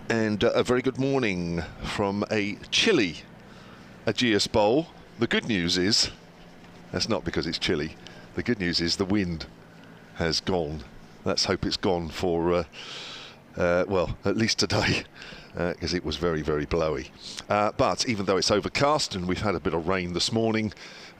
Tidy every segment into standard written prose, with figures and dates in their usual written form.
And a very good morning from a chilly Ageas Bowl. The good news is, that's not because it's chilly, the good news is the wind has gone. Let's hope it's gone for, well, at least today, because it was very, very blowy. But even though it's overcast and we've had a bit of rain this morning,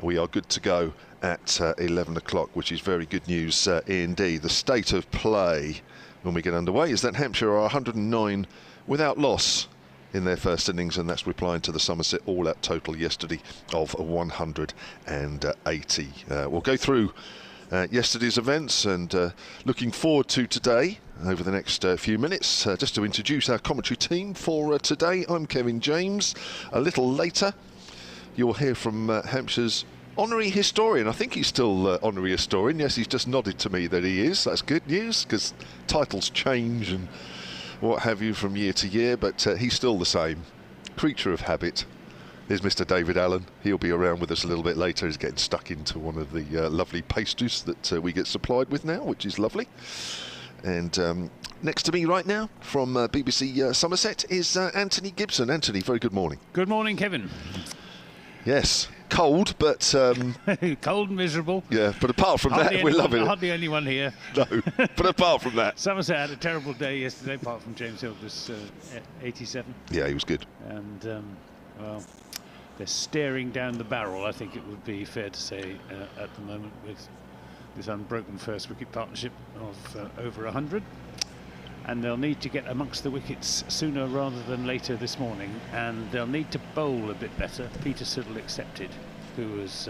we are good to go at 11 o'clock, which is very good news indeed. The state of play when we get underway is that Hampshire are 109 without loss in their first innings, and that's replying to the Somerset all-out total yesterday of 180. We'll go through yesterday's events and looking forward to today over the next few minutes. Just to introduce our commentary team for today, I'm Kevin James. A little later, you'll hear from Hampshire's honorary historian. I think he's still honorary historian. Yes, he's just nodded to me that he is. That's good news, because titles change and what have you from year to year, but he's still the same. Creature of habit. Here's Mr. David Allen. He'll be around with us a little bit later. He's getting stuck into one of the lovely pastries that we get supplied with now, which is lovely. And next to me right now from BBC Somerset is Anthony Gibson. Anthony, very good morning. Good morning, Kevin. Yes, cold, but cold and miserable. Yeah, but apart from that, we're loving it. Not the only one here. No, but apart from that, Somerset had a terrible day yesterday. Apart from James Hilda's 87. Yeah, he was good. And well, they're staring down the barrel, I think it would be fair to say, at the moment, with this unbroken first wicket partnership of over 100. And they'll need to get amongst the wickets sooner rather than later this morning, and they'll need to bowl a bit better. Peter Siddle accepted, who was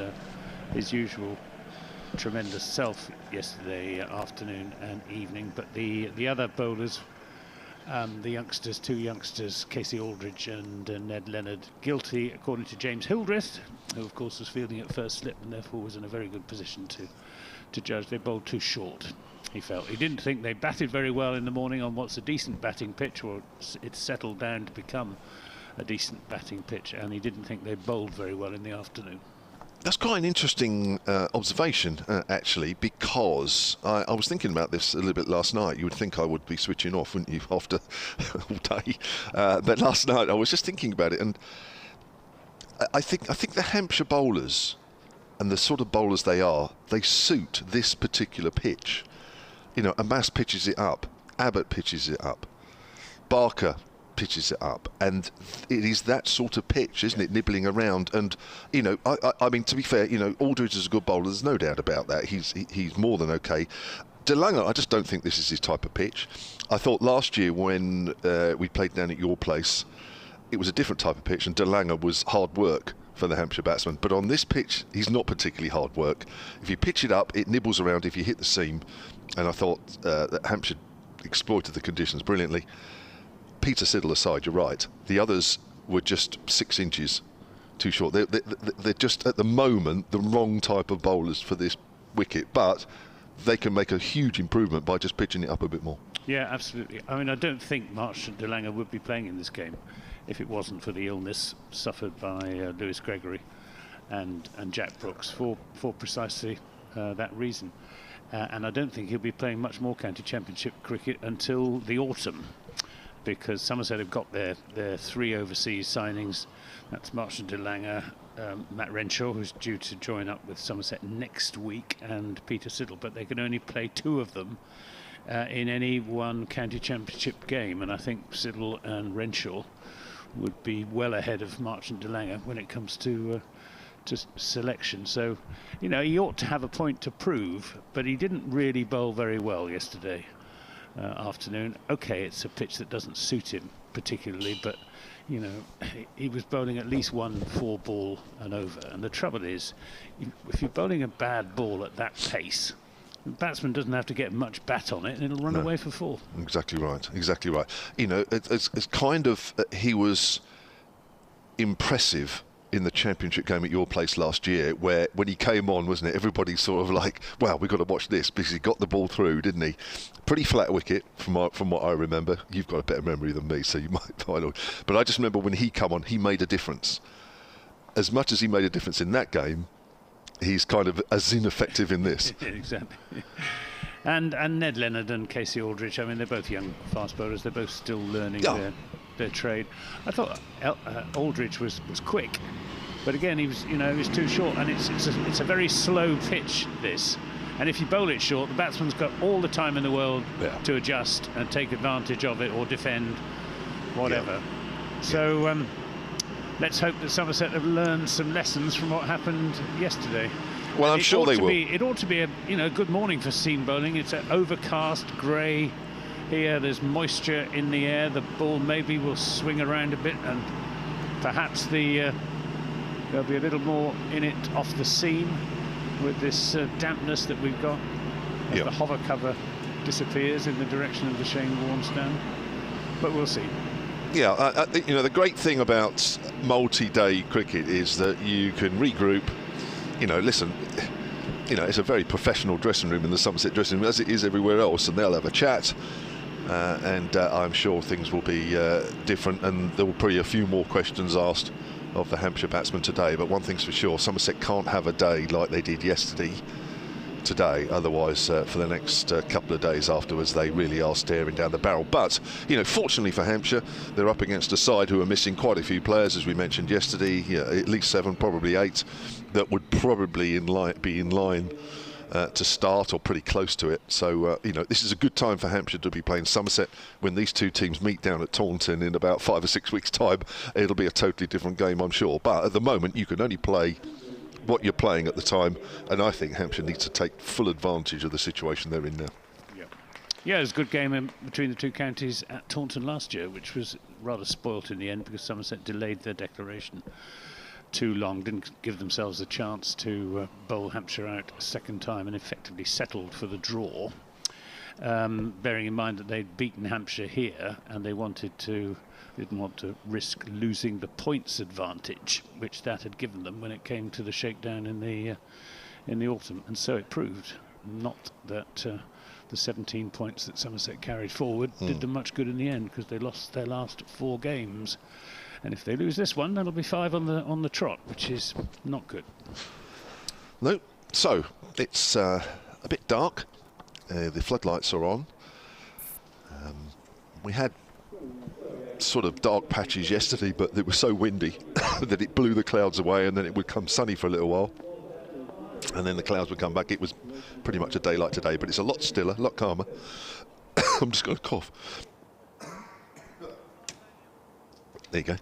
his usual tremendous self yesterday afternoon and evening, but the other bowlers, the youngsters, two youngsters, Casey Aldridge and Ned Leonard, guilty according to James Hildreth, who of course was fielding at first slip and therefore was in a very good position to judge. They bowled too short, he felt. He didn't think they batted very well in the morning on what's a decent batting pitch, or it's settled down to become a decent batting pitch, and he didn't think they bowled very well in the afternoon. That's quite an interesting observation, actually, because I was thinking about this a little bit last night. You would think I would be switching off, wouldn't you, after all day? But last night I was just thinking about it, and I think the Hampshire bowlers and the sort of bowlers they are, they suit this particular pitch. You know, Amas pitches it up, Abbott pitches it up, Barker pitches it up, and it is that sort of pitch, isn't it, nibbling around. And you know, I mean, to be fair, you know, Aldridge is a good bowler, there's no doubt about that. He's more than okay. De Lange, I just don't think this is his type of pitch. I thought last year when we played down at your place, it was a different type of pitch, and De Lange was hard work for the Hampshire batsman. But on this pitch, he's not particularly hard work. If you pitch it up, it nibbles around if you hit the seam. And I thought that Hampshire exploited the conditions brilliantly. Peter Siddle aside, you're right. The others were just 6 inches too short. They're just, at the moment, the wrong type of bowlers for this wicket. But they can make a huge improvement by just pitching it up a bit more. Yeah, absolutely. I mean, I don't think Marsh and De Lange would be playing in this game if it wasn't for the illness suffered by Lewis Gregory and Jack Brooks for precisely that reason. And I don't think he'll be playing much more county championship cricket until the autumn, because Somerset have got their 3 overseas signings. That's Marsh and De Lange, Matt Renshaw, who's due to join up with Somerset next week, and Peter Siddle, but they can only play 2 of them in any one county championship game, and I think Siddle and Renshaw would be well ahead of Marsh and De Lange when it comes to selection. So, you know, he ought to have a point to prove, but he didn't really bowl very well yesterday afternoon. Okay, it's a pitch that doesn't suit him particularly, but you know, he was bowling at least 1 4-ball and over, and the trouble is, if you're bowling a bad ball at that pace, the batsman doesn't have to get much bat on it and it'll run away for 4. Exactly right, exactly right. You know, it's kind of, he was impressive in the championship game at your place last year, where when he came on, wasn't it, everybody sort of like, wow, we've got to watch this, because he got the ball through, didn't he? Pretty flat wicket from what I remember. You've got a better memory than me, so you might find out. But I just remember when he come on, he made a difference. As much as he made a difference in that game, he's kind of as ineffective in this. Exactly. And Ned Leonard and Casey Aldridge, I mean, they're both young fast bowlers. They're both still learning their trade. I thought Aldridge was quick, but again he was too short, and it's a very slow pitch, this. And if you bowl it short, the batsman's got all the time in the world to adjust and take advantage of it or defend, whatever. Yeah. So let's hope that Somerset have learned some lessons from what happened yesterday. Well, I'm sure they will. It ought to be a good morning for seam bowling. It's an overcast, grey here. There's moisture in the air. The ball maybe will swing around a bit, and perhaps there'll be a little more in it off the seam with this dampness that we've got. As the hover cover disappears in the direction of the Shane Warne stand. But we'll see. Yeah, the great thing about multi-day cricket is that you can regroup. Listen, it's a very professional dressing room in the Somerset dressing room, as it is everywhere else, and they'll have a chat, and I'm sure things will be different, and there will probably a few more questions asked of the Hampshire batsmen today. But one thing's for sure, Somerset can't have a day like they did yesterday today, otherwise for the next couple of days afterwards they really are staring down the barrel. But fortunately for Hampshire, they're up against a side who are missing quite a few players, as we mentioned yesterday. At least 7, probably 8 that would probably be in line to start, or pretty close to it. So this is a good time for Hampshire to be playing Somerset. When these two teams meet down at Taunton in about 5 or 6 weeks' time, it'll be a totally different game, I'm sure. But at the moment you can only play what you're playing at the time, and I think Hampshire needs to take full advantage of the situation they're in now. Yeah, it was a good game between the two counties at Taunton last year, which was rather spoilt in the end because Somerset delayed their declaration too long, didn't give themselves a chance to bowl Hampshire out a second time, and effectively settled for the draw, bearing in mind that they'd beaten Hampshire here and they didn't want to risk losing the points advantage which that had given them when it came to the shakedown in the autumn. And so it proved. Not that the 17 points that Somerset carried forward did them much good in the end, because they lost their last 4 games, and if they lose this one, that'll be 5 on the trot, which is not good. No. So it's a bit dark. The floodlights are on. We had sort of dark patches yesterday, but it was so windy that it blew the clouds away, and then it would come sunny for a little while, and then the clouds would come back. It was pretty much a day like today, but it's a lot stiller, a lot calmer. I'm just going to cough. There you go.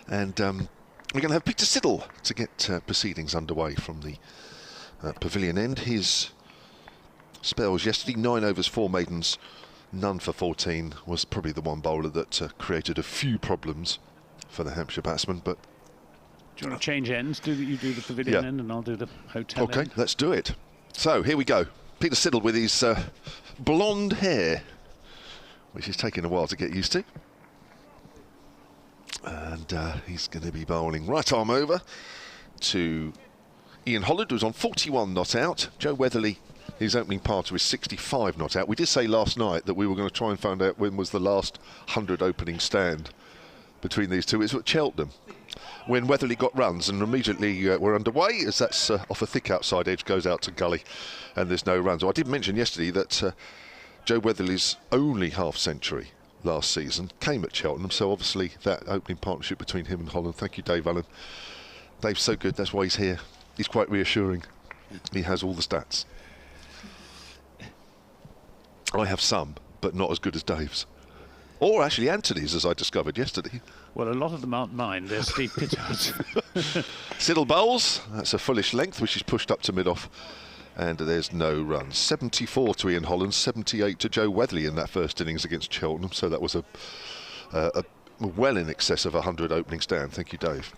And we're going to have Peter Siddle to get proceedings underway from the pavilion end. His spells yesterday, 9 overs, 4 maidens, none for 14, was probably the one bowler that created a few problems for the Hampshire batsmen. But do you want to change ends? You do the pavilion end and I'll do the hotel end. Okay, let's do it. So here we go. Peter Siddle with his blonde hair, which is taking a while to get used to. And he's going to be bowling right arm over to Ian Holland, who's on 41 not out. Joe Weatherly, his opening parter, is 65 not out. We did say last night that we were going to try and find out when was the last 100 opening stand between these two. It's at Cheltenham, when Weatherly got runs, and immediately we're underway, as that's off a thick outside edge, goes out to gully, and there's no runs. I did mention yesterday that Joe Weatherly's only half-century last season came at Cheltenham, so obviously that opening partnership between him and Holland. Thank you, Dave Allen. Dave's so good, that's why he's here. He's quite reassuring. He has all the stats. I have some, but not as good as Dave's. Or actually Anthony's, as I discovered yesterday. Well, a lot of them aren't mine. They're Steve Pittard's. Siddle bowls. That's a fullish length, which is pushed up to mid-off. And there's no runs. 74 to Ian Holland, 78 to Joe Weatherly in that first innings against Cheltenham. So that was a well in excess of 100 opening stand. Thank you, Dave.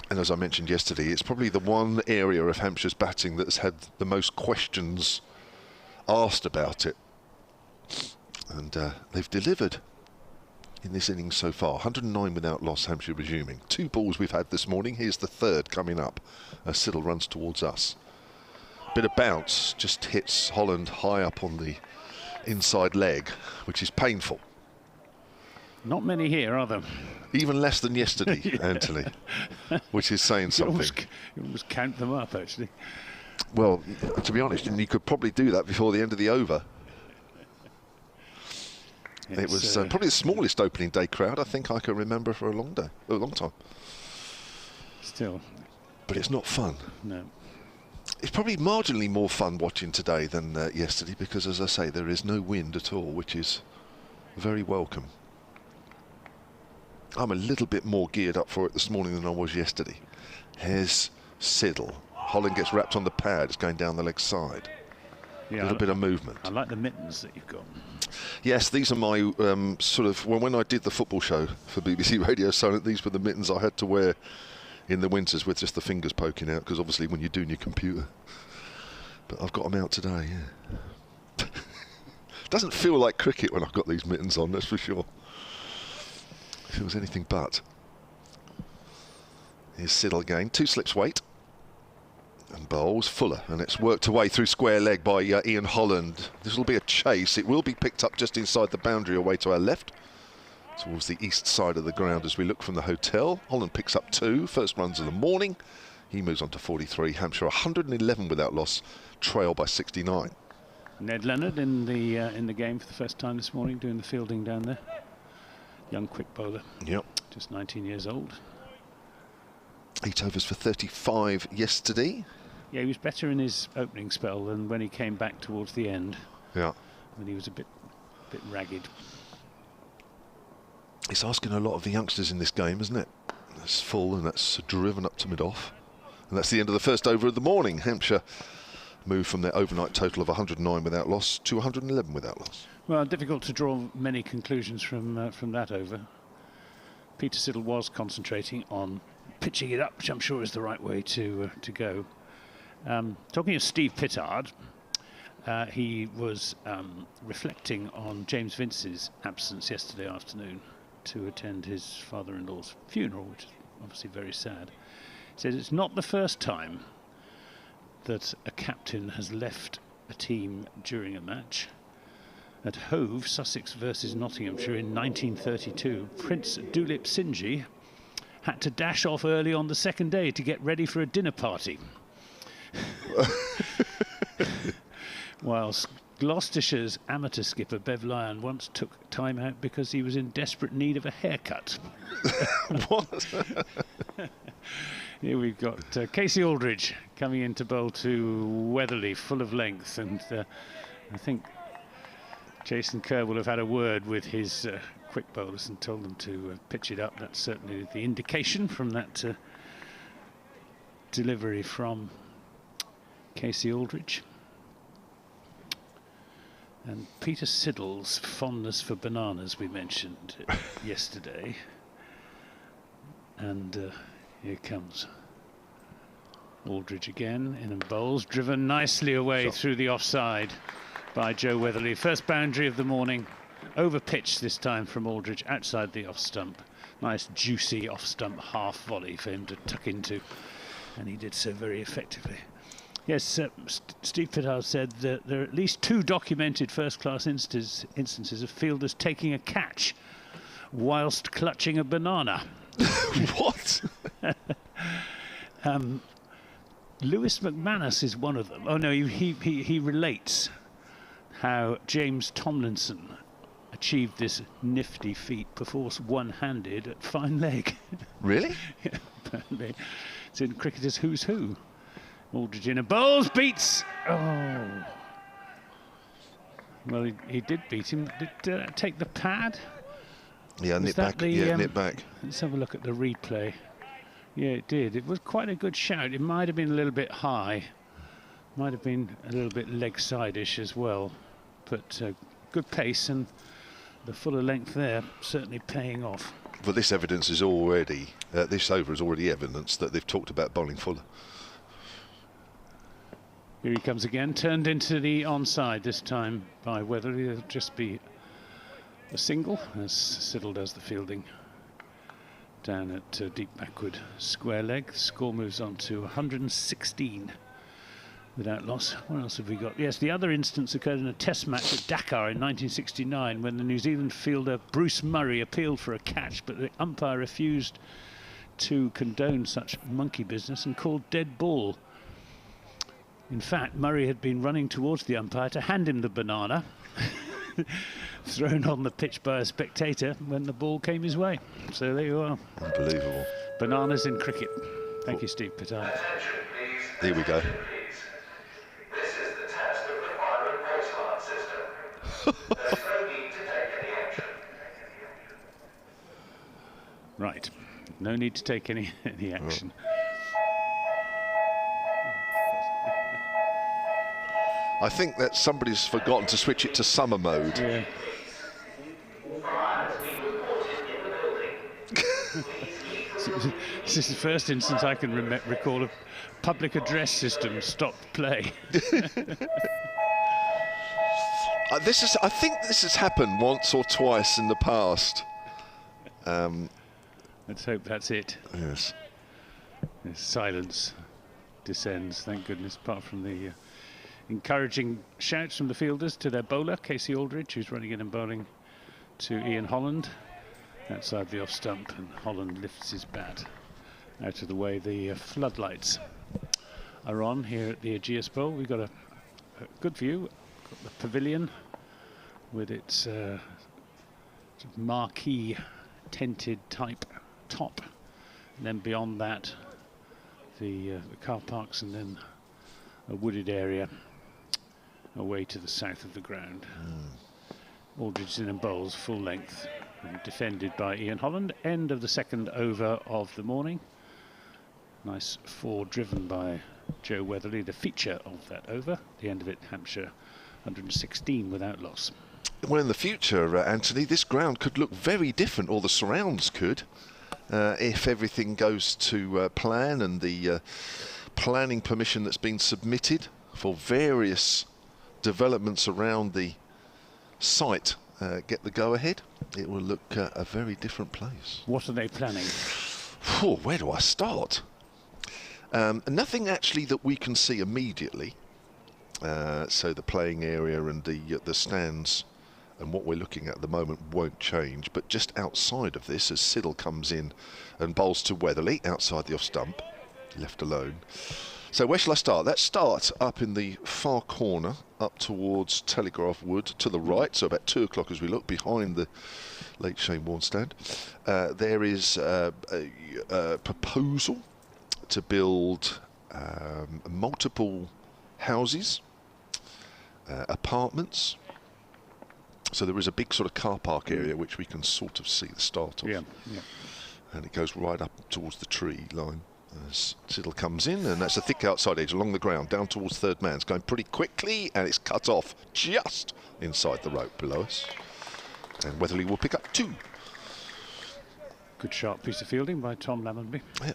And as I mentioned yesterday, it's probably the one area of Hampshire's batting that's had the most questions asked about it. And they've delivered in this innings so far. 109 without loss, Hampshire resuming. 2 balls we've had this morning. Here's the third coming up as Siddle runs towards us. Bit of bounce, just hits Holland high up on the inside leg, which is painful. Not many here, are there? Even less than yesterday, Anthony, which is saying something. You almost count them up, actually. Well, to be honest, and you could probably do that before the end of the over. It was probably the smallest opening day crowd I think I can remember for a long time. Still. But it's not fun. No. It's probably marginally more fun watching today than yesterday because, as I say, there is no wind at all, which is very welcome. I'm a little bit more geared up for it this morning than I was yesterday. Here's Siddle. Holland gets wrapped on the pad. It's going down the leg side. Yeah, a little bit of movement. I like the mittens that you've got. Yes, these are my sort of... When I did the football show for BBC Radio Silent, these were the mittens I had to wear in the winters with just the fingers poking out, because obviously when you're doing your computer. But I've got them out today, yeah. Doesn't feel like cricket when I've got these mittens on, that's for sure. Feels anything but. Here's Siddle again, 2 slips weight. And bowls Fuller, and it's worked away through square leg by Ian Holland. This will be a chase. It will be picked up just inside the boundary away to our left, towards the east side of the ground as we look from the hotel. Holland picks up 2, first runs of the morning. He moves on to 43. Hampshire 111 without loss, trail by 69. Ned Leonard in the game for the first time this morning, doing the fielding down there. Young quick bowler. Yep. Just 19 years old. 8 overs for 35 yesterday. Yeah, he was better in his opening spell than when he came back towards the end. Yeah. When he was a bit ragged. It's asking a lot of the youngsters in this game, isn't it? That's full and that's driven up to mid-off. And that's the end of the first over of the morning. Hampshire moved from their overnight total of 109 without loss to 111 without loss. Well, difficult to draw many conclusions from that over. Peter Siddle was concentrating on pitching it up, which I'm sure is the right way to go. Talking of Steve Pittard, he was reflecting on James Vince's absence yesterday afternoon to attend his father-in-law's funeral, which is obviously very sad. He says it's not the first time that a captain has left a team during a match. At Hove, Sussex versus Nottinghamshire in 1932, Prince Dulip Sinji had to dash off early on the second day to get ready for a dinner party. Whilst Gloucestershire's amateur skipper Bev Lyon once took time out because he was in desperate need of a haircut. What? Here we've got Casey Aldridge coming in to bowl to Weatherly, full of length, and I think Jason Kerr will have had a word with his quick bowlers and told them to pitch it up. That's certainly the indication from that delivery from Casey Aldridge. And Peter Siddle's fondness for bananas we mentioned yesterday. And here comes Aldridge again in and bowls, driven nicely away through the offside by Joe Weatherly. First boundary of the morning, over pitch this time from Aldridge, outside the off stump. Nice juicy off stump half volley for him to tuck into, and he did so very effectively. Yes, Steve Pittard said that there are at least 2 documented first-class instances of fielders taking a catch whilst clutching a banana. What? Lewis McManus is one of them. Oh no, he relates how James Tomlinson achieved this nifty feat, perforce one-handed at fine leg. Really? Yeah, apparently. It's in cricketers' who's who. Aldridge in a bowls, beats. Oh. Well, he did beat him. Did take the pad? Yeah, nip back. Nip back. Let's have a look at the replay. Yeah, it did. It was quite a good shout. It might have been a little bit high. Might have been a little bit leg side-ish as well. But good pace, and the fuller length there certainly paying off. But this evidence is already, this over is already evidence that they've talked about bowling fuller. Here he comes again, turned into the onside this time by Weatherly. It'll just be a single as Siddle does the fielding down at deep backward square leg. Score moves on to 116 without loss. What else have we got? Yes, the other instance occurred in a test match at Dakar in 1969 when the New Zealand fielder Bruce Murray appealed for a catch, but the umpire refused to condone such monkey business and called dead ball. In fact, Murray had been running towards the umpire to hand him the banana thrown on the pitch by a spectator when the ball came his way. So there you are. Unbelievable. Bananas in cricket. Thank you, Steve Pittard. Here we go. This is the test of the fire and waste alarm system. There's no need to take any action. Right. No need to take any action. I think that somebody's forgotten to switch it to summer mode. Yeah. This is the first instance I can recall a public address system stopped play. I think this has happened once or twice in the past. Let's hope that's it. Yes. Silence descends, thank goodness, apart from the encouraging shouts from the fielders to their bowler, Casey Aldridge, who's running in and bowling to Ian Holland outside the off stump, and Holland lifts his bat out of the way. The floodlights are on here at the Ageas Bowl. We've got a good view. Got the pavilion with its sort of marquee tented type top, and then beyond that the car parks, and then a wooded area away to the south of the ground. Aldridge in and bowls full length, and defended by Ian Holland. End of the second over of the morning. Nice 4 driven by Joe Weatherly, the feature of that over. The end of it, Hampshire 116 without loss. Well, in the future, Anthony, this ground could look very different, or the surrounds could, if everything goes to plan, and the planning permission that's been submitted for various developments around the site get the go-ahead. It will look a very different place. What are they planning? Where do I start? Nothing actually that we can see immediately. So the playing area and the stands and what we're looking at the moment won't change. But just outside of this, as Siddle comes in and bowls to Weatherly outside the off stump, left alone. So where shall I start? Let's start up in the far corner, up towards Telegraph Wood to the right. So about 2 o'clock as we look behind the late Shane Warne stand. There is a proposal to build multiple houses, apartments. So there is a big sort of car park area which we can sort of see the start of. Yeah. And it goes right up towards the tree line as Siddle comes in, and that's a thick outside edge along the ground down towards third man. It's going pretty quickly, and it's cut off just inside the rope below us. And Weatherly will pick up 2. Good sharp piece of fielding by Tom Lammonby. Yeah.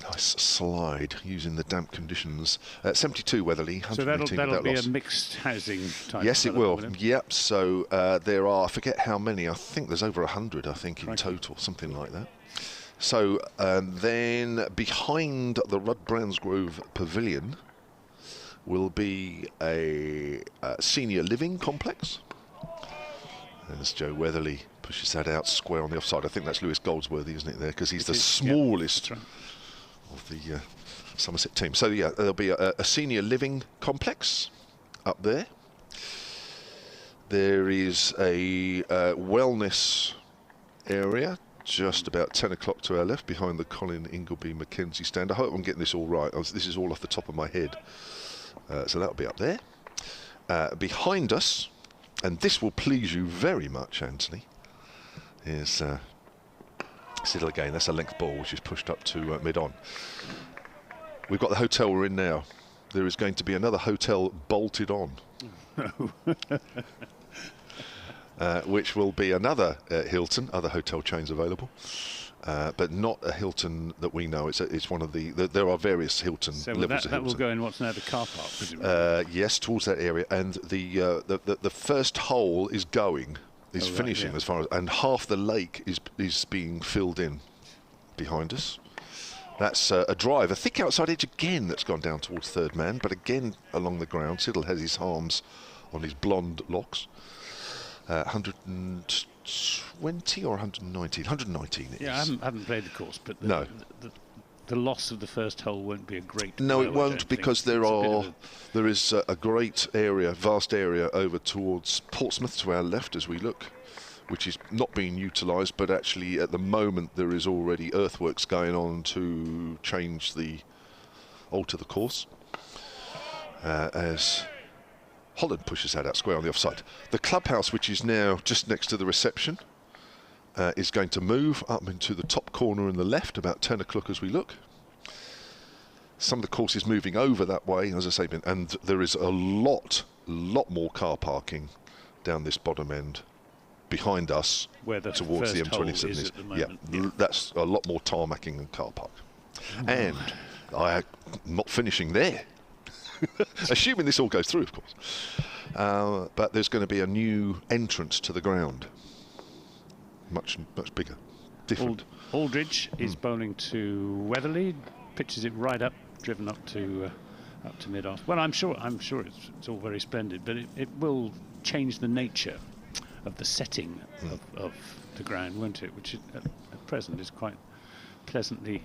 Nice slide using the damp conditions. 72 Weatherly, 118 So that'll be loss. a mixed housing type. Yes, it will. It? Yep. So there are, I forget how many. I think there's over 100. I think in total, something like that. So then behind the Rudd Brownsgrove Pavilion will be a senior living complex. As Joe Weatherly pushes that out square on the offside. I think that's Lewis Goldsworthy, isn't it, there? Because he's the smallest of the Somerset team. So, yeah, there'll be a senior living complex up there. There is a wellness area just about 10 o'clock to our left behind the Colin Ingleby Mackenzie stand. I hope I'm getting this all right. This is all off the top of my head. So that'll be up there. Behind us, and this will please you very much, Anthony, is Siddle again. That's a length ball which is pushed up to mid-on. We've got the hotel we're in now. There is going to be another hotel bolted on. Which will be another Hilton, other hotel chains available, but not a Hilton that we know. It's one of the there are various Hilton levels of Hilton. That will go in what's now the car park, presumably. Yes, towards that area, and the first hole is finishing as far as, and half the lake is being filled in behind us. That's a drive, a thick outside edge again that's gone down towards third man, but again along the ground. Siddle has his arms on his blonde locks. 120 or 119? 119 it is. Yeah, I haven't played the course, but the loss of the first hole won't be a great No, blow, it I won't, don't because think. there is a great area, vast area over towards Portsmouth to our left as we look, which is not being utilised, but actually at the moment there is already earthworks going on to alter the course as Holland pushes that out square on the offside. The clubhouse, which is now just next to the reception, is going to move up into the top corner in the left about 10 o'clock as we look. Some of the course is moving over that way, as I say, and there is a lot more car parking down this bottom end behind us where the towards the first hole M27 is at the moment. Yeah, that's a lot more tarmacking than car park. And I'm not finishing there. Assuming this all goes through, of course. But there's going to be a new entrance to the ground. Much bigger, different. Aldridge is bowling to Weatherly, pitches it right up, driven up to mid-off. Well, I'm sure it's all very splendid, but it will change the nature of the setting of the ground, won't it? Which at present is quite pleasantly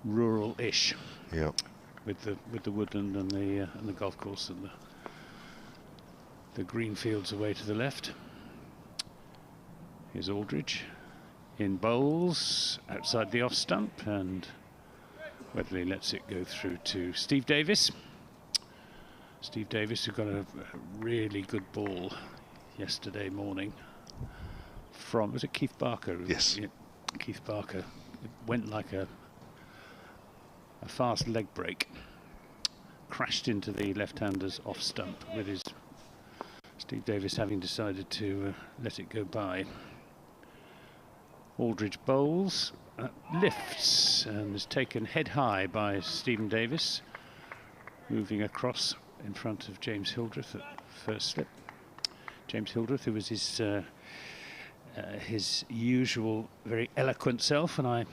rural-ish. Yeah. With the woodland and the golf course and the green fields away to the left. Here's Aldridge in bowls outside the off stump, and Weatherly lets it go through to Steve Davis. Steve Davis, who got a really good ball yesterday morning from, was it Keith Barker? Yes. Yeah, Keith Barker. It went like a fast leg break, crashed into the left-hander's off stump, with his Steve Davis having decided to let it go by. Aldridge bowls, lifts, and is taken head high by Stephen Davis, moving across in front of James Hildreth at first slip. James Hildreth, who was his usual very eloquent self, and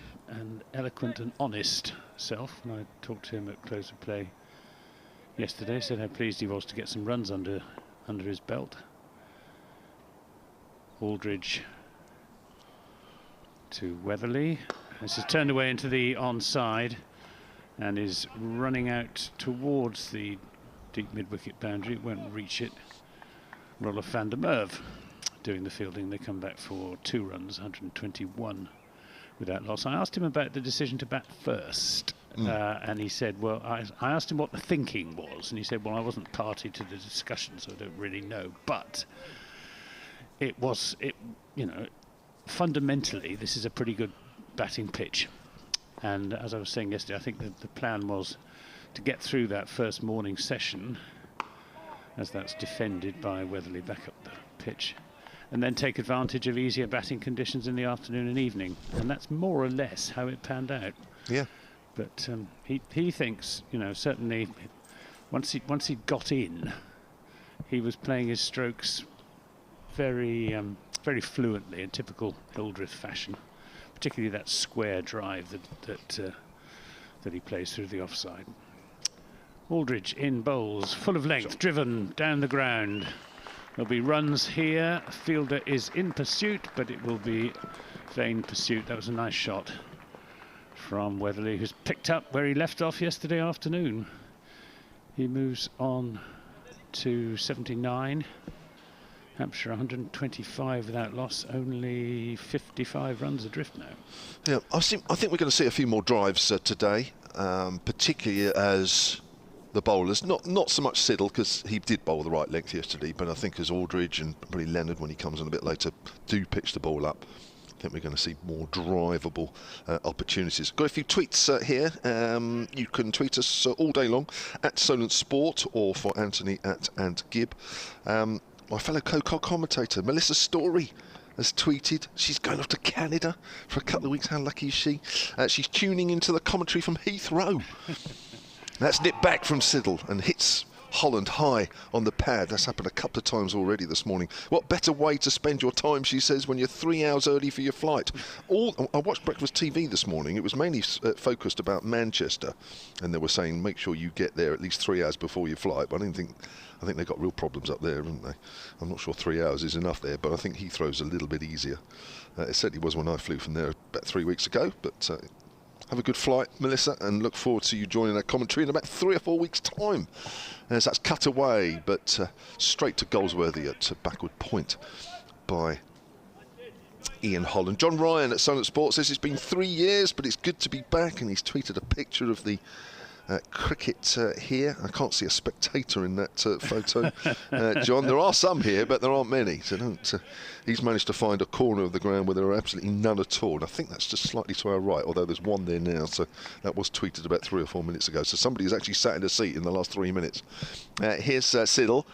eloquent and honest self. When I talked to him at close of play yesterday, said how pleased he was to get some runs under his belt. Aldridge to Weatherly. This is turned away into the onside and is running out towards the deep mid-wicket boundary. It won't reach it. Rolf van der Merwe doing the fielding. They come back for 2 runs, 121 without loss. I asked him about the decision to bat first, and he said, well, I asked him what the thinking was, and he said, well, I wasn't party to the discussion, so I don't really know, but fundamentally this is a pretty good batting pitch, and as I was saying yesterday, I think that the plan was to get through that first morning session, as that's defended by Weatherly back up the pitch, and then take advantage of easier batting conditions in the afternoon and evening, and that's more or less how it panned out. Yeah. But he thinks, certainly once he got in, he was playing his strokes very fluently in typical Hildreth fashion, particularly that square drive that he plays through the offside. Aldridge in bowls, full of length, driven down the ground. There'll be runs here. Fielder is in pursuit, but it will be vain pursuit. That was a nice shot from Weatherly, who's picked up where he left off yesterday afternoon. He moves on to 79. Hampshire 125 without loss, only 55 runs adrift now. Yeah, I think we're going to see a few more drives today, particularly as the bowlers, not so much Siddle, because he did bowl the right length yesterday, but I think as Aldridge and probably Leonard, when he comes on a bit later, do pitch the ball up. I think we're going to see more drivable opportunities. Got a few tweets here. You can tweet us all day long at Solent Sport, or for Anthony at @AntGib. My fellow co-commentator Melissa Story has tweeted she's going off to Canada for a couple of weeks. How lucky is she? She's tuning into the commentary from Heathrow. That's nipped back from Siddle and hits Holland high on the pad. That's happened a couple of times already this morning. What better way to spend your time, she says, when you're 3 hours early for your flight? I watched Breakfast TV this morning. It was mainly focused about Manchester, and they were saying make sure you get there at least 3 hours before your flight. But I think they've got real problems up there, haven't they? I'm not sure 3 hours is enough there, but I think Heathrow's a little bit easier. It certainly was when I flew from there about 3 weeks ago, but Have a good flight, Melissa, and look forward to you joining our commentary in about 3 or 4 weeks' time. As that's cut away, but straight to Goldsworthy at backward point by Ian Holland. John Ryan at Somerset Sports says it's been 3 years, but it's good to be back, and he's tweeted a picture of the cricket here. I can't see a spectator in that photo, John. There are some here, but there aren't many. So don't. He's managed to find a corner of the ground where there are absolutely none at all. And I think that's just slightly to our right, although there's one there now. So that was tweeted about 3 or 4 minutes ago. So somebody has actually sat in a seat in the last 3 minutes. Here's Siddle.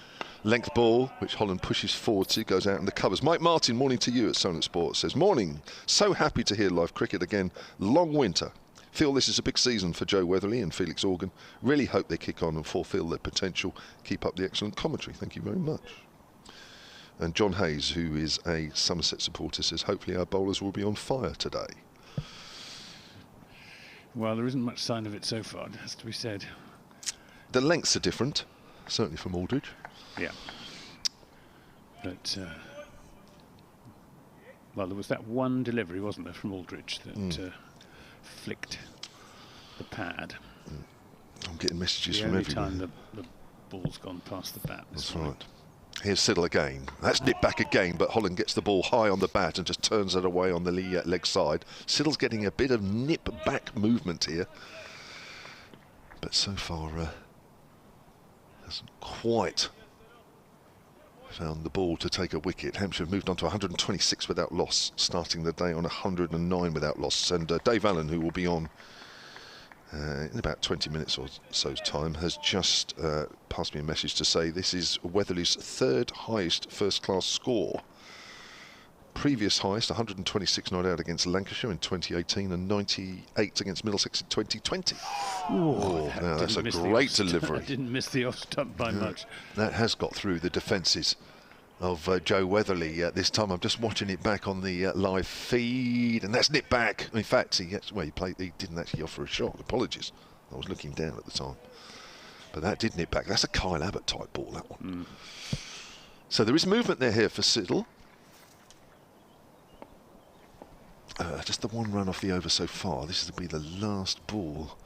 Length ball, which Holland pushes forward to, goes out in the covers. Mike Martin, morning to you at Somerset Sports, says, morning. So happy to hear live cricket again. Long winter. Feel this is a big season for Joe Weatherly and Felix Organ. Really hope they kick on and fulfil their potential. Keep up the excellent commentary. Thank you very much. And John Hayes, who is a Somerset supporter, says hopefully our bowlers will be on fire today. Well, there isn't much sign of it so far, it has to be said. The lengths are different, certainly from Aldridge. Yeah. But, well, there was that one delivery, wasn't there, from Aldridge that flicked the pad. I'm getting messages the from only everywhere. time the ball's gone past the bat. That's right. Here's Siddle again. That's nipped back again, but Holland gets the ball high on the bat and just turns it away on the leg side. Siddle's getting a bit of nip back movement here, but so far hasn't quite found the ball to take a wicket. Hampshire moved on to 126 without loss, starting the day on 109 without loss. And Dave Allen, who will be on in about 20 minutes or so's time, has just passed me a message to say this is Weatherly's 3rd highest first-class score. Previous highest, 126 not out against Lancashire in 2018 and 98 against Middlesex in 2020. Oh, now that's a great delivery. I didn't miss the off stump by much. That has got through the defences of Joe Weatherly this time. I'm just watching it back on the live feed, and that's nipped back. In fact, he didn't actually offer a shot. Apologies, I was looking down at the time, but that did nip back. That's a Kyle Abbott type ball, that one. So there is movement there here for Siddle. Just the one run off the over so far. This will be the last ball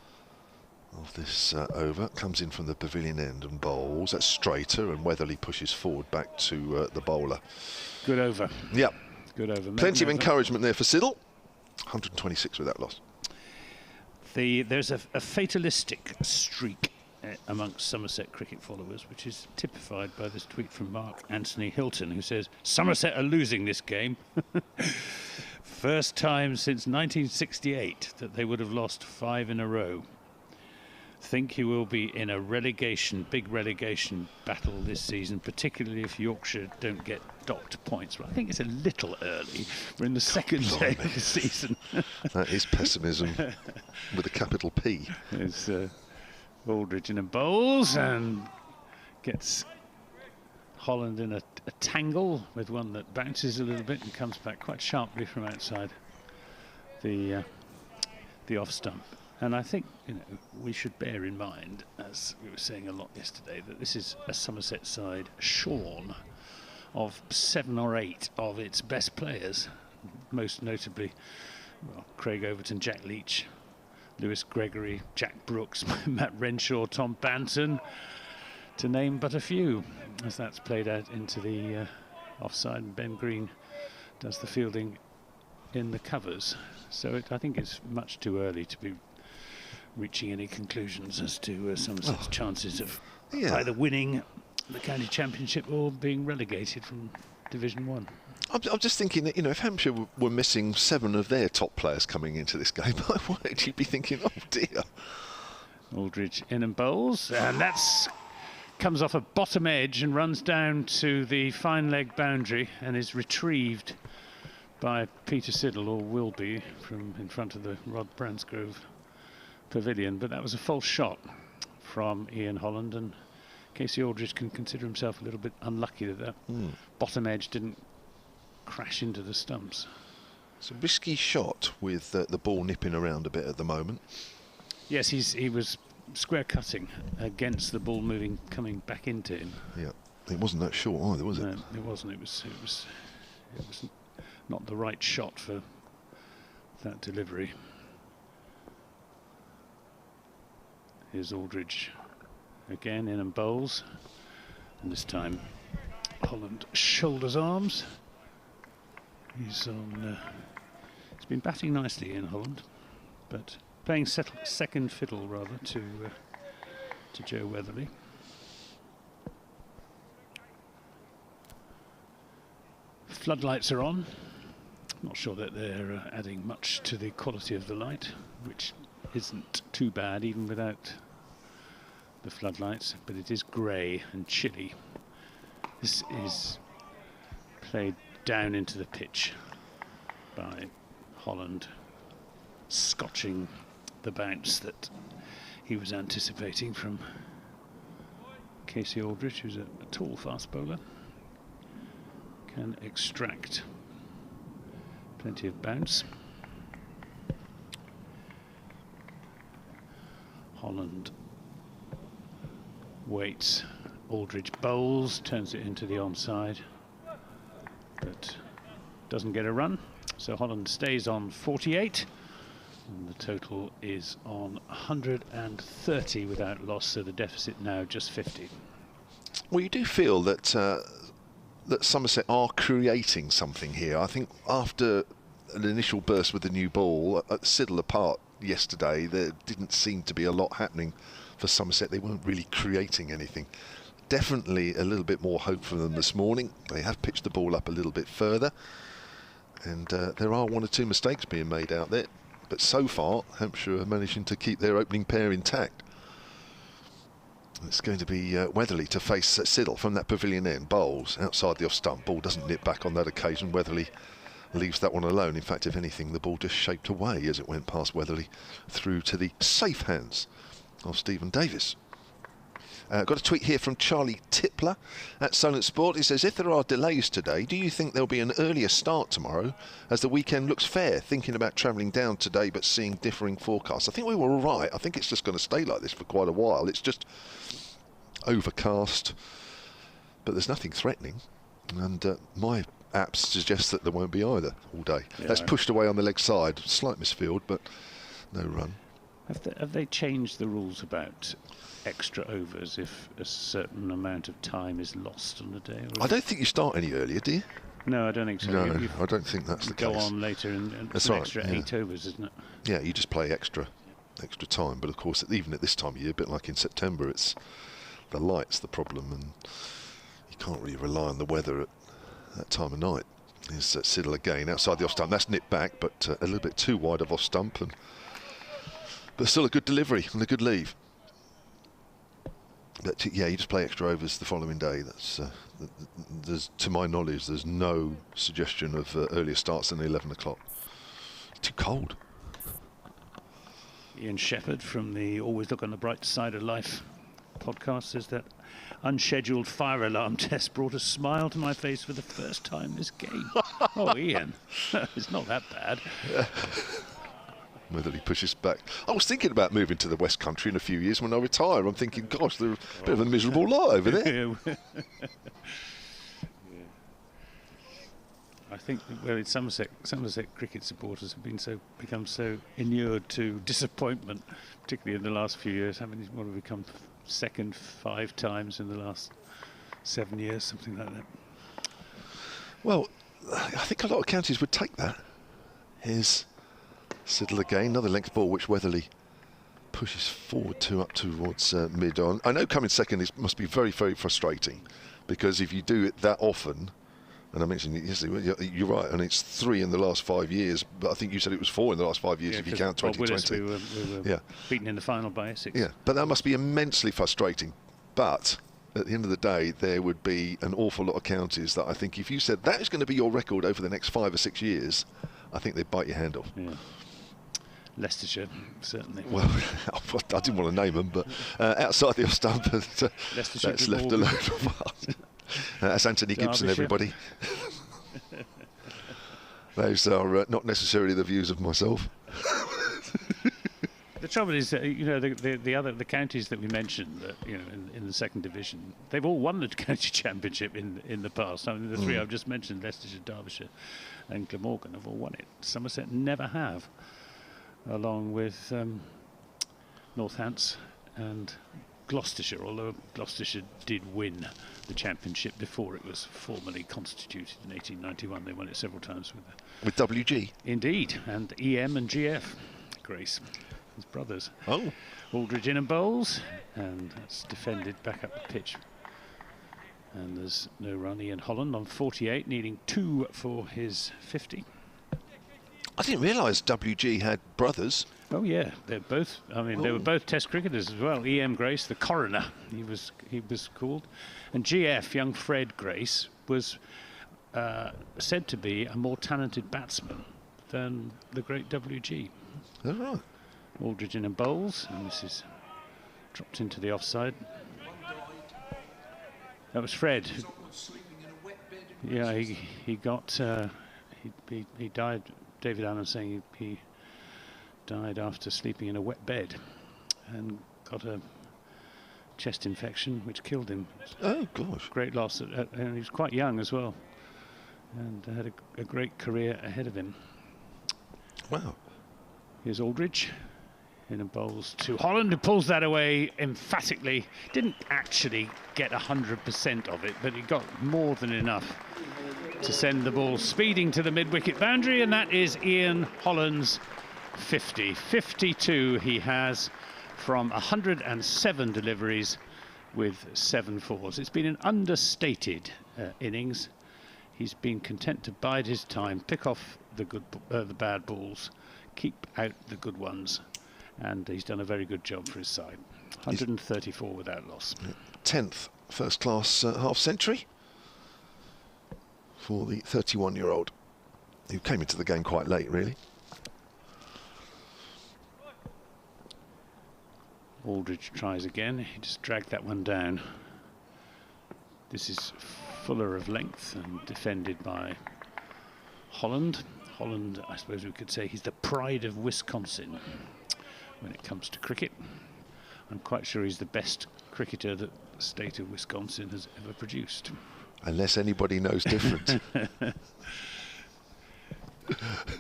of this over. Comes in from the pavilion end and bowls. That's straighter, and Weatherly pushes forward back to the bowler. Good over. Yep. Good over. Plenty of encouragement there for Siddle. 126 without loss. There's a fatalistic streak amongst Somerset cricket followers, which is typified by this tweet from Mark Anthony Hilton, who says, Somerset are losing this game. First time since 1968 that they would have lost 5 in a row. Think he will be in a big relegation battle this season, particularly if Yorkshire don't get docked points. Well, I think it's a little early. We're in the second day of the season. That is pessimism with a capital P. There's Aldridge in a bowls and gets Holland in a tangle with one that bounces a little bit and comes back quite sharply from outside the off stump. And I think we should bear in mind, as we were saying a lot yesterday, that this is a Somerset side shorn of 7 or 8 of its best players, most notably Craig Overton, Jack Leach, Lewis Gregory, Jack Brooks, Matt Renshaw, Tom Banton, to name but a few, as that's played out into the offside, and Ben Green does the fielding in the covers. So I think it's much too early to be reaching any conclusions as to Somerset's chances of either winning the county championship or being relegated from Division 1. I'm just thinking that, if Hampshire were missing 7 of their top players coming into this game, why would you be thinking, oh dear? Aldridge in and bowls, and that's comes off a bottom edge and runs down to the fine leg boundary and is retrieved by Peter Siddle, or will be, from in front of the Rod Bransgrove pavilion. But that was a false shot from Ian Holland, and Casey Aldridge can consider himself a little bit unlucky that bottom edge didn't crash into the stumps. It's a risky shot with the ball nipping around a bit at the moment. Yes, he was square cutting against the ball coming back into him. Yeah, it wasn't that short either, was it? No, it wasn't. It was not the right shot for that delivery. Here's Aldridge again in and bowls, and this time Holland shoulders arms. He's been batting nicely in Holland, but playing second fiddle rather to Joe Weatherly. Floodlights are on. Not sure that they're adding much to the quality of the light, which isn't too bad even without the floodlights, but it is grey and chilly. This is played down into the pitch by Holland, scotching the bounce that he was anticipating from Casey Aldridge, who's a tall fast bowler. Can extract plenty of bounce. Holland waits. Aldridge bowls, turns it into the onside, but doesn't get a run. So Holland stays on 48, and the total is on 130 without loss. So the deficit now just 50. Well, you do feel that that Somerset are creating something here. I think after an initial burst with the new ball at Siddle apart yesterday, there didn't seem to be a lot happening for Somerset. They weren't really creating anything. Definitely a little bit more hope for them this morning. They have pitched the ball up a little bit further, and there are one or two mistakes being made out there, but so far Hampshire are managing to keep their opening pair intact. It's going to be Weatherly to face Siddle from that pavilion end. Bowls outside the off stump. Ball doesn't nip back on that occasion. Weatherly leaves that one alone. In fact, if anything, the ball just shaped away as it went past Weatherly through to the safe hands of Stephen Davis. Got a tweet here from Charlie Tipler at Solent Sport. He says, if there are delays today, do you think there'll be an earlier start tomorrow as the weekend looks fair? Thinking about travelling down today but seeing differing forecasts. I think we were all right. I think it's just going to stay like this for quite a while. It's just overcast, but there's nothing threatening. And my apps suggest that there won't be either all day. Yeah, That's pushed away on the leg side. Slight misfield, but no run. Have they changed the rules about extra overs if a certain amount of time is lost on a day? I don't think you start any earlier, do you? No, I don't think so. No, I don't think that's the case. Go on later, and That's it's an right, extra yeah. 8 overs, isn't it? Yeah, you just play extra time. But of course, even at this time of year, a bit like in September, it's the light's the problem, and you can't really rely on the weather at that time of night. Here's Siddle again outside the off stump. That's nipped back, but a little bit too wide of off stump, but still a good delivery and a good leave. But yeah, you just play extra overs the following day. That's there's, to my knowledge, there's no suggestion of earlier starts than 11 o'clock. It's too cold. Ian Shepherd from the Always Look on the Bright Side of Life podcast says that unscheduled fire alarm test brought a smile to my face for the first time this game. Oh, Ian, it's not that bad. Whether he pushes back. I was thinking about moving to the West Country in a few years when I retire. I'm thinking, gosh, they're a bit of a miserable lot over there. I think, well, in Somerset cricket supporters have become so inured to disappointment, particularly in the last few years. Having become second 5 times in the last 7 years, something like that. Well, I think a lot of counties would take that. Here's Siddle again, another length ball which Weatherly pushes forward to up towards mid-on. I know coming second must be very, very frustrating, because if you do it that often, and I mentioned it yesterday, you're right, and it's 3 in the last 5 years, but I think you said it was 4 in the last 5 years if you count 2020. We were beaten in the final by Essex. Yeah, but that must be immensely frustrating. But at the end of the day, there would be an awful lot of counties that I think if you said that is going to be your record over the next 5 or 6 years, I think they'd bite your hand off. Yeah. Leicestershire, certainly. Well, I didn't want to name them, but outside the off stump, that's left alone for a while. That's Anthony Gibson, everybody. Those are not necessarily the views of myself. The trouble is, the counties that we mentioned, in the second division, they've all won the county championship in the past. I mean, the 3 I've just mentioned, Leicestershire, Derbyshire, and Glamorgan, have all won it. Somerset never have, along with Northants and Gloucestershire, although Gloucestershire did win the championship before it was formally constituted in 1891. They won it several times with WG. Indeed, and EM and GF, Grace, his brothers. Oh. Aldridge in and bowls, and that's defended back up the pitch. And there's no run. Ian Holland on 48, needing 2 for his 50. I didn't realise WG had brothers. Oh yeah, they're both. I mean, they were both Test cricketers as well. E.M. Grace, the coroner, he was called, and GF, young Fred Grace, was said to be a more talented batsman than the great WG. Oh, right. Aldridge in and bowls, and this is dropped into the offside. That was Fred. Yeah, he got he died. David Allen saying he died after sleeping in a wet bed and got a chest infection which killed him. Oh gosh! Great loss, and he was quite young as well, and had a great career ahead of him. Wow. Here's Aldridge in and bowls to Holland, who pulls that away emphatically. Didn't actually get 100% of it, but he got more than enough to send the ball speeding to the mid-wicket boundary, and that is Ian Holland's 50. 52 he has from 107 deliveries with 7 fours. It's been an understated innings. He's been content to bide his time, pick off the bad balls, keep out the good ones, and he's done a very good job for his side. 134 without loss. 10th first-class half-century for the 31-year-old, who came into the game quite late, really. Aldridge tries again. He just dragged that one down. This is fuller of length and defended by Holland. Holland, I suppose we could say, he's the pride of Wisconsin when it comes to cricket. I'm quite sure he's the best cricketer that the state of Wisconsin has ever produced. Unless anybody knows different.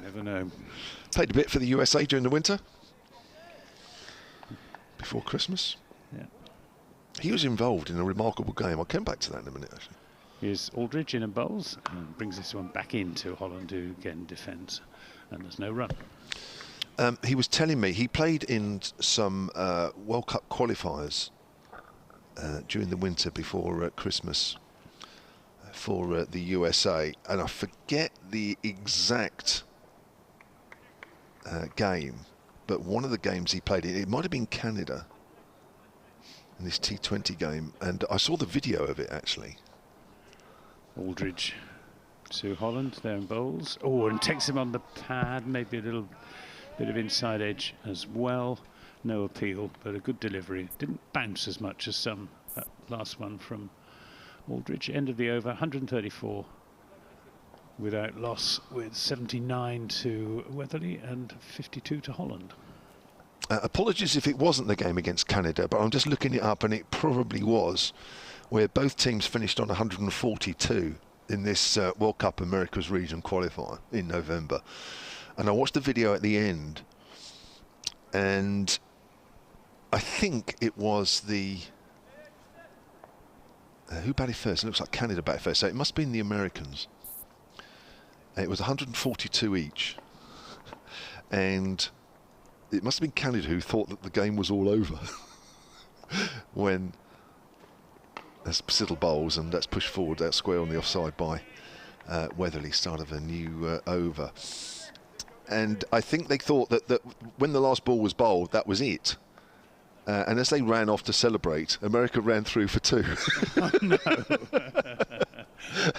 Never know. Played a bit for the USA during the winter, before Christmas. Yeah. He was involved in a remarkable game. I'll come back to that in a minute, actually. Here's Aldridge in and bowls, and brings this one back into Holland, who again defends, and there's no run. He was telling me he played in some World Cup qualifiers during the winter before Christmas for the USA, and I forget the exact game, but one of the games he played in, it might have been Canada, in this T20 game, and I saw the video of it actually. Aldridge to Holland there in bowls. Oh, and takes him on the pad, maybe a little bit of inside edge as well. No appeal, but a good delivery. Didn't bounce as much as some. That last one from Aldridge. End of the over, 134 without loss, with 79 to Weatherly and 52 to Holland. Apologies if it wasn't the game against Canada, but I'm just looking it up, and it probably was, where both teams finished on 142 in this World Cup America's Region qualifier in November. And I watched the video at the end, and I think it was the... who batted first? It looks like Canada batted first, so it must have been the Americans. It was 142 each, and it must have been Canada who thought that the game was all over when that's Siddle bowls, and that's pushed forward, that square on the offside by Weatherly, start of a new over. And I think they thought that when the last ball was bowled, that was it. And as they ran off to celebrate, America ran through for 2. Oh, no.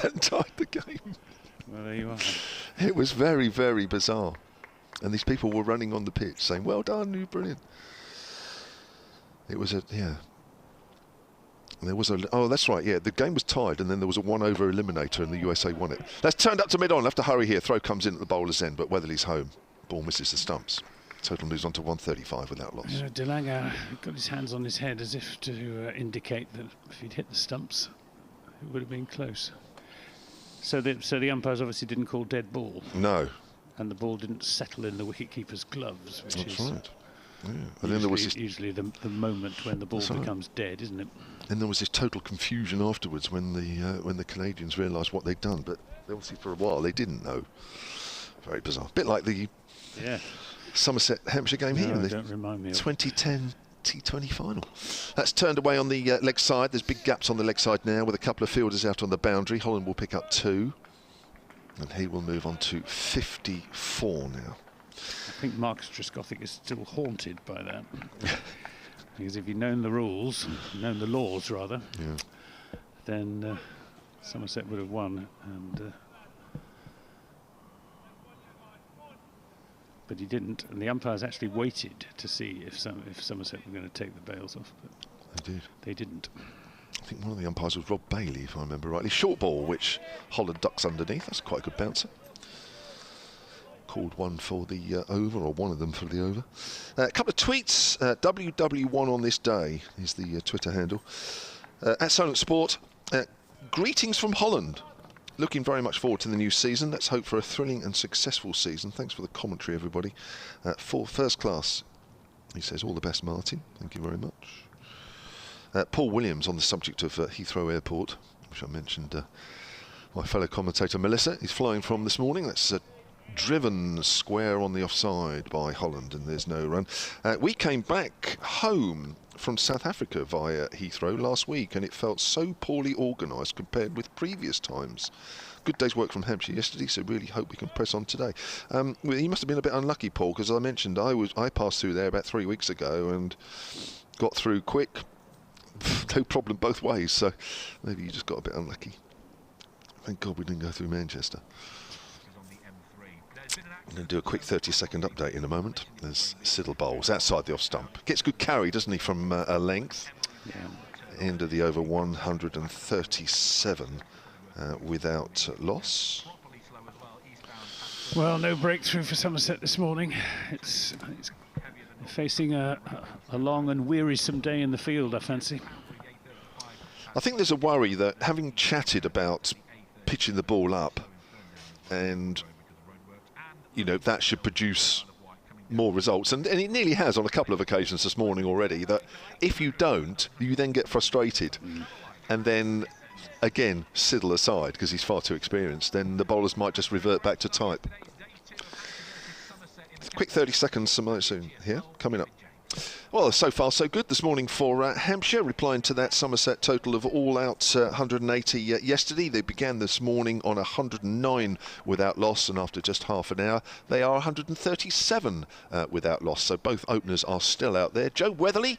And tied the game. Well, there you are. It was very, very bizarre. And these people were running on the pitch saying, well done, you're brilliant. It was yeah. There was oh, that's right, yeah. The game was tied, and then there was a 1-over eliminator, and the USA won it. That's turned up to mid-on. Have to hurry here. Throw comes in at the bowler's end, but Weatherly's home. Ball misses the stumps. Total moves on to 135 without loss. De Lange got his hands on his head as if to indicate that if he'd hit the stumps, it would have been close. So the umpires obviously didn't call dead ball. No. And the ball didn't settle in the wicketkeeper's gloves, which That's is right. Yeah. And then there was this, usually the moment when the ball becomes dead, isn't it? and there was this total confusion afterwards when the Canadians realised what they'd done, but obviously for a while they didn't know. Very bizarre. A bit like the Somerset Hampshire game here in the don't remind me 2010 T20 final. That's turned away on the leg side. There's big gaps on the leg side now with a couple of fielders out on the boundary. Holland will pick up 2, and he will move on to 54 now. I think Marcus Trescothick is still haunted by that. Because if he'd known the rules, known the laws rather, then Somerset would have won. And but he didn't, and the umpires actually waited to see if Somerset were going to take the bails off. But they did. They didn't. I think one of the umpires was Rob Bailey, if I remember rightly. Short ball, which Holland ducks underneath. That's quite a good bouncer. Called one for the over, or one of them for the over. A couple of tweets. WW1 on this day is the Twitter handle. At Silent Sport, greetings from Holland. Looking very much forward to the new season. Let's hope for a thrilling and successful season. Thanks for the commentary, everybody. For first class, he says, all the best, Martin. Thank you very much. Paul Williams on the subject of Heathrow Airport, which I mentioned. My fellow commentator Melissa is flying from this morning. That's driven square on the offside by Holland, and there's no run. We came back home from South Africa via Heathrow last week, and it felt so poorly organised compared with previous times. Good day's work from Hampshire yesterday, so really hope we can press on today. He must have been a bit unlucky, Paul, because I mentioned I passed through there about 3 weeks ago and got through quick. No problem both ways, so maybe you just got a bit unlucky. Thank God we didn't go through Manchester. I'm going to do a quick 30-second update in a moment. There's Siddle bowls outside the off stump. Gets good carry, doesn't he, from a length. End of the over 137 without loss. Well, no breakthrough for Somerset this morning. It's facing a long and wearisome day in the field, I fancy. I think there's a worry that, having chatted about pitching the ball up, and you know, that should produce more results, and it nearly has on a couple of occasions this morning already, that if you don't, you then get frustrated, and then again Siddle aside, because he's far too experienced, then the bowlers might just revert back to type. Quick 30 seconds soon here coming up. Well, so far so good this morning for Hampshire, replying to that Somerset total of all out 180 yesterday. They began this morning on 109 without loss, and after just half an hour they are 137 without loss, so both openers are still out there. Joe Weatherly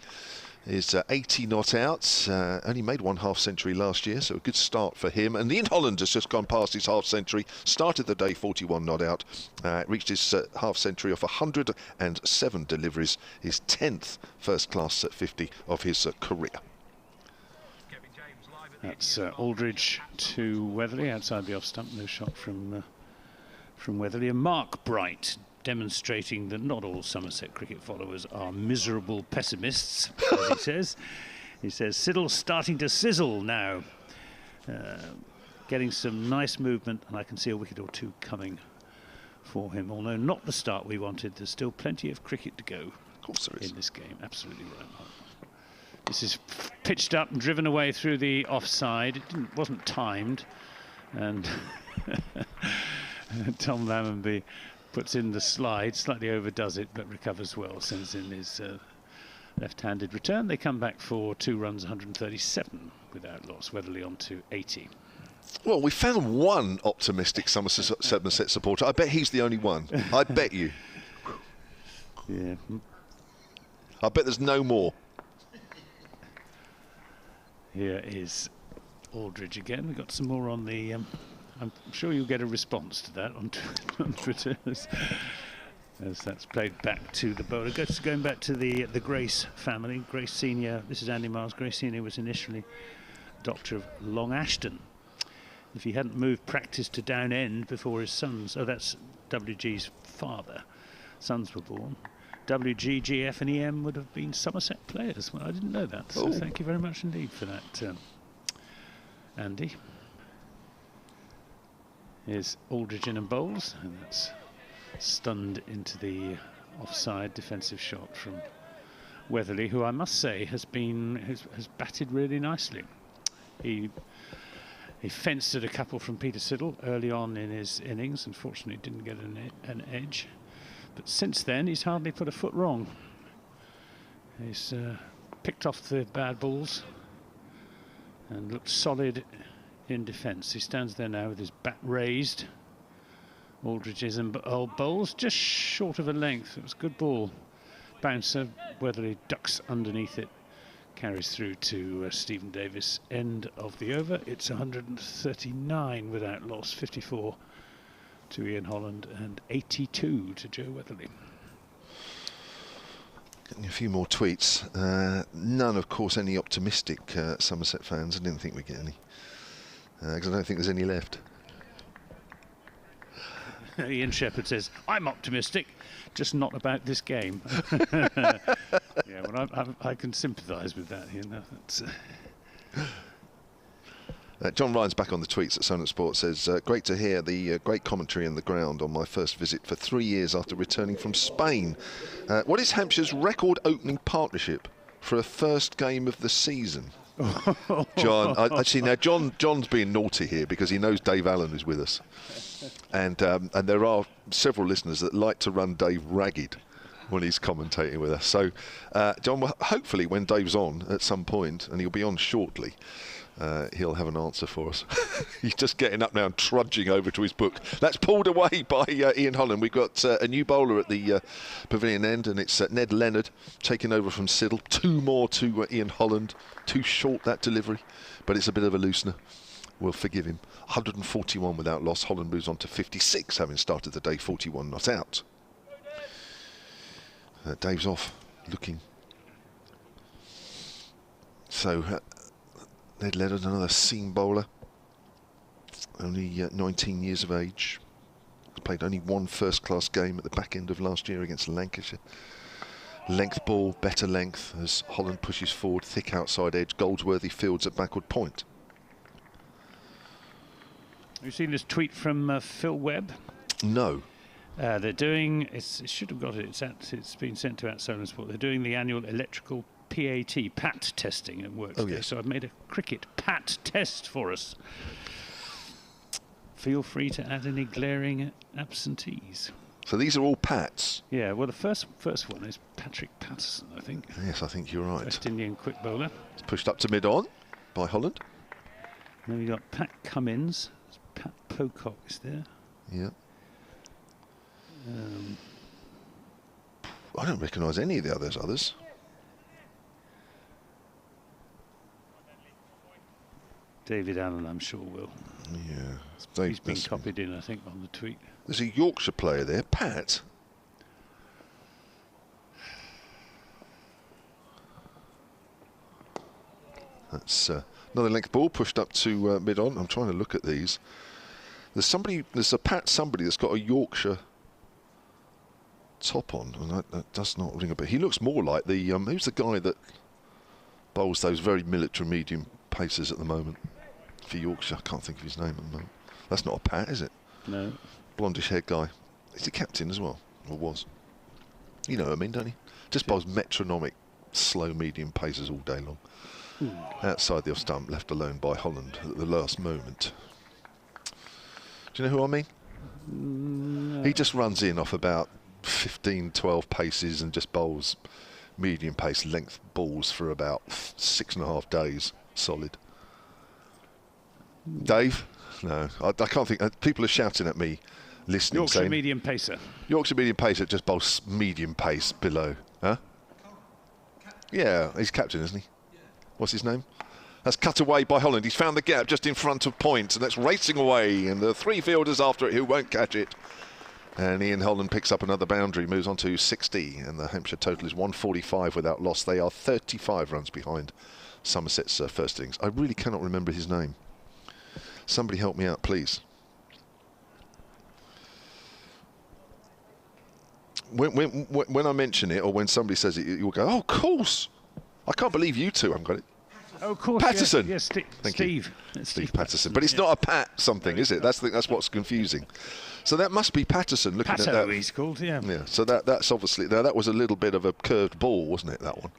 is 80 not out, only made 1 half-century last year, so a good start for him. And Ian Holland has just gone past his half-century, started the day 41 not out, reached his half-century off 107 deliveries, his 10th first-class 50 of his career. That's Aldridge to Weatherly outside the off-stump, no shot from Weatherly. And Mark Bright demonstrating that not all Somerset cricket followers are miserable pessimists, as he says. He says, Siddle's starting to sizzle now. Getting some nice movement, and I can see a wicket or two coming for him. Although not the start we wanted, there's still plenty of cricket to go. Of course there is. In this game, absolutely right. This is pitched up and driven away through the offside. It wasn't timed, and Tom Lammonby puts in the slide, slightly overdoes it, but recovers well, sends in his left-handed return. They come back for 2 runs, 137 without loss. Weatherly on to 80. Well, we found one optimistic Somerset supporter. I bet he's the only one. I bet you. Yeah. I bet there's no more. Here is Aldridge again. We've got some more on the... I'm sure you'll get a response to that on Twitter as that's played back to the bowler. Going back to the Grace family. Grace Senior, this is Andy Miles. Grace Senior was initially Doctor of Long Ashton. If he hadn't moved practice to Down End before his sons, oh, that's WG's father, sons were born, WG, GF and EM would have been Somerset players. Well, I didn't know that, so thank you very much indeed for that, Andy. Here's Aldridge in and bowls, and that's stunned into the offside defensive shot from Weatherly, who I must say has batted really nicely. He fenced at a couple from Peter Siddle early on in his innings. Unfortunately, didn't get an edge. But since then, he's hardly put a foot wrong. He's picked off the bad balls and looked solid in defence. He stands there now with his bat raised. Aldridge's and Bowles just short of a length. It was a good ball. Bouncer, Weatherly ducks underneath it. Carries through to Stephen Davis. End of the over. It's 139 without loss. 54 to Ian Holland and 82 to Joe Weatherly. Getting a few more tweets. None, of course, any optimistic Somerset fans. I didn't think we'd get any. Because I don't think there's any left. Ian Shepherd says, I'm optimistic, just not about this game. Yeah, well, I can sympathise with that. You know, John Ryan's back on the tweets at Somerset Sport. Says, great to hear the great commentary on the ground on my first visit for 3 years after returning from Spain. What is Hampshire's record opening partnership for a first game of the season? John, actually, now John's being naughty here because he knows Dave Allen is with us. And there are several listeners that like to run Dave ragged when he's commentating with us. So, John, hopefully when Dave's on at some point, and he'll be on shortly, he'll have an answer for us. He's just getting up now and trudging over to his book. That's pulled away by Ian Holland. We've got a new bowler at the pavilion end, and it's Ned Leonard taking over from Siddle. 2 more to Ian Holland. Too short, that delivery, but it's a bit of a loosener. We'll forgive him. 141 without loss. Holland moves on to 56, having started the day 41 not out. Dave's off, looking. So, Ned Leonard, another seam bowler. Only 19 years of age. Played only one first-class game at the back end of last year against Lancashire. Length ball, better length as Holland pushes forward. Thick outside edge. Goldsworthy fields at backward point. You've seen this tweet from Phil Webb? No. They're doing, it should have got it, it's been sent to Somerset Sport. They're doing the annual electrical PAT testing at work today. Yes. So I've made a cricket PAT test for us. Feel free to add any glaring absentees. So these are all Pats? Yeah, well, the first one is Patrick Patterson, I think. Yes, I think you're right. West Indian quick bowler. It's pushed up to mid-on by Holland. And then we've got Pat Cummins. Pat Pocock is there. Yeah. I don't recognise any of the others. David Allen, I'm sure, will. Yeah. He's been copied in, I think, on the tweet. There's a Yorkshire player there, Pat. That's another length ball pushed up to mid-on. I'm trying to look at these. There's a Pat somebody that's got a Yorkshire top on, and that does not ring a bell. He looks more like the who's the guy that bowls those very military medium paces at the moment for Yorkshire? I can't think of his name at the moment. That's not a Pat, is it? No. Blondish haired guy. Is he captain as well, or was? You know what I mean, don't he? Just bowls metronomic, slow medium paces all day long. Outside the off stump, left alone by Holland at the last moment. Do you know who I mean? No. He just runs in off about 15, 12 paces and just bowls medium pace length balls for about 6.5 days solid. Dave? No, I can't think. People are shouting at me, listening, Yorkshire saying medium pacer. Yorkshire medium pacer just bowls medium pace below. Huh? Yeah, he's captain, isn't he? What's his name? That's cut away by Holland. He's found the gap just in front of point, and that's racing away. And the 3 fielders after it who won't catch it. And Ian Holland picks up another boundary, moves on to 60, and the Hampshire total is 145 without loss. They are 35 runs behind Somerset's first innings. I really cannot remember his name. Somebody help me out, please. When I mention it, or when somebody says it, you'll go, oh, of course. I can't believe you two haven't got it. Oh, of course. Patterson. Yes, Steve. It's Steve Patterson. But it's not a Pat something, is it? That's what's confusing. So that must be Patterson. Looking at that, he's called. Yeah. Yeah. So that's obviously that was a little bit of a curved ball, wasn't it? That one.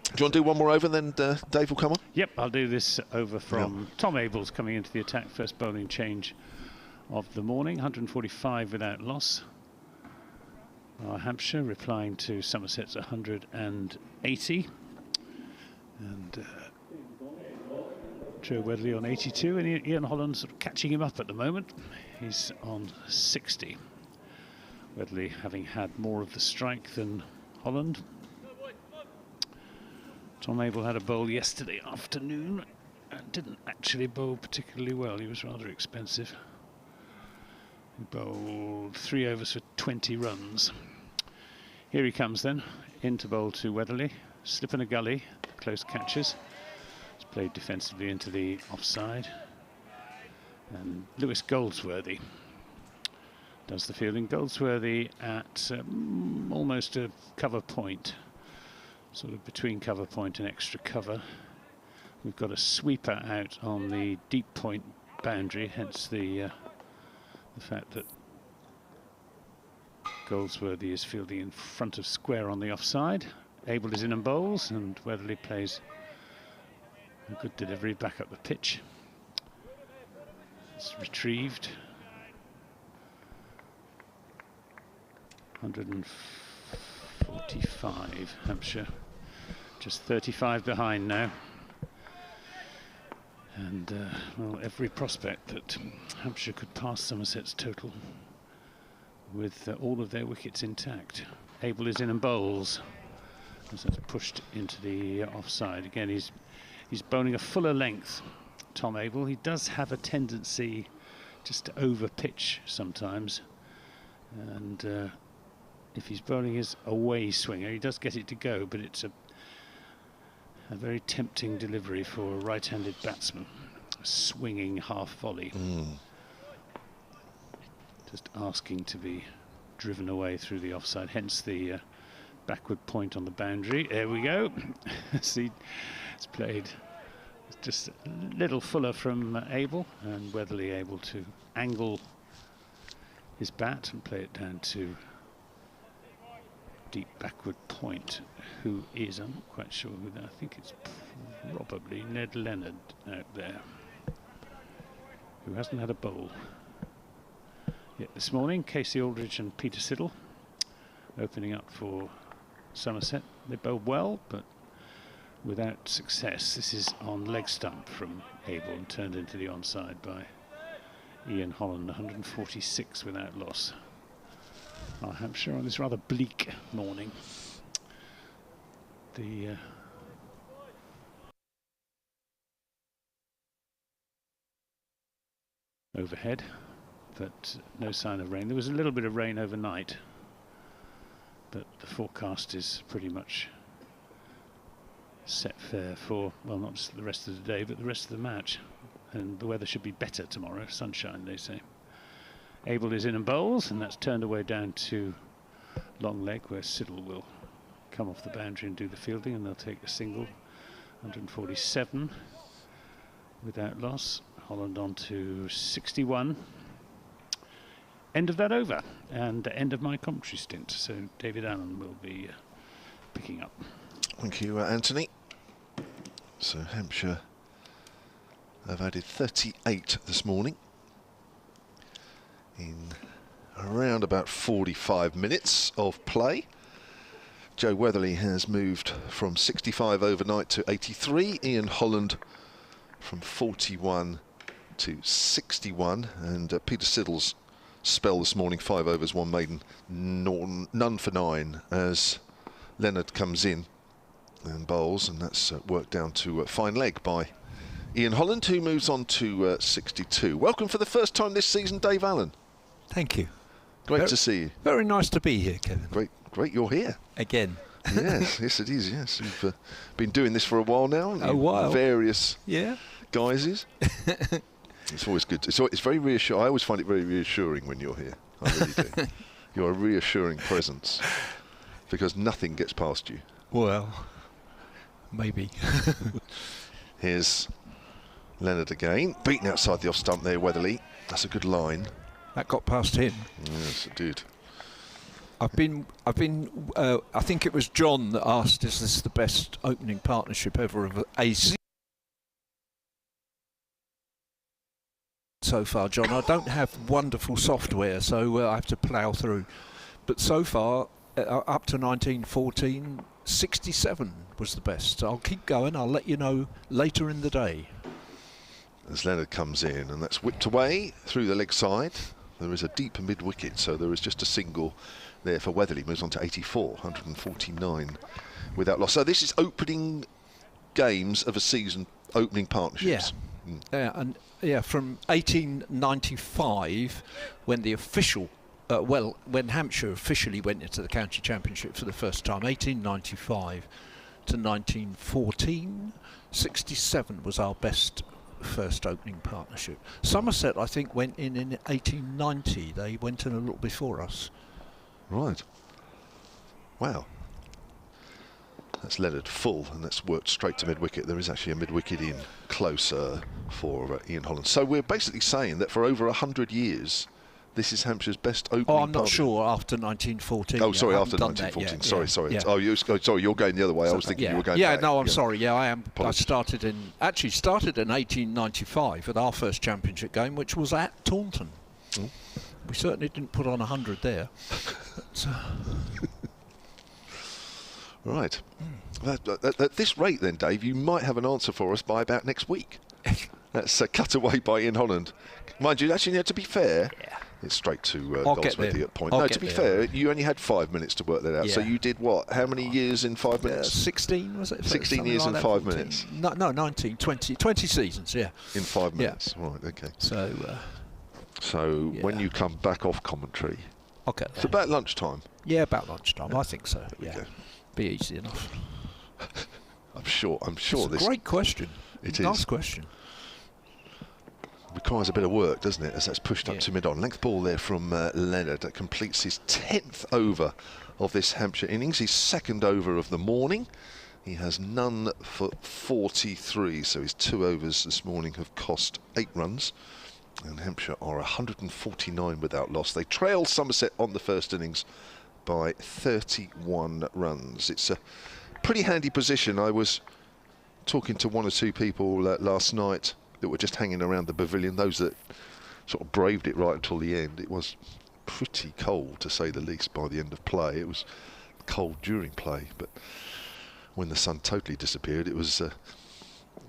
Do you want to do one more over, then Dave will come on? Yep, I'll do this over from Tom Abels coming into the attack. First bowling change of the morning, 145 without loss. Hampshire replying to Somerset's 180. And Joe Wedley on 82, and Ian Holland sort of catching him up at the moment. He's on 60. Wedley having had more of the strike than Holland. Tom Abel had a bowl yesterday afternoon and didn't actually bowl particularly well. He was rather expensive. He bowled 3 overs for 20 runs. Here he comes then, into bowl to Weatherly. Slip in a gully, close catches. He's played defensively into the offside. And Lewis Goldsworthy does the fielding. Goldsworthy at almost a cover point. Sort of between cover point and extra cover. We've got a sweeper out on the deep point boundary, hence the fact that Goldsworthy is fielding in front of square on the offside. Abel is in and bowls, and Weatherly plays a good delivery back up the pitch. It's retrieved. 145 Hampshire, just 35 behind now, and well, every prospect that Hampshire could pass Somerset's total with all of their wickets intact. Abel is in and bowls as it's pushed into the offside. Again, he's bowling a fuller length, Tom Abel. He does have a tendency just to over pitch sometimes, and if he's bowling his away swinger, he does get it to go, but it's a very tempting delivery for a right-handed batsman. A swinging half volley. Just asking to be driven away through the offside, hence the backward point on the boundary. There we go. See, it's played just a little fuller from Abel, and Weatherly able to angle his bat and play it down to deep backward point, who is, I'm not quite sure who that, I think it's probably Ned Leonard out there, who hasn't had a bowl yet this morning. Casey Aldridge and Peter Siddle opening up for Somerset. They bowled well, but without success. This is on leg stump from Abel and turned into the onside by Ian Holland. 146 without loss. Hampshire on this rather bleak morning. The overhead, but no sign of rain. There was a little bit of rain overnight, but the forecast is pretty much set fair for, well, not just the rest of the day, but the rest of the match. And the weather should be better tomorrow. Sunshine, they say. Abel is in and bowls, and that's turned away down to long leg, where Siddle will come off the boundary and do the fielding, and they'll take a single. 147 without loss. Holland on to 61. End of that over, and end of my commentary stint. So David Allen will be picking up. Thank you, Anthony. So Hampshire have added 38 this morning in around about 45 minutes of play. Joe Weatherly has moved from 65 overnight to 83. Ian Holland from 41 to 61. And Peter Siddle's spell this morning, 5 overs, 1 maiden, none for 9, as Leonard comes in and bowls, and that's worked down to fine leg by Ian Holland, who moves on to 62. Welcome for the first time this season, Dave Allen. Thank you. Great to see you. Very nice to be here, Kevin. Great, you're here. Again. Yes, it is, yes. You've been doing this for a while now. A while. Various guises. It's always good. It's very reassuring. I always find it very reassuring when you're here. I really do. You're a reassuring presence, because nothing gets past you. Well, maybe. Here's Leonard again, beaten outside the off stump there, Weatherly. That's a good line. That got past him. Yes, it did. I think it was John that asked, is this the best opening partnership ever of a season so far, John? I don't have wonderful software, so I have to plough through. But so far, up to 1914, 67 was the best. So I'll keep going. I'll let you know later in the day. As Leonard comes in, and that's whipped away through the leg side. There is a deep mid-wicket, so there is just a single there for Weatherly. Moves on to 84, 149 without loss. So this is opening games of a season, opening partnerships. Yeah, from 1895, when the official, when Hampshire officially went into the county championship for the first time, 1895 to 1914, 67 was our best first opening partnership. Somerset, I think, went in 1890. They went in a little before us. Right. Wow. That's Leonard full, and that's worked straight to mid-wicket. There is actually a mid-wicket in closer for Ian Holland. So we're basically saying that for over 100 years, this is Hampshire's best opening. I'm not sure after 1914. Oh, sorry, after 1914. Sorry. Yeah. Oh, sorry, you're going the other way. I was thinking you were going back. I'm sorry. Yeah, I am. Apologies. I started in 1895 with our first championship game, which was at Taunton. Mm. We certainly didn't put on 100 there. Right. At this rate then, Dave, you might have an answer for us by about next week. That's cut away by Ian Holland. Mind you, actually, to be fair, it's straight to Goldsmithy at point. To be fair, you only had 5 minutes to work that out. Yeah. So you did what? How many years in 5 minutes? 16, was it? 16 years in 5 minutes. No, 19, 20 seasons, yeah. In 5 minutes, right, okay. So when you come back off commentary, it's about lunchtime. Yeah, about lunchtime, I think so, There we go. Be easy enough. I'm sure it's a great question. It nice is. Question. Requires a bit of work, doesn't it, as that's pushed up to mid-on. Length ball there from Leonard that completes his 10th over of this Hampshire innings, his second over of the morning. He has none for 43, so his 2 overs this morning have cost 8 runs. And Hampshire are 149 without loss. They trail Somerset on the first innings by 31 runs. It's a pretty handy position. I was talking to 1 or 2 people last night that were just hanging around the pavilion, those that sort of braved it right until the end. It was pretty cold, to say the least, by the end of play. It was cold during play, but when the sun totally disappeared, it was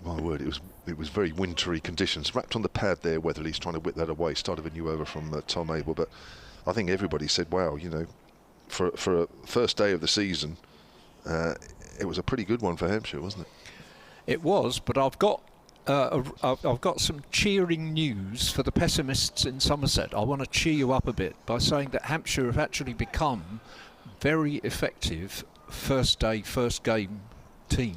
my word, it was very wintry conditions. Wrapped on the pad there, Weatherly's trying to whip that away. Start of a new over from Tom Abel, but I think everybody said, wow, you know, for a first day of the season, it was a pretty good one for Hampshire, wasn't it? It was, but I've got some cheering news for the pessimists in Somerset. I want to cheer you up a bit by saying that Hampshire have actually become very effective first game team.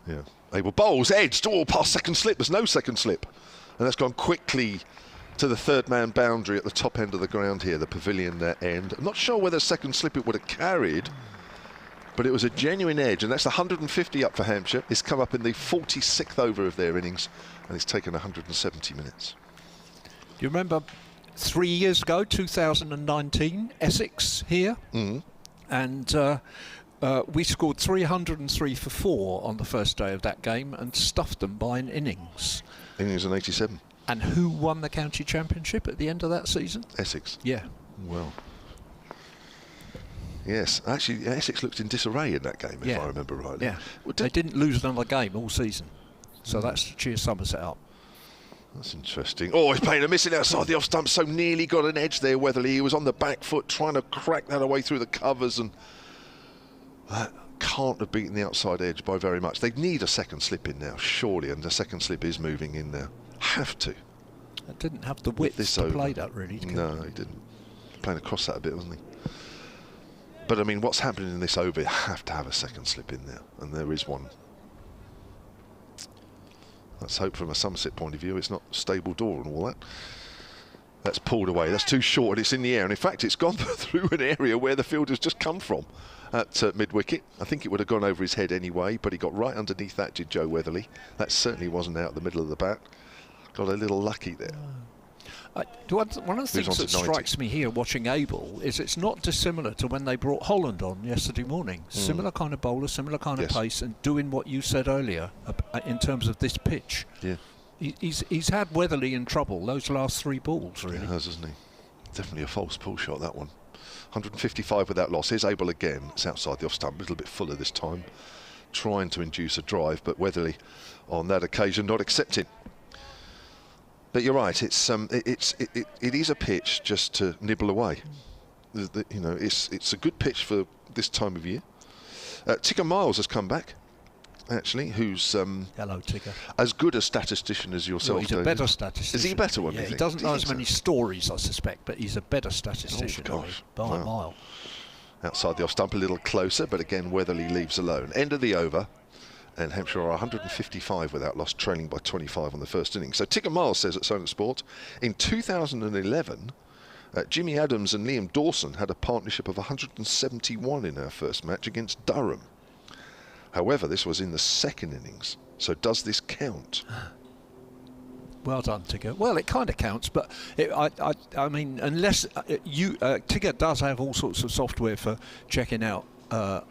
Yeah. Abel bowls, edged, past second slip. There's no second slip. And that's gone quickly to the third man boundary at the top end of the ground here, the pavilion end. I'm not sure whether second slip it would have carried, but it was a genuine edge, and that's 150 up for Hampshire. It's come up in the 46th over of their innings, and it's taken 170 minutes. Do you remember 3 years ago, 2019, Essex here? Mm. And we scored 303 for 4 on the first day of that game and stuffed them by an innings. Innings in 87. And who won the county championship at the end of that season? Essex. Yeah. Well. Yes, actually, Essex looked in disarray in that game, if I remember rightly. Yeah. Well, they didn't lose another game all season. So that's to cheer Somerset up. That's interesting. Oh, he's playing a missing outside the off stump, so nearly got an edge there, Weatherly. He was on the back foot trying to crack that away through the covers, and that can't have beaten the outside edge by very much. They need a second slip in now, surely, and the second slip is moving in now. Have to. It didn't have the width to play that, really. No, he didn't. Playing across that a bit, wasn't he? But, I mean, what's happening in this over, you have to have a second slip in there, and there is one. Let's hope from a Somerset point of view it's not stable door and all that. That's pulled away. That's too short and it's in the air. And in fact, it's gone through an area where the fielder's just come from. at mid-wicket. I think it would have gone over his head anyway, but he got right underneath that, did Joe Weatherly. That certainly wasn't out the middle of the bat. Got a little lucky there. One of the things that strikes me here watching Abel is it's not dissimilar to when they brought Holland on yesterday morning. Similar kind of bowler, similar kind of pace, and doing what you said earlier in terms of this pitch. Yeah. He's had Weatherly in trouble those last 3 balls, really. He has, hasn't he? Definitely a false pull shot, that one. 155 without loss. Here's Abel again. It's outside the off stump, a little bit fuller this time. Trying to induce a drive, but Weatherly on that occasion not accepting. But you're right. It is a pitch just to nibble away. You know, it's a good pitch for this time of year. Tigger Miles has come back, actually. Who's hello, Tigger. As good a statistician as yourself. Well, he's a better statistician. Is he a better one? Yeah, he doesn't know as many stories, I suspect, but he's a better statistician. Oh, gosh. By a mile. Outside the off stump, a little closer, but again Weatherly leaves alone. End of the over. And Hampshire are 155 without loss, trailing by 25 on the first innings. So Tigger Miles says at Somerset Sport, in 2011, Jimmy Adams and Liam Dawson had a partnership of 171 in our first match against Durham. However, this was in the second innings. So does this count? Well done, Tigger. Well, it kind of counts, but I mean, unless Tigger does have all sorts of software for checking out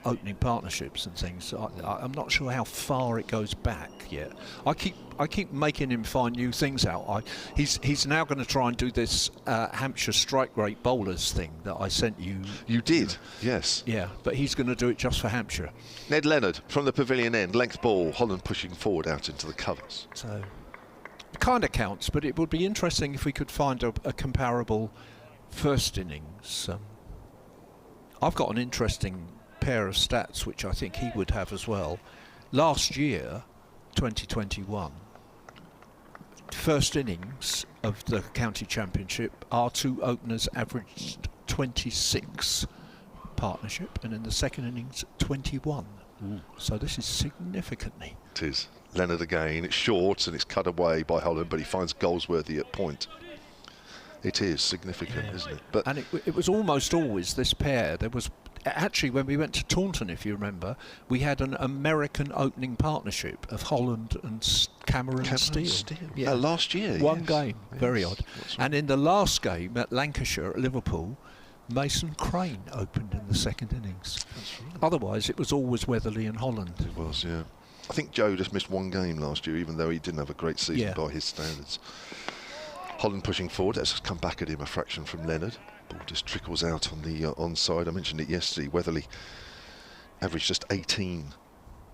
opening partnerships and things. I'm not sure how far it goes back yet. I keep making him find new things out. He's now going to try and do this Hampshire strike rate bowlers thing that I sent you. You did, yes. Yeah, but he's going to do it just for Hampshire. Ned Leonard from the pavilion end, length ball, Holland pushing forward out into the covers. So it kind of counts, but it would be interesting if we could find a comparable first innings. I've got an interesting pair of stats which I think he would have as well. Last year, 2021, first innings of the county championship, our 2 openers averaged 26 partnership, and in the second innings 21. So this is significantly. It is. Leonard again, it's short and it's cut away by Holland, but he finds Goldsworthy at point. It is significant, isn't it? But and it was almost always this pair. There was actually, when we went to Taunton, if you remember, we had an American opening partnership of Holland and Cameron Steele. Yeah, last year. One game, very odd. Right. And in the last game at Lancashire at Liverpool, Mason Crane opened in the second innings. Right. Otherwise, it was always Weatherly and Holland. It was, yeah. I think Joe just missed one game last year, even though he didn't have a great season by his standards. Holland pushing forward. Let's just come back at him a fraction from Leonard. Ball just trickles out on the onside. I mentioned it yesterday. Weatherly averaged just 18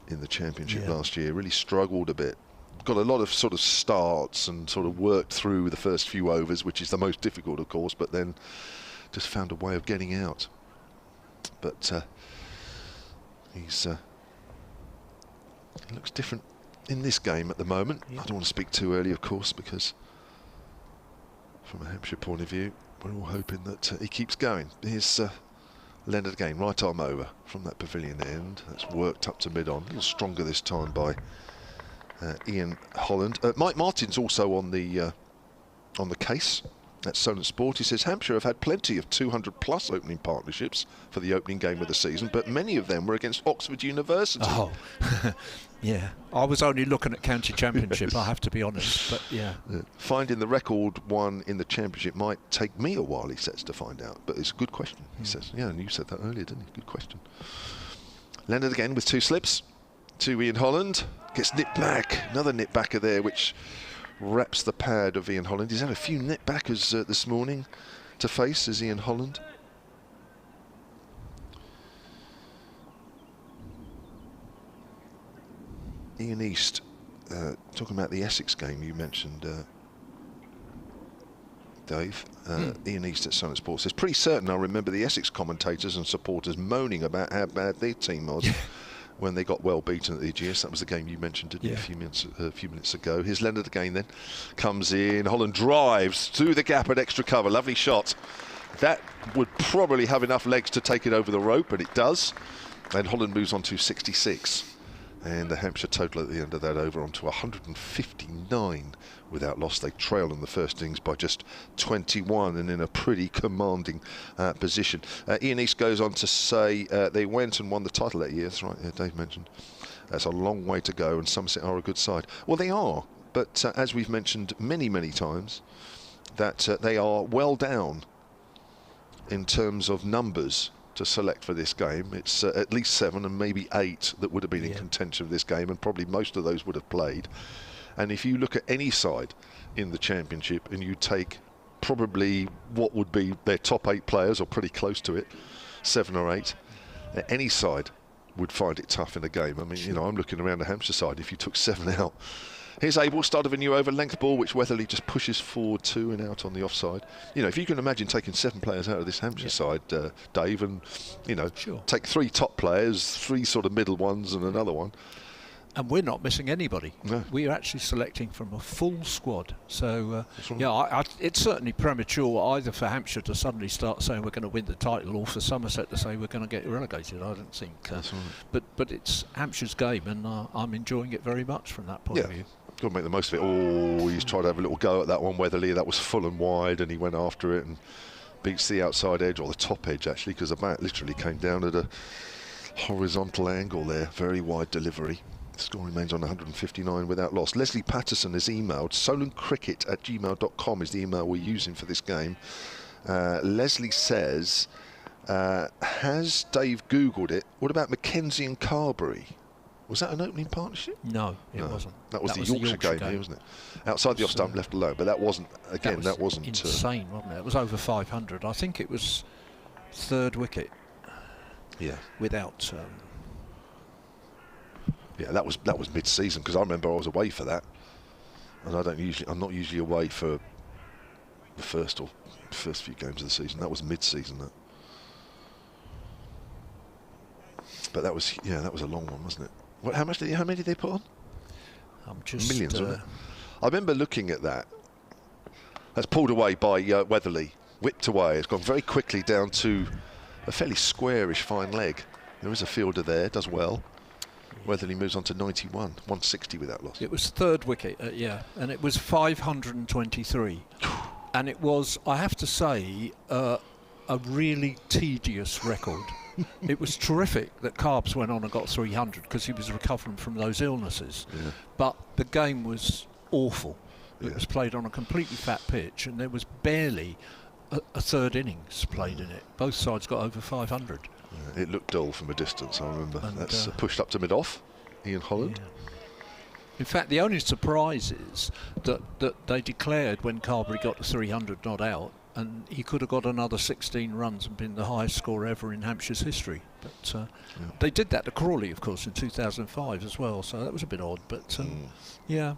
in the championship last year. Really struggled a bit. Got a lot of sort of starts and sort of worked through the first few overs, which is the most difficult, of course, but then just found a way of getting out. But he looks different in this game at the moment. I don't want to speak too early, of course, because from a Hampshire point of view, we're all hoping that he keeps going. Here's Leonard again, right arm over from that pavilion end. That's worked up to mid-on. A little stronger this time by Ian Holland. Mike Martin's also on the case at Somerset Sport. He says Hampshire have had plenty of 200+ opening partnerships for the opening game of the season, but many of them were against Oxford University. Oh, yeah. I was only looking at county championship, I have to be honest, but yeah. Finding the record one in the championship might take me a while, he says, to find out, but it's a good question, he says. Yeah, and you said that earlier, didn't you? Good question. Leonard again with 2 slips to Ian Holland. Gets nipped back. Another nip backer there, which wraps the pad of Ian Holland. He's had a few nip backers this morning to face as Ian Holland. Ian East, talking about the Essex game you mentioned, Dave. Ian East at Somerset Sport says, pretty certain I remember the Essex commentators and supporters moaning about how bad their team was when they got well beaten at the Ageas. That was the game you mentioned, didn't you, a few minutes ago. Here's Leonard again then. Comes in. Holland drives through the gap at extra cover. Lovely shot. That would probably have enough legs to take it over the rope, and it does. And Holland moves on to 66. And the Hampshire total at the end of that over onto 159 without loss. They trail in the first innings by just 21 and in a pretty commanding position. Ian East goes on to say they went and won the title that year. That's right, yeah, Dave mentioned. That's a long way to go, and Somerset are a good side. Well, they are, but as we've mentioned many, many times, that they are well down in terms of numbers to select for this game. It's at least 7 and maybe 8 that would have been in contention of this game, and probably most of those would have played. And if you look at any side in the championship and you take probably what would be their top 8 players, or pretty close to it, 7 or 8, any side would find it tough in a game. I mean, you know, I'm looking around the Hampshire side. If you took 7 out, here's Abel, start of a new over, length ball, which Weatherly just pushes forward 2 and out on the offside. You know, if you can imagine taking 7 players out of this Hampshire side, Dave, and, you know, take 3 top players, 3 sort of middle ones and another one. And we're not missing anybody. No. We are actually selecting from a full squad. So, it's certainly premature either for Hampshire to suddenly start saying we're going to win the title, or for Somerset to say we're going to get relegated. I don't think. That's right. But it's Hampshire's game, and I'm enjoying it very much from that point of view. Got to make the most of it. Oh, he's tried to have a little go at that one, Weatherly. That was full and wide, and he went after it and beats the outside edge, or the top edge actually, because the bat literally came down at a horizontal angle there. Very wide delivery. The score remains on 159 without loss. Leslie Patterson has emailed. soloncricket@gmail.com is the email we're using for this game. Leslie says, has Dave Googled it? What about Mackenzie and Carberry? Was that an opening partnership? No, it wasn't. That was the Yorkshire game, wasn't it? Outside the off stump, left alone. But that wasn't, again, that wasn't insane, wasn't it? It was over 500. I think it was 3rd wicket. Yeah. Without... yeah, that was mid-season, because I remember I was away for that, and I'm not usually away for the first few games of the season. That was mid-season. That. But that was a long one, wasn't it? How many did they put on? Millions, wasn't it? I remember looking at that. That's pulled away by Weatherly, whipped away. It's gone very quickly down to a fairly squarish fine leg. There is a fielder there, does well. Weatherly moves on to 91, 160 without loss. It was 3rd wicket, and it was 523. And it was, I have to say, a really tedious record. It was terrific that Carbs went on and got 300 because he was recovering from those illnesses. Yeah. But the game was awful. It was played on a completely fat pitch, and there was barely a 3rd innings played in it. Both sides got over 500. Yeah, it looked dull from a distance, I remember. And that's pushed up to mid-off, Ian Holland. Yeah. In fact, the only surprise is that they declared when Carberry got the 300 not out, and he could have got another 16 runs and been the highest scorer ever in Hampshire's history. But they did that to Crawley, of course, in 2005 as well, so that was a bit odd. But yeah.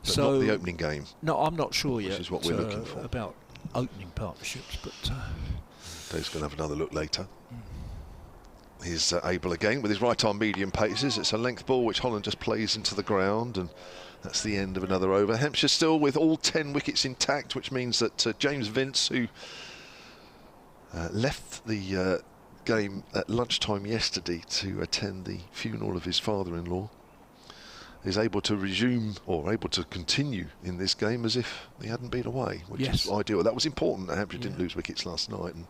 But so not the opening game. No, I'm not sure yet. Which is what we're looking for. About opening partnerships, but Dave's going to have another look later. He's able again with his right arm medium paces. It's a length ball which Holland just plays into the ground, and that's the end of another over. Hampshire still with all 10 wickets intact, which means that James Vince, who left the game at lunchtime yesterday to attend the funeral of his father-in-law, is able to resume, or able to continue in this game as if he hadn't been away, which is ideal. That was important that Hampshire didn't lose wickets last night, and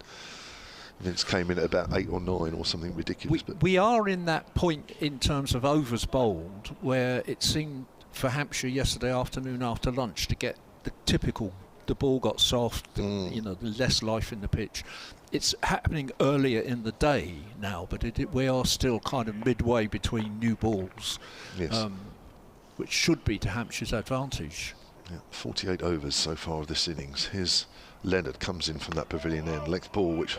Vince came in at about 8 or 9 or something ridiculous. We are in that point in terms of overs bowled where it seemed for Hampshire yesterday afternoon after lunch to get the typical, the ball got soft, you know, the less life in the pitch. It's happening earlier in the day now, but we are still kind of midway between new balls, which should be to Hampshire's advantage. Yeah, 48 overs so far of this innings. Here's Leonard, comes in from that pavilion end. Length ball which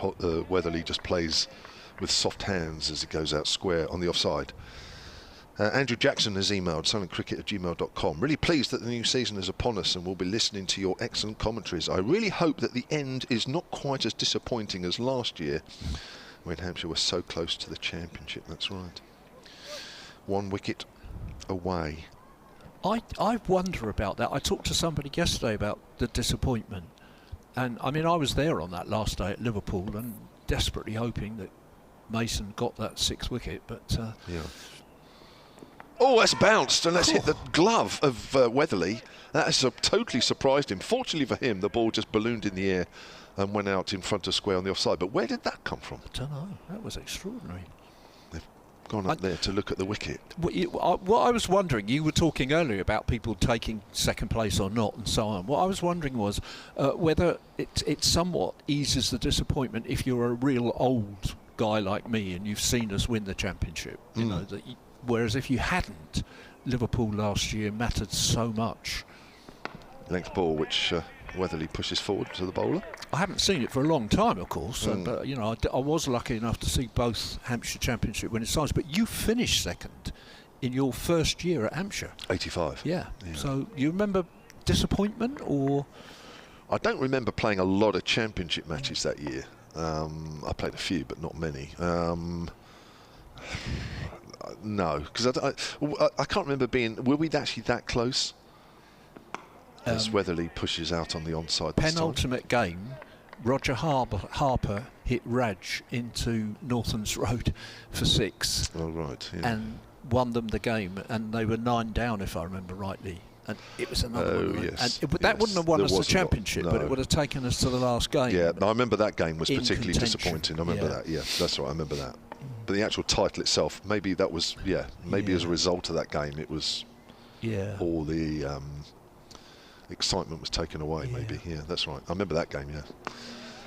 Weatherly just plays with soft hands as it goes out square on the offside. Andrew Jackson has emailed soloncricket@gmail.com. Really pleased that the new season is upon us and we'll be listening to your excellent commentaries. I really hope that the end is not quite as disappointing as last year when Hampshire was so close to the championship. That's right. 1 wicket away. I wonder about that. I talked to somebody yesterday about the disappointment. And I mean, I was there on that last day at Liverpool and desperately hoping that Mason got that 6th wicket, but Oh, that's bounced and that's hit the glove of Weatherly. That has totally surprised him. Fortunately for him, the ball just ballooned in the air and went out in front of square on the offside. But where did that come from? I don't know. That was extraordinary. They've gone up there to look at the wicket. What I was wondering, you were talking earlier about people taking second place or not and so on. What I was wondering was whether it somewhat eases the disappointment if you're a real old guy like me and you've seen us win the championship. You know, whereas if you hadn't, Liverpool last year mattered so much. Length ball, which Weatherly pushes forward to the bowler. I haven't seen it for a long time, of course, but you know, I was lucky enough to see both Hampshire Championship winning sides. But you finished second in your first year at Hampshire. 85. Yeah. So you remember disappointment or? I don't remember playing a lot of championship matches that year. I played a few, but not many. No, because I can't remember being. Were we actually that close? As Weatherly pushes out on the onside. Penultimate game, Roger Harper hit Raj into Northam's Road for 6. Oh, right. Yeah. And won them the game, and they were 9 down, if I remember rightly. And it was another one. Yes. And that wouldn't have won us the championship, no. but it would have taken us to the last game. Yeah, I remember that game was particularly contention. disappointing. I remember that. Yeah, that's right. I remember that. But the actual title itself, maybe that was, maybe as a result of that game, it was all the excitement was taken away, maybe. Yeah, that's right. I remember that game,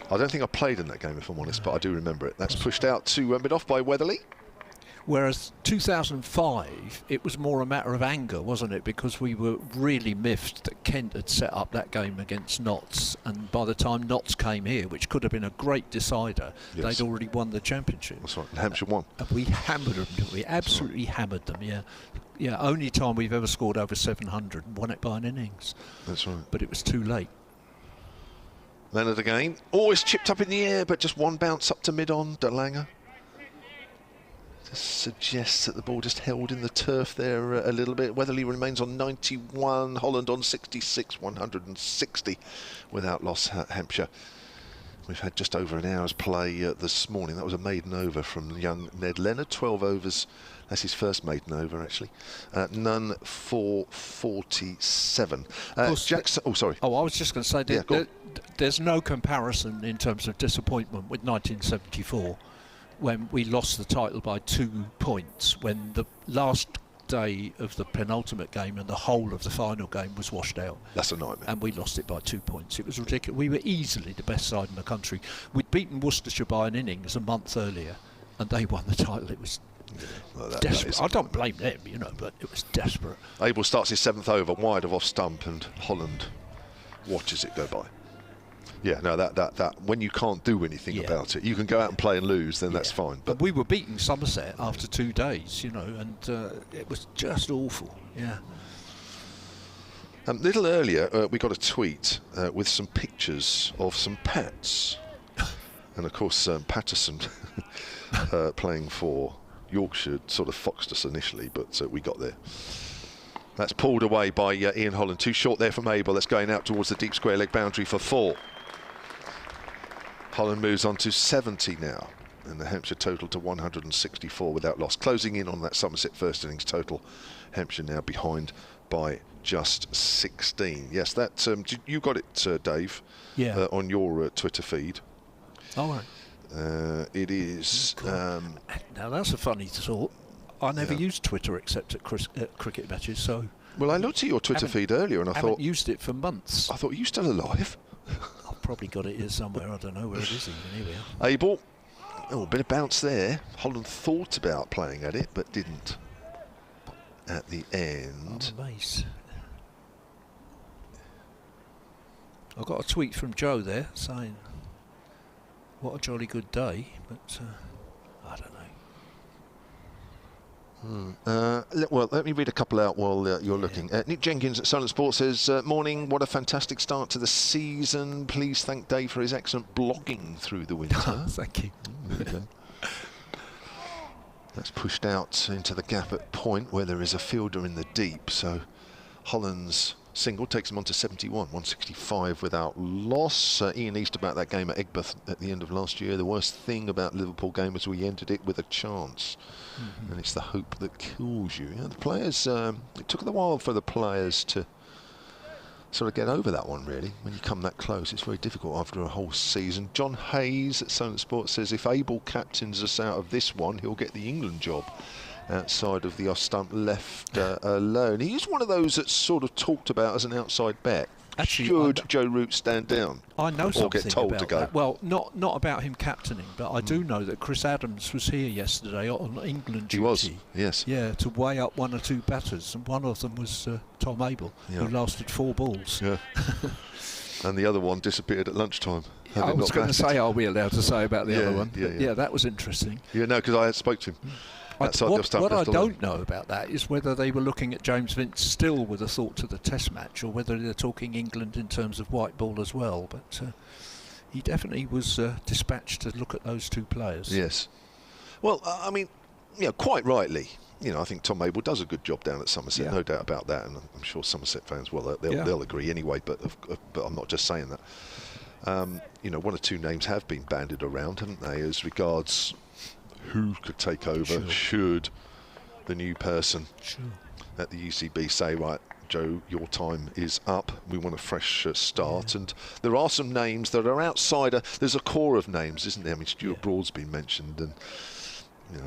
I don't think I played in that game, if I'm honest, but I do remember it. That's pushed out to mid off by Weatherly. Whereas 2005, it was more a matter of anger, wasn't it? Because we were really miffed that Kent had set up that game against Notts, and by the time Notts came here, which could have been a great decider, they'd already won the championship. That's right, and Hampshire won. And we hammered them, didn't we? Absolutely hammered them, Yeah, only time we've ever scored over 700 and won it by an innings. That's right. But it was too late. Leonard again. Always chipped up in the air, but just one bounce up to mid-on, De Lange. Suggests that the ball just held in the turf there a little bit. Weatherly remains on 91, Holland on 66, 160 without loss. Hampshire. We've had just over an hour's play this morning. That was a maiden over from young Ned Leonard. 12 overs. That's his first maiden over, actually. None for 47. Jackson. Oh, sorry. Oh, I was just going to say there's no comparison in terms of disappointment with 1974. When we lost the title by 2 points, when the last day of the penultimate game and the whole of the final game was washed out. That's a nightmare. And we lost it by 2 points. It was ridiculous. We were easily the best side in the country. We'd beaten Worcestershire by an innings a month earlier, and they won the title. It was desperate. I don't blame them, but it was desperate. Abel starts his 7th over, wide of off stump, and Holland watches it go by. Yeah, no, that when you can't do anything about it, you can go out and play and lose, then that's fine. But we were beating Somerset after 2 days, and it was just awful. Yeah. A little earlier, we got a tweet with some pictures of some Pats, and of course Patterson playing for Yorkshire sort of foxed us initially, but we got there. That's pulled away by Ian Holland. Too short there from Abel. That's going out towards the deep square leg boundary for 4. Holland moves on to 70 now, and the Hampshire total to 164 without loss. Closing in on that Somerset first innings total. Hampshire now behind by just 16. Yes, that you got it, Dave, on your Twitter feed. All right. It is... now, that's a funny thought. I never used Twitter except at cricket matches, so... Well, I looked at your Twitter feed earlier and I thought... used it for months. I thought, are you still alive? I've probably got it here somewhere. I don't know where it is even. Here we are. Abel. Oh, a bit of bounce there. Holland thought about playing at it, but didn't at the end. I'm amazed. I got a tweet from Joe there saying, what a jolly good day, but I don't know. Well, let me read a couple out while you're looking. Nick Jenkins at Silent Sports says, morning, what a fantastic start to the season. Please thank Dave for his excellent blogging through the winter. Thank you. There you go. That's pushed out into the gap at point where there is a fielder in the deep, so Holland's single takes him on to 71, 165 without loss. Ian East about that game at Egbert at the end of last year. The worst thing about Liverpool game was we ended it with a chance. And it's the hope that kills you. The players, it took a while for the players to sort of get over that one, really. When you come that close, it's very difficult after a whole season. John Hayes at Somerset Sports says if Abel captains us out of this one, he'll get the England job outside of the off stump left alone. He's one of those that's sort of talked about as an outside bet. Actually, should Joe Root stand down? I know something or get told about to go. that. Well, not about him captaining, but I do know that Chris Adams was here yesterday on England duty. He was, yes. Yeah, to weigh up one or two batters, and one of them was Tom Abel, who lasted 4 balls. Yeah. And the other one disappeared at lunchtime. I was going to say, are we allowed to say about the other one? Yeah, that was interesting. Yeah, no, because I spoke to him. What I don't know about that is whether they were looking at James Vince still with a thought to the Test match, or whether they're talking England in terms of white ball as well. But he definitely was dispatched to look at those 2 players. Yes. Well, I mean, quite rightly. I think Tom Abel does a good job down at Somerset, no doubt about that, and I'm sure Somerset fans they'll agree anyway. But I'm not just saying that. 1 or 2 names have been bandied around, haven't they, as regards who could take over should the new person at the UCB say, right, Joe, your time is up, we want a fresh start. And there are some names that are outside. There's a core of names, isn't there? I mean, Stuart Broad's been mentioned, and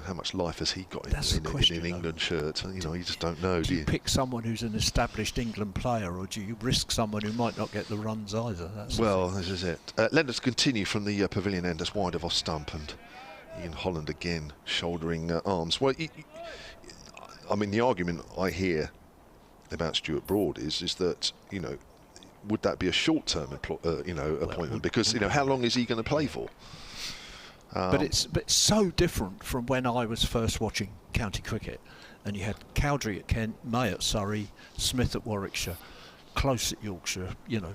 how much life has he got in an England shirt? You just don't know, do you? Pick someone who's an established England player, or do you risk someone who might not get the runs either? This is it. Let us continue from the pavilion end, that's wide of off stump, and Ian Holland again shouldering arms. Well, I mean, the argument I hear about Stuart Broad is that, would that be a short-term appointment? Because, how long is he going to play for? But it's so different from when I was first watching county cricket, and you had Cowdrey at Kent, May at Surrey, Smith at Warwickshire, Close at Yorkshire. There's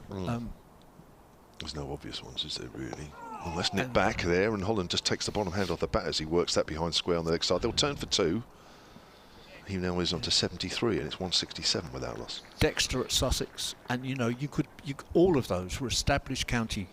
no obvious ones, is there, really? Unless Nick back there, and Holland just takes the bottom hand off the bat as he works that behind square on the leg side. They'll turn for 2. He now is on to 73, and it's 167 without loss. Dexter at Sussex, and all of those were established county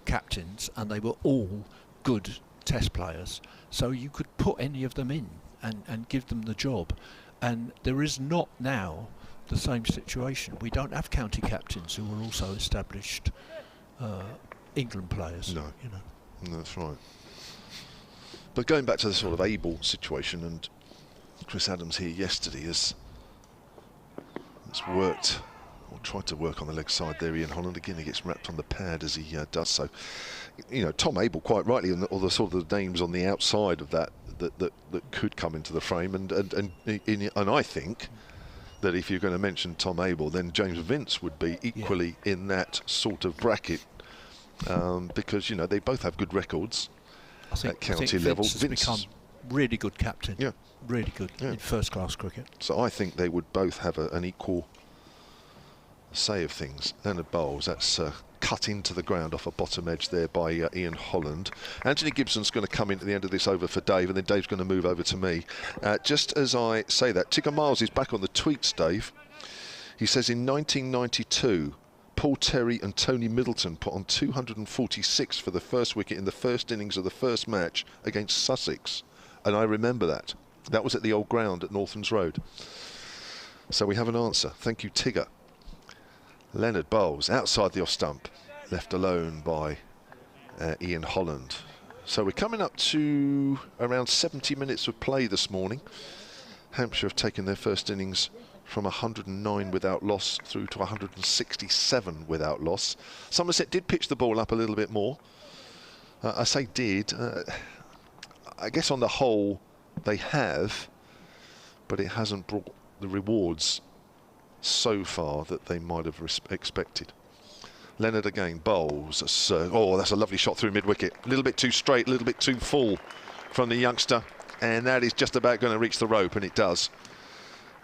captains, and they were all good Test players. So you could put any of them in and give them the job. And there is not now the same situation. We don't have county captains who are also established England players. No, that's right. But going back to the sort of Abel situation, and Chris Adams here yesterday has worked, or tried to work on the leg side there. Ian Holland again, he gets wrapped on the pad as he does so. Tom Abel, quite rightly, and all the sort of the names on the outside of that could come into the frame, and I think that if you're going to mention Tom Abel, then James Vince would be equally in that sort of bracket. Because they both have good records at county level. Vince has become really good captain. Yeah, really good in first-class cricket. So I think they would both have an equal say of things. Leonard Bowles, that's cut into the ground off a bottom edge there by Ian Holland. Anthony Gibson's going to come in at the end of this over for Dave, and then Dave's going to move over to me. Just as I say that, Tigger Miles is back on the tweets, Dave. He says in 1992. Paul Terry and Tony Middleton put on 246 for the first wicket in the first innings of the first match against Sussex. And I remember that. That was at the old ground at Northlands Road. So we have an answer. Thank you, Tigger. Leonard Bowles outside the off stump, left alone by Ian Holland. So we're coming up to around 70 minutes of play this morning. Hampshire have taken their first innings from 109 without loss through to 167 without loss. Somerset did pitch the ball up a little bit more. I say did. I guess on the whole they have, but it hasn't brought the rewards so far that they might have expected. Leonard again, bowls. That's a lovely shot through mid-wicket. A little bit too straight, a little bit too full from the youngster. And that is just about going to reach the rope, and it does.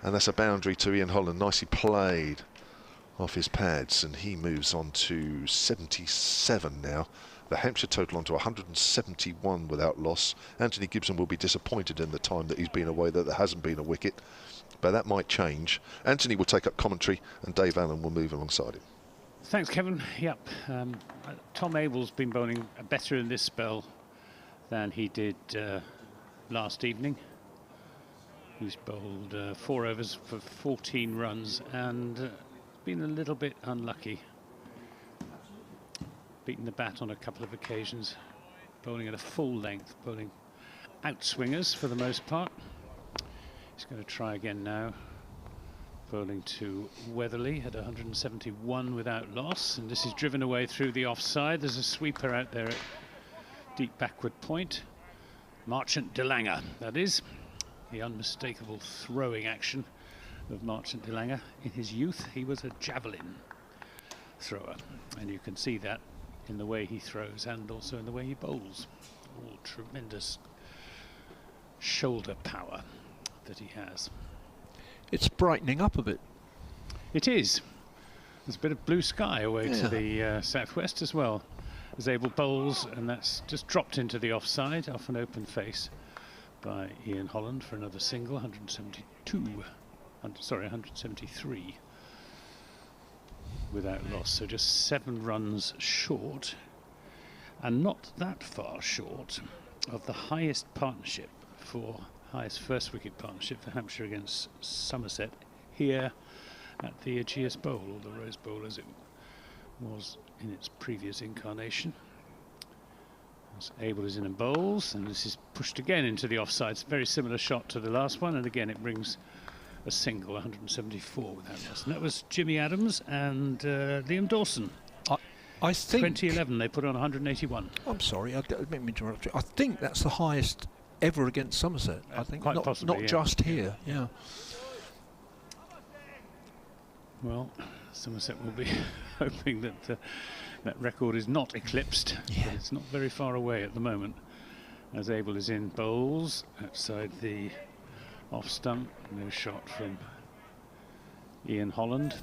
And that's a boundary to Ian Holland. Nicely played off his pads, and he moves on to 77 now. The Hampshire total on to 171 without loss. Anthony Gibson will be disappointed in the time that he's been away that there hasn't been a wicket. but that might change. Anthony will take up commentary and Dave Allen will move alongside him. Thanks, Kevin. Yep. Tom Abel's been bowling better in this spell than he did last evening. He's bowled 4 overs for 14 runs and been a little bit unlucky. Beaten the bat on a couple of occasions. Bowling at a full length, bowling outswingers for the most part. He's going to try again now. Bowling to Weatherly at 171 without loss, and this is driven away through the offside. There's a sweeper out there at deep backward point. Marchant de Lange, that is. The unmistakable throwing action of Marchant de Lange. In his youth, he was a javelin thrower, and you can see that in the way he throws and also in the way he bowls. All tremendous shoulder power that he has. It's brightening up a bit. It is. There's a bit of blue sky away to the southwest as well. As Abel bowls, and that's just dropped into the offside off an open face by Ian Holland for another single. 173 without loss, so just 7 runs short, and not that far short of the highest partnership for highest first wicket partnership for Hampshire against Somerset here at the Ageas Bowl, or the Rose Bowl as it was in its previous incarnation. As Abel is in and bowls, and this is pushed again into the offside. It's a very similar shot to the last one, and again it brings a single, 174 without loss. And that was Jimmy Adams and Liam Dawson. I think 2011 they put on 181. I'm sorry, I didn't mean to interrupt you. I think that's the highest ever against Somerset. I think quite possibly, not just here. Yeah. Well, Somerset will be hoping that that record is not eclipsed. Yeah. But it's not very far away at the moment. As Abel is in bowls outside the off stump, no shot from Ian Holland.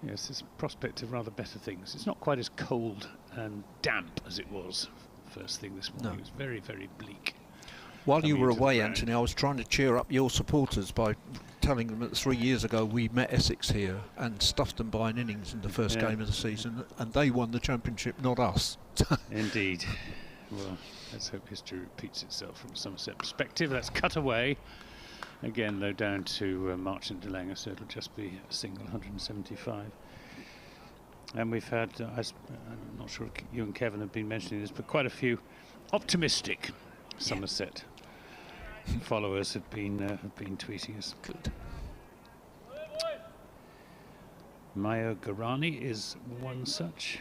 Yes, there's a prospect of rather better things. It's not quite as cold and damp as it was first thing this morning. No. It was very, very bleak. While you were into the away, ground. Anthony, I was trying to cheer up your supporters by telling them that 3 years ago we met Essex here and stuffed them by an innings in the first game of the season, and they won the championship, not us. Indeed. Well, let's hope history repeats itself from a Somerset perspective. That's cut away. Again, though, down to Marchant de Lange, so it'll just be a single, 175. And we've had, I'm not sure if you and Kevin have been mentioning this, but quite a few optimistic Somerset followers have been tweeting us. Good. Mayo Garani is one such.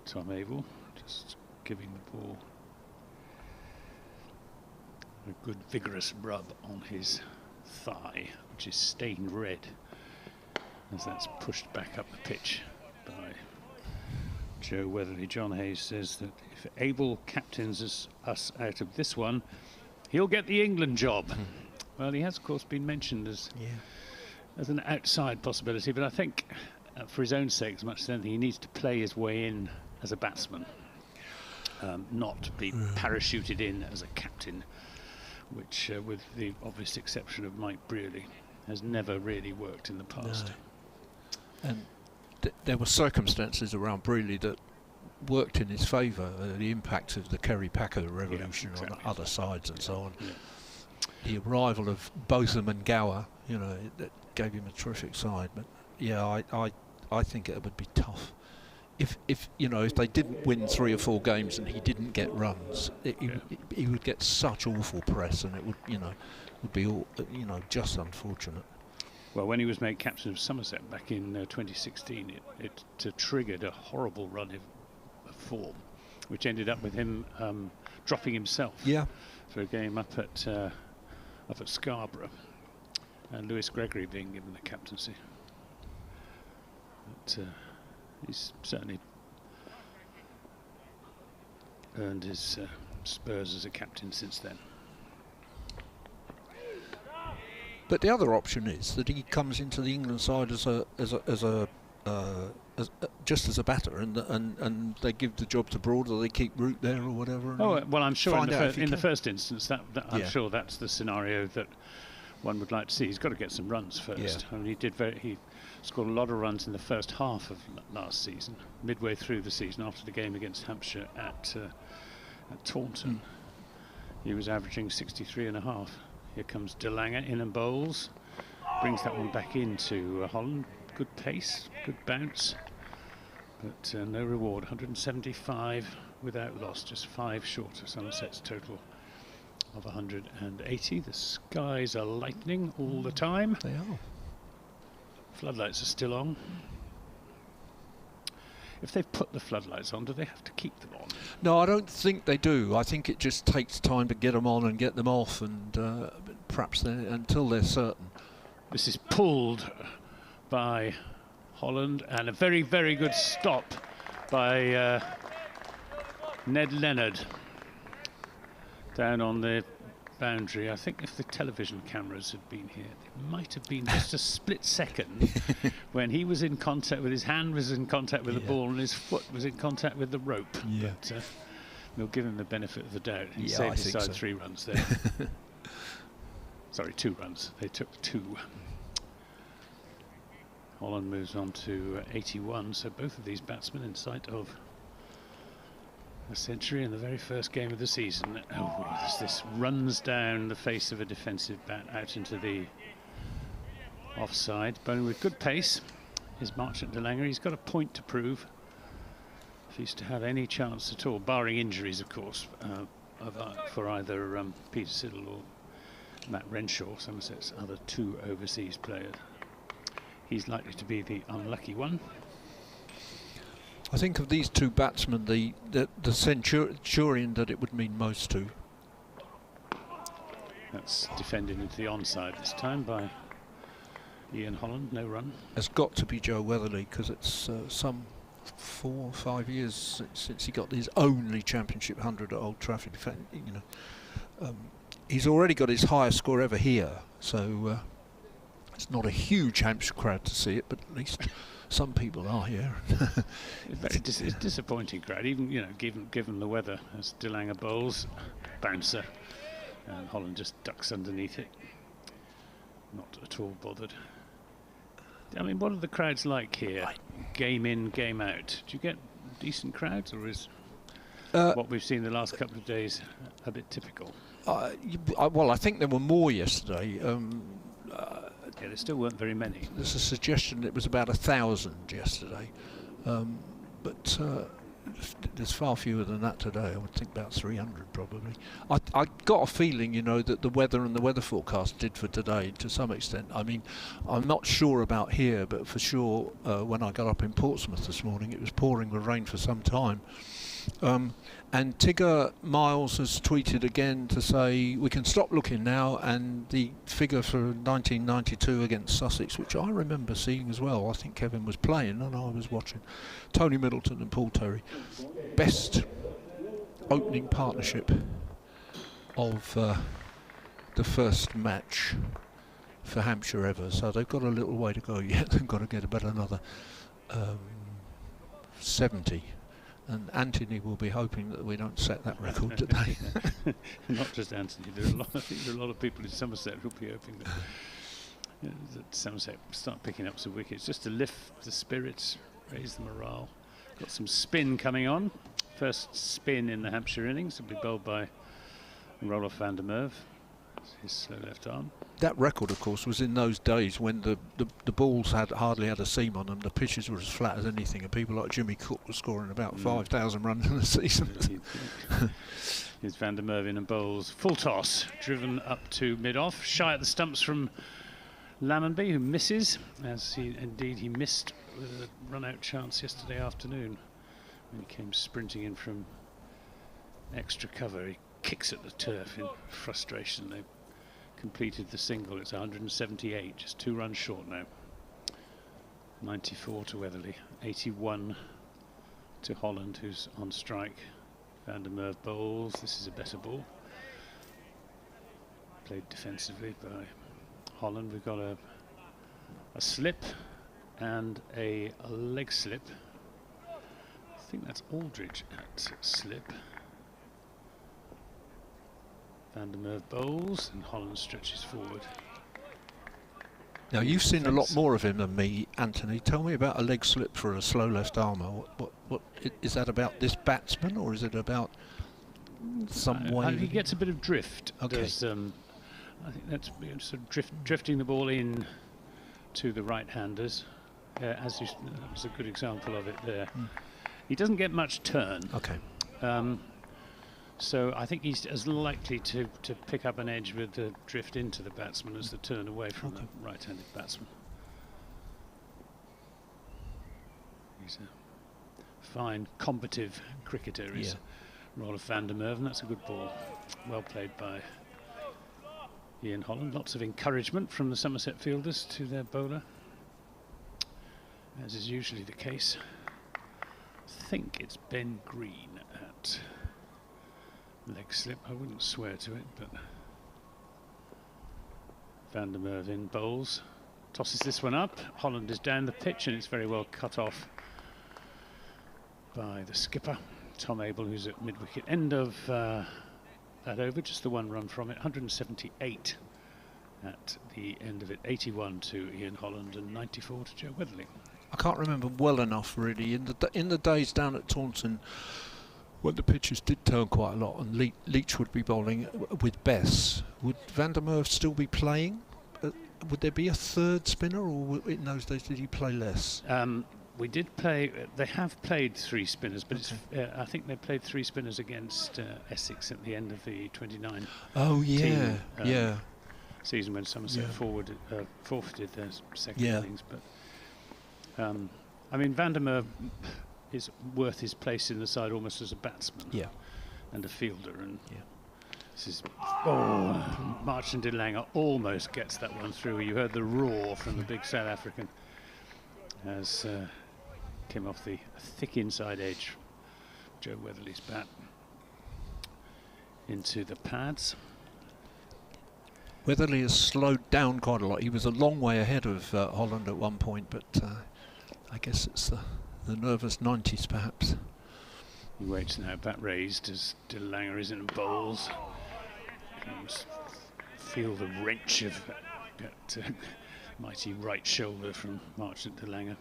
Tom Abel just giving the ball a good vigorous rub on his thigh, which is stained red as that's pushed back up the pitch by Joe Weatherly. John Hayes says that if Abel captains us out of this one, he'll get the England job. Well, he has, of course, been mentioned as an outside possibility, but I think for his own sake, as much as anything, he needs to play his way in as a batsman, not be parachuted in as a captain, which, with the obvious exception of Mike Brearley, has never really worked in the past. No. And there were circumstances around Brearley that worked in his favour, the impact of the Kerry Packer revolution on other sides and so on. Yeah. The arrival of Botham and Gower, you know, that gave him a terrific side. But yeah, I think it would be tough. If you know, if they didn't win 3 or 4 games and he didn't get runs, he would get such awful press, and it would be all, just unfortunate. Well, when he was made captain of Somerset back in 2016, it triggered a horrible run of form, which ended up with him dropping himself for a game up at Scarborough, and Lewis Gregory being given the captaincy. But he's certainly earned his spurs as a captain since then. But the other option is that he comes into the England side as a just as a batter, and they give the job to Broad, or they keep Root there or whatever. Oh well, I'm sure in the can. first instance that I'm sure that's the scenario that one would like to see. He's got to get some runs first. Yeah. I mean, he scored a lot of runs in the first half of last season, midway through the season after the game against Hampshire at Taunton. He was averaging 63 and a half. Here comes De Lange in and bowls, brings that one back into Holland. Good pace, good bounce, but no reward. 175 without loss, just 5 short of Somerset's total of 180. The skies are lightening all the time. They are. Floodlights are still on. If they've put the floodlights on, do they have to keep them on? No, I don't think they do. I think it just takes time to get them on and get them off, and perhaps until they're certain. This is pulled by Holland, and a very, very good stop by Ned Leonard down on the boundary. I think if the television cameras had been here, it might have been just a split second when he was in contact with his hand was in contact with the ball and his foot was in contact with the rope. Yeah. But we'll give him the benefit of the doubt. He Yeah, saved I his think side so. 3 runs there. Sorry, 2 runs. They took 2. Holland moves on to 81, so both of these batsmen in sight of a century in the very first game of the season. Oh, this runs down the face of a defensive bat out into the offside. Bowling with good pace is Marchant de Lange. He's got a point to prove if he's to have any chance at all, barring injuries, of course, for either Peter Siddle or Matt Renshaw, Somerset's other 2 overseas players. He's likely to be the unlucky one. I think of these 2 batsmen, the centurion that it would mean most to. That's defended into the onside this time by Ian Holland, no run. Has got to be Joe Weatherly, because it's some 4 or 5 years since he got his only championship 100 at Old Trafford. In fact, you know, he's already got his highest score ever here, so it's not a huge Hampshire crowd to see it, but at least some people are here. It's a disappointing crowd, even given the weather. As De Lange bowls, bouncer, and Holland just ducks underneath it. Not at all bothered. I mean, what are the crowds like here? Game in, game out. Do you get decent crowds, or is what we've seen the last couple of days a bit typical? Well, I think there were more yesterday. Yeah, there still weren't very many. There's a suggestion it was about 1,000 yesterday, but there's far fewer than that today. I would think about 300 probably. I got a feeling, you know, that the weather and the weather forecast did for today to some extent. I mean, I'm not sure about here, but for sure when I got up in Portsmouth this morning, it was pouring with rain for some time. And Tigger Miles has tweeted again to say we can stop looking now, and the figure for 1992 against Sussex, which I remember seeing as well, I think Kevin was playing and I was watching, Tony Middleton and Paul Terry, best opening partnership of the first match for Hampshire ever, so they've got a little way to go yet. They've got to get about another 70. And Anthony will be hoping that we don't set that record today. Not just Anthony. I think there are a lot of people in Somerset who'll be hoping that Somerset start picking up some wickets just to lift the spirits, raise the morale. Got some spin coming on. First spin in the Hampshire innings will be bowled by Roloff van der Merwe. His slow left arm. That record, of course, was in those days when the balls hardly had a seam on them. The pitches were as flat as anything, and people like Jimmy Cook were scoring about 5,000 runs in a season. Here's van der Merwe in and bowls. Full toss, driven up to mid-off. Shy at the stumps from Lammonby, who misses, as he missed with a run-out chance yesterday afternoon when he came sprinting in from extra cover. He kicks at the turf in frustration. They completed the single. It's 178, just 2 runs short now. 94 to Weatherly, 81 to Holland, who's on strike. Van der Merwe bowls. This is a better ball. Played defensively by Holland. We've got a slip and a leg slip. I think that's Aldridge at slip. Van der Merwe bowls and Holland stretches forward. Now, you've seen a lot more of him than me, Anthony. Tell me about a leg slip for a slow left armer. What is that about this batsman, or is it about some way? He gets a bit of drift. Okay. I think that's sort of drifting the ball in to the right-handers. That was a good example of it there. He doesn't get much turn. Okay. So I think he's as likely to pick up an edge with the drift into the batsman as the turn away from the right-handed batsman. He's a fine, combative cricketer, is Rolf van der Merwe, and that's a good ball. Well played by Ian Holland. Lots of encouragement from the Somerset fielders to their bowler, as is usually the case. I think it's Ben Green at leg slip. I wouldn't swear to it, but Van der Merwe in bowls, tosses this one up. Holland is down the pitch, and it's very well cut off by the skipper, Tom Abel, who's at mid-wicket. End of that over, just the one run from it. 178 at the end of it. 81 to Ian Holland and 94 to Joe Weatherly. I can't remember well enough, really. In the days down at Taunton, when the pitches did turn quite a lot and Leach would be bowling with Bess, would Van der Merwe still be playing? Would there be a third spinner, or in those days did he play less? We did play, they have played three spinners, but I think they played three spinners against Essex at the end of the 29 season when Somerset forfeited their second innings. But I mean, Van der Merwe is worth his place in the side almost as a batsman and a fielder. And this is Martin de Lange almost gets that one through. You heard the roar from the big South African as came off the thick inside edge. Joe Weatherly's bat into the pads. Weatherly has slowed down quite a lot. He was a long way ahead of Holland at one point, but I guess it's the nervous 90s, perhaps. He waits now, bat raised as de Lange is in bowls. You can feel the wrench of that mighty right shoulder from Marchant de Lange.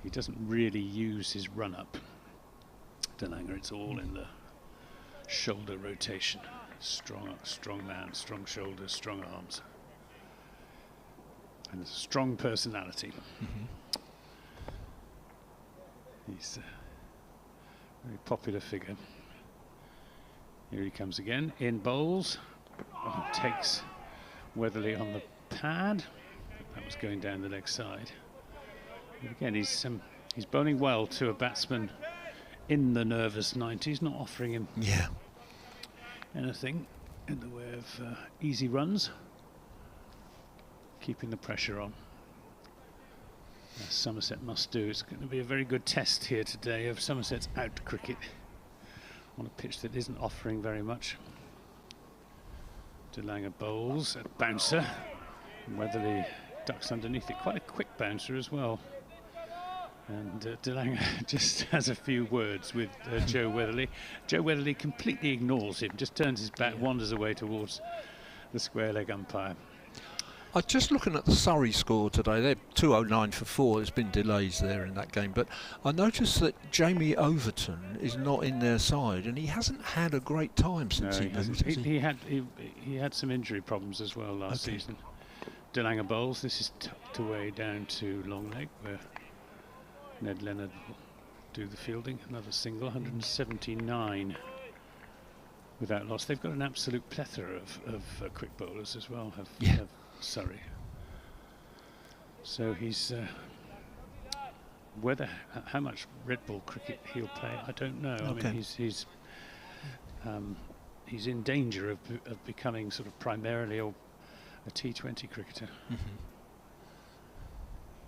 He doesn't really use his run-up, de Lange. It's all in the shoulder rotation. Strong man, strong shoulders, strong arms, and a strong personality. He's a very popular figure. Here he comes again in bowls. Takes Weatherly on the pad. That was going down the leg side. And again, he's bowling well to a batsman in the nervous 90s, not offering him anything in the way of easy runs, keeping the pressure on, as Somerset must do. It's going to be a very good test here today of Somerset's out cricket on a pitch that isn't offering very much. De Lange bowls at bouncer, and Weatherly ducks underneath it. Quite a quick bouncer as well. And de Lange just has a few words with Joe Weatherly. Joe Weatherly completely ignores him, just turns his back, wanders away towards the square leg umpire. I'm just looking at the Surrey score today. They're 209 for 4. There's been delays there in that game, but I noticed that Jamie Overton is not in their side, and he hasn't had a great time since he moved. He had some injury problems as well last season. De Lange bowls. This is tucked away down to long leg, where Ned Leonard will do the fielding. Another single, 179 without loss. They've got an absolute plethora of quick bowlers as well, have Surrey. So he's how much red ball cricket he'll play, I don't know. I mean, he's in danger of becoming sort of primarily a T20 cricketer.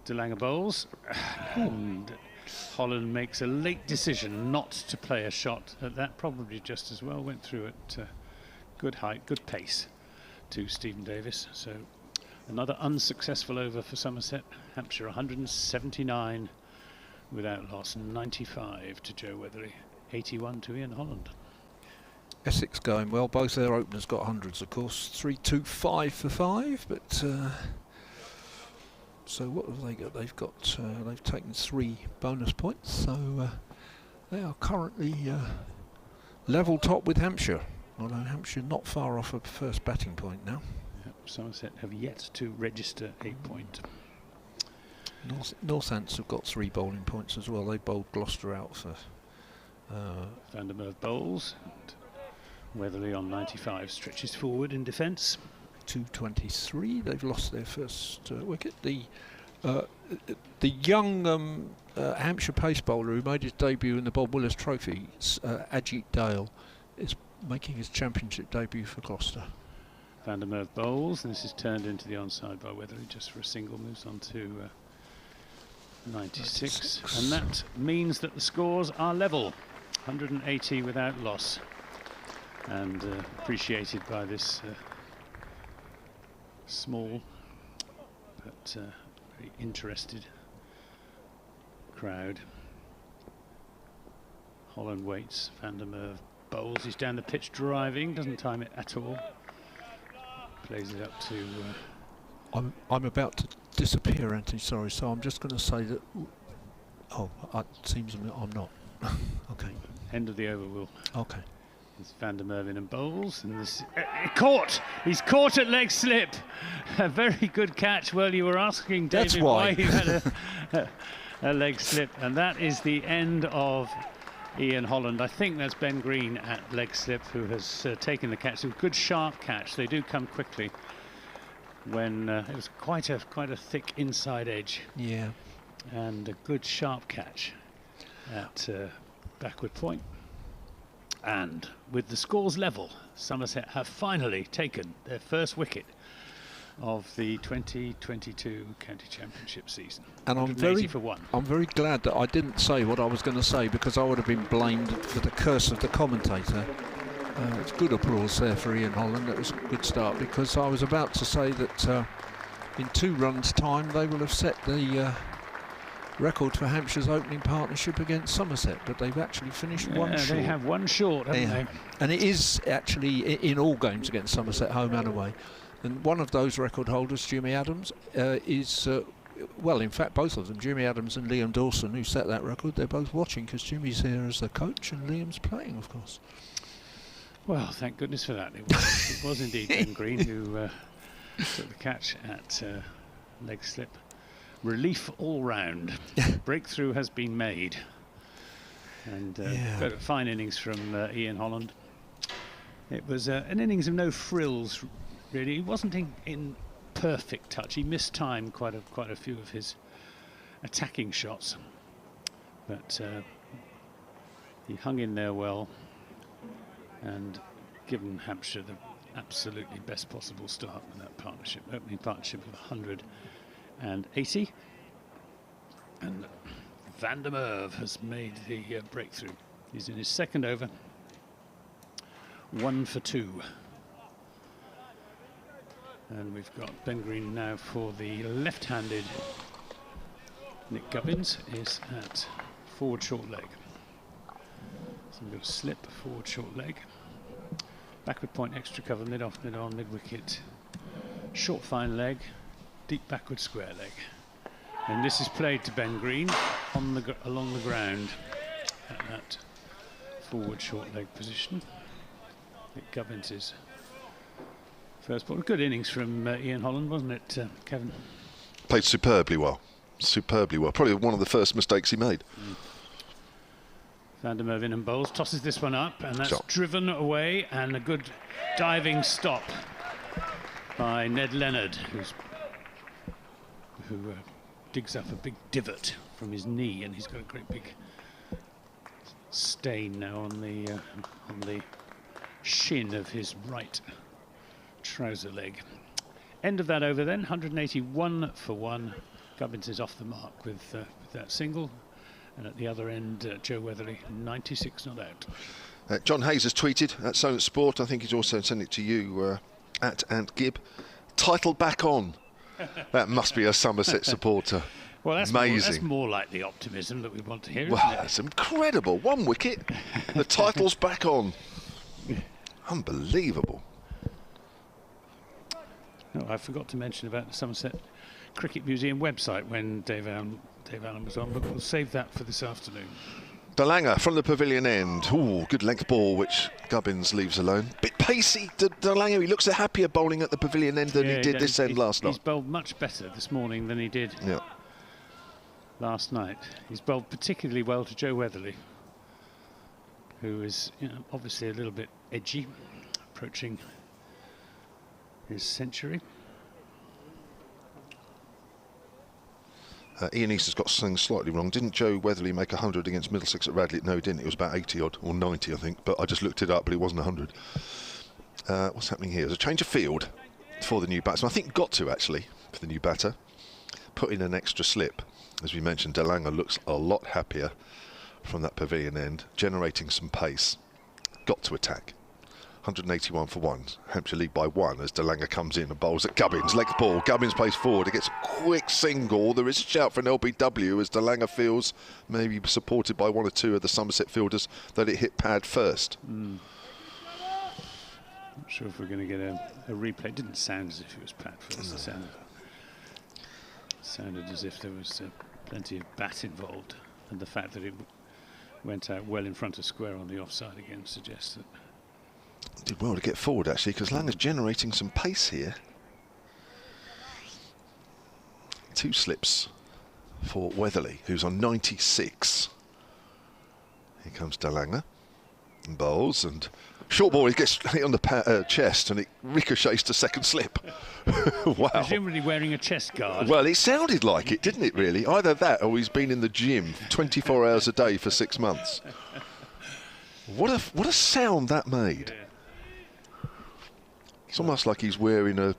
De Lange bowls, and Holland makes a late decision not to play a shot at that. Probably just as well. Went through at good height, good pace to Stephen Davis. So Another unsuccessful over for Somerset. Hampshire 179 without loss, 95 to Joe Weatherly, 81 to Ian Holland. Essex going well. Both their openers got hundreds, of course. 3-2-5 for 5, but so what have they got? They've taken 3 bonus points, so they are currently level top with Hampshire. Although Hampshire not far off a first batting point now. Yep, Somerset have yet to register a point. Northants have got 3 bowling points as well. They bowled Gloucester out for. Van der Merwe bowls. Weatherly on 95 stretches forward in defence. 223. They've lost their first wicket. The young Hampshire pace bowler who made his debut in the Bob Willis Trophy, Ajit Dale, is making his championship debut for Gloucester. Van der Merwe bowls, and this is turned into the onside by Weatherly just for a single. Moves on to 96, and that means that the scores are level, 180 without loss. And appreciated by this small but very interested crowd. Holland waits, Van der Merwe bowls, he's down the pitch driving, doesn't time it at all. Plays it up to... I'm about to disappear, Anthony, sorry, so I'm just going to say that... Oh, it seems I'm not. Okay. End of the over, Will. Okay. It's Van der Merwe and bowls, and this caught. He's caught at leg slip. A very good catch. Well, you were asking David why he had a leg slip, and that is the end of Ian Holland. I think that's Ben Green at leg slip who has taken the catch. A good sharp catch. They do come quickly. When it was quite a thick inside edge. Yeah. And a good sharp catch at backward point. And with the scores level, Somerset have finally taken their first wicket of the 2022 County Championship season. And I'm very glad that I didn't say what I was going to say, because I would have been blamed for the curse of the commentator. It's good applause there for Ian Holland. It was a good start, because I was about to say that in 2 runs' time they will have set the record for Hampshire's opening partnership against Somerset, but they've actually finished one short. They have one short, haven't they? And it is actually in all games against Somerset, home and away. And one of those record holders, Jimmy Adams, is, well, in fact, both of them, Jimmy Adams and Liam Dawson, who set that record, they're both watching, because Jimmy's here as the coach and Liam's playing, of course. Well, thank goodness for that. It was indeed Ben Green who took the catch at leg slip. Relief all round. Breakthrough has been made. And got a fine innings from Ian Holland. It was an innings of no frills, really. He wasn't in perfect touch. He missed time quite a few of his attacking shots. But he hung in there well and given Hampshire the absolutely best possible start in that partnership, opening partnership of 180. And Van der Merwe has made the breakthrough. He's in his second over, 1 for 2. And we've got Ben Green now for the left-handed. Nick Gubbins is at forward short leg. So we've got a slip, forward short leg. Backward point, extra cover, mid-off, mid-on, mid-wicket. Short fine leg, deep backward square leg. And this is played to Ben Green on along the ground at that forward short leg position. Nick Gubbins is first ball. Good innings from Ian Holland, wasn't it, Kevin? Played superbly well. Superbly well. Probably one of the first mistakes he made. Van der Merwe and bowls, tosses this one up, and that's driven away, and a good diving stop by Ned Leonard, who digs up a big divot from his knee, and he's got a great big stain now on the shin of his right trouser leg. End of that over then, 181 for 1. Gubbins is off the mark with that single. And at the other end, Joe Weatherly, 96 not out. John Hayes has tweeted at Somerset Sport. I think he's also sent it to you at Ant Gibb. Title back on. That must be a Somerset supporter. Well, that's amazing. More like the optimism that we want to hear, Well, isn't it? that's incredible. 1 wicket. The title's back on. Unbelievable. Oh, I forgot to mention about the Somerset Cricket Museum website when Dave Allen was on, but we'll save that for this afternoon. De Lange from the pavilion end. Ooh, good length ball, which Gubbins leaves alone. Bit pacey, De Lange. He looks happier bowling at the pavilion end than he did this end last night. He's bowled much better this morning than he did last night. He's bowled particularly well to Joe Weatherly, who is obviously a little bit edgy, approaching his century. Ian East has got something slightly wrong. Didn't Joe Weatherly make 100 against Middlesex at Radley? No, he didn't. It was about 80 odd, or 90, I think. But I just looked it up, but it wasn't 100. What's happening here? There's a change of field for the new batsman. I think got to, actually, for the new batter. Put in an extra slip. As we mentioned, De Lange looks a lot happier from that pavilion end, generating some pace. Got to attack. 181 for 1. Hampshire lead by 1 as De Lange comes in and bowls at Gubbins. Leg ball. Gubbins plays forward. It gets a quick single. There is a shout for an LBW as De Lange feels, maybe supported by 1 or 2 of the Somerset fielders, that it hit pad first. Not sure if we're going to get a replay. It didn't sound as if it was pad first. It sounded as if there was plenty of bat involved, and the fact that it went out well in front of square on the offside again suggests that. Did well to get forward, actually, because Lange's generating some pace here. 2 slips for Weatherly, who's on 96. Here comes De Lange and bowls, and short ball, he gets hit on the chest and it ricochets to second slip. Wow. Presumably wearing a chest guard. Well, it sounded like it, didn't it, really? Either that or he's been in the gym 24 hours a day for 6 months. What a sound that made. Yeah. It's almost like he's wearing a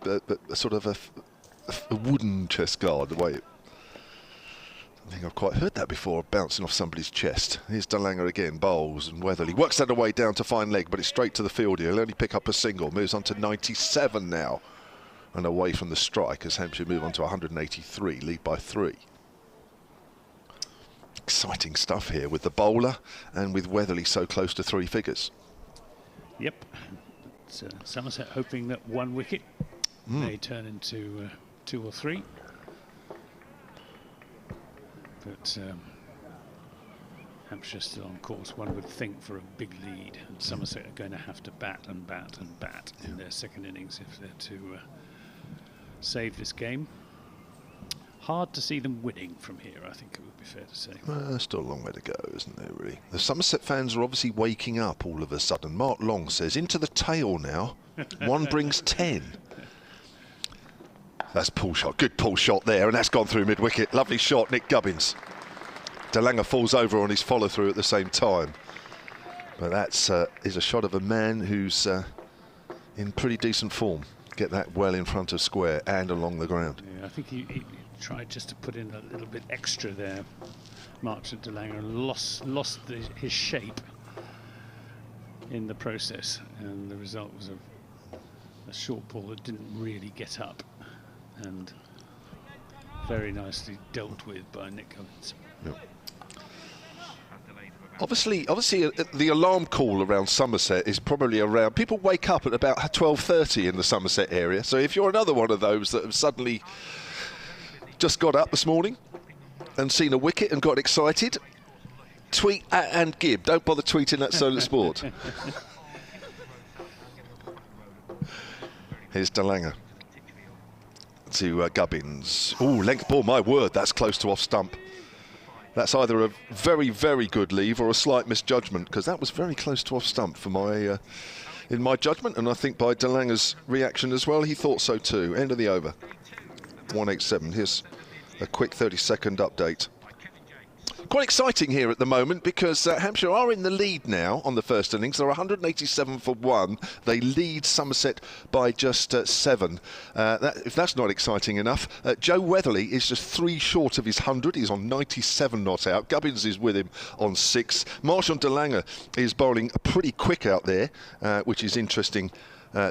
sort of a wooden chest guard, the way it, I think I've quite heard that before, bouncing off somebody's chest. Here's De Lange again, bowls, and Weatherly works that away down to fine leg, but it's straight to the field here. He'll only pick up a single, moves on to 97 now, and away from the strike as Hampshire move on to 183, lead by 3. Exciting stuff here with the bowler and with Weatherly so close to 3 figures. Yep. Somerset hoping that 1 wicket may turn into 2 or 3. But Hampshire still on course, one would think, for a big lead. And Somerset are going to have to bat and bat and bat in their second innings if they're to save this game. Hard to see them winning from here, I think it would be fair to say. Still a long way to go, isn't there, really? The Somerset fans are obviously waking up all of a sudden. Mark Long says, into the tail now. 1 brings 10. That's pull shot. Good pull shot there, and that's gone through mid-wicket. Lovely shot, Nick Gubbins. De Lange falls over on his follow-through at the same time. But that's is a shot of a man who's in pretty decent form. Get that well in front of square and along the ground. Yeah, I think he tried just to put in a little bit extra there, Marchant De Lange, and lost his shape in the process, and the result was a short ball that didn't really get up, and very nicely dealt with by Nick Gubbins. Yep. Obviously, the alarm call around Somerset is probably around. People wake up at about 12:30 in the Somerset area. So if you're another one of those that have suddenly just got up this morning and seen a wicket and got excited, tweet at and Gibb. Don't bother tweeting at Solent Sport. Here's De Lange to Gubbins. Ooh, length ball, my word, that's close to off stump. That's either a very, very good leave or a slight misjudgment, because that was very close to off stump for my, in my judgment, and I think by De Lange's reaction as well, he thought so too. End of the over. 187. Here's a quick 30-second update. Quite exciting here at the moment because Hampshire are in the lead now on the first innings. They're 187 for 1. They lead Somerset by just 7. If that's not exciting enough, Joe Weatherly is just 3 short of his 100. He's on 97 not out. Gubbins is with him on 6. Marchant De Lange is bowling pretty quick out there, which is interesting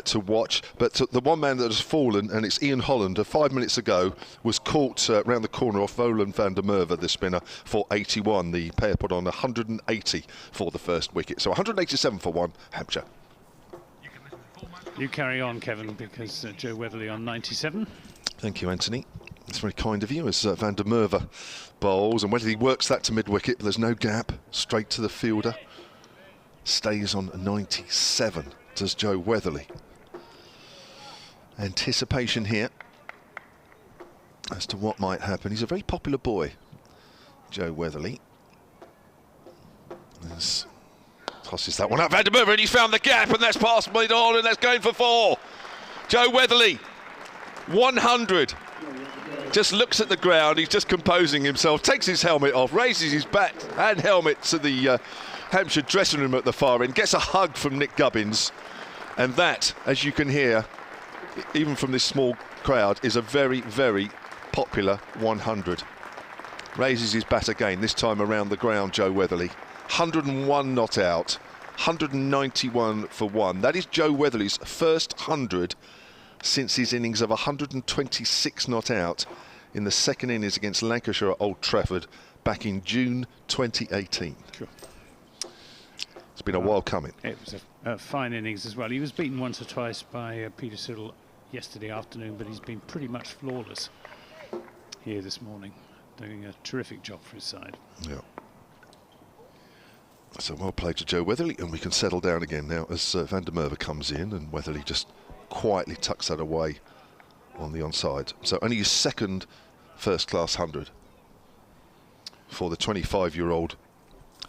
to watch. But the one man that has fallen, and it's Ian Holland, 5 minutes ago, was caught round the corner off Roland van der Merwe, the spinner, for 81. The pair put on 180 for the first wicket. So 187 for 1, Hampshire. You carry on, Kevin, because Joe Weatherly on 97. Thank you, Anthony. It's very kind of you as van der Merwe bowls, and Weatherly works that to mid-wicket, but there's no gap, straight to the fielder. Stays on 97, does Joe Weatherly. Anticipation here as to what might happen. He's a very popular boy, Joe Weatherly. Tosses that one up, van der Merwe, and he's found the gap, and that's past mid-on, and that's going for 4. Joe Weatherly, 100. Just looks at the ground, he's just composing himself, takes his helmet off, raises his bat and helmet to the Hampshire dressing room at the far end, gets a hug from Nick Gubbins, and that, as you can hear, even from this small crowd, is a very, very popular 100. Raises his bat again, this time around the ground, Joe Weatherly. 101 not out, 191 for 1. That is Joe Weatherly's first 100 since his innings of 126 not out in the second innings against Lancashire at Old Trafford back in June 2018. Sure. It's been a while coming. It was a fine innings as well. He was beaten once or twice by Peter Siddle yesterday afternoon, but he's been pretty much flawless here this morning, doing a terrific job for his side. Yeah. So well played to Joe Weatherly, and we can settle down again now as van der Merwe comes in, and Weatherly just quietly tucks that away on the onside. So only his second first-class 100 for the 25-year-old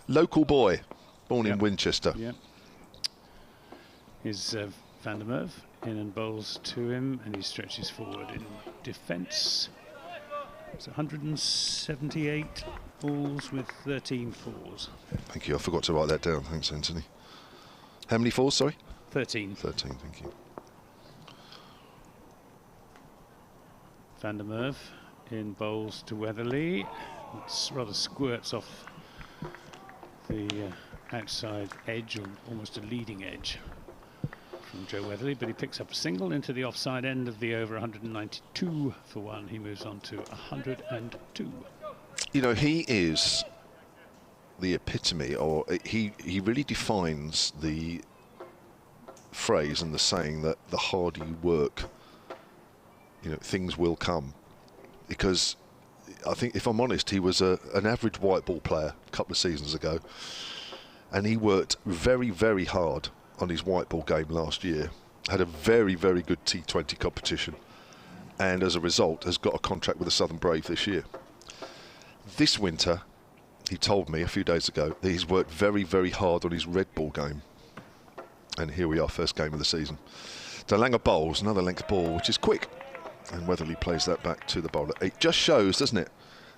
local boy, born in Winchester. Yeah. Here's van der Merwe in and bowls to him, and he stretches forward in defence. It's 178 balls with 13 fours. Thank you. I forgot to write that down. Thanks, Anthony. How many fours, sorry? 13. 13, thank you. Van der Merwe in bowls to Weatherly. It's rather squirts off the outside edge, or almost a leading edge from Joe Weatherly, but he picks up a single into the offside end of the over. 192 for 1. He moves on to 102. You know, he is the epitome, or he really defines the phrase and the saying that the harder you work, you know, things will come. Because I think, if I'm honest, he was an average white ball player a couple of seasons ago, and he worked very, very hard on his white ball game last year. Had a very, very good T20 competition, and as a result has got a contract with the Southern Brave this year. This winter, he told me a few days ago that he's worked very, very hard on his red ball game, and here we are, first game of the season. De Lange bowls another length ball, which is quick, and Weatherly plays that back to the bowler. It just shows, doesn't it,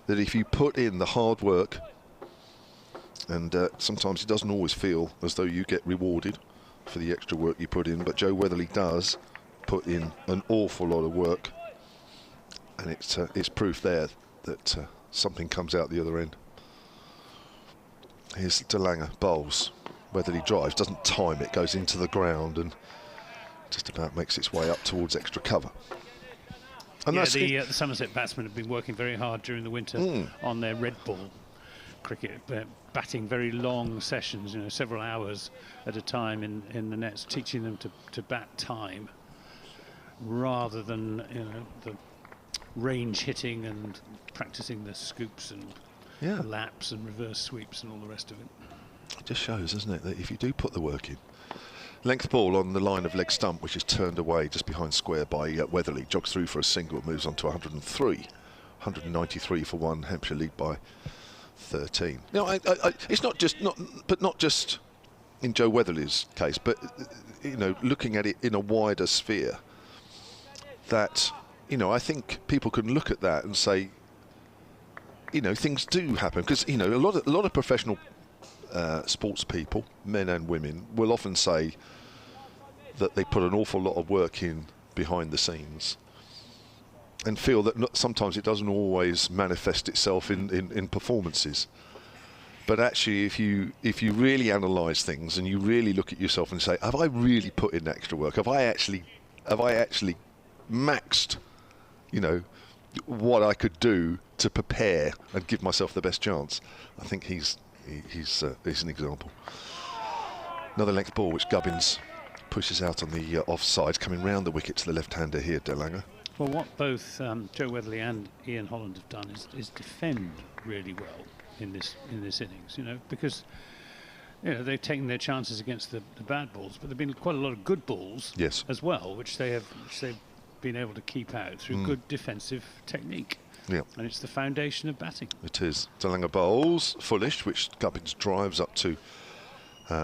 that if you put in the hard work, and sometimes it doesn't always feel as though you get rewarded for the extra work you put in, but Joe Weatherly does put in an awful lot of work, and it's proof there that something comes out the other end. Here's De Lange bowls. Weatherly drives, doesn't time it, goes into the ground and just about makes its way up towards extra cover. And yeah, the Somerset batsmen have been working very hard during the winter on their red ball cricket, batting very long sessions, you know, several hours at a time in the nets, teaching them to bat time rather than, you know, the range hitting and practicing the scoops and the laps and reverse sweeps and all the rest of it. It just shows, doesn't it, that if you do put the work in. Length ball on the line of leg stump, which is turned away just behind square by Weatherly. Jogs through for a single, moves on to 103. 193 for 1. Hampshire lead by 13. Now, it's not just in Joe Weatherly's case, but you know, looking at it in a wider sphere. That, you know, I think people can look at that and say, you know, things do happen, because, you know, a lot of professional sports people, men and women, will often say that they put an awful lot of work in behind the scenes, and feel that sometimes it doesn't always manifest itself in performances. But actually, if you really analyse things and you really look at yourself and say, have I really put in extra work? Have I actually maxed, you know, what I could do to prepare and give myself the best chance? I think he's an example. Another length ball which Gubbins pushes out on the offside, coming round the wicket to the left-hander here, De Lange. Well, what both Joe Weatherly and Ian Holland have done is defend really well in this innings, you know, because they've taken their chances against the bad balls, but there've been quite a lot of good balls as well, which they've been able to keep out through good defensive technique. Yeah, and it's the foundation of batting. It is. De Lange bowls fullish, which Gubbins drives up to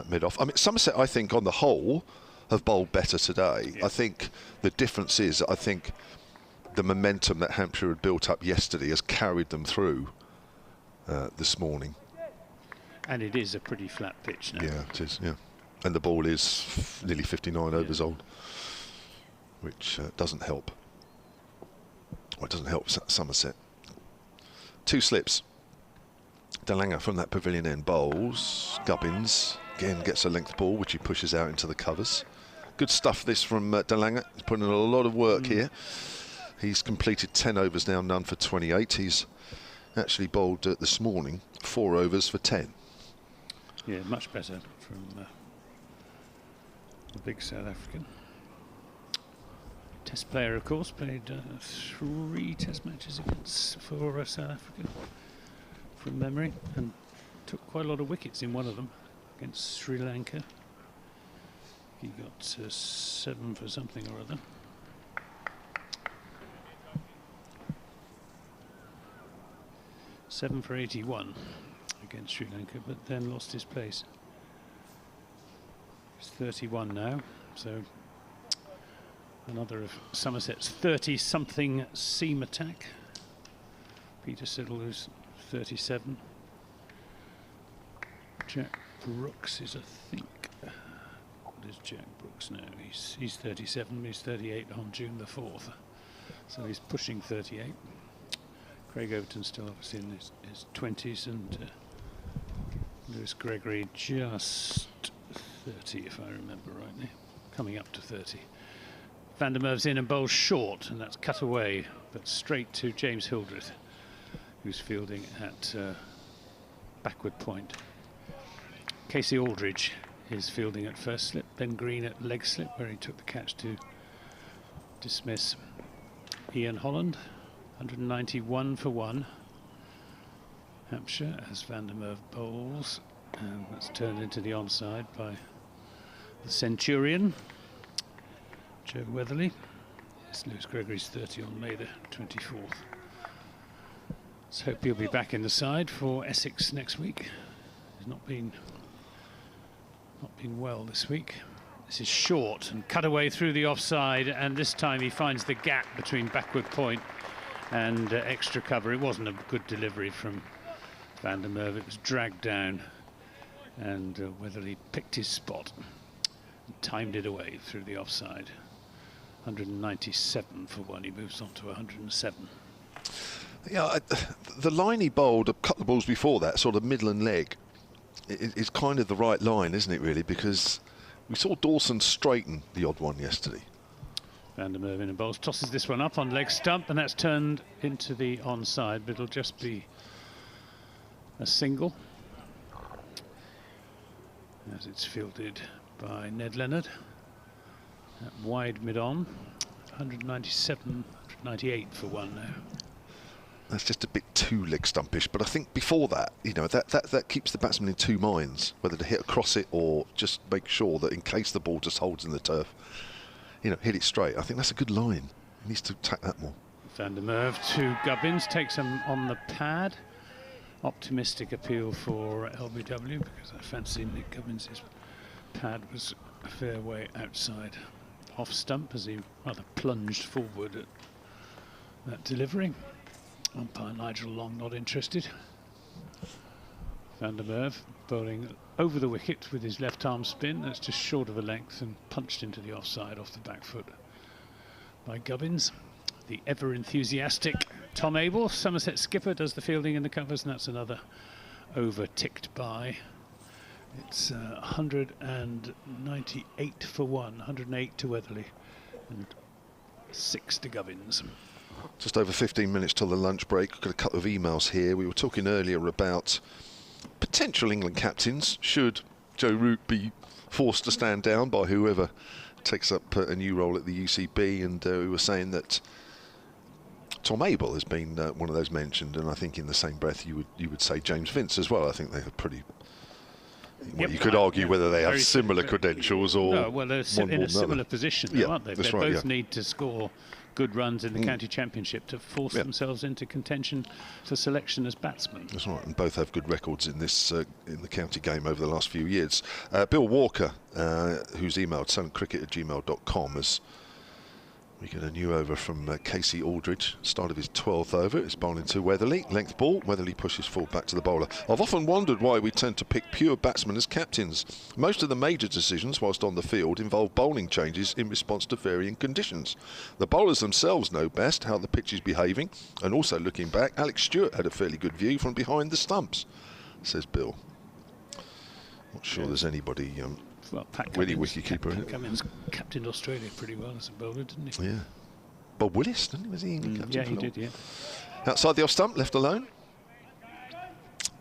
mid-off. I mean, Somerset, I think, on the whole, have bowled better today. I think the difference is, I think the momentum that Hampshire had built up yesterday has carried them through this morning. And it is a pretty flat pitch now. Yeah, it is, yeah. And the ball is nearly 59 overs old, which doesn't help. Well, it doesn't help Somerset. 2 slips. De Lange from that pavilion end bowls. Gubbins again gets a length ball, which he pushes out into the covers. Good stuff this from De Lange. He's putting in a lot of work here. He's completed 10 overs now, none for 28. He's actually bowled this morning 4 overs for 10. Yeah, much better from the big South African. Test player, of course, played 3 test matches for South Africa from memory, and took quite a lot of wickets in one of them against Sri Lanka. He got 7 for something or other. Seven for 81 against Sri Lanka, but then lost his place. He's 31 now, so another of Somerset's 30-something seam attack. Peter Siddle, who's 37. Jack Brooks is, I think, what is Jack Brooks now? He's 37, he's 38 on June the 4th. So he's pushing 38. Craig Overton still obviously in his 20s, and Lewis Gregory just 30, if I remember rightly, coming up to 30. Van der Merwe's in and bowls short, and that's cut away, but straight to James Hildreth, who's fielding at backward point. Casey Aldridge is fielding at first slip, Ben Green at leg slip, where he took the catch to dismiss Ian Holland. 191 for 1. Hampshire as Van der Merwe bowls, and that's turned into the onside by the Centurion, Joe Weatherly. Yes, Lewis Gregory's 30 on May the 24th. Let's hope he'll be back in the side for Essex next week. He's not been well this week. This is short and cut away through the offside, and this time he finds the gap between backward point and extra cover. It wasn't a good delivery from Van der Merwe. It was dragged down, and Weatherly picked his spot and timed it away through the offside. 197 for 1. He moves on to 107. Yeah, the line he bowled a couple of balls before that, sort of middle and leg, is kind of the right line, isn't it, really? Because we saw Dawson straighten the odd one yesterday. Van der Merwe in and bowls, tosses this one up on leg stump, and that's turned into the onside, but it'll just be a single as it's fielded by Ned Leonard at wide mid-on. 197, 198 for 1 now. That's just a bit too leg stumpish, but I think before that, you know, that keeps the batsman in 2 minds, whether to hit across it or just make sure that in case the ball just holds in the turf, you know, hit it straight. I think that's a good line. He needs to attack that more. Van der Merwe to Gubbins, takes him on the pad. Optimistic appeal for LBW, because I fancy Nick Gubbins' pad was a fair way outside off stump as he rather plunged forward at that delivery. Umpire Nigel Long not interested. Van der Merwe bowling over the wicket with his left arm spin. That's just short of a length and punched into the offside off the back foot by Gubbins. The ever enthusiastic Tom Abel, Somerset skipper, does the fielding in the covers, and that's another over ticked by. It's 198 for 1, 108 to Weatherly, and 6 to Gubbins. Just over 15 minutes till the lunch break. Got a couple of emails here. We were talking earlier about potential England captains should Joe Root be forced to stand down by whoever takes up a new role at the UCB, and we were saying that Tom Abel has been one of those mentioned, and I think in the same breath you would say James Vince as well. I think they are pretty. Well, you could argue whether they have similar credentials or no. Well, they're in a similar position, though, aren't they? They both need to score good runs in the county championship to force themselves into contention for selection as batsmen. That's right, and both have good records in this in the county game over the last few years. Bill Walker, who's emailed soundcricket@gmail.com, has we get a new over from Casey Aldridge. Start of his 12th over. It's bowling to Weatherly. Length ball. Weatherly pushes full back to the bowler. I've often wondered why we tend to pick pure batsmen as captains. Most of the major decisions whilst on the field involve bowling changes in response to varying conditions. The bowlers themselves know best how the pitch is behaving, and also looking back, Alex Stewart had a fairly good view from behind the stumps, says Bill. Not sure there's anybody well, Pat really wicketkeeper. Pat Cummins captained Australia pretty well as a bowler, didn't he? Yeah. Bob Willis, didn't he? Was he England captain? Yeah, he did, yeah. Outside the off stump, left alone.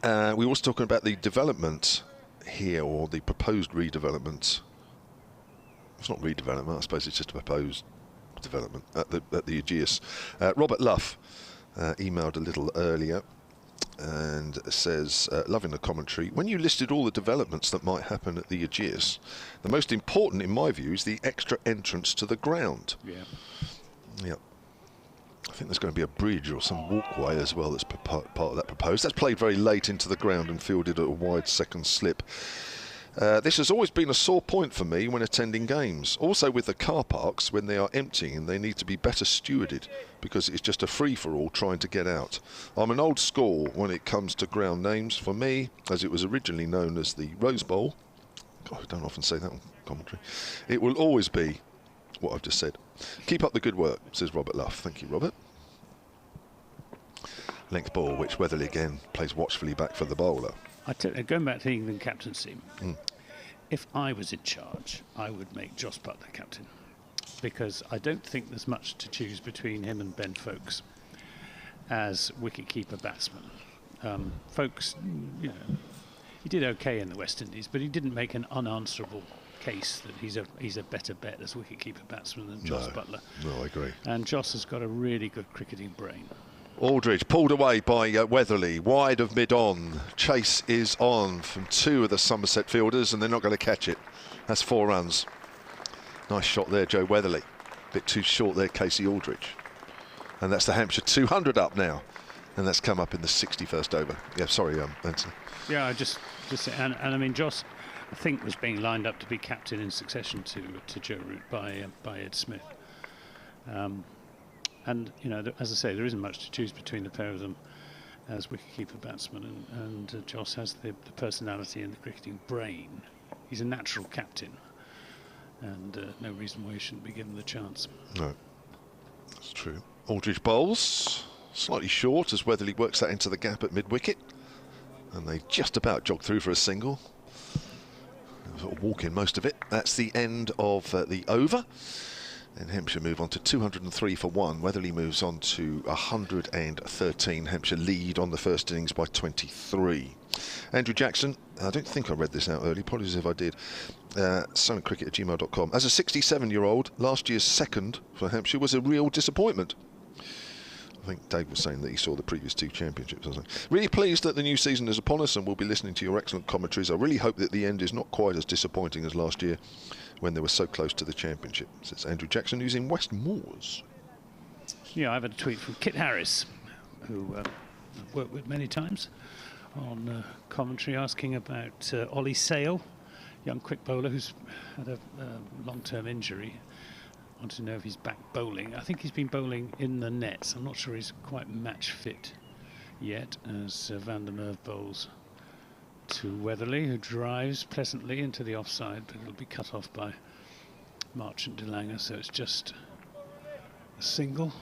We were also talking about the development here, or the proposed redevelopment. It's not redevelopment, I suppose it's just a proposed development at the Ageas. Robert Luff emailed a little earlier and says, loving the commentary, when you listed all the developments that might happen at the Ageas, the most important in my view is the extra entrance to the ground. Yeah. Yep. I think there's going to be a bridge or some walkway as well that's part of that proposed. That's played very late into the ground and fielded at a wide second slip. This has always been a sore point for me when attending games. Also with the car parks, when they are empty and they need to be better stewarded, because it's just a free-for-all trying to get out. I'm an old school when it comes to ground names. For me, as it was originally known as the Rose Bowl, God, I don't often say that on commentary, it will always be what I've just said. Keep up the good work, says Robert Luff. Thank you, Robert. Length ball, which Weatherly again plays watchfully back for the bowler. Going back to the England captaincy, if I was in charge, I would make Joss Butler captain, because I don't think there's much to choose between him and Ben Foakes as wicket-keeper batsman. Foakes, you know, he did okay in the West Indies, but he didn't make an unanswerable case that he's a better bet as wicket-keeper batsman than Joss Butler. No, I agree. And Joss has got a really good cricketing brain. Aldridge pulled away by Weatherly, wide of mid-on. Chase is on from two of the Somerset fielders, and they're not going to catch it. That's 4 runs. Nice shot there, Joe Weatherly. Bit too short there, Casey Aldridge. And that's the Hampshire 200 up now, and that's come up in the 61st over. Yeah, sorry, Anthony. Yeah, and I mean, Joss, I think, was being lined up to be captain in succession to Joe Root by Ed Smith. And, you know, as I say, there isn't much to choose between the pair of them as wicket-keeper batsmen, and Joss has the personality and the cricketing brain. He's a natural captain, and no reason why he shouldn't be given the chance. No, that's true. Aldridge bowls, slightly short as Weatherly works that into the gap at mid-wicket, and they just about jog through for a single. Sort of walk in most of it. That's the end of the over. And Hampshire move on to 203 for 1. Weatherly moves on to 113. Hampshire lead on the first innings by 23. Andrew Jackson, I don't think I read this out early, apologies if I did. Soundcricket@gmail.com. As a 67-year-old, last year's second for Hampshire was a real disappointment. I think Dave was saying that he saw the previous 2 championships. Really pleased that the new season is upon us, and we'll be listening to your excellent commentaries. I really hope that the end is not quite as disappointing as last year, when they were so close to the championship, says Andrew Jackson, who's in West Moors. Yeah, I've had a tweet from Kit Harris, who I've worked with many times on commentary, asking about Ollie Sale, young quick bowler who's had a long-term injury. I want to know if he's back bowling. I think he's been bowling in the nets. I'm not sure he's quite match fit yet, as Van der Merwe bowls to Weatherly, who drives pleasantly into the offside, but it'll be cut off by Marchant de Lange, so it's just a single.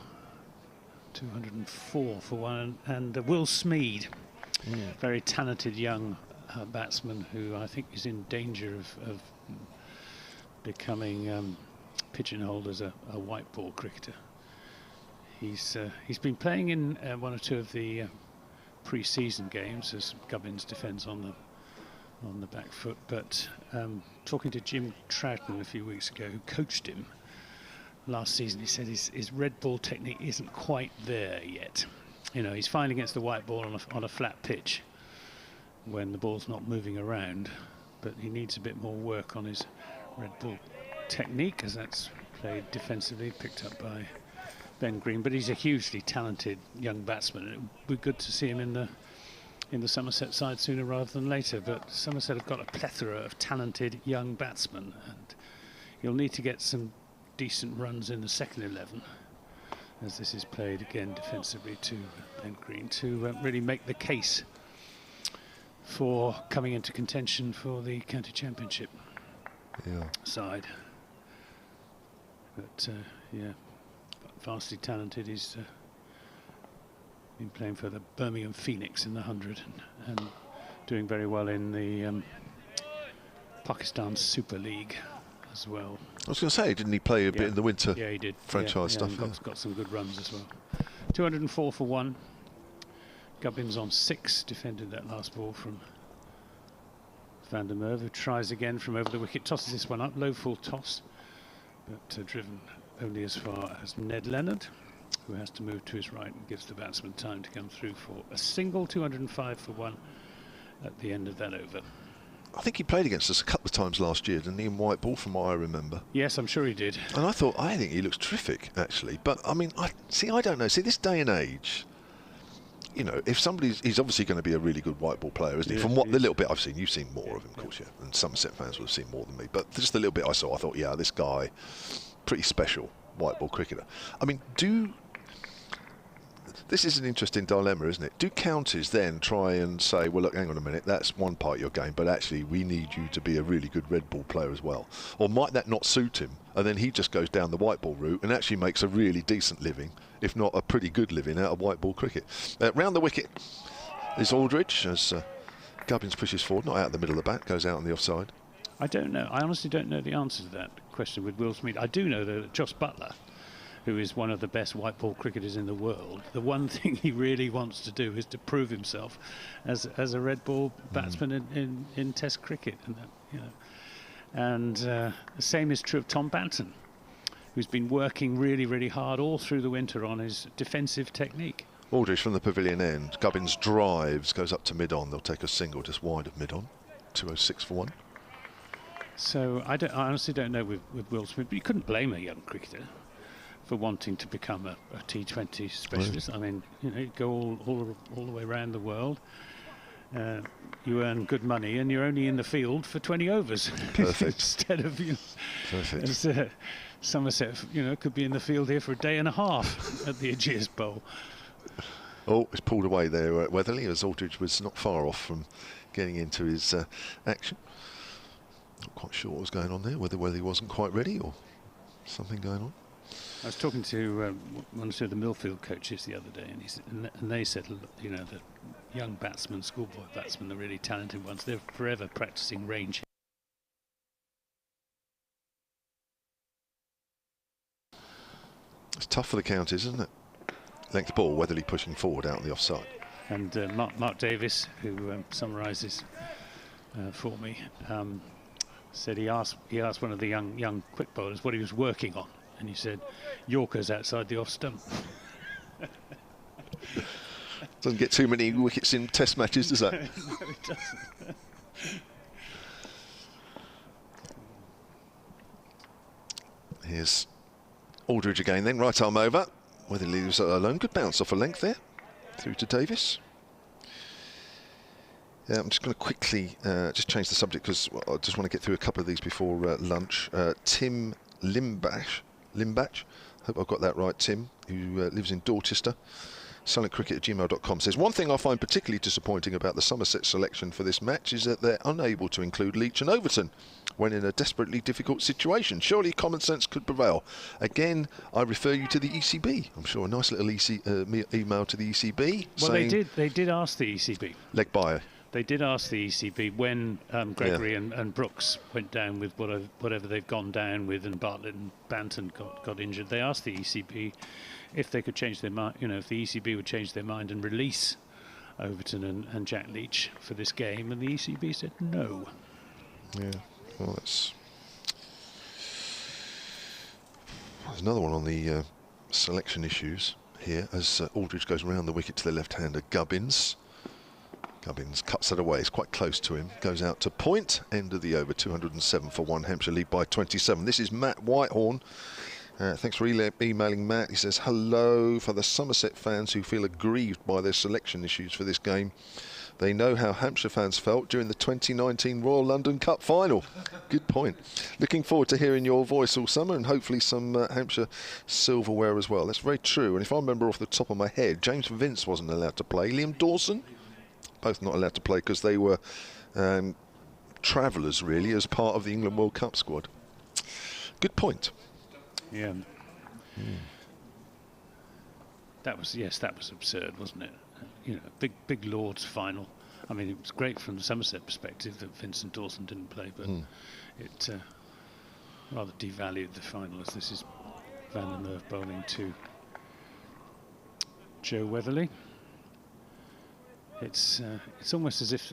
204 for 1, and Will Smeed Very talented young batsman who I think is in danger of becoming pigeonholed as a white ball cricketer. He's been playing in one or two of the pre-season games as Gubbins defends on the back foot, but talking to Jim Troughton a few weeks ago, who coached him last season, he said his red ball technique isn't quite there yet. You know, he's fine against the white ball on a flat pitch when the ball's not moving around, but he needs a bit more work on his red ball technique, as that's played defensively, picked up by Ben Green. But he's a hugely talented young batsman. It would be good to see him in the Somerset side sooner rather than later, but Somerset have got a plethora of talented young batsmen, and you'll need to get some decent runs in the second 11, as this is played again defensively to Ben Green, to really make the case for coming into contention for the county championship side. But yeah, vastly talented. He's been playing for the Birmingham Phoenix in the 100 and doing very well in the Pakistan Super League as well. I was going to say, didn't he play a bit in the winter? Yeah, he did. Franchise stuff. Got some good runs as well. 204 for 1. Gubbins on 6, defended that last ball from Van der Merwe, who tries again from over the wicket, tosses this one up, low full toss, but driven only as far as Ned Leonard, who has to move to his right and gives the batsman time to come through for a single. 205 for 1 at the end of that over. I think he played against us a couple of times last year, didn't he, in white ball, from what I remember? Yes, I'm sure he did. And I think he looks terrific, actually. But, I mean, I don't know. See, this day and age, you know, if he's obviously going to be a really good white ball player, isn't he? From what the little bit I've seen, you've seen more of him, of course, yeah. And Somerset fans will have seen more than me. But just the little bit I saw, I thought, yeah, this guy, pretty special white ball cricketer. I mean, this is an interesting dilemma, isn't it? Do counties then try and say, well, look, hang on a minute, that's one part of your game, but actually we need you to be a really good red ball player as well? Or might that not suit him, and then he just goes down the white ball route and actually makes a really decent living, if not a pretty good living, out of white ball cricket? Round the wicket is Aldridge, as Gubbins pushes forward, not out of the middle of the bat, goes out on the offside. I don't know. I honestly don't know the answer to that question with Will Smith. I do know that Joss Butler, who is one of the best white ball cricketers in the world, the one thing he really wants to do is to prove himself as a red ball batsman in Test cricket, and that, you know. And the same is true of Tom Banton, who's been working really, really hard all through the winter on his defensive technique. Aldridge from the pavilion end. Gubbins drives, goes up to mid-on. They'll take a single just wide of mid-on. 206 for 1. So I honestly don't know with Will Smith, but you couldn't blame a young cricketer for wanting to become a T20 specialist. Right. I mean, you know, you go all the way around the world. You earn good money, and you're only in the field for 20 overs. Perfect. Instead of, you know, perfect. As, Somerset, you know, could be in the field here for a day and a half at the Ageas Bowl. Oh, it's pulled away there at Weatherly, as Aldridge was not far off from getting into his action. Not quite sure what was going on there, whether he wasn't quite ready or something going on. I was talking to one of the Millfield coaches the other day, and they said, you know, that young batsmen, schoolboy batsmen, the really talented ones, they're forever practicing range. It's tough for the counties, isn't it? Length ball, Weatherly pushing forward out on the offside. And Mark Davis, who summarises for me, said he asked one of the young quick bowlers what he was working on, and he said, Yorkers outside the off stump. Doesn't get too many wickets in Test matches, does that? No, it doesn't. Here's Aldridge again then, right arm over. Weatherly leaves it alone. Good bounce off a length there. Through to Davis. Yeah, I'm just going to quickly just change the subject because I just want to get through a couple of these before lunch. Tim Limbach, hope I've got that right, Tim, who lives in Dorchester, silentcricket@gmail.com says, one thing I find particularly disappointing about the Somerset selection for this match is that they're unable to include Leach and Overton when in a desperately difficult situation. Surely common sense could prevail. Again, I refer you to the ECB. I'm sure a nice little email to the ECB. Well, they did ask the ECB. Leg by. They did ask the ECB when Gregory and Brooks went down with whatever they've gone down with, and Bartlett and Banton got injured. They asked the ECB if they could change their mind, if the ECB would change their mind and release Overton and Jack Leach for this game, and the ECB said no. Yeah, well, there's another one on the selection issues here as Aldridge goes around the wicket to the left-hander Gubbins. Gubbins cuts it away, it's quite close to him, goes out to point, end of the over, 207 for 1, Hampshire lead by 27. This is Matt Whitehorn. Thanks for emailing Matt. He says, hello, for the Somerset fans who feel aggrieved by their selection issues for this game. They know how Hampshire fans felt during the 2019 Royal London Cup final. Good point. Looking forward to hearing your voice all summer, and hopefully some Hampshire silverware as well. That's very true. And if I remember off the top of my head, James Vince wasn't allowed to play. Liam Dawson, both not allowed to play because they were travellers, really, as part of the England World Cup squad. Good point. Yeah. That was absurd, wasn't it? Big Lord's final. I mean, it was great from the Somerset perspective that Vincent Dawson didn't play, but it rather devalued the final, as this is Van der Merwe bowling to Joe Weatherly. It's almost as if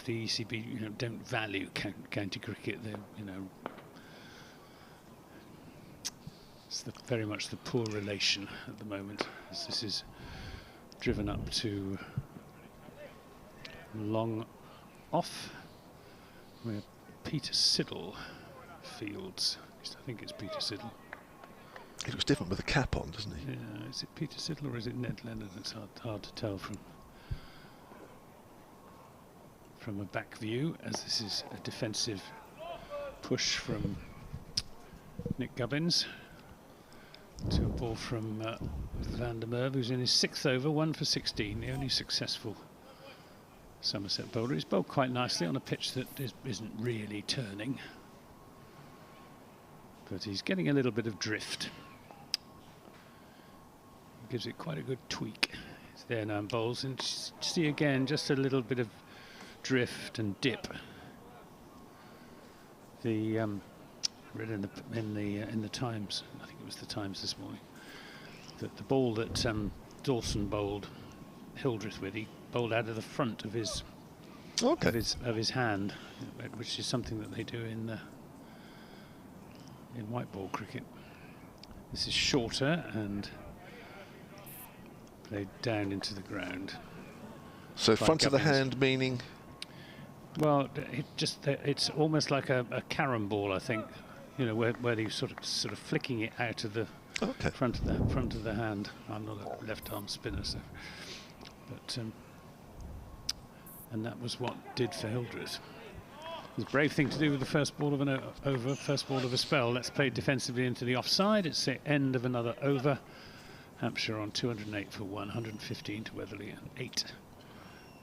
the ECB don't value county cricket. They it's very much the poor relation at the moment, as this is driven up to long off, where Peter Siddle fields. I think it's Peter Siddle. He looks different with a cap on, doesn't he? Yeah, is it Peter Siddle or is it Ned Leonard? It's hard to tell from a back view, as this is a defensive push from Nick Gubbins to a ball from Van der Merwe, who's in his 6th over, 1 for 16, the only successful Somerset bowler. He's bowled quite nicely on a pitch that isn't really turning, but he's getting a little bit of drift. Gives it quite a good tweak. It's there now and bowls, and see again just a little bit of drift and dip. The read in the Times, I think it was the Times this morning, that the ball that Dawson bowled Hildreth with, he bowled out of the front of his of his hand, which is something that they do in white ball cricket. This is shorter and played down into the ground. So front of the hand meaning? Well, it's almost like a carom ball, I think. Where they sort of flicking it out of the front of the hand. I'm not a left-arm spinner, so, but and that was what did for Hildreth. It was a brave thing to do with the first ball of an over, first ball of a spell. Let's play defensively into the offside. It's the end of another over. Hampshire on 208 for 1, 115 to Weatherly, and 8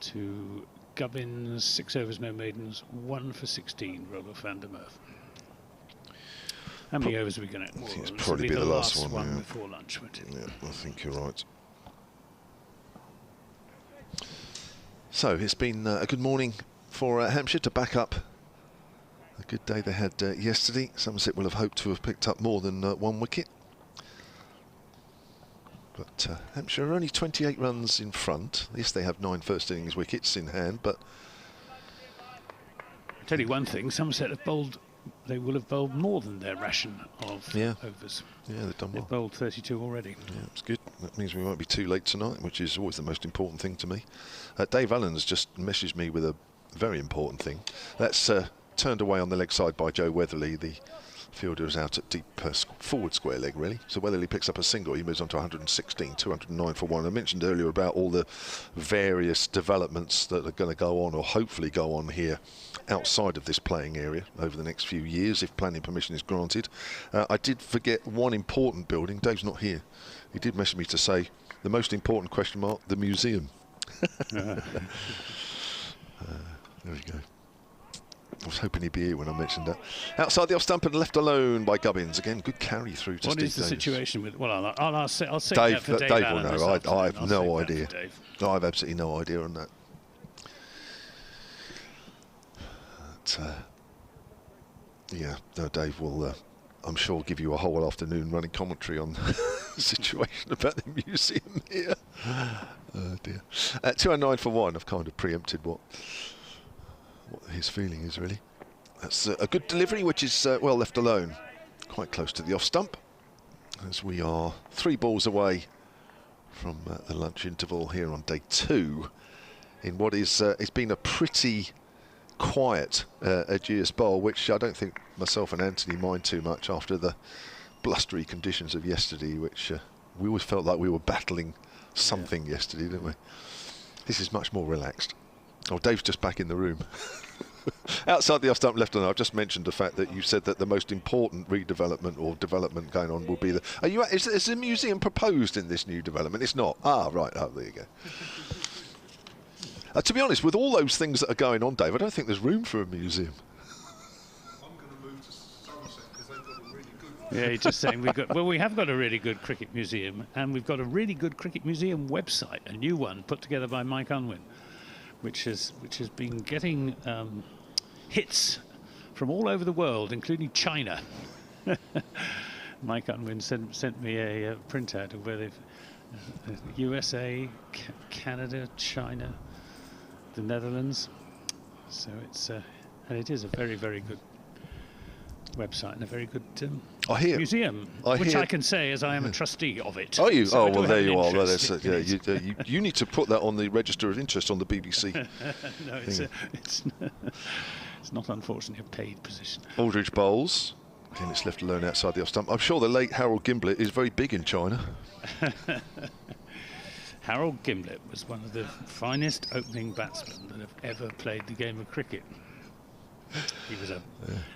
to Gubbins. 6 overs, no maidens, 1 for 16. Rolf Van der Merwe. How many overs are we going to? I think it's probably be the last one before lunch, won't it? Yeah, I think you're right. So it's been a good morning for Hampshire to back up a good day they had yesterday. Somerset will have hoped to have picked up more than 1 wicket. But Hampshire are only 28 runs in front. Yes, they have 9 first innings wickets in hand, but I'll tell you one thing, Somerset have bowled, they will have bowled more than their ration of overs. Yeah, they've done well. They've bowled 32 already. Yeah, it's good. That means we won't be too late tonight, which is always the most important thing to me. Dave Allen has just messaged me with a very important thing. That's turned away on the leg side by Joe Weatherly. The fielder is out at deep forward square leg, really. So Weatherly picks up a single. He moves on to 116, 209 for 1. I mentioned earlier about all the various developments that are going to go on, or hopefully go on here outside of this playing area over the next few years, if planning permission is granted. I did forget one important building. Dave's not here. He did message me to say the most important question mark, the museum. There we go. I was hoping he'd be here when I mentioned that. Outside the off stump and left alone by Gubbins. Again, good carry through to What Steve is the Davis. situation with... Well, I'll say Dave, that for Dave Dave will Allen this know. I afternoon. have I'll no save that idea. for Dave. I have absolutely no idea on that. But, yeah, no, Dave will, I'm sure, give you a whole afternoon running commentary on the situation about the museum here. Oh dear. 209 for 1. I've kind of preempted what his feeling is, really. That's a good delivery, which is well left alone. Quite close to the off stump, as we are 3 balls away from the lunch interval here on day 2 in what is it's been a pretty quiet Ageas Bowl, which I don't think myself and Anthony mind too much after the blustery conditions of yesterday, which we always felt like we were battling something yesterday, didn't we? This is much more relaxed. Oh, Dave's just back in the room. Outside the off stump left, and I've just mentioned the fact that you said that the most important redevelopment or development going on will be the. Is the museum proposed in this new development? It's not. Ah, right. Oh, there you go. To be honest, with all those things that are going on, Dave, I don't think there's room for a museum. I'm going to move to Somerset because they've got a really good. Yeah, he's just saying we have got a really good cricket museum, and we've got a really good cricket museum website, a new one put together by Mike Unwin, which has been getting hits from all over the world, including China. Mike Unwin sent me a printout of where they've USA, Canada, China, the Netherlands. So it's and it is a very, very good website and a very good museum, which I can say as I am a trustee of it. Are you? So oh, well, there you are. Well, interest that's, in it. you need to put that on the register of interest on the BBC. No, it's not, unfortunately, a paid position. Aldridge Bowls. Again, it's left alone outside the off stump. I'm sure the late Harold Gimblett is very big in China. Harold Gimblett was one of the finest opening batsmen that have ever played the game of cricket.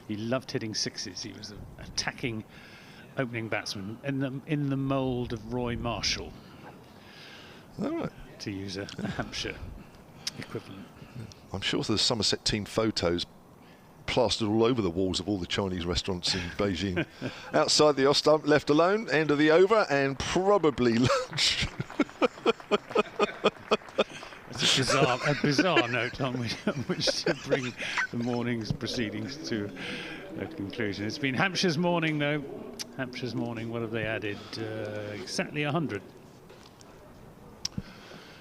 He loved hitting sixes. He was an attacking opening batsman in the mould of Roy Marshall, All right. to use a Hampshire equivalent. I'm sure there's Somerset team photos plastered all over the walls of all the Chinese restaurants in Beijing. Outside the off stump, left alone, end of the over, and probably lunch. It's a bizarre note on which to bring the morning's proceedings to a conclusion. It's been Hampshire's morning, though. Hampshire's morning, what have they added? Exactly 100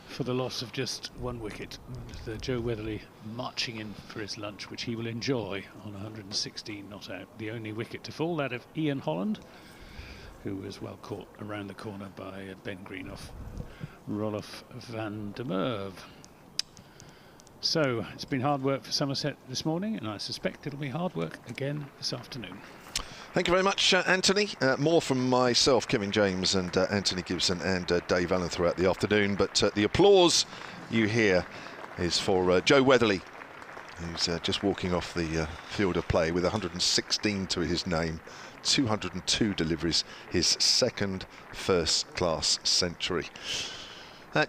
for the loss of just 1 wicket. With Joe Weatherly marching in for his lunch, which he will enjoy on 116 not out. The only wicket to fall, that of Ian Holland, who was well caught around the corner by Ben Green off Rolf van der Merwe. So it's been hard work for Somerset this morning, and I suspect it'll be hard work again this afternoon. Thank you very much, Anthony. More from myself, Kevin James, and Anthony Gibson, and Dave Allen throughout the afternoon. But the applause you hear is for Joe Weatherly, who's just walking off the field of play with 116 to his name, 202 deliveries, his second first-class century.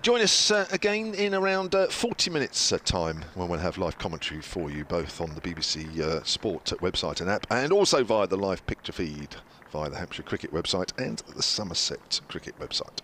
Join us again in around 40 minutes time when we'll have live commentary for you, both on the BBC Sport website and app, and also via the live picture feed via the Hampshire Cricket website and the Somerset Cricket website.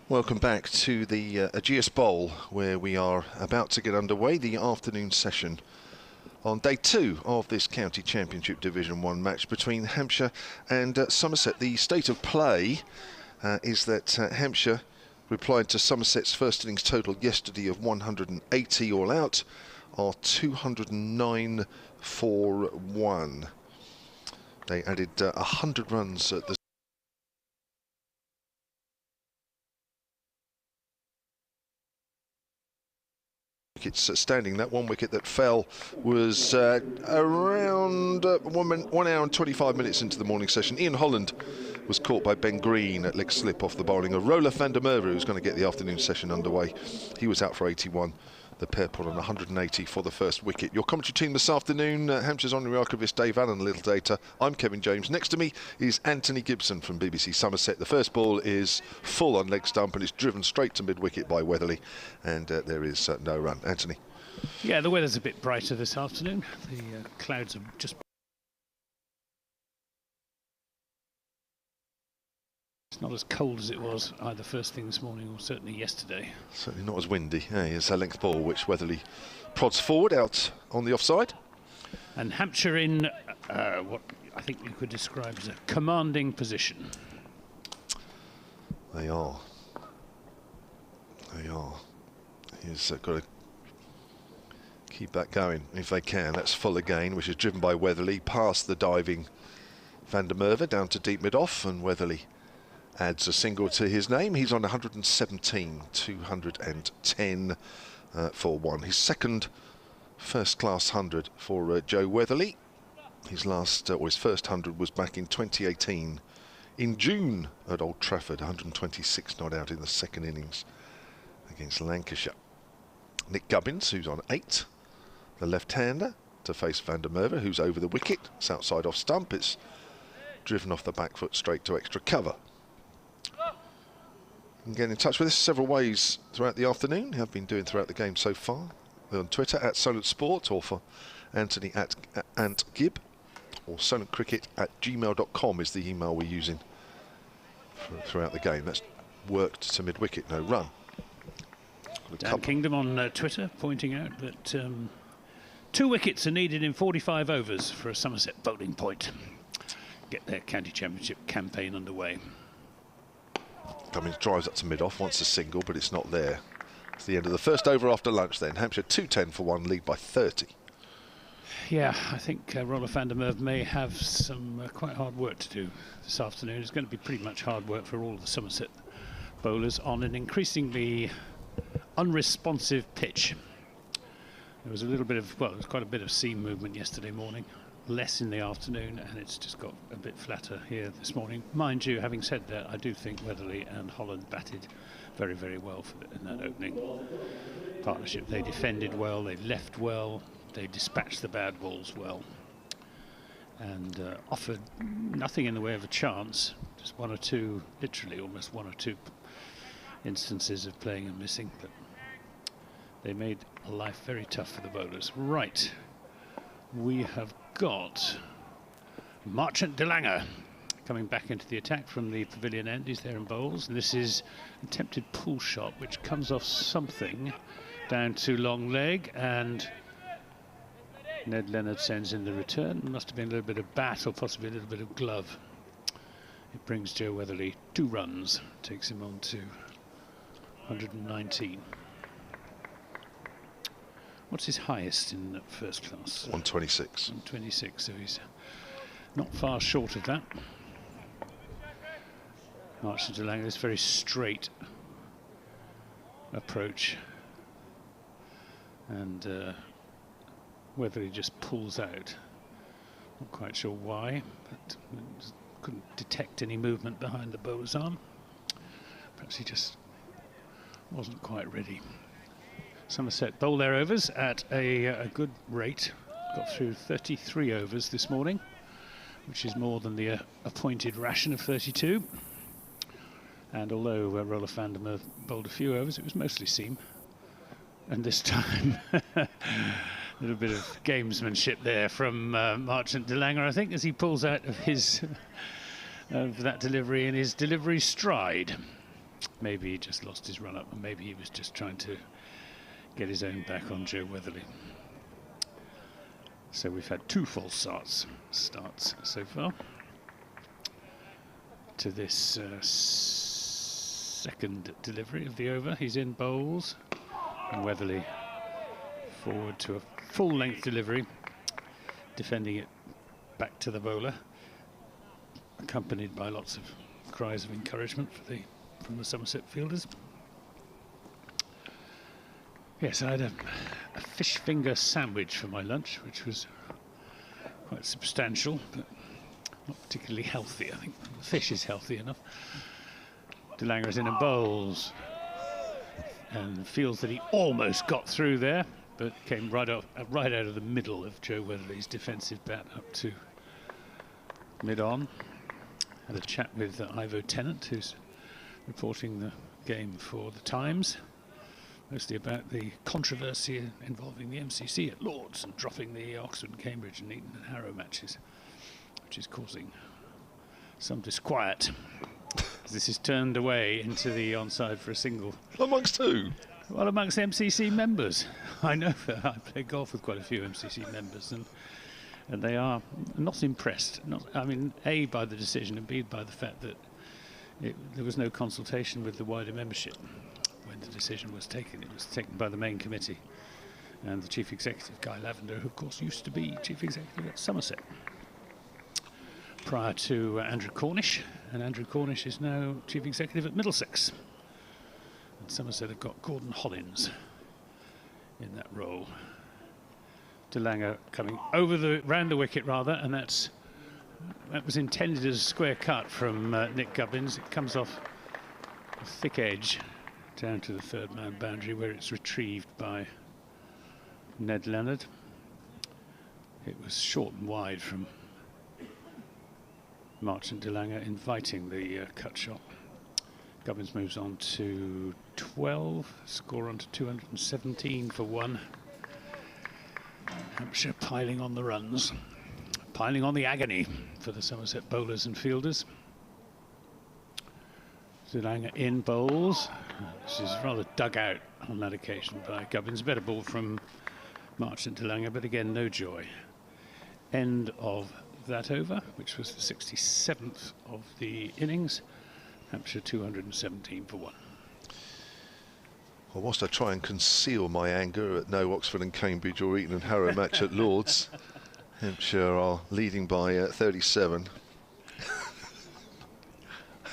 Welcome back to the Ageas Bowl, where we are about to get underway, the afternoon session on day 2 of this County Championship Division 1 match between Hampshire and Somerset. The state of play is that Hampshire replied to Somerset's first innings total yesterday of 180 all out, are 209 for 1. They added 100 runs at the wickets standing. That one wicket that fell was around 1 hour and 25 minutes into the morning session. Ian Holland was caught by Ben Green at leg slip off the bowling of Roland van der Merwe, who's going to get the afternoon session underway. He was out for 81. The pair put on 180 for the first wicket. Your commentary team this afternoon, Hampshire's honorary archivist Dave Allen, a little data. I'm Kevin James. Next to me is Anthony Gibson from BBC Somerset. The first ball is full on leg stump and it's driven straight to mid-wicket by Weatherly, and there is no run. Anthony. Yeah, the weather's a bit brighter this afternoon. The clouds are just... It's not as cold as it was either first thing this morning or certainly yesterday. Certainly not as windy. Yeah, it's a length ball which Weatherly prods forward out on the offside. And Hampshire in what I think you could describe as a commanding position. They are. They are. He's got to keep that going if they can. That's full again, which is driven by Weatherly past the diving van der Merwe down to deep mid-off, and Weatherly adds a single to his name. He's on 117, 210 for 1. His second first-class 100 for Joe Weatherly. His last, or his first 100 was back in 2018, in June at Old Trafford. 126 not out in the second innings against Lancashire. Nick Gubbins, who's on 8, the left-hander, to face van der Merwe, who's over the wicket. It's outside off stump. It's driven off the back foot straight to extra cover. You can get in touch with us several ways throughout the afternoon. You have been doing throughout the game so far. On Twitter @SolentSport, or for Anthony @AntGib, or solentcricket@gmail.com is the email we're using throughout the game. That's worked to mid-wicket, no run. Dan Kingdom on Twitter pointing out that 2 wickets are needed in 45 overs for a Somerset bowling point. Get their county championship campaign underway. Cummins drives up to mid-off, wants a single, but it's not there. It's the end of the first over after lunch then. Hampshire 210 for 1, lead by 30. Yeah, I think Roland van der Merwe may have some quite hard work to do this afternoon. It's going to be pretty much hard work for all of the Somerset bowlers on an increasingly unresponsive pitch. There was a little bit of, well, there was quite a bit of seam movement yesterday morning, less in the afternoon, and it's just got a bit flatter here this morning. Mind you, having said that, I do think Weatherly and Holland batted very, very well in that opening partnership. They defended well, they left well, they dispatched the bad balls well, and offered nothing in the way of a chance, just 1 or 2, literally almost 1 or 2 instances of playing and missing, but they made life very tough for the bowlers. Right, we have got Marchant de Lange coming back into the attack from the pavilion end. He's there in bowls, and this is an attempted pull shot which comes off something down to long leg, and Ned Leonard sends in the return. Must have been a little bit of bat or possibly a little bit of glove. It brings Joe Weatherly 2 runs, takes him on to 119. What's his highest in first class? 126. 126, so he's not far short of that. Marchant de Lange, this very straight approach, and whether he just pulls out, not quite sure why, but couldn't detect any movement behind the bowler's arm. Perhaps he just wasn't quite ready. Somerset bowl their overs at a good rate. Got through 33 overs this morning which is more than the appointed ration of 32. And although Roller van der Merwe bowled a few overs, it was mostly seam. And this time, a little bit of gamesmanship there from Marchant de Lange, I think, as he pulls out of his of that delivery in his delivery stride. Maybe he just lost his run-up, and maybe he was just trying to get his own back on Joe Weatherly. So we've had 2 false starts so far to this second delivery of the over. He's in bowls, and Weatherly forward to a full-length delivery, defending it back to the bowler, accompanied by lots of cries of encouragement from the Somerset fielders. Yes, I had a fish finger sandwich for my lunch, which was quite substantial, but not particularly healthy. I think the fish is healthy enough. De Lange is in and bowls, and feels that he almost got through there, but came right out of the middle of Joe Weatherly's defensive bat up to mid-on. Had a chat with Ivo Tennant, who's reporting the game for the Times, mostly about the controversy involving the MCC at Lord's and dropping the Oxford, Cambridge and Eton and Harrow matches, which is causing some disquiet. This is turned away into the onside for a single. Amongst who? Well, amongst MCC members. I know that I play golf with quite a few MCC members, and they are not impressed. I mean, A, by the decision, and B, by the fact that there was no consultation with the wider membership when the decision was taken. It was taken by the main committee and the chief executive, Guy Lavender, who of course used to be chief executive at Somerset prior to Andrew Cornish, and Andrew Cornish is now chief executive at Middlesex. And Somerset have got Gordon Hollins in that role. De Lange coming round the wicket rather, and that was intended as a square cut from Nick Gubbins. It comes off a thick edge down to the third man boundary, where it's retrieved by Ned Leonard. It was short and wide from Marchant de Lange, inviting the cut shot. Gubbins moves on to 12, score on to 217 for 1. Hampshire piling on the runs, piling on the agony for the Somerset bowlers and fielders. De Lange in bowls. This is rather dug out on that occasion by Gubbins. Better ball from Marchant de Lange, but again, no joy. End of that over, which was the 67th of the innings. Hampshire 217 for 1. Well, whilst I try and conceal my anger at no Oxford and Cambridge or Eton and Harrow match at Lord's, Hampshire are leading by 37.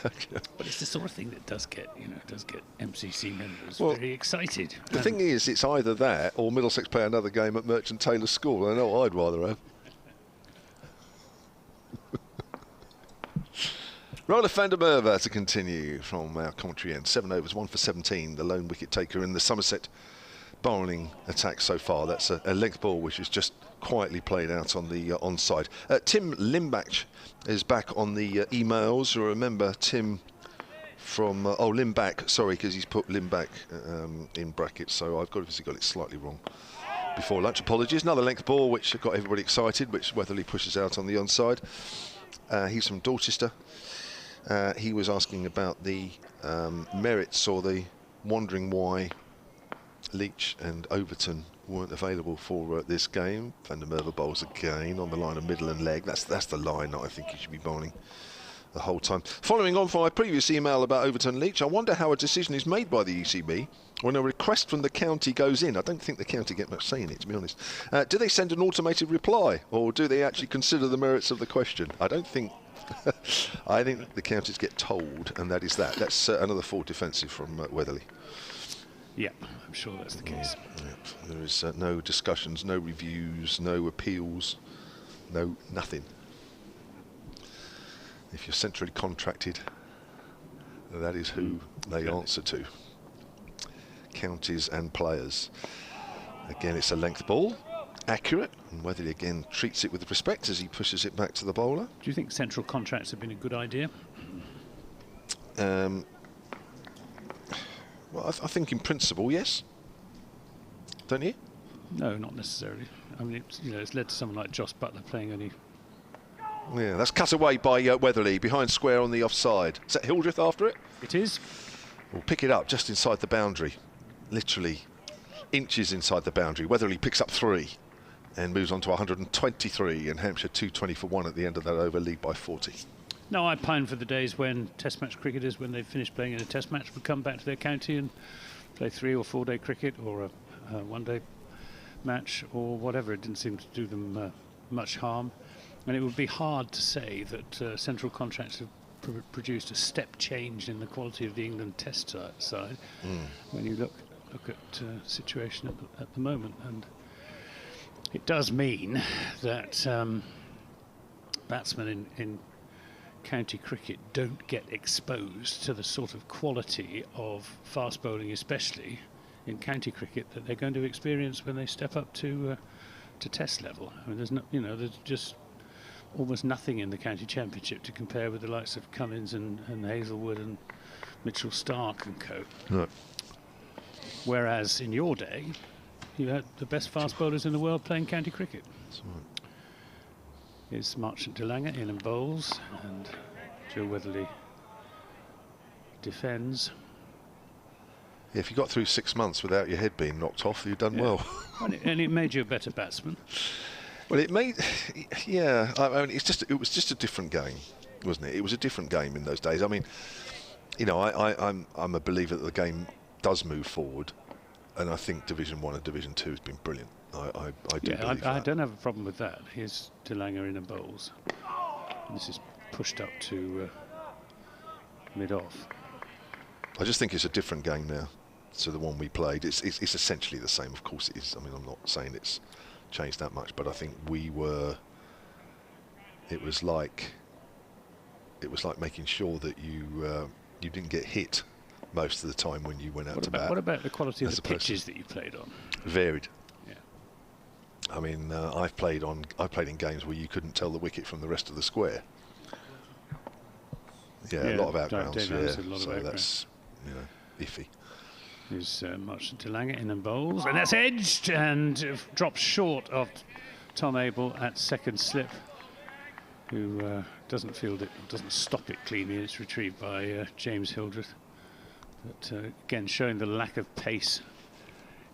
But it's the sort of thing that does get MCC members very excited. The thing is, it's either that or Middlesex play another game at Merchant Taylor School. I know what I'd rather have. Roller van der Merwe to continue from our commentary end. 7 overs, 1 for 17. The lone wicket taker in the Somerset bowling attack so far. That's a length ball which is just quietly played out on the onside. Tim Limbach is back on the emails. Remember Tim from Limbach, sorry, because he's put Limbach in brackets, so I've obviously got it slightly wrong before lunch. Apologies. Another length ball which got everybody excited, which Weatherly pushes out on the onside. He's from Dorchester. He was asking about the merits, or the wondering why Leach and Overton weren't available for this game. Van der Merwe bowls again on the line of middle and leg. That's the line that I think he should be bowling the whole time. Following on from my previous email about Overton Leach, I wonder how a decision is made by the ECB when a request from the county goes in. I don't think the county get much say in it, to be honest. Do they send an automated reply, or do they actually consider the merits of the question? I don't think. I think the counties get told, and that is that. That's another full defensive from Weatherly. Yep, I'm sure that's the case. Yep. There is no discussions, no reviews, no appeals, nothing. If you're centrally contracted, that is who they answer to. Counties and players. Again, it's a length ball. accurate, and Weatherly again treats it with respect as he pushes it back to the bowler. Do you think central contracts have been a good idea? Well, I think in principle, yes. Don't you? No, not necessarily. I mean, it's led to someone like Joss Butler playing only. Yeah, that's cut away by Weatherly, behind square on the offside. Is that Hildreth after it? It is. We'll pick it up just inside the boundary, literally inches inside the boundary. Weatherly picks up 3 and moves on to 123, and Hampshire 220 for 1 at the end of that over, lead by 40. No, I pine for the days when Test match cricketers, when they finished playing in a Test match, would come back to their county and play 3 or 4 day cricket or a 1 day match or whatever. It didn't seem to do them much harm, and it would be hard to say that central contracts have produced a step change in the quality of the England Test side when you look at situation at the moment. And it does mean that batsmen in county cricket don't get exposed to the sort of quality of fast bowling, especially in county cricket, that they're going to experience when they step up to Test level. I mean, there's just almost nothing in the county championship to compare with the likes of Cummins and Hazelwood and Mitchell Stark and co. No. Whereas in your day, you had the best fast bowlers in the world playing county cricket. That's right. Here's Marchant de Lange in and bowls, and Joe Weatherly defends. Yeah, if you got through 6 months without your head being knocked off, you've done well. And it made you a better batsman. Well, it made, yeah. I mean, it was just a different game, wasn't it? It was a different game in those days. I mean, I'm a believer that the game does move forward, and I think Division 1 and Division 2 has been brilliant. I do believe that. I don't have a problem with that. Here's de Lange in and bowls. And this is pushed up to mid-off. I just think it's a different game now to the one we played. It's essentially the same. Of course it is. I mean, I'm not saying it's changed that much, but I think it was like making sure that you didn't get hit most of the time when you went out to bat. What about the quality of the pitches that you played on? Varied. Yeah. I mean, I've played in games where you couldn't tell the wicket from the rest of the square. Yeah, a lot of outgrounds. So that's iffy. Here's Marchant de Lange in and bowls, and that's edged and drops short of Tom Abel at second slip, who doesn't field it, doesn't stop it cleanly. It's retrieved by James Hildreth. But again, showing the lack of pace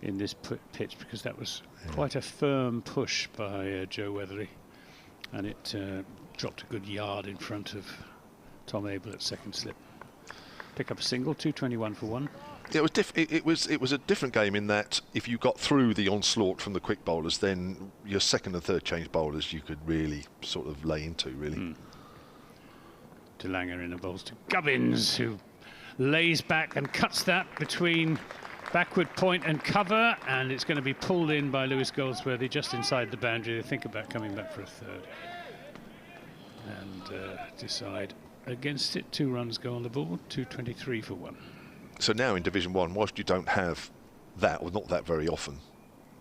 in this pitch, because that was quite a firm push by Joe Weatherly, and it dropped a good yard in front of Tom Abel at second slip. Pick up a single, 221 for 1. It was a different game in that if you got through the onslaught from the quick bowlers, then your second and third change bowlers you could really sort of lay into, really. De Lange in the bowls to Gubbins, who lays back and cuts that between backward point and cover, and it's going to be pulled in by Lewis Goldsworthy just inside the boundary. They think about coming back for a third and decide against it. 2 runs go on the board, 223 for 1. So now in Division 1, whilst you don't have that, or not that very often,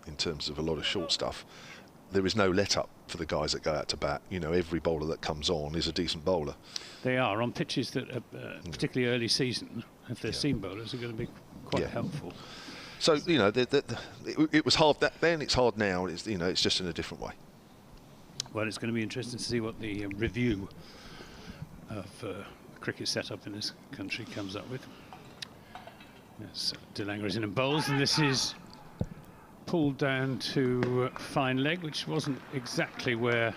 in terms of a lot of short stuff, there is no let-up for the guys that go out to bat. You know, every bowler that comes on is a decent bowler. They are, on pitches that are particularly early season, if they're seam bowlers, are going to be quite helpful. So, you know, it was hard then, it's hard now, it's, you know, it's just in a different way. Well, it's going to be interesting to see what the review of cricket setup in this country comes up with. Yes, de Lange is in and bowls, and this is pulled down to fine leg, which wasn't exactly where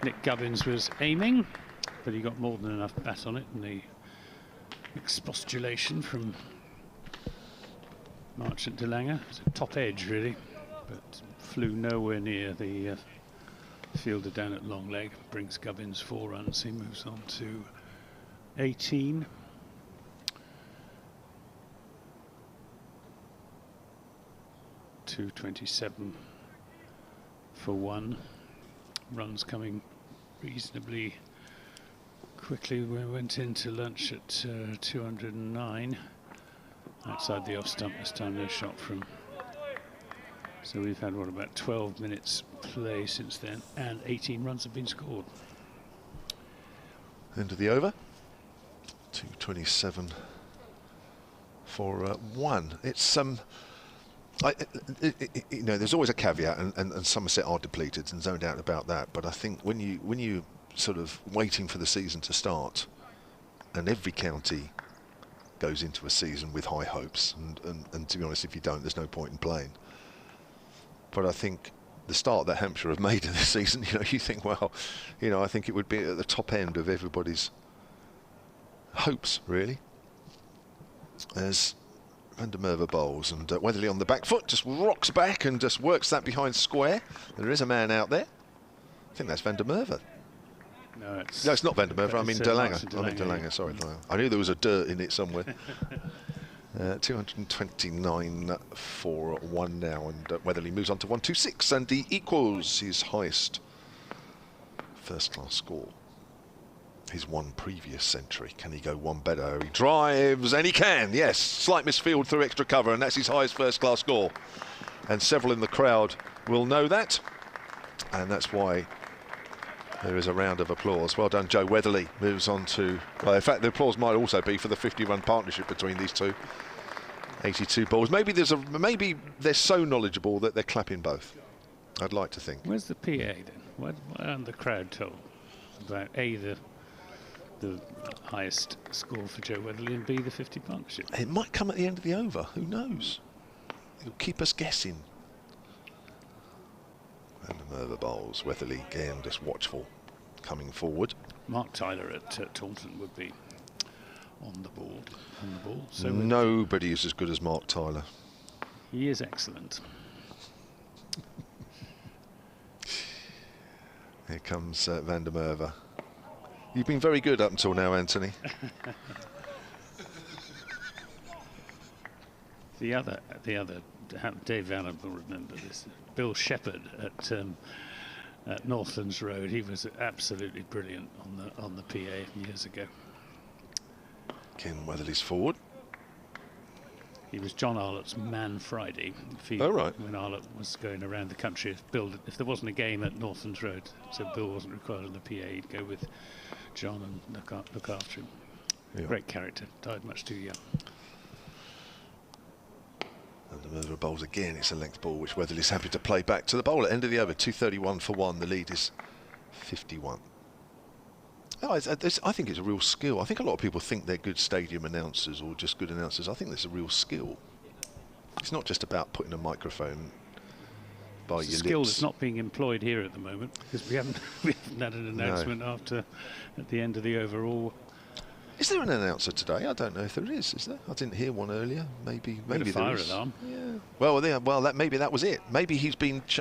Nick Gubbins was aiming, but he got more than enough bat on it, and the expostulation from Marchant de Lange. It's a top edge, really, but flew nowhere near the fielder down at long leg. Brings Gubbins 4 runs. He moves on to 18. .227 for 1. Runs coming reasonably quickly. We went into lunch at 209 outside the off stump. This time no shot from So we've had, what, about 12 minutes play since then, and 18 runs have been scored. End of the over. 2:27 for 1. It's you know, there's always a caveat, and Somerset are depleted, and no doubt about that. But I think when you sort of waiting for the season to start, and every county goes into a season with high hopes, and to be honest, if you don't, there's no point in playing. But I think the start that Hampshire have made in this season, you know, you think, well, you know, I think it would be at the top end of everybody's hopes, really. As Van der Merwe bowls, and Weatherly on the back foot just rocks back and just works that behind square. There is a man out there. I think that's Van der Merwe. No, it's not Van der Merwe. I mean De Lange. I mean De Lange. yeah. Sorry, I knew there was a dirt in it somewhere. 229 for 1 now, and Weatherly moves on to 126, and he equals his highest first-class score. His one previous century. Can he go one better? He drives, and he can, yes. Slight misfield through extra cover, and that's his highest first-class score. And several in the crowd will know that, and that's why there is a round of applause. Well done, Joe. Weatherly moves on to... Well, in fact, the applause might also be for the 50-run partnership between these two. 82 balls. Maybe they're so knowledgeable that they're clapping both. I'd like to think. Where's the PA then? Why aren't the crowd told about the highest score for Joe Weatherly, and B, the 50 partnership? It might come at the end of the over. Who knows? It'll keep us guessing. And the Merwe bowls. Weatherly again just watchful, coming forward. Mark Tyler at Taunton would be on the ball. So Nobody is as good as Mark Tyler. he is excellent. Here comes Van der Merwe. You've been very good up until now, Anthony. The other, Dave Allen will remember this. Bill Shepherd at Northlands Road. He was absolutely brilliant on the PA years ago. Ken Weatherly's forward. He was John Arlott's man Friday. Oh, right. When Arlott was going around the country, if there wasn't a game at Northlands Road, so Bill wasn't required on the PA, he'd go with John and look after him. Yeah. Great character. Died much too young. And the Merwe bowls again. It's a length ball, which Weatherly's happy to play back to the bowler. End of the over. 231 for 1. The lead is 51. Oh, I think it's a real skill. I think a lot of people think they're good stadium announcers or just good announcers. I think there's a real skill. It's not just about putting a microphone by your Skill lips. that's not being employed here at the moment, because we haven't had an announcement at the end of the overall. Is there an announcer today? I don't know if there is there? I didn't hear one earlier. Maybe there Fire is. alarm. Yeah. Well, maybe that was it. Maybe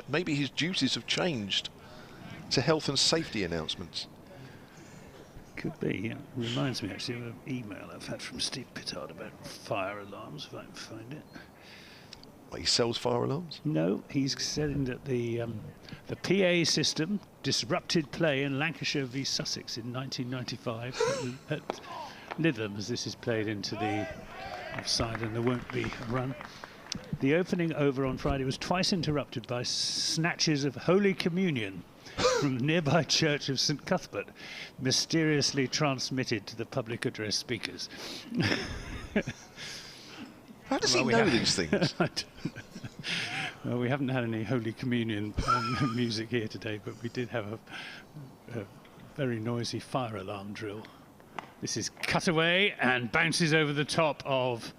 maybe his duties have changed to health and safety announcements. Could be, yeah. Reminds me actually of an email I've had from Steve Pittard about fire alarms, if I can find it. He sells fire alarms? No, he's saying that the PA system disrupted play in Lancashire v Sussex in 1995 at Lytham, as this is played into the offside and there won't be a run. The opening over on Friday was twice interrupted by snatches of Holy Communion from the nearby church of St Cuthbert, mysteriously transmitted to the public address speakers. How does he know these things? Well, we haven't had any Holy Communion music here today, but we did have a very noisy fire alarm drill. This is cut away and bounces over the top of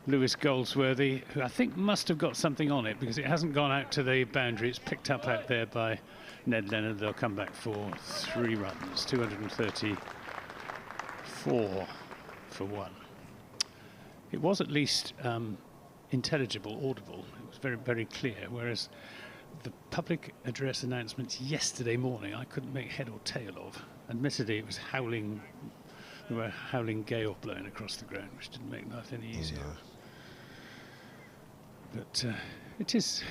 Lewis Goldsworthy, who I think must have got something on it because it hasn't gone out to the boundary. It's picked up out there by Ned Leonard. They'll come back for 3 runs, 234 for 1. It was at least intelligible, audible. It was very, very clear, whereas the public address announcements yesterday morning I couldn't make head or tail of. Admittedly, it was howling. There were howling gale blowing across the ground, which didn't make life any easier. No. But it is,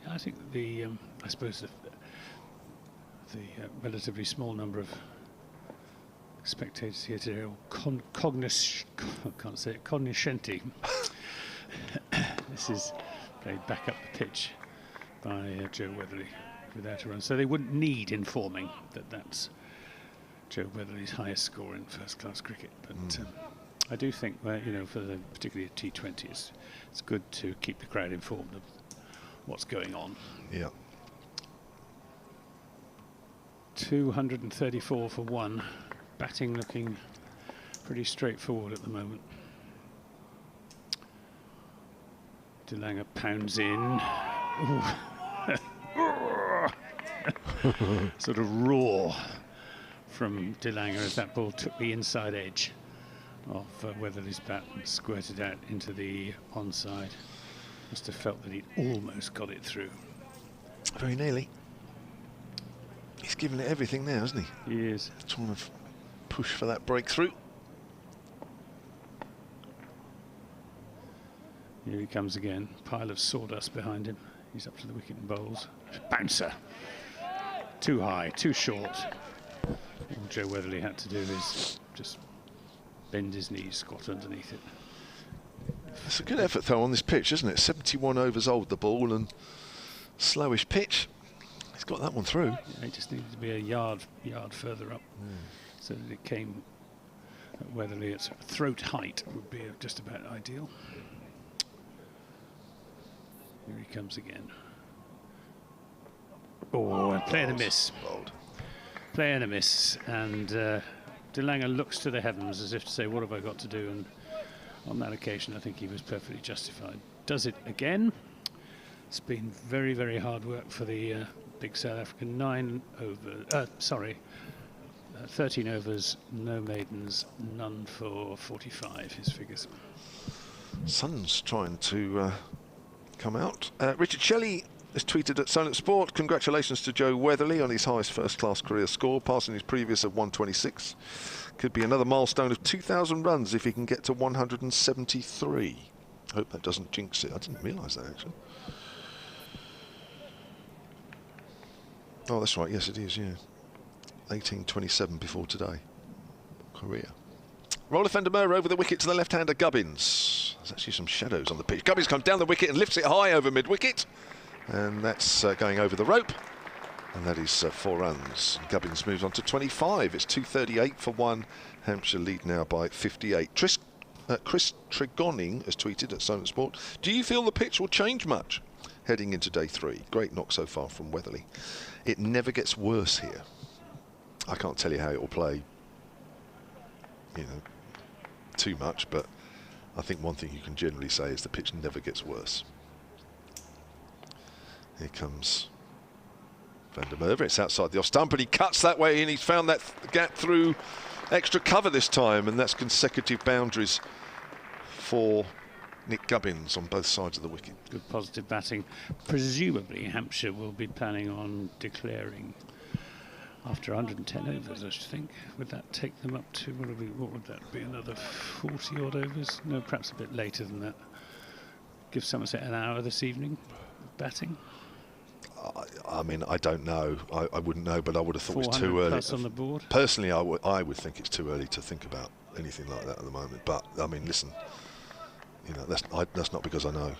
I think, I suppose the relatively small number of spectators here today are cognoscenti. This is played back up the pitch by Joe Weatherly without a run. So they wouldn't need informing that that's Joe Weatherly's highest score in first-class cricket. But I do think, for the particularly T20s, it's good to keep the crowd informed of what's going on. Yeah. 234 for 1. Batting looking pretty straightforward at the moment. DeLange pounds in. Sort of roar from DeLange as that ball took the inside edge of Weatherly's bat and squirted out into the onside. Must have felt that he'd almost got it through. Very nearly. He's given it everything now, hasn't he? He is. Trying to push for that breakthrough. Here he comes again. Pile of sawdust behind him. He's up to the wicket and bowls. Bouncer. Too high, too short. All Joe Weatherly had to do is just bend his knees, squat underneath it. It's a good effort, though, on this pitch, isn't it? 71 overs old, the ball, and slowish pitch. He's got that one through. Yeah, he just needed to be a yard further up, so that it came at Weatherly at throat height would be just about ideal. Here he comes again. Oh, and play and a miss. Bold. Play and a miss, and DeLange looks to the heavens as if to say, what have I got to do? And on that occasion, I think he was perfectly justified. Does it again. It's been very, very hard work for the big South African. 13 overs, no maidens, none for 45, his figures. Sun's trying to come out. Richard Shelley has tweeted at Silent Sport, congratulations to Joe Weatherly on his highest first-class career score, passing his previous of 126. Could be another milestone of 2,000 runs if he can get to 173. Hope that doesn't jinx it. I didn't realise that, actually. Oh, that's right. Yes, it is, yeah. 1827 before today. Career. Roller Fendermer over the wicket to the left-hander Gubbins. There's actually some shadows on the pitch. Gubbins comes down the wicket and lifts it high over mid-wicket. And that's going over the rope. And that is 4 runs. Gubbins moves on to 25. It's 238 for 1. Hampshire lead now by 58. Chris Tregoning has tweeted at Silent Sport, do you feel the pitch will change much heading into day 3? Great knock so far from Weatherly. It never gets worse here. I can't tell you how it will play, too much, but I think one thing you can generally say is the pitch never gets worse. Here comes Van der Merwe. It's outside the off stump, but he cuts that way, and he's found that gap through extra cover this time, and that's consecutive boundaries for Nick Gubbins on both sides of the wicket. Good positive batting. Presumably Hampshire will be planning on declaring after 110 overs, I should think. Would that take them up to, what would that be, another 40 odd overs? No, perhaps a bit later than that. Give Somerset an hour this evening batting. I mean, I don't know. I wouldn't know, but I would have thought it's too early. Plus on the board. Personally, I would think it's too early to think about anything like that at the moment. But I mean, listen, that's not because I know.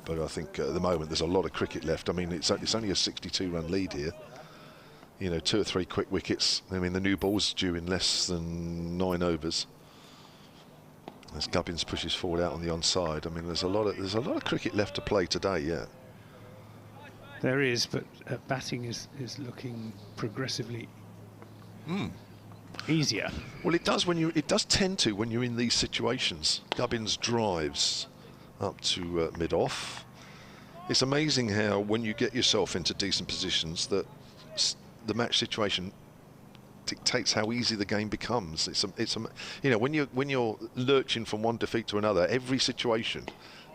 But I think at the moment there's a lot of cricket left. I mean, it's only a 62-run lead here. 2 or 3 quick wickets. I mean, the new ball's due in less than 9 overs. As Gubbins pushes forward out on the onside. I mean, there's a lot of cricket left to play today. Yeah. There is, but batting is looking progressively easier. Well, it does tend to when you're in these situations. Gubbins drives up to mid-off. It's amazing how when you get yourself into decent positions that the match situation dictates how easy the game becomes. When you're lurching from one defeat to another, every situation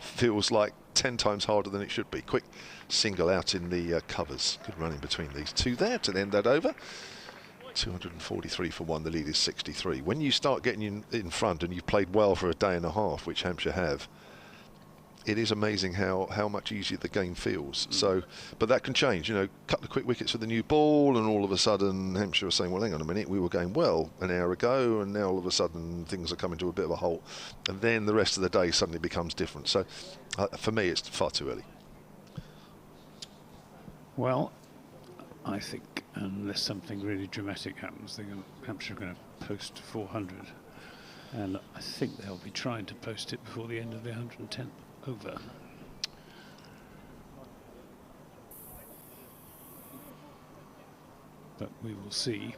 feels like 10 times harder than it should be. Quick single out in the covers. Good run in between these two there to end that over. 243 for 1. The lead is 63. When you start getting in front and you've played well for a day and a half, which Hampshire have, it is amazing how much easier the game feels. So, but that can change. Couple of quick wickets with the new ball, and all of a sudden Hampshire are saying, well, hang on a minute, we were going well an hour ago, and now all of a sudden things are coming to a bit of a halt, and then the rest of the day suddenly becomes different. So, for me, it's far too early. Well, I think unless something really dramatic happens, Hampshire are going to post 400, and I think they'll be trying to post it before the end of the 110th over. But we will see.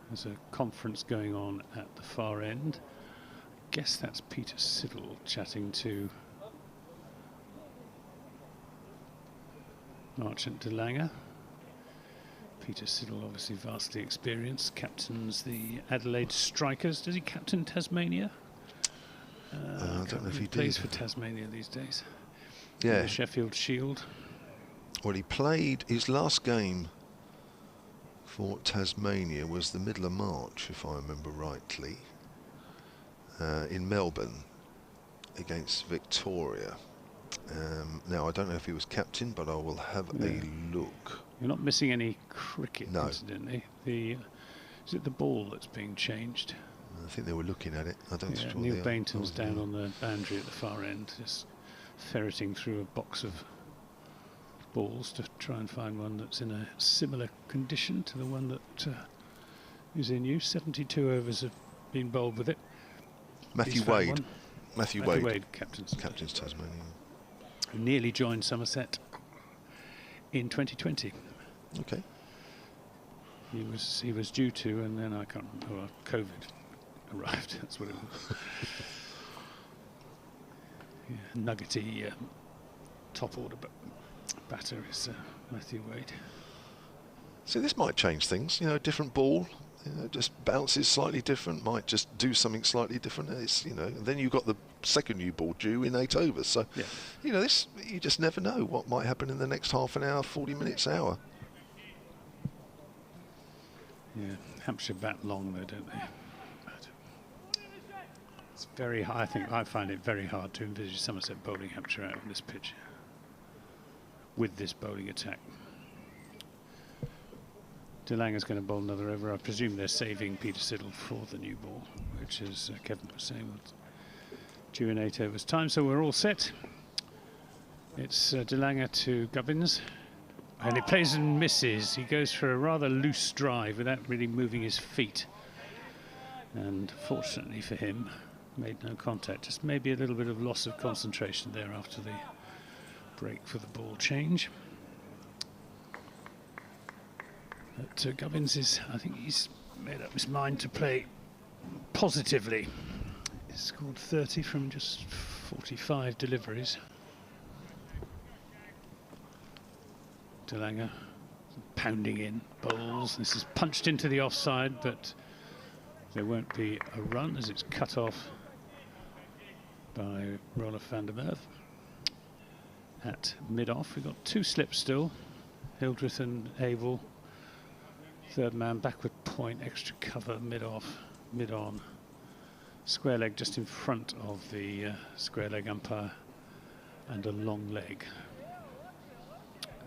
There's a conference going on at the far end. I guess that's Peter Siddle chatting to Marchant de Lange. Peter Siddle, obviously vastly experienced, captains the Adelaide Strikers. Does he captain Tasmania? I don't know if he plays did. for Tasmania these days. Yeah. The Sheffield Shield. Well, he played his last game for Tasmania was the middle of March, if I remember rightly, in Melbourne against Victoria. Now, I don't know if he was captain, but I will have a look. You're not missing any cricket, No. incidentally. Is it the ball that's being changed? I think they were looking at it. I don't Yeah, know. Neil Bainton's down on the boundary at the far end, just ferreting through a box of balls to try and find one that's in a similar condition to the one that is in use. 72 overs have been bowled with it. Matthew He's found Wade. one. Matthew Matthew Wade. Wade, captains. Captain's Tasmania. Who nearly joined Somerset in 2020. Okay. He was due to, and then I can't remember. COVID arrived. That's what it was. Yeah, nuggety top order batter is Matthew Wade. So this might change things. You know, different ball. You know, just bounces slightly different. Might just do something slightly different. It's, you know, and then you've got the second new ball due in 8 overs. So, Yeah. you know, this you just never know what might happen in the next half an hour, 40 minutes, hour. Yeah, Hampshire bat long though, don't they? But it's very high. I find it very hard to envisage Somerset bowling Hampshire out on this pitch with this bowling attack. De Lange's going to bowl another over. I presume they're saving Peter Siddle for the new ball, which is Kevin was saying was due in 8 overs time. So we're all set. It's De Lange to Gubbins. And he plays and misses. He goes for a rather loose drive without really moving his feet. And fortunately for him, made no contact. Just maybe a little bit of loss of concentration there after the break for the ball change. But Gubbins I think he's made up his mind to play positively. He's scored 30 from just 45 deliveries. De Lange pounding in bowls. This is punched into the offside, but there won't be a run as it's cut off by Rolf van der Merwe. At mid-off, we've got 2 slips still. Hildreth and Abel. Third man backward point, extra cover, mid-off, mid-on. Square leg just in front of the square leg umpire, and a long leg.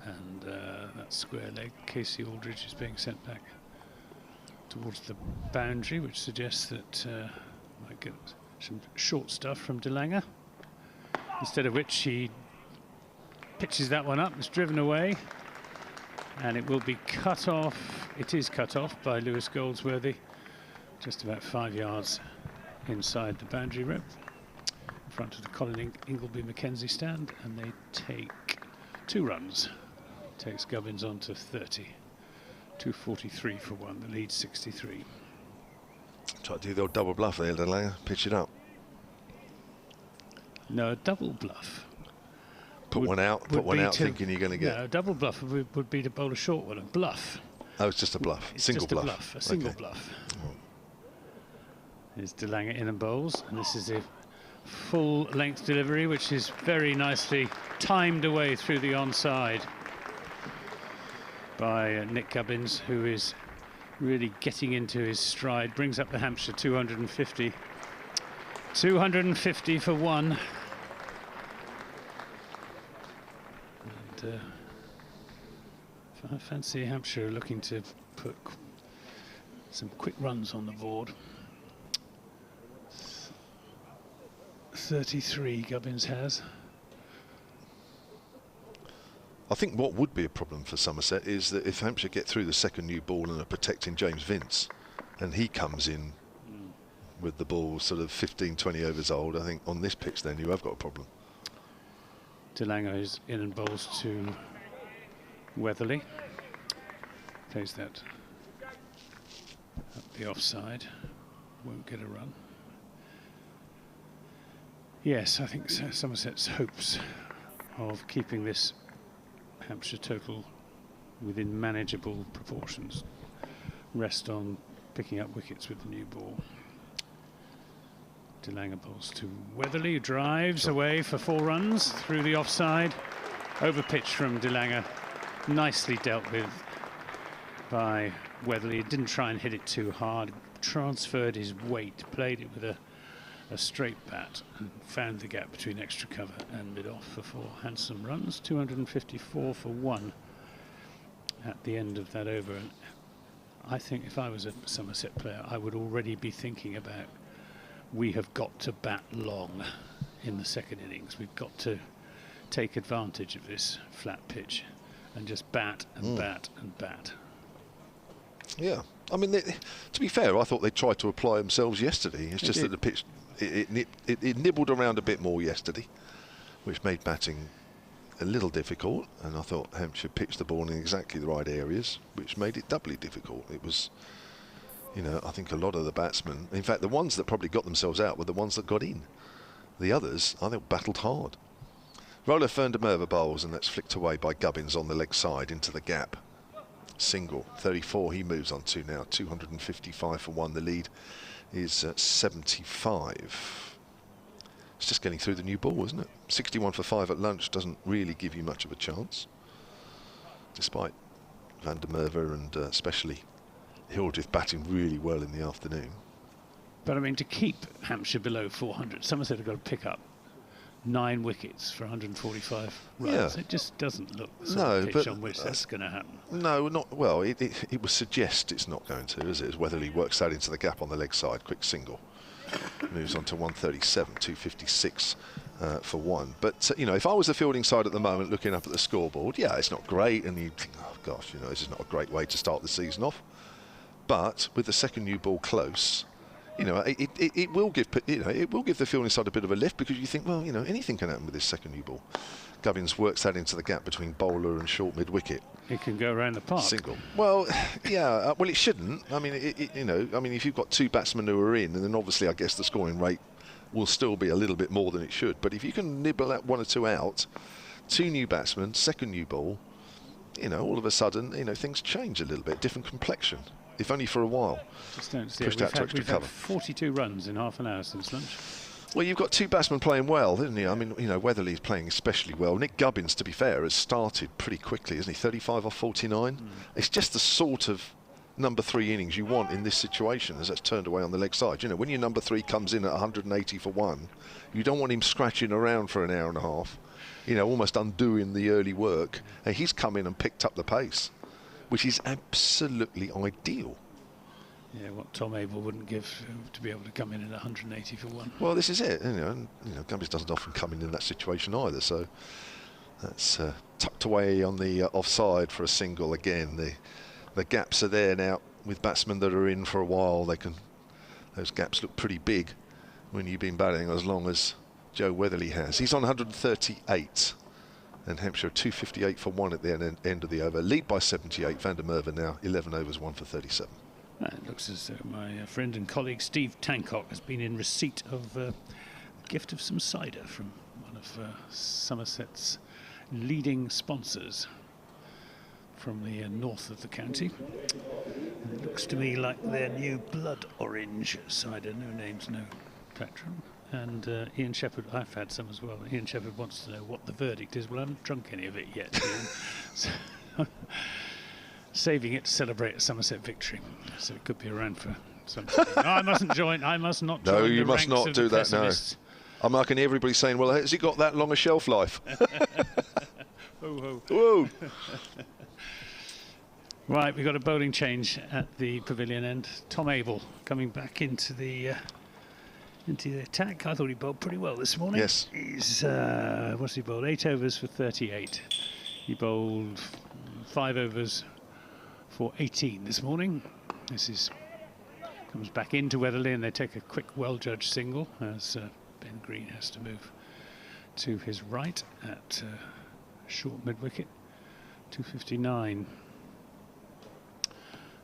And that square leg, Casey Aldridge, is being sent back towards the boundary, which suggests that might get some short stuff from De Lange. Instead of which he pitches that one up, it's driven away, and it will be cut off. It is cut off by Lewis Goldsworthy, just about 5 yards inside the boundary rope, in front of the Colin Ingleby Mackenzie stand, and they take 2 runs. Takes Gubbins on to 30. 243 for 1. The lead 63. Try to do the old double bluff there, De Lange. Pitch it up. No, a double bluff. Put one out thinking you're going to get. No, a double bluff would be to bowl a short one. A bluff. Oh, it's just a bluff. It's Single just bluff. a bluff. A single Okay. bluff. Here's De Lange in and bowls, and this is a full length delivery, which is very nicely timed away through the onside by Nick Gubbins, who is really getting into his stride. Brings up the Hampshire 250. 250 for 1. And I fancy Hampshire looking to put some quick runs on the board. 33 Gubbins has. I think what would be a problem for Somerset is that if Hampshire get through the second new ball and are protecting James Vince, and he comes in with the ball sort of 15, 20 overs old, I think on this pitch then you have got a problem. De Lange is in and bowls to Weatherly. Plays that up the offside. Won't get a run. Yes, I think Somerset's hopes of keeping this Hampshire total within manageable proportions rest on picking up wickets with the new ball. De Lange bowls to Weatherly, drives away for 4 runs through the offside. Over pitch from De Lange, nicely dealt with by Weatherly. Didn't try and hit it too hard, transferred his weight, played it with a straight bat and found the gap between extra cover and mid-off for 4 handsome runs. 254 for 1 at the end of that over. And I think if I was a Somerset player, I would already be thinking about, we have got to bat long in the second innings. We've got to take advantage of this flat pitch and just bat and bat and bat. Yeah, I mean, to be fair, I thought they tried to apply themselves yesterday. It's just that the pitch, it nibbled around a bit more yesterday, which made batting a little difficult. And I thought Hampshire pitched the ball in exactly the right areas, which made it doubly difficult. It was, you know, I think a lot of the batsmen, in fact, the ones that probably got themselves out were the ones that got in. The others, I think, battled hard. Roller Van der Merwe bowls, and that's flicked away by Gubbins on the leg side into the gap. Single, 34 he moves on to now, 255 for 1. The lead is 75. It's just getting through the new ball, isn't it? 61 for 5 at lunch doesn't really give you much of a chance, despite Van der Merwe and especially Hildreth batting really well in the afternoon. But I mean, to keep Hampshire below 400, Somerset have got to pick up 9 wickets for 145 runs. Yeah. It just doesn't look the sort of pitch on which that's going to happen. No, not well. It would suggest it's not going to, is it? As Weatherly works out into the gap on the leg side, quick single, moves on to 137, 256 for 1. But you know, if I was the fielding side at the moment, looking up at the scoreboard, yeah, it's not great, and you think, oh gosh, you know, this is not a great way to start the season off. But with the second new ball close, you know, it will give, you know, it will give the fielding side a bit of a lift, because you think, well, you know, anything can happen with this second new ball. Gubbins works that into the gap between bowler and short mid wicket. It can go around the park. Single. Well, yeah. Well, it shouldn't. I mean, you know, I mean, if you've got 2 batsmen who are in, and then obviously, I guess the scoring rate will still be a little bit more than it should. But if you can nibble that 1 or 2 out, 2 new batsmen, second new ball, you know, all of a sudden, you know, things change a little bit, different complexion. If only for a while. Just don't see Pushed it. out to extra We've had cover. 42 runs in half an hour since lunch. Well, you've got 2 batsmen playing well, isn't he? I mean, you know, Weatherly's playing especially well. Nick Gubbins, to be fair, has started pretty quickly, isn't he? 35 off 49. It's just the sort of number 3 innings you want in this situation, as that's turned away on the leg side. You know, when your number 3 comes in at 180 for 1, you don't want him scratching around for an hour and a half, you know, almost undoing the early work. And he's come in and picked up the pace, which is absolutely ideal. Yeah, what Tom Abel wouldn't give to be able to come in at 180 for 1. Well, this is it, you know, and, you know, Gubbins doesn't often come in that situation either, so that's tucked away on the offside for a single again. The gaps are there now with batsmen that are in for a while. Those gaps look pretty big when you've been batting as long as Joe Weatherly has. He's on 138, and Hampshire 258 for 1 at the end of the over. Lead by 78. Van der Merwe now 11 overs, 1 for 37. It looks as though my friend and colleague Steve Tancock has been in receipt of a gift of some cider from one of Somerset's leading sponsors from the north of the county. And it looks to me like their new blood orange cider. No names, no patron. And Ian Shepherd, I've had some as well. Ian Shepherd wants to know what the verdict is. Well, I haven't drunk any of it yet, Ian. So saving it to celebrate a Somerset victory, so it could be around for some time. No, I mustn't join. I must not join. No, you the must ranks not of do the that. No, I'm liking everybody saying, "Well, has it got that long a shelf life?" Whoa, Whoa! Right, we've got a bowling change at the pavilion end. Tom Abel coming back into the attack. I thought he bowled pretty well this morning. Yes. He's what's he bowled? 8 overs for 38. He bowled 5 overs for 18 this morning. Comes back into Weatherly, and they take a quick, well-judged single as Ben Green has to move to his right at short mid-wicket. 259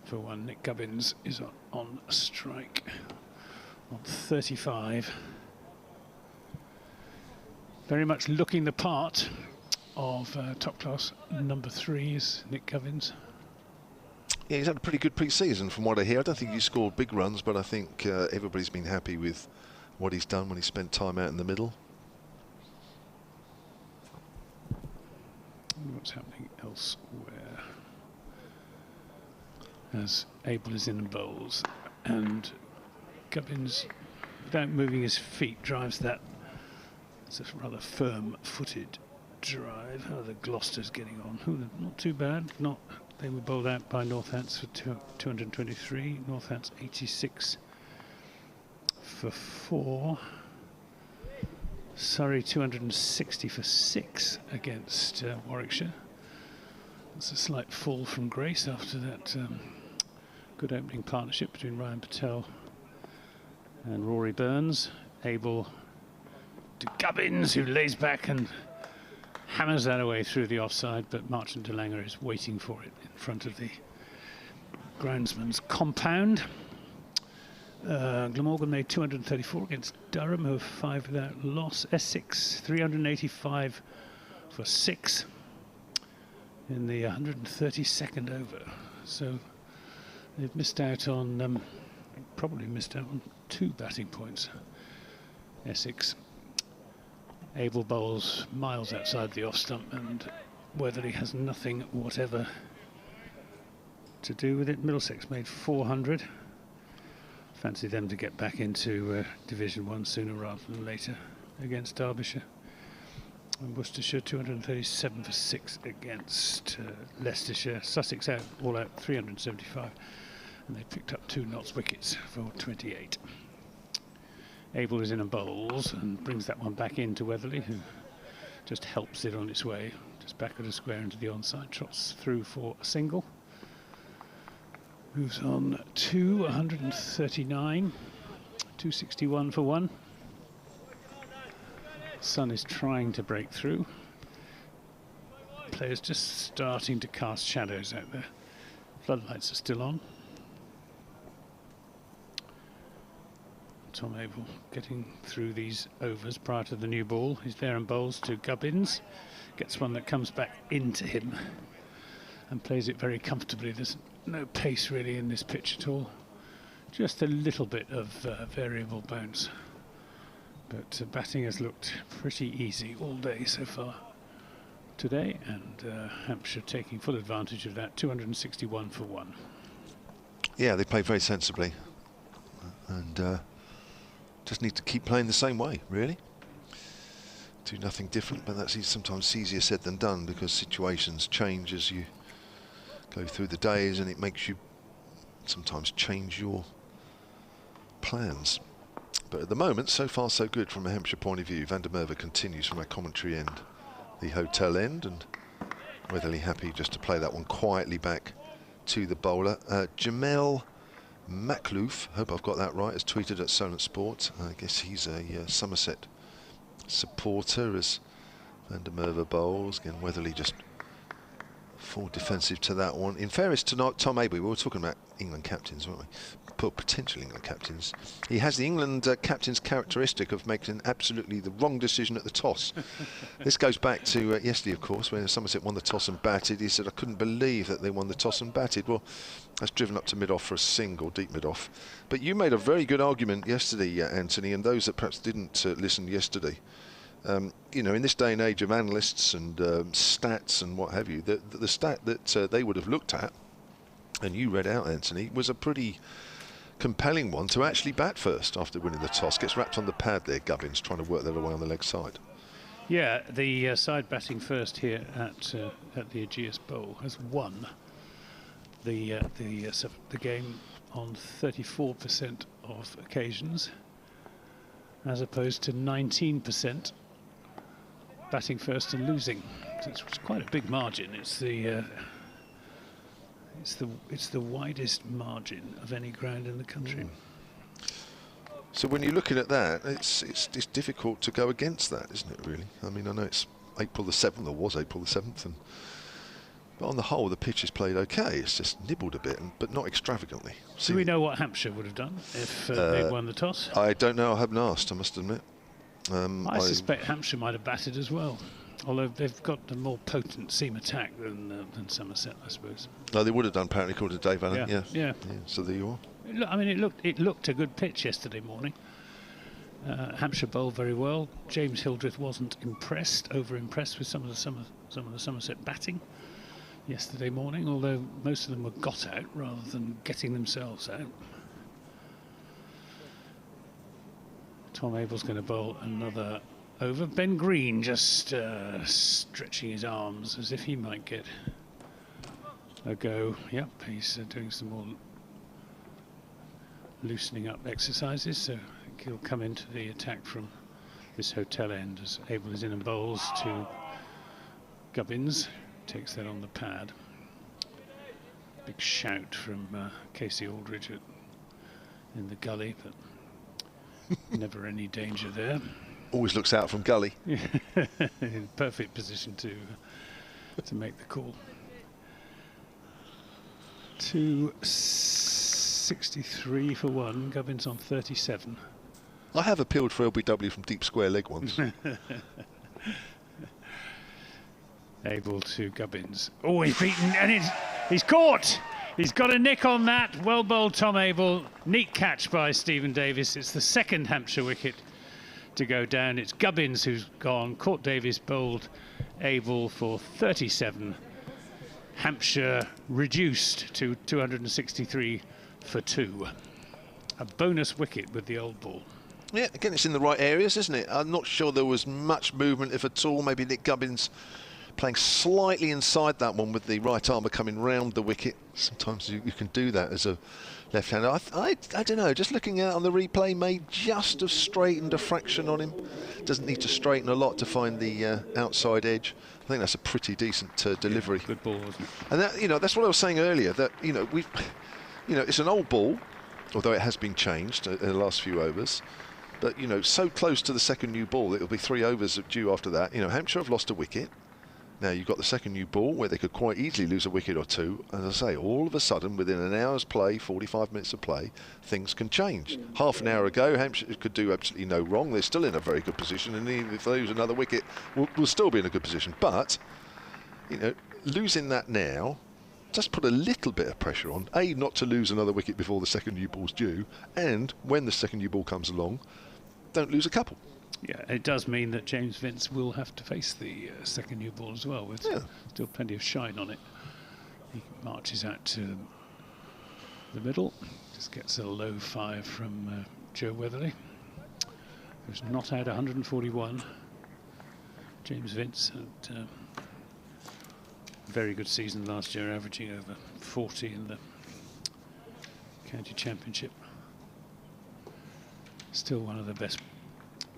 for 1. Nick Gubbins is on strike on 35. Very much looking the part of top-class number 3 is Nick Gubbins. Yeah, he's had a pretty good pre-season from what I hear. I don't think he scored big runs, but I think everybody's been happy with what he's done when he spent time out in the middle. What's happening elsewhere? As Abel is in and bowls, and Gubbins, without moving his feet, drives that. It's a rather firm-footed drive. Oh, the Gloucester's getting on. Not too bad. They were bowled out by Northants for 223. Northants 86 for 4. Surrey 260 for 6 against Warwickshire. That's a slight fall from grace after that good opening partnership between Ryan Patel and Rory Burns. Abel to Gubbins, who lays back and hammers that away through the offside, but Martin de Lange is waiting for it in front of the groundsman's compound. Glamorgan made 234 against Durham, who have 5 without loss. Essex 385 for 6 in the 132nd over. So they've missed out on, probably missed out on 2 batting points. Essex. Abel bowls miles outside the off stump, and Weatherly has nothing whatever to do with it. Middlesex made 400. Fancy them to get back into Division 1 sooner rather than later against Derbyshire. And Worcestershire 237 for 6 against Leicestershire. Sussex all out 375, and they picked up 2 Notts wickets for 28. Abel is in and bowls and brings that one back into Weatherly, who just helps it on its way, just back at a square into the onside, trots through for a single. Moves on to 139, 261 for 1. Sun is trying to break through. Players just starting to cast shadows out there. Floodlights are still on. Tom Abel getting through these overs prior to the new ball. He's there and bowls to Gubbins. Gets one that comes back into him and plays it very comfortably. There's no pace really in this pitch at all. Just a little bit of variable bounce. But batting has looked pretty easy all day so far today, and Hampshire taking full advantage of that. 261 for 1. Yeah, they play very sensibly, and just need to keep playing the same way, really. Do nothing different, but that's sometimes easier said than done, because situations change as you go through the days, and it makes you sometimes change your plans. But at the moment, so far so good from a Hampshire point of view. Van der Merwe continues from our commentary end, the hotel end, and Weatherly happy just to play that one quietly back to the bowler. Jamel Makhlouf, hope I've got that right, has tweeted at Solent Sport. I guess he's a Somerset supporter as Van der Merwe bowls. Again, Weatherly just full defensive to that one. In fairness to Tom Abel, we were talking about England captains, weren't we? Potential England captains. He has the England captain's characteristic of making absolutely the wrong decision at the toss. This goes back to yesterday, of course, when Somerset won the toss and batted. He said, I couldn't believe that they won the toss and batted. Well, that's driven up to mid-off for a single, deep mid-off. But you made a very good argument yesterday, Anthony, and those that perhaps didn't listen yesterday. You know, in this day and age of analysts and stats and what have you, the stat that they would have looked at, and you read out, Anthony, was a pretty compelling one to actually bat first after winning the toss. Gets wrapped on the pad there, Gubbins, trying to work that away on the leg side. Yeah, the side batting first here at the Ageas Bowl has won the game on 34% of occasions, as opposed to 19% batting first and losing. So it's quite a big margin. It's the widest margin of any ground in the country. So when you're looking at that, it's difficult to go against that, isn't it, really? I mean, I know it's April the 7th, or was April the 7th, but on the whole, the pitch is played okay. It's just nibbled a bit, but not extravagantly. Do we know what Hampshire would have done if they'd won the toss? I don't know. I haven't asked, I must admit. I suspect Hampshire might have batted as well, although they've got a more potent seam attack than Somerset, I suppose. No, they would have done, apparently, according to Dave Allen. Yeah. So there you are. I mean, it looked a good pitch yesterday morning. Hampshire bowled very well. James Hildreth wasn't over impressed with some of the Somerset batting yesterday morning, although most of them were got out rather than getting themselves out. Tom Abell's going to bowl another over. Ben Green just stretching his arms as if he might get a go. Yep, he's doing some more loosening up exercises, so I think he'll come into the attack from this hotel end as Abell is in and bowls to Gubbins. Takes that on the pad. Big shout from Casey Aldridge in the gully, but never any danger there. Always looks out from gully. In perfect position to make the call. 263 for one. Gubbins on 37. I have appealed for LBW from deep square leg once. Abell to Gubbins. Oh, he's beaten, and he's caught. He's got a nick on that. Well bowled, Tom Abell. Neat catch by Stephen Davis. It's the second Hampshire wicket to go down. It's Gubbins who's gone. Court Davis bowled Abell for 37. Hampshire reduced to 263 for 2. A bonus wicket with the old ball. Yeah, again, it's in the right areas, isn't it? I'm not sure there was much movement, if at all. Maybe Nick Gubbins playing slightly inside that one with the right armour coming round the wicket. Sometimes you can do that as a left-hander. I don't know, just looking at on the replay, may just have straightened a fraction on him. Doesn't need to straighten a lot to find the outside edge. I think that's a pretty decent delivery. Yeah, good ball, wasn't it? And that, that's what I was saying earlier, that it's an old ball, although it has been changed in the last few overs. But so close to the second new ball, it'll be 3 overs due after that. Hampshire have lost a wicket. Now you've got the second new ball where they could quite easily lose a wicket or two. As I say, all of a sudden, within an hour's play, 45 minutes of play, things can change. Half an hour ago, Hampshire could do absolutely no wrong. They're still in a very good position, and even if they lose another wicket, we'll still be in a good position. But, losing that now just put a little bit of pressure on, A, not to lose another wicket before the second new ball's due, and when the second new ball comes along, don't lose a couple. Yeah, it does mean that James Vince will have to face the second new ball as well, with still plenty of shine on it. He marches out to the middle, just gets a low 5 from Joe Weatherly, who's not had 141. James Vince had a very good season last year, averaging over 40 in the county championship. Still one of the best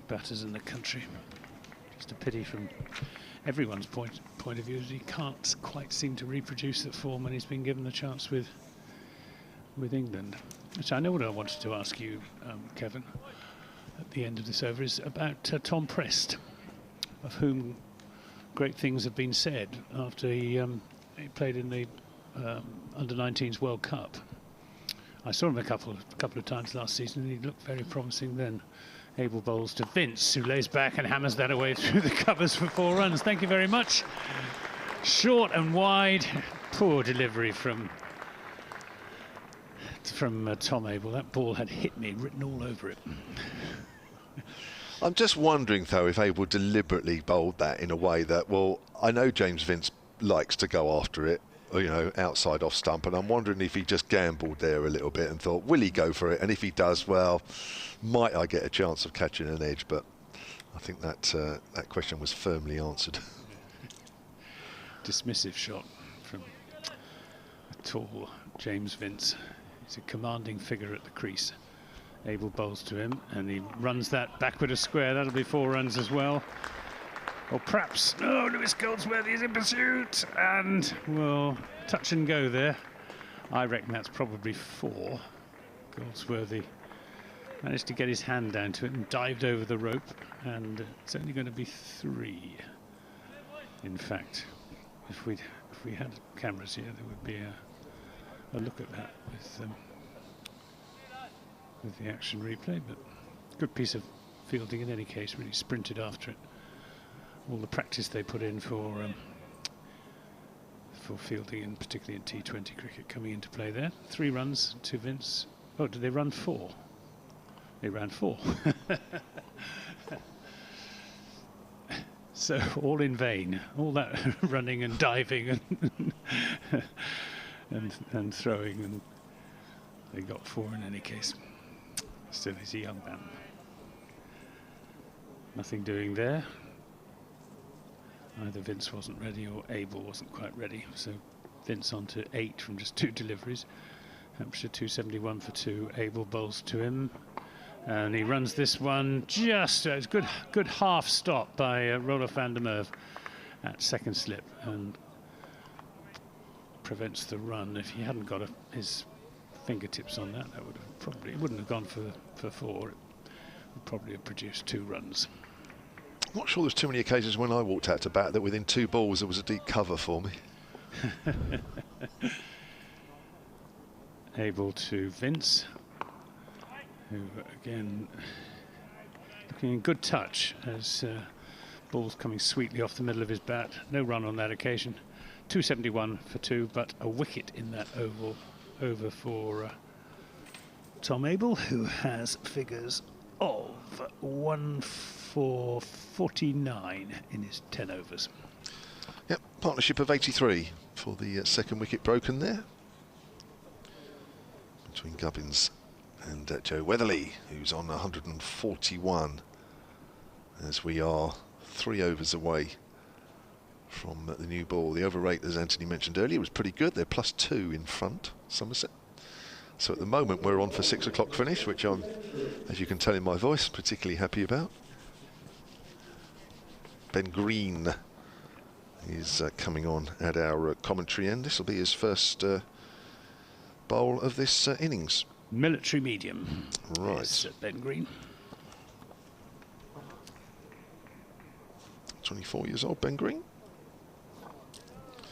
batters in the country. Just a pity from everyone's point of view that he can't quite seem to reproduce that form when he's been given the chance with England. Which I know what I wanted to ask you, Kevin, at the end of this over is about Tom Prest, of whom great things have been said after he played in the Under-19s World Cup. I saw him a couple of times last season, and he looked very promising then. Abell bowls to Vince, who lays back and hammers that away through the covers for 4 runs. Thank you very much. Short and wide. Poor delivery from Tom Abell. That ball had hit me, written all over it. I'm just wondering, though, if Abell deliberately bowled that in a way that, well, I know James Vince likes to go after it, outside off stump, and I'm wondering if he just gambled there a little bit and thought, will he go for it? And if he does, well, might I get a chance of catching an edge? But I think that that question was firmly answered. Dismissive shot from a tall James Vince. He's a commanding figure at the crease. Abell bowls to him, and he runs that backward a square. That'll be 4 runs as well. Or perhaps, oh, Lewis Goldsworthy is in pursuit, and well, touch and go there. I reckon that's probably 4. Goldsworthy managed to get his hand down to it and dived over the rope, and it's only going to be 3. In fact, if we had cameras here, there would be a look at that with the action replay. But good piece of fielding in any case. Really sprinted after it. All the practice they put in for fielding, and particularly in T20 cricket, coming into play there. 3 runs to Vince. Oh, did they run 4? They ran 4. So all in vain. All that running and diving and throwing, and they got 4 in any case. Still, he's a young man. Nothing doing there. Either Vince wasn't ready or Abel wasn't quite ready. So Vince on to 8 from just 2 deliveries. Hampshire 271 for 2. Abel bowls to him, and he runs this one just. It's good half stop by Roelof van der Merwe at second slip, and prevents the run. If he hadn't got his fingertips on that, that would have probably, it wouldn't have gone for 4. It would probably have produced 2 runs. I'm not sure there's too many occasions when I walked out to bat that within 2 balls there was a deep cover for me. Able to Vince, who again looking in good touch as ball's coming sweetly off the middle of his bat. No run on that occasion. 271 for 2, but a wicket in that over for Tom Abel, who has figures of 1 for 49 in his 10 overs. Yep, partnership of 83 for the second wicket broken there between Gubbins and Joe Weatherly, who's on 141, as we are 3 overs away from the new ball. The over rate, as Anthony mentioned earlier, was pretty good. They're +2 in front, Somerset. So at the moment we're on for 6 o'clock finish, which I'm, as you can tell in my voice, particularly happy about. Ben Green is coming on at our commentary end. This will be his first bowl of this innings. Military medium. Right. Is Ben Green. 24 years old, Ben Green.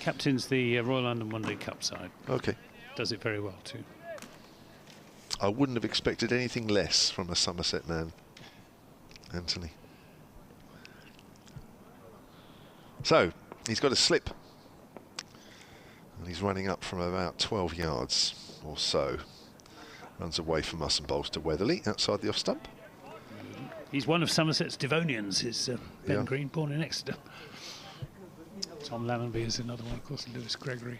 Captains the Royal London One Day Cup side. Okay. Does it very well too. I wouldn't have expected anything less from a Somerset man, Anthony. So, he's got a slip. And he's running up from about 12 yards or so. Runs away from us and bowls to Weatherly outside the off stump. He's one of Somerset's Devonians, is Ben Yeah. Green, born in Exeter. Tom Lammonby is another one, of course, Lewis Gregory.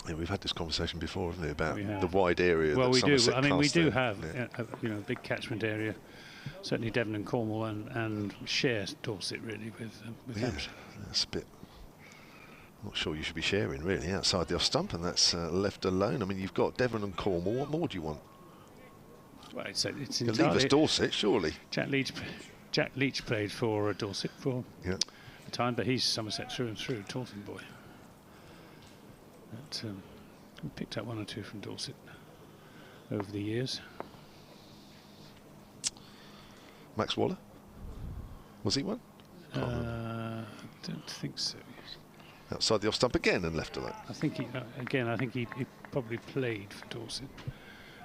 Yeah, we've had this conversation before, haven't we, about We have. the wide area Well, that we do. Somerset I mean, we cast do in. have Yeah. a big catchment area. Certainly Devon and Cornwall, and share Dorset really with Yeah, Hampshire. that's a bit. I'm not sure you should be sharing really outside the off stump, and that's left alone. I mean, you've got Devon and Cornwall. What more do you want? Well, it's You leave us entirely. Dorset, surely. Jack Leach played for Dorset for Yeah. a time, but he's Somerset through and through, Taunton boy. But, we picked up 1 or 2 from Dorset over the years. Max Waller, was he one? Don't think so. Outside the off stump again and left alone. I think he probably played for Dorset.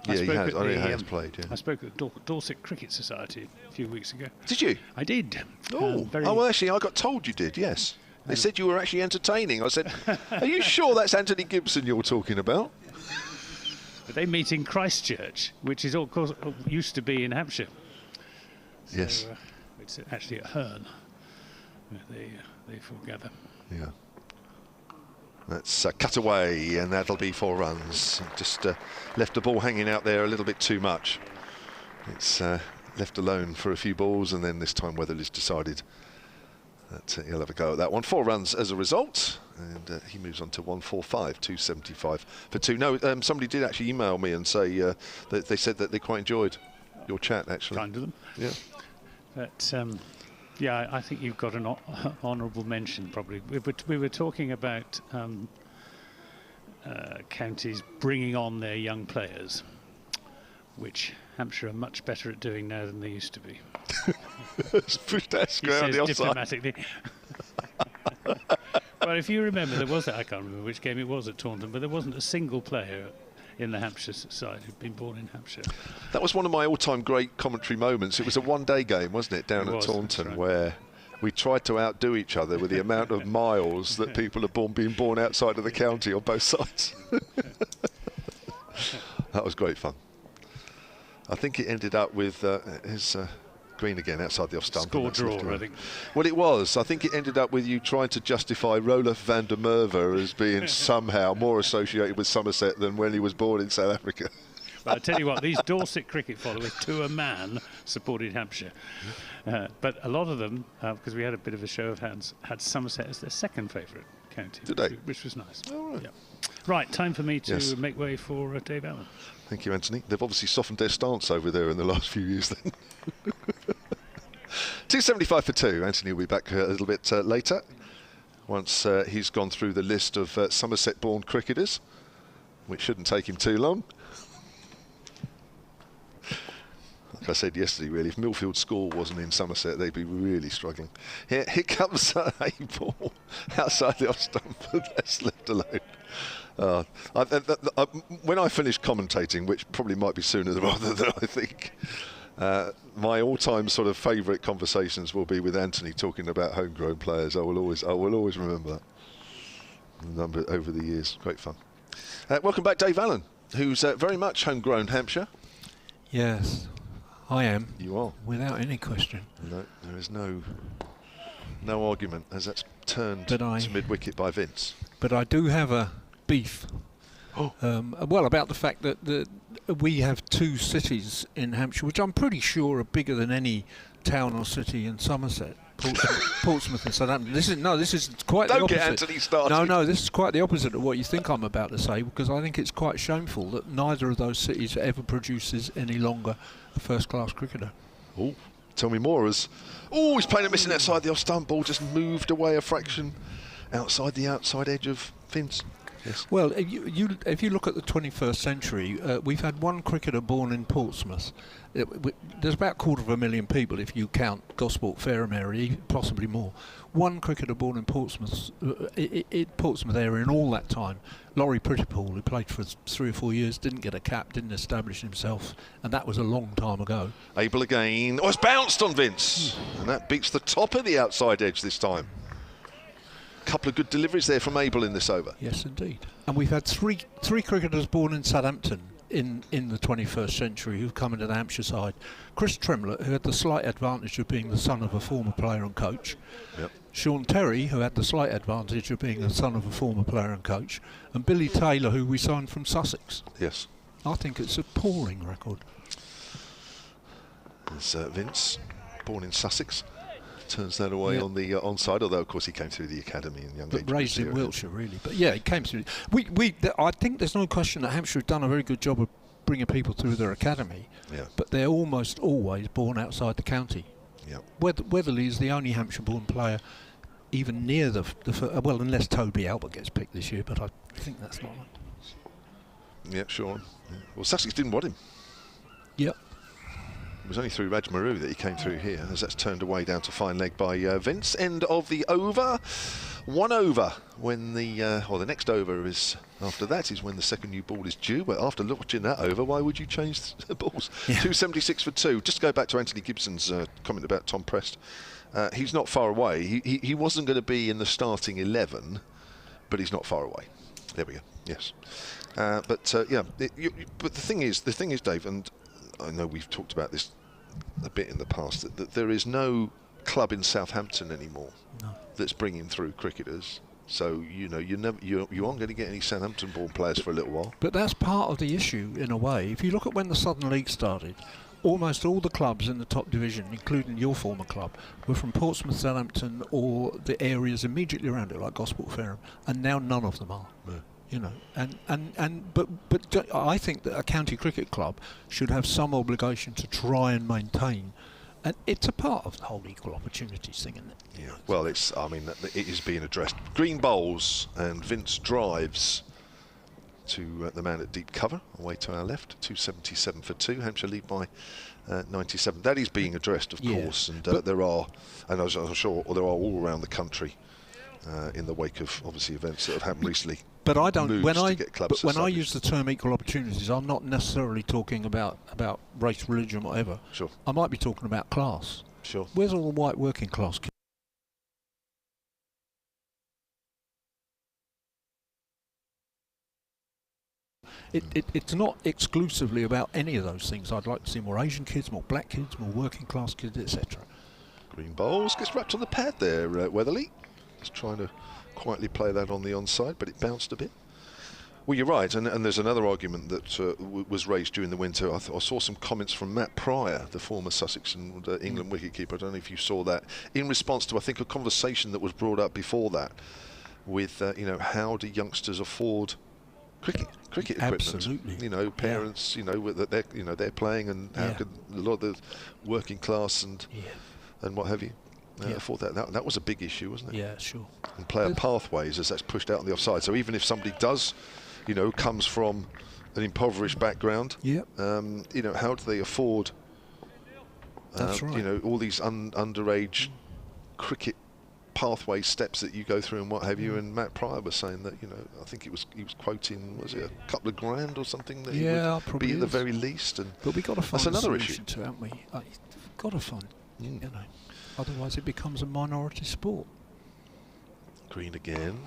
Yeah, he has. at I know he the, has played. Yeah. I spoke at the Dorset Cricket Society a few weeks ago. Did you? I did. Oh, well, actually, I got told you did. Yes. They said you were actually entertaining. I said, "Are you sure that's Anthony Gibson you're talking about?" But they meet in Christchurch, which is, of course, used to be in Hampshire. So, Yes. It's actually at Herne, where they foregather. Yeah. That's cut away, and that'll be 4 runs. Just left the ball hanging out there a little bit too much. It's left alone for a few balls, and then this time Weatherly's decided that he'll have a go at that one. 4 runs as a result, and he moves on to 145, 275 for 2. No, somebody did actually email me and say that they said that they quite enjoyed your chat, actually. Kind of them. Yeah. But yeah, I think you've got an honourable mention. Probably we were talking about counties bringing on their young players, which Hampshire are much better at doing now than they used to be. That's He says diplomatically. Well, if you remember, there was I can't remember which game it was at Taunton, but there wasn't a single player in the Hampshire side who'd been born in Hampshire. That was one of my all-time great commentary moments. It was a one-day game, wasn't it, down at Taunton, right, where we tried to outdo each other with the amount of miles that people are being born outside of the county on both sides. That was great fun. I think it ended up with his green again outside the off stump. Score draw, I think. Well, it was. I think it ended up with you trying to justify Roelof van der Merwe as being somehow more associated with Somerset than when he was born in South Africa. Well, I tell you what, these Dorset cricket followers, to a man, supported Hampshire. But a lot of them, because we had a bit of a show of hands, had Somerset as their second favourite county. Did they? Which was nice. Oh, right. Yeah. Right, time for me to make way for Dave Allen. Thank you, Anthony. They've obviously softened their stance over there in the last few years then. 275 for 2. Anthony will be back a little bit later, once he's gone through the list of Somerset-born cricketers, which shouldn't take him too long. Like I said yesterday, really, if Millfield School wasn't in Somerset, they'd be really struggling. Here comes Abel outside the off stump, that's left alone. When I finish commentating, which probably might be sooner rather than I think, my all-time sort of favourite conversations will be with Anthony talking about homegrown players. I will always remember that over the years. Great fun. Welcome back, Dave Allen, who's very much homegrown Hampshire. Yes, I am. You are, without any question. No, there is no argument, as that's turned to mid-wicket by Vince. But I do have a beef. Well, about the fact that we have two cities in Hampshire, which I'm pretty sure are bigger than any town or city in Somerset. Portsmouth and Southampton. This is quite the opposite. Don't get Anthony started. No, this is quite the opposite of what you think I'm about to say, because I think it's quite shameful that neither of those cities ever produces any longer a first-class cricketer. Oh, tell me more. He's playing it missing outside the off stump. Ball just moved away a fraction outside the outside edge of Vince. Yes. Well, if you look at the 21st century, we've had one cricketer born in Portsmouth. There's about 250,000 people if you count Gosport, Fareham area, possibly more. One cricketer born in Portsmouth, Portsmouth area in all that time. Laurie Prettypool, who played for 3 or 4 years, didn't get a cap, didn't establish himself, and that was a long time ago. Abel again. Oh, it's bounced on Vince, and that beats the top of the outside edge this time. Couple of good deliveries there from Abel in this over. Yes, indeed. And we've had three cricketers born in Southampton in the 21st century who've come into the Hampshire side. Chris Tremlett, who had the slight advantage of being the son of a former player and coach. Yep. Sean Terry, who had the slight advantage of being the son of a former player and coach. And Billy Taylor, who we signed from Sussex. Yes. I think it's an appalling record. There's Vince, born in Sussex. Turns that away on the onside, although of course he came through the academy and young age. But raised in Wiltshire, really. But yeah, he came through. I think there's no question that Hampshire have done a very good job of bringing people through their academy. Yeah. But they're almost always born outside the county. Yeah. Weatherly is the only Hampshire-born player even near the well, unless Toby Albert gets picked this year, but I think that's not. Yeah, sure. Yeah. Well, Sussex didn't want him. Yep. It was only through Raj Maru that he came through here, as that's turned away down to fine leg by Vince. End of the over. 1 over when the next over is after that is when the second new ball is due. But after watching that over, why would you change the balls? Yeah. 276 for 2. Just to go back to Anthony Gibson's comment about Tom Prest. He's not far away. He wasn't going to be in the starting 11, but he's not far away. There we go. Yes. But the thing is, Dave, and I know we've talked about this a bit in the past, that there is no club in Southampton anymore that's bringing through cricketers. So you aren't going to get any Southampton-born players for a little while. But that's part of the issue in a way. If you look at when the Southern League started, almost all the clubs in the top division, including your former club, were from Portsmouth, Southampton, or the areas immediately around it, like Gosport, Fareham, and now none of them are. You know, but I think that a county cricket club should have some obligation to try and maintain, and it's a part of the whole equal opportunities thing, isn't it? Yeah. Well, it is being addressed. Green bowls and Vince drives to the man at deep cover, away to our left, 277 for 2. Hampshire lead by 97. That is being addressed, of course, and there are, and I'm sure there are all around the country in the wake of obviously events that have happened recently. But I don't. When I use the established. term equal opportunities, I'm not necessarily talking about race, religion, whatever. Sure. I might be talking about class. Sure. Where's all the white working class kids? It's not exclusively about any of those things. I'd like to see more Asian kids, more black kids, more working class kids, etc. Green bowls gets wrapped on the pad there, Weatherly. Just trying to quietly play that on the onside, but it bounced a bit. Well, you're right, and there's another argument that was raised during the winter. I saw some comments from Matt Pryor, the former Sussex and England wicketkeeper. I don't know if you saw that, in response to, I think, a conversation that was brought up before that with, how do youngsters afford cricket equipment? Absolutely. You know, parents, that they're playing, and how could a lot of the working class and what have you afford that? That was a big issue, wasn't it? Yeah, sure. And player pathways, as that's pushed out on the offside. So even if somebody does, comes from an impoverished background, how do they afford, That's right. all these underage cricket pathway steps that you go through and what have you? And Matt Pryor was saying that, I think he was quoting, was it a couple of grand or something that he would be at the very least? And but we've got to find that's another a issue solution to it, haven't we? We've got to find, otherwise it becomes a minority sport. Green again.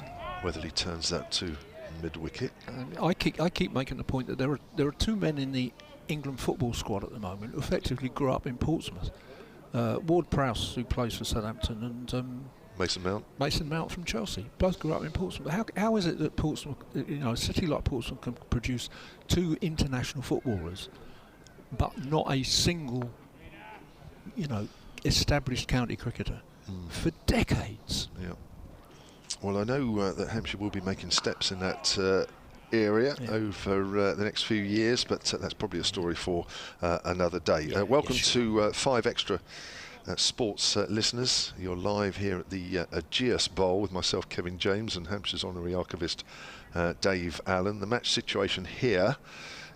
Weatherly turns that to mid-wicket. I keep making the point that there are two men in the England football squad at the moment who effectively grew up in Portsmouth. Ward Prowse, who plays for Southampton, and Mason Mount from Chelsea, both grew up in Portsmouth. How is it that Portsmouth, a city like Portsmouth, can produce two international footballers, but not a single, established county cricketer for decades? Yeah. Well, I know that Hampshire will be making steps in that area over the next few years, but that's probably a story for another day. Welcome to 5 Extra Sports listeners. You're live here at the Ageas Bowl with myself, Kevin James, and Hampshire's honorary archivist, Dave Allen. The match situation here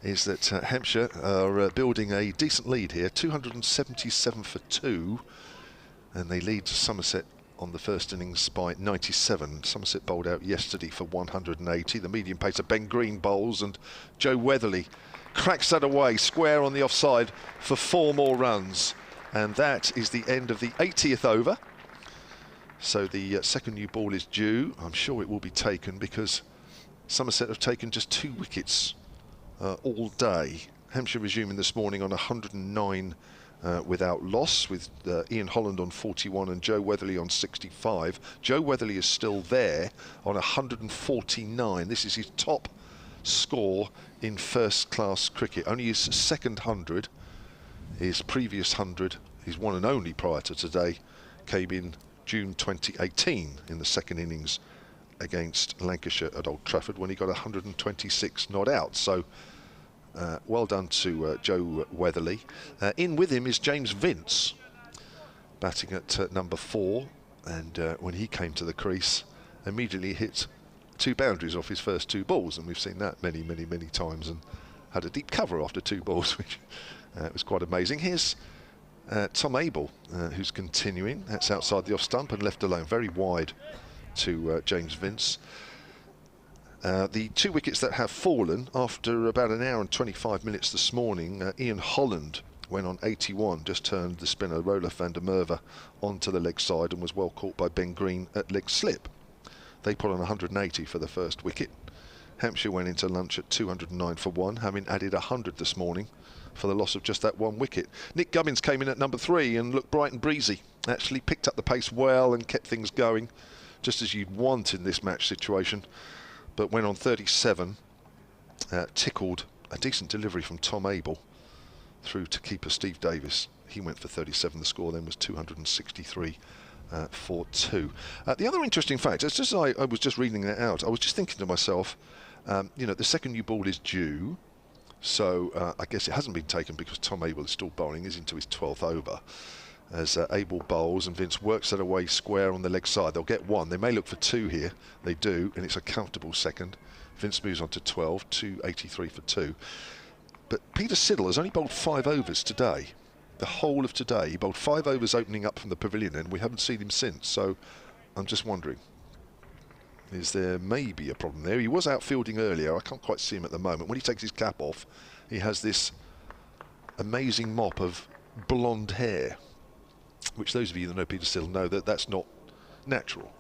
is that Hampshire are building a decent lead here, 277 for 2, and they lead Somerset on the first innings by 97. Somerset bowled out yesterday for 180. The medium pacer Ben Green bowls, and Joe Weatherly cracks that away square on the offside for 4 more runs. And that is the end of the 80th over. So the second new ball is due. I'm sure it will be taken because Somerset have taken just 2 wickets all day. Hampshire resuming this morning on 109 without loss, with Ian Holland on 41 and Joe Weatherly on 65. Joe Weatherly is still there on 149. This is his top score in first-class cricket. Only his second 100. His previous 100, his one and only prior to today, came in June 2018 in the second innings against Lancashire at Old Trafford when he got 126 not out. So well done to Joe Weatherly. In with him is James Vince, batting at number 4, and when he came to the crease, immediately hit 2 boundaries off his first 2 balls, and we've seen that many times, and had a deep cover after 2 balls, which was quite amazing. Here's Tom Abel, who's continuing. That's outside the off stump and left alone, very wide to James Vince. The 2 wickets that have fallen after about an hour and 25 minutes this morning, Ian Holland went on 81, just turned the spinner Roelof van der Merwe onto the leg side and was well caught by Ben Green at leg slip. They put on 180 for the first wicket. Hampshire went into lunch at 209 for 1, having added 100 this morning for the loss of just that 1 wicket. Nick Gubbins came in at number 3 and looked bright and breezy. Actually picked up the pace well and kept things going, just as you'd want in this match situation. But went on 37, tickled a decent delivery from Tom Abel through to keeper Steve Davis. He went for 37. The score then was 263 for 2. The other interesting fact, as I was just reading that out, I was just thinking to myself, The second new ball is due, so I guess it hasn't been taken because Tom Abel is still bowling. He's into his 12th over. As Abel bowls and Vince works that away square on the leg side. They'll get one. They may look for two here. They do, and it's a comfortable second. Vince moves on to 12, 283 for two. But Peter Siddle has only bowled 5 overs today. The whole of today. He bowled 5 overs opening up from the pavilion, and we haven't seen him since. So I'm just wondering, is there maybe a problem there? He was outfielding earlier. I can't quite see him at the moment. When he takes his cap off, he has this amazing mop of blonde hair, which those of you that know Peter Siddle know that that's not natural.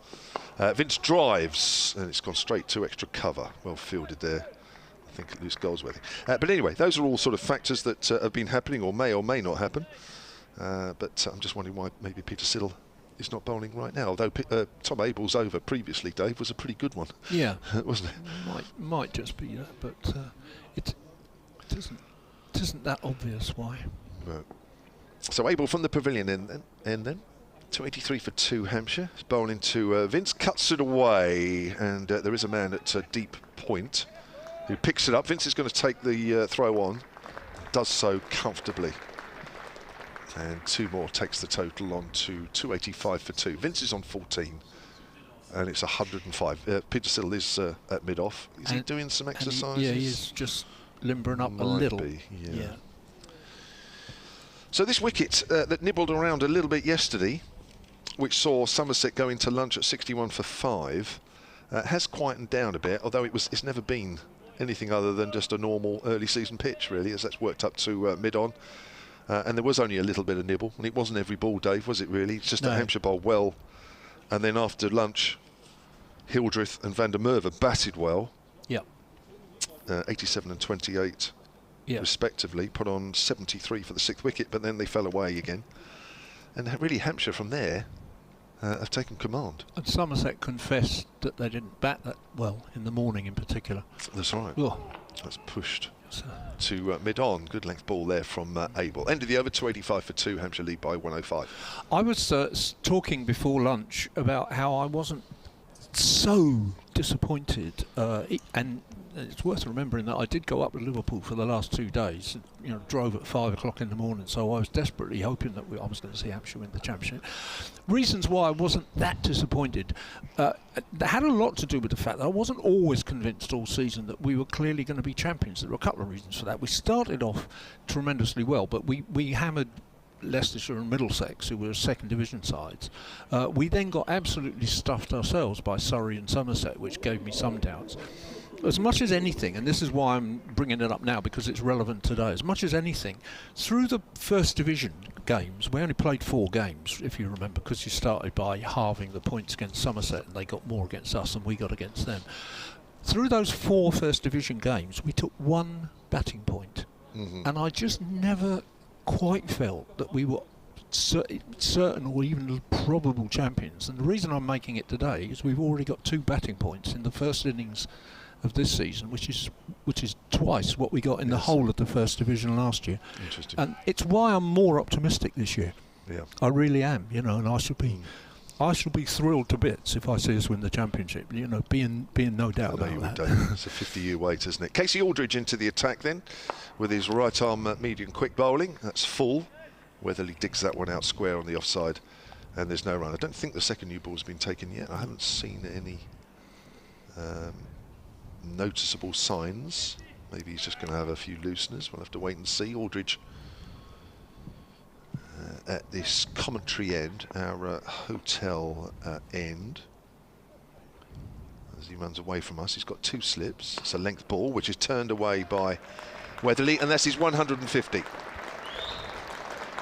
Vince drives, and it's gone straight to extra cover. Well fielded there. I think loose Goldsworthy. But anyway, those are all sort of factors that have been happening or may not happen. But I'm just wondering why maybe Peter Siddle is not bowling right now. Although Tom Abel's over previously, Dave, was a pretty good one. Yeah. Wasn't it? Might just be that, but it isn't that obvious why. No. So Abel from the pavilion and then 283 for 2 Hampshire. He's bowling to Vince, cuts it away, and there is a man at deep point who picks it up. Vince is going to take the throw on, does so comfortably, and 2 more takes the total on to 285 for 2. Vince is on 14, and it's 105. Peter Siddle is at mid-off. Is he doing some exercises? Yeah, he's just limbering up a Might little. be, yeah. So this wicket that nibbled around a little bit yesterday, which saw Somerset go into lunch at 61 for 5, has quietened down a bit, although it's never been anything other than just a normal early season pitch, really, as that's worked up to mid-on. And there was only a little bit of nibble, and it wasn't every ball, Dave, was it really? It's just that Hampshire bowled well, and then after lunch, Hildreth and Van der Merwe batted well. Yeah. 87 and 28. Respectively, put on 73 for the 6th wicket, but then they fell away again. And really, Hampshire from there have taken command. And Somerset confessed that they didn't bat that well in the morning in particular. That's right. Oh. That's pushed to mid-on. Good length ball there from Abel. End of the over, 285 for 2. Hampshire lead by 105. I was talking before lunch about how I wasn't so disappointed, and it's worth remembering that I did go up to Liverpool for the last 2 days. Drove at 5 o'clock in the morning, so I was desperately hoping that I was going to see Hampshire win the championship. Reasons why I wasn't that disappointed that had a lot to do with the fact that I wasn't always convinced all season that we were clearly going to be champions. There were a couple of reasons for that. We started off tremendously well, but we hammered Leicestershire and Middlesex, who were second division sides. We then got absolutely stuffed ourselves by Surrey and Somerset, which gave me some doubts. As much as anything, and this is why I'm bringing it up now because it's relevant today, as much as anything, through the first division games, we only played 4 games, if you remember, because you started by halving the points against Somerset and they got more against us than we got against them. Through those 4 first division games, we took 1 batting point. And I just never quite felt that we were certain or even probable champions. And the reason I'm making it today is we've already got 2 batting points in the first innings of this season, which is twice what we got in the whole of the first division last year. Interesting. And it's why I'm more optimistic this year. Yeah, I really am. And I shall be thrilled to bits if I see us win the championship. Being no doubt about you that. would, Dave. It's a 50-year wait, isn't it? Casey Aldridge into the attack then, with his right arm medium quick bowling. That's full. Weatherly digs that one out square on the offside, and there's no run. I don't think the second new ball's been taken yet. I haven't seen any noticeable signs. Maybe he's just going to have a few looseners. We'll have to wait and see. Aldridge at this commentary end, our hotel end. As he runs away from us, he's got 2 slips. It's a length ball, which is turned away by Weatherly, and that's his 150.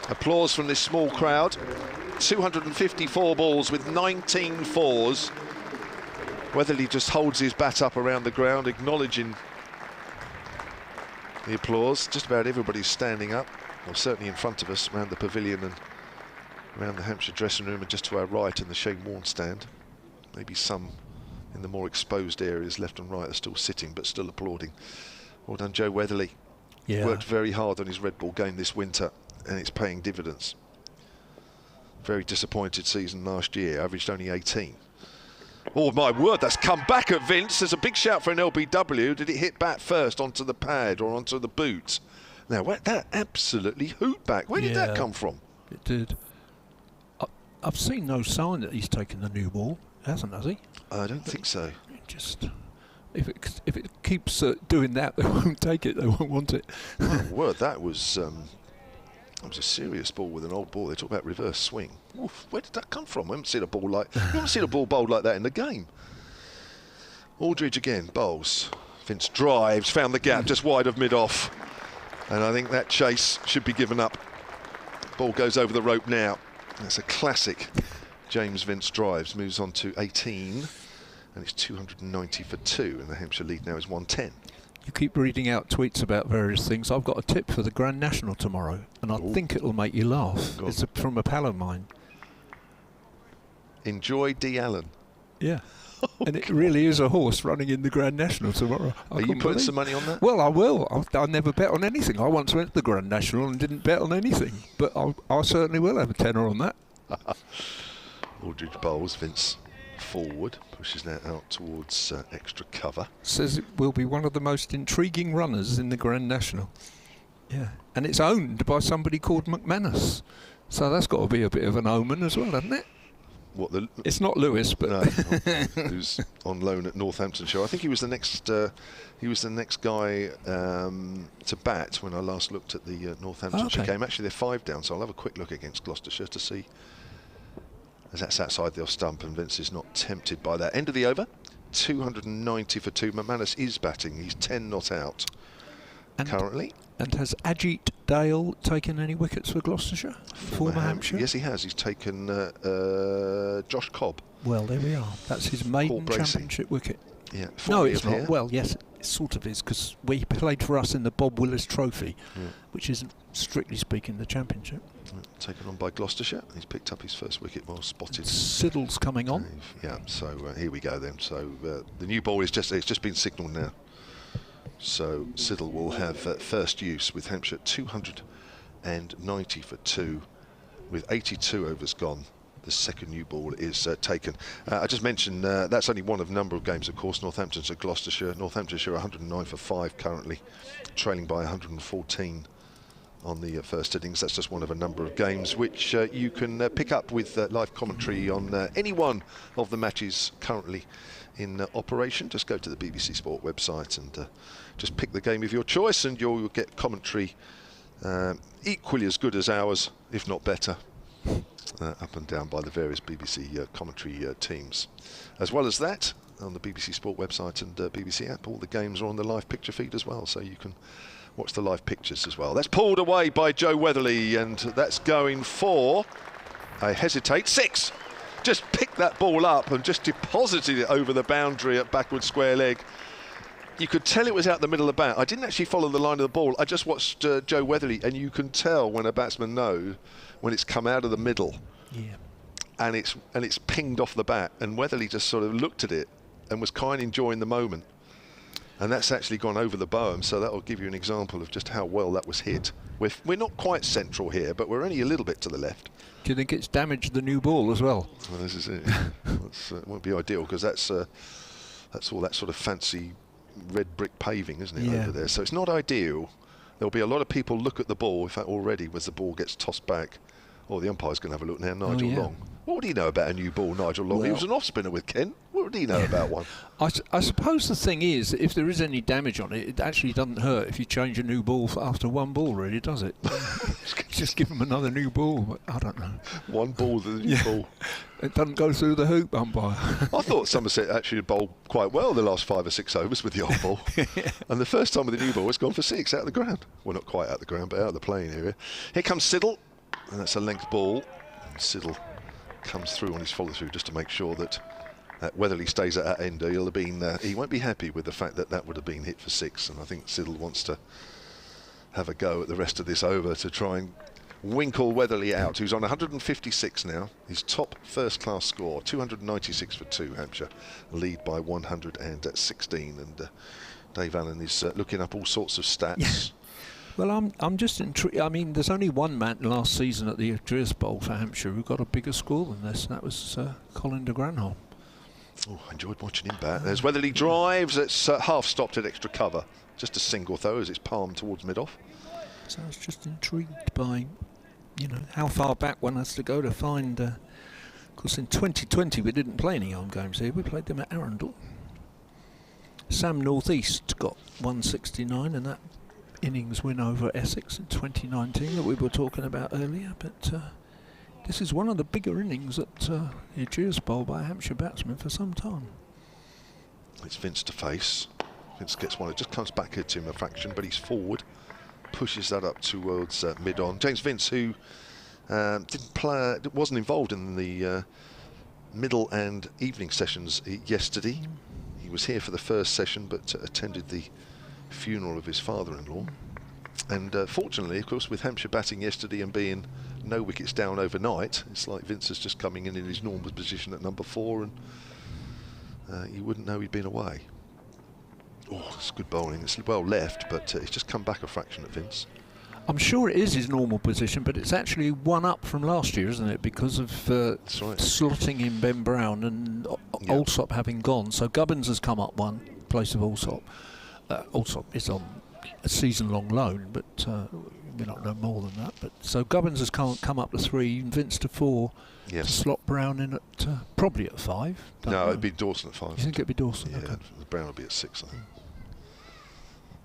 Applause from this small crowd. 254 balls with 19 fours. Weatherly just holds his bat up around the ground, acknowledging the applause. Just about everybody's standing up, well, certainly in front of us, around the pavilion and around the Hampshire dressing room, and just to our right in the Shane Warne stand. Maybe some in the more exposed areas, left and right, are still sitting, but still applauding. Well done, Joe Weatherly. Yeah. Worked very hard on his red ball game this winter, and it's paying dividends. Very disappointed season last year, averaged only 18. Oh my word, that's come back at Vince. There's a big shout for an LBW. Did it hit bat first onto the pad or onto the boot? Now, that absolutely hoot back. Where did that come from? It did. I've seen no sign that he's taken the new ball, has he? I don't think so. Just if it keeps doing that, they won't take it. They won't want it. Oh word, that was a serious ball with an old ball. They talk about reverse swing. Oof, where did that come from? We haven't seen a ball bowled like that in the game. Aldridge again bowls. Vince drives, found the gap just wide of mid-off, and I think that chase should be given up. Ball goes over the rope now. That's a classic. James Vince drives, moves on to 18, and it's 290 for 2, and the Hampshire lead now is 110. You keep reading out tweets about various things. I've got a tip for the Grand National tomorrow, and I think it'll make you laugh. It's from a pal of mine. Enjoy D. Allen. Yeah. And it really is a horse running in the Grand National tomorrow. Are you putting some money on that? Well, I will. I never bet on anything. I once went to the Grand National and didn't bet on anything. But I certainly will have a tenner on that. Aldridge bowls. Vince forward. Pushes that out towards extra cover. Says it will be one of the most intriguing runners in the Grand National. Yeah. And it's owned by somebody called McManus. So that's got to be a bit of an omen as well, hasn't it? It's not Lewis, but no, who's on loan at Northamptonshire. I think he was the next guy to bat when I last looked at the Northamptonshire game. Actually, they're 5 down, so I'll have a quick look against Gloucestershire to see, as that's outside the off stump, and Vince is not tempted by that. End of the over, 290 for 2. McManus is batting. He's 10 not out currently. And has Ajit Dale taken any wickets for Gloucestershire? Former Hampshire? Yes, he has. He's taken Josh Cobb. Well, there we are. That's his maiden championship wicket. Yeah. No, it's not. Here. Well, yes, it sort of is, because he played for us in the Bob Willis Trophy, which isn't, strictly speaking, the championship. Taken on by Gloucestershire. He's picked up his first wicket, well spotted. Siddle's coming on. Yeah, so here we go then. So the new ball is it's just been signalled now. So Siddle will have first use with Hampshire 290 for 2, with 82 overs gone. The second new ball is taken. I just mentioned that's only one of a number of games, of course. Northampton's at Gloucestershire. Northamptonshire 109 for 5 currently, trailing by 114 on the first innings. That's just one of a number of games which you can pick up with live commentary on any one of the matches currently in operation. Just go to the BBC Sport website and just pick the game of your choice, and you'll get commentary equally as good as ours, if not better, up and down by the various BBC commentary teams. As well as that, on the BBC Sport website and BBC app, all the games are on the live picture feed as well, so you can watch the live pictures as well. That's pulled away by Joe Weatherly, and that's going for, I hesitate, 6. Just picked that ball up and just deposited it over the boundary at backward square leg. You could tell it was out the middle of the bat. I didn't actually follow the line of the ball. I just watched Joe Weatherly, and you can tell when a batsman knows when it's come out of the middle. Yeah. And it's pinged off the bat, and Weatherly just sort of looked at it and was kind of enjoying the moment. And that's actually gone over the bow, so that will give you an example of just how well that was hit. We're not quite central here, but we're only a little bit to the left. Do you think it's damaged the new ball as well? Well, this is it. It won't be ideal, because that's all that sort of fancy red brick paving, isn't it, over there? So it's not ideal. There'll be a lot of people look at the ball, in fact already, as the ball gets tossed back. Oh, the umpire's going to have a look now. Nigel Long. What would he know about a new ball, Nigel Long? He was an off-spinner with Kent. What would he know about one? I suppose the thing is, if there is any damage on it, it actually doesn't hurt if you change a new ball after one ball, really, does it? Just give them another new ball. I don't know. One ball with a new ball. It doesn't go through the hoop, umpire. I thought Somerset actually bowled quite well the last 5 or 6 overs with the old ball. And the first time with the new ball, it's gone for 6 out of the ground. Well, not quite out of the ground, but out of the playing area. Here comes Siddle, and that's a length ball. And Siddle comes through on his follow-through just to make sure that Weatherly stays at that end. He won't be happy with the fact that that would have been hit for 6, and I think Siddle wants to have a go at the rest of this over to try and winkle Weatherly out, who's on 156 now. His top first-class score, 296 for 2, Hampshire lead by 116, and Dave Allen is looking up all sorts of stats. Well, I'm just intrigued. I mean, there's only one man last season at the Ageas Bowl for Hampshire who got a bigger score than this, and that was Colin de Granholm. Oh, I enjoyed watching him bat. There's Weatherly drives. It's half stopped at extra cover. Just a single though, as it's palmed towards mid-off. So I was just intrigued by, how far back one has to go to find. Of course, in 2020 we didn't play any home games here. We played them at Arundel. Sam North East got 169 in that innings win over Essex in 2019 that we were talking about earlier. But this is one of the bigger innings at the Ageas Bowl by a Hampshire batsman for some time. It's Vince to face. Vince gets one. It just comes back here to him a fraction, but he's forward. Pushes that up towards mid-on. James Vince, who didn't play, wasn't involved in the middle and evening sessions yesterday. He was here for the first session, but attended the funeral of his father-in-law. And fortunately, of course, with Hampshire batting yesterday and being no wickets down overnight, it's like Vince is just coming in his normal position at number 4, and you wouldn't know he'd been away. Oh, it's good bowling. It's well left, but it's just come back a fraction at Vince. I'm sure it is his normal position, but it's actually one up from last year, isn't it? Because of slotting in Ben Brown and Alsop having gone. So Gubbins has come up one place of Alsop. Alsop is on a season-long loan, but we don't know more than that. But so Gubbins has come up to 3, and Vince to 4. Yes. To slot Brown in at probably at 5. No, it'd be Dawson at 5. You think it'd be Dawson? Yeah, okay. Brown will be at 6, I think.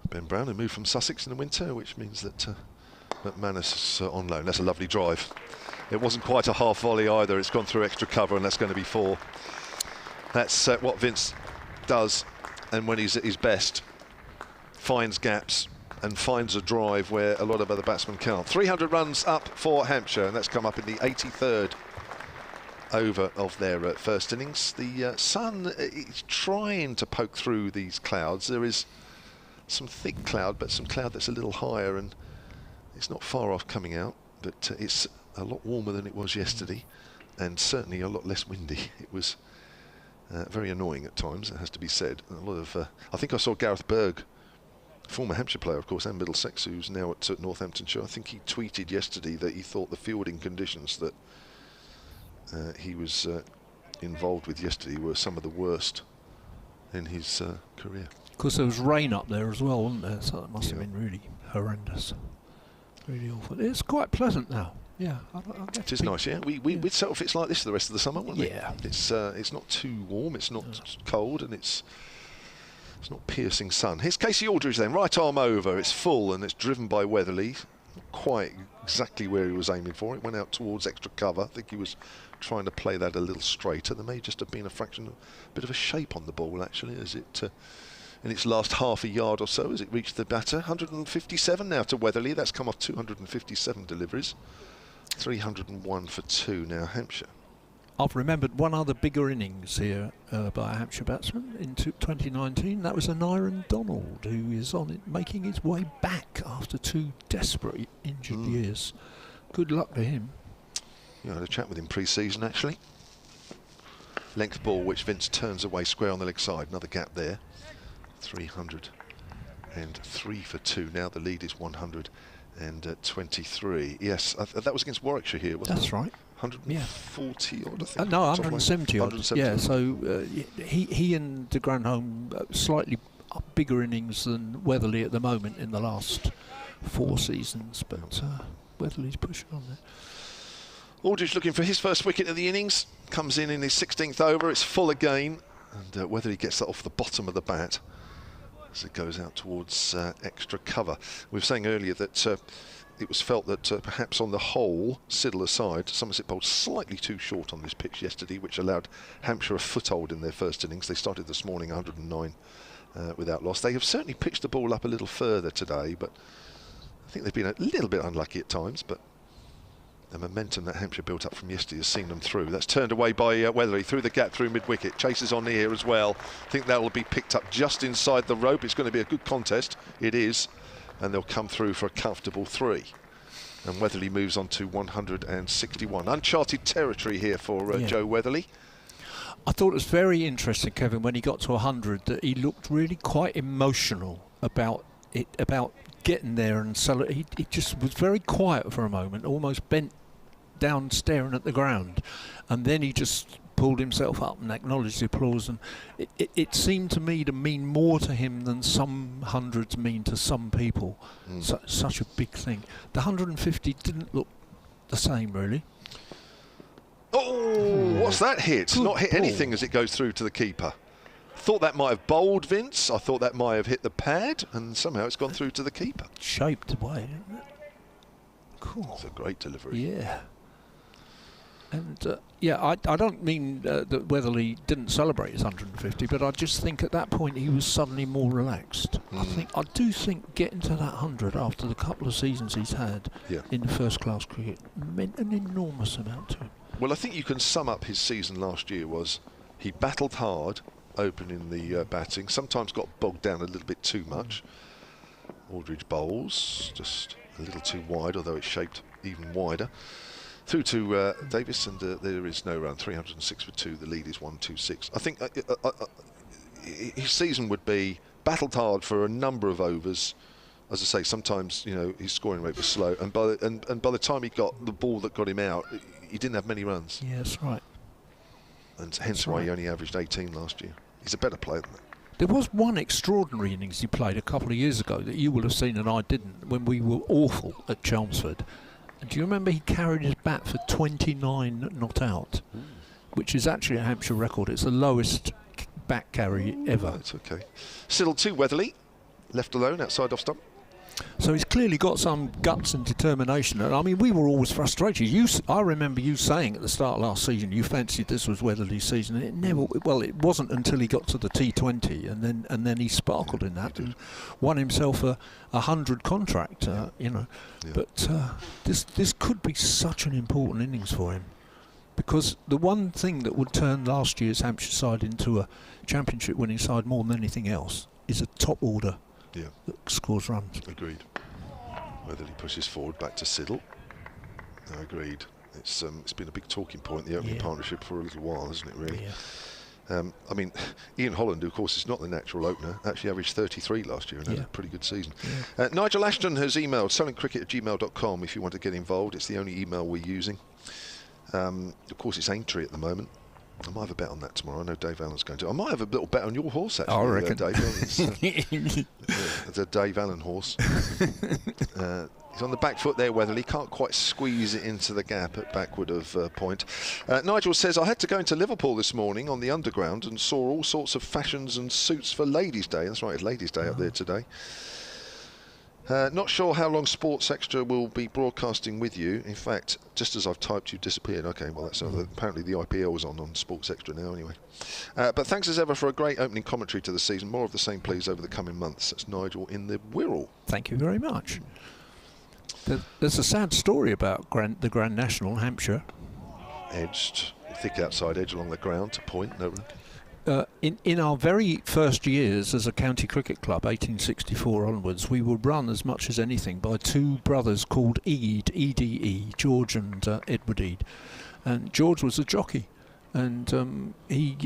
Ben Brown, who moved from Sussex in the winter, which means that McManus is on loan. That's a lovely drive. It wasn't quite a half volley either. It's gone through extra cover, and that's going to be 4. That's what Vince does, and when he's at his best, finds gaps and finds a drive where a lot of other batsmen can't. 300 runs up for Hampshire, and that's come up in the 83rd over of their first innings. The sun is trying to poke through these clouds. There is some thick cloud, but some cloud that's a little higher, and it's not far off coming out, but it's a lot warmer than it was yesterday, and certainly a lot less windy. It was very annoying at times, it has to be said. A lot of I think I saw Gareth Berg, former Hampshire player, of course, and Middlesex, who's now at Northamptonshire. I think he tweeted yesterday that he thought the fielding conditions that he was involved with yesterday were some of the worst in his career. Of course, there was rain up there as well, wasn't there? So it must have been really horrendous, really awful. It's quite pleasant now. Yeah, it is nice. Yeah, we'd settle if it's like this for the rest of the summer, wouldn't we? Yeah. It's not too warm. It's not cold, and it's not piercing sun. Here's Casey Aldridge then, right arm over. It's full, and it's driven by Weatherly. Not quite exactly where he was aiming for. It went out towards extra cover. I think he was trying to play that a little straighter. There may just have been a bit of a shape on the ball actually, as it in its last half a yard or so as it reached the batter. 157 now to Weatherly. That's come off 257 deliveries. 301 for 2 now Hampshire. I've remembered one other bigger innings here by a Hampshire batsman in 2019. That was Nyron Donald, who is on it, making his way back after 2 desperate injured years. Good luck to him. Yeah, I had a chat with him pre-season actually. Length ball which Vince turns away square on the leg side. Another gap there. 303 for 2. Now the lead is 123. Yes, that was against Warwickshire here, wasn't it? That's right. 140 odd, I think. No, 170 odd. 170 yeah, odd. So he and de Granholm slightly bigger innings than Weatherly at the moment in the last 4 seasons, but Weatherly's pushing on there. Aldridge looking for his first wicket of the innings. Comes in his 16th over. It's full again, and Weatherly gets that off the bottom of the bat as it goes out towards extra cover. We were saying earlier that it was felt that perhaps on the whole, Siddle aside, Somerset bowled slightly too short on this pitch yesterday, which allowed Hampshire a foothold in their first innings. They started this morning 109 without loss. They have certainly pitched the ball up a little further today, but I think they've been a little bit unlucky at times, but the momentum that Hampshire built up from yesterday has seen them through. That's turned away by Weatherly through the gap through mid-wicket. Chases on here as well. I think that will be picked up just inside the rope. It's going to be a good contest. It is. And they'll come through for a comfortable 3. And Weatherly moves on to 161. Uncharted territory here for Joe Weatherly. I thought it was very interesting, Kevin, when he got to 100, that he looked really quite emotional about it, about getting there, and so he just was very quiet for a moment, almost bent down staring at the ground, and then he just pulled himself up and acknowledged the applause, and it seemed to me to mean more to him than some hundreds mean to some people. Such a big thing. The 150 didn't look the same, really. Oh, what's that hit? Good Not hit ball. anything as it goes through to the keeper. Thought that might have bowled Vince. I thought that might have hit the pad, and somehow it's gone through to the keeper. Shaped away, isn't it? Cool. It's a great delivery. Yeah. And I don't mean that Weatherly didn't celebrate his 150, but I just think at that point he was suddenly more relaxed. I do think getting to that 100 after the couple of seasons he's had in the first class cricket meant an enormous amount to him. Well, I think you can sum up his season last year was he battled hard, opening the batting, sometimes got bogged down a little bit too much. Aldridge bowls just a little too wide, although it's shaped even wider. Through to Davis, and there is no run. 306 for 2. The lead is 126. I think his season would be battled hard for a number of overs. As I say, sometimes his scoring rate was slow, and by the time he got the ball that got him out, he didn't have many runs. Yeah, that's right. And hence why he only averaged 18 last year. He's a better player than that. There was one extraordinary innings he played a couple of years ago that you will have seen and I didn't, when we were awful at Chelmsford. Do you remember he carried his bat for 29 not out, which is actually a Hampshire record. It's the lowest bat carry ever. That's okay. Still 2 Weatherly, left alone outside off stump. So he's clearly got some guts and determination. And I mean, we were always frustrated. I remember you saying at the start of last season you fancied this was Weatherly's season. And it never. Well, it wasn't until he got to the T20, and then he sparkled in that and won himself a 100 contract. But this could be such an important innings for him, because the one thing that would turn last year's Hampshire side into a championship winning side more than anything else is a top order. That scores runs. Agreed. Weatherly pushes forward back to Siddle. No, agreed. It's been a big talking point, the opening partnership, for a little while, hasn't it, really? I mean, Ian Holland, who of course is not the natural opener, actually averaged 33 last year and had a pretty good season. Nigel Ashton has emailed sellingcricket@gmail.com if you want to get involved. It's the only email we're using. Of course, it's Aintree at the moment. I might have a bet on that tomorrow. I know Dave Allen's going to. I might have a little bet on your horse, actually. I reckon. Dave. It's a Dave Allen horse. He's on the back foot there, Weatherly. Can't quite squeeze it into the gap at backward of point. Nigel says, I had to go into Liverpool this morning on the Underground and saw all sorts of fashions and suits for Ladies' Day. That's right, it's Ladies' Day up there today. Not sure how long Sports Extra will be broadcasting with you. In fact, just as I've typed, you disappeared. Okay, well, that's apparently the IPL is on Sports Extra now anyway. But thanks as ever for a great opening commentary to the season. More of the same, please, over the coming months. That's Nigel in the Wirral. Thank you very much. There's a sad story about the Grand National, Hampshire. Edged, thick outside edge along the ground to point. No run. In our very first years as a county cricket club, 1864 onwards, we were run as much as anything by 2 brothers called Ede, George and Edward Ede. And George was a jockey, and he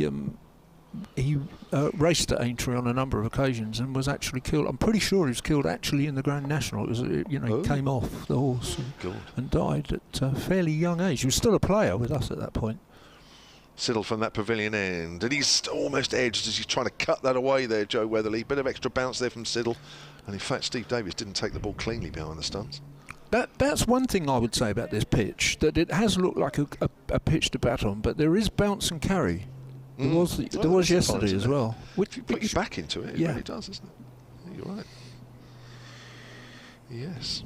raced at Aintree on a number of occasions and was actually killed. I'm pretty sure he was killed actually in the Grand National. It was, he came off the horse and died at a fairly young age. He was still a player with us at that point. Siddle from that pavilion end, and he's almost edged as he's trying to cut that away there, Joe Weatherly. Bit of extra bounce there from Siddle, and in fact Steve Davis didn't take the ball cleanly behind the stumps. That's one thing I would say about this pitch, that it has looked like a pitch to bat on, but there is bounce and carry. There was yesterday as well. Which put you back into it, it really does, doesn't it? You're right. Yes.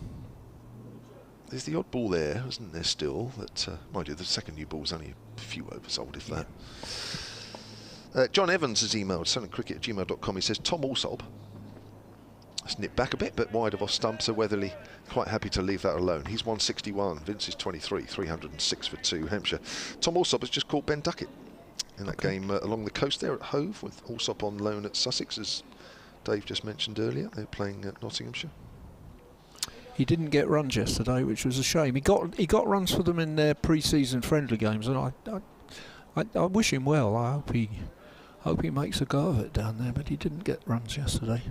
There's the odd ball there, isn't there, still? That, mind you, the second new ball's only a few oversold, if that. John Evans has emailed sellingcricket@gmail.com. He says, Tom Alsop has nipped back a bit, but wide of off stump, so Weatherly quite happy to leave that alone. He's 161, Vince is 23, 306 for 2, Hampshire. Tom Alsop has just caught Ben Duckett in that game along the coast there at Hove, with Alsop on loan at Sussex, as Dave just mentioned earlier. They're playing at Nottinghamshire. He didn't get runs yesterday, which was a shame. He got runs for them in their pre-season friendly games, and I wish him well. I hope he makes a go of it down there, but he didn't get runs yesterday.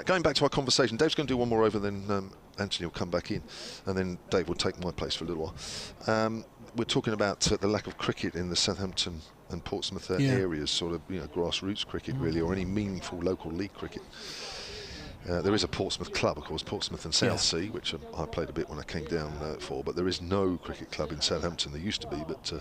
Going back to our conversation, Dave's going to do one more over, then Anthony will come back in, and then Dave will take my place for a little while. we're talking about the lack of cricket in the Southampton and Portsmouth areas, sort of grassroots cricket really, or any meaningful local league cricket. There is a Portsmouth club, of course, Portsmouth and Southsea, which I played a bit when I came down for, but there is no cricket club in Southampton. There used to be, but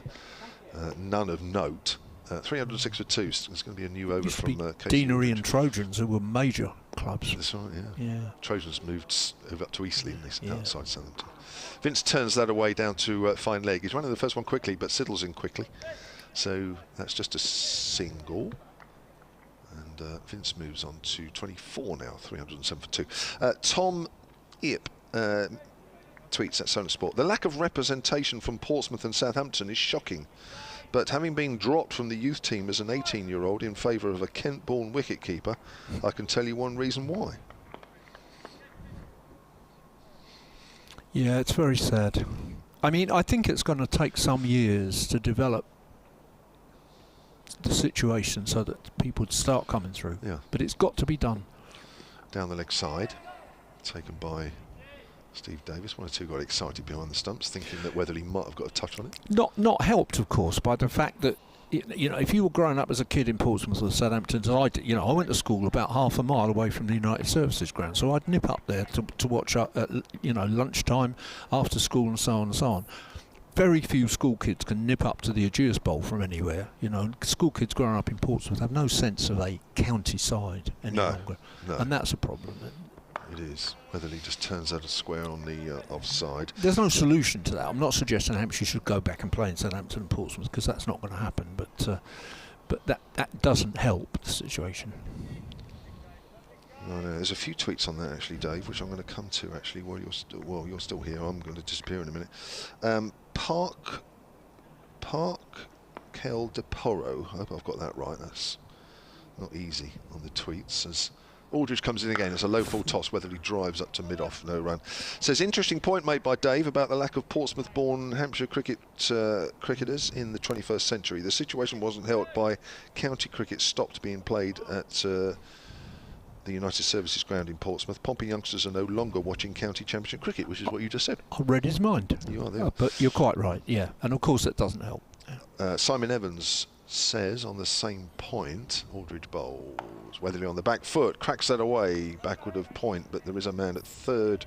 none of note. 306 for 2. It's going to be a new over from Deanery and Trojans, who were major clubs. That's right, yeah. Trojans moved over up to Eastleigh, outside Southampton. Vince turns that away down to fine leg. He's running the first one quickly, but Siddle's in quickly. So that's just a single. And Vince moves on to 24 now, 307 for 2. Tom Eap tweets at Solar Sport. The lack of representation from Portsmouth and Southampton is shocking. But having been dropped from the youth team as an 18-year-old in favour of a Kent-born wicket-keeper, I can tell you one reason why. Yeah, it's very sad. I mean, I think it's going to take some years to develop the situation so that people would start coming through. Yeah. But it's got to be done. Down the leg side, taken by Steve Davis. One or two got excited behind the stumps, thinking that Weatherly might have got a touch on it. Not helped, of course, by the fact that if you were growing up as a kid in Portsmouth or Southampton, I went to school about half a mile away from the United Services ground, so I'd nip up there to watch at lunchtime, after school, and so on and so on. Very few school kids can nip up to the Ageas Bowl from anywhere. School kids growing up in Portsmouth have no sense of a county side any longer, and that's a problem. It is. Weatherly just turns out a square on the offside. There's no solution to that. I'm not suggesting Hampshire should go back and play in Southampton and Portsmouth, because that's not going to happen. But that doesn't help the situation. No, there's a few tweets on that actually, Dave, which I'm going to come to actually while you're still here. I'm going to disappear in a minute. Park Kel de Porro. I hope I've got that right. That's not easy on the tweets. As Aldridge comes in again, it's a low full toss. Weatherly drives up to mid-off, no run. Says, interesting point made by Dave about the lack of Portsmouth-born Hampshire cricketers in the 21st century. The situation wasn't helped by county cricket stopped being played at the United Services ground in Portsmouth. Pompey youngsters are no longer watching county championship cricket, which is what you just said. I read his mind. You are there. But you're quite right, yeah. And of course that doesn't help. Simon Evans says on the same point, Aldridge bowls, Weatherly on the back foot, cracks that away, backward of point, but there is a man at third,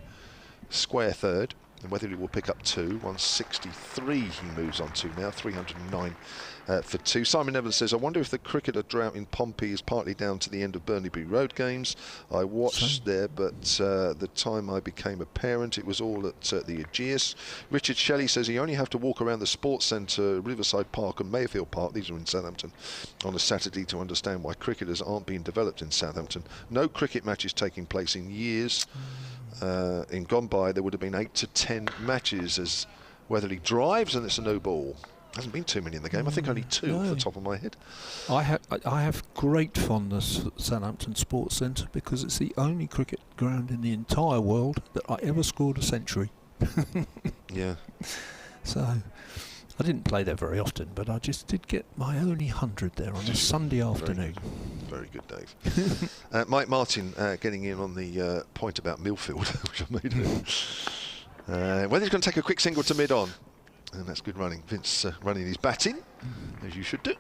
square third, and Weatherly will pick up 2, 163 he moves on to now, 309 for 2. Simon Evans says, I wonder if the cricketer drought in Pompey is partly down to the end of Burnley Road games. I watched there, but the time I became a parent, it was all at the Ageas. Richard Shelley says he only have to walk around the sports centre, Riverside Park and Mayfield Park, these are in Southampton, on a Saturday to understand why cricketers aren't being developed in Southampton. No cricket matches taking place in years. In gone by, there would have been 8 to 10 matches as Weatherly drives, and it's a no ball. Hasn't been too many in the game. I think only 2 off the top of my head. I have great fondness for Southampton Sports Centre because it's the only cricket ground in the entire world that I ever scored a century. Yeah. So I didn't play there very often, but I just did get my only 100 there on a Sunday afternoon. Very good, Dave. Mike Martin getting in on the point about Millfield, which I made. Whether he's going to take a quick single to mid-on. And that's good running. Vince running his batting, as you should do.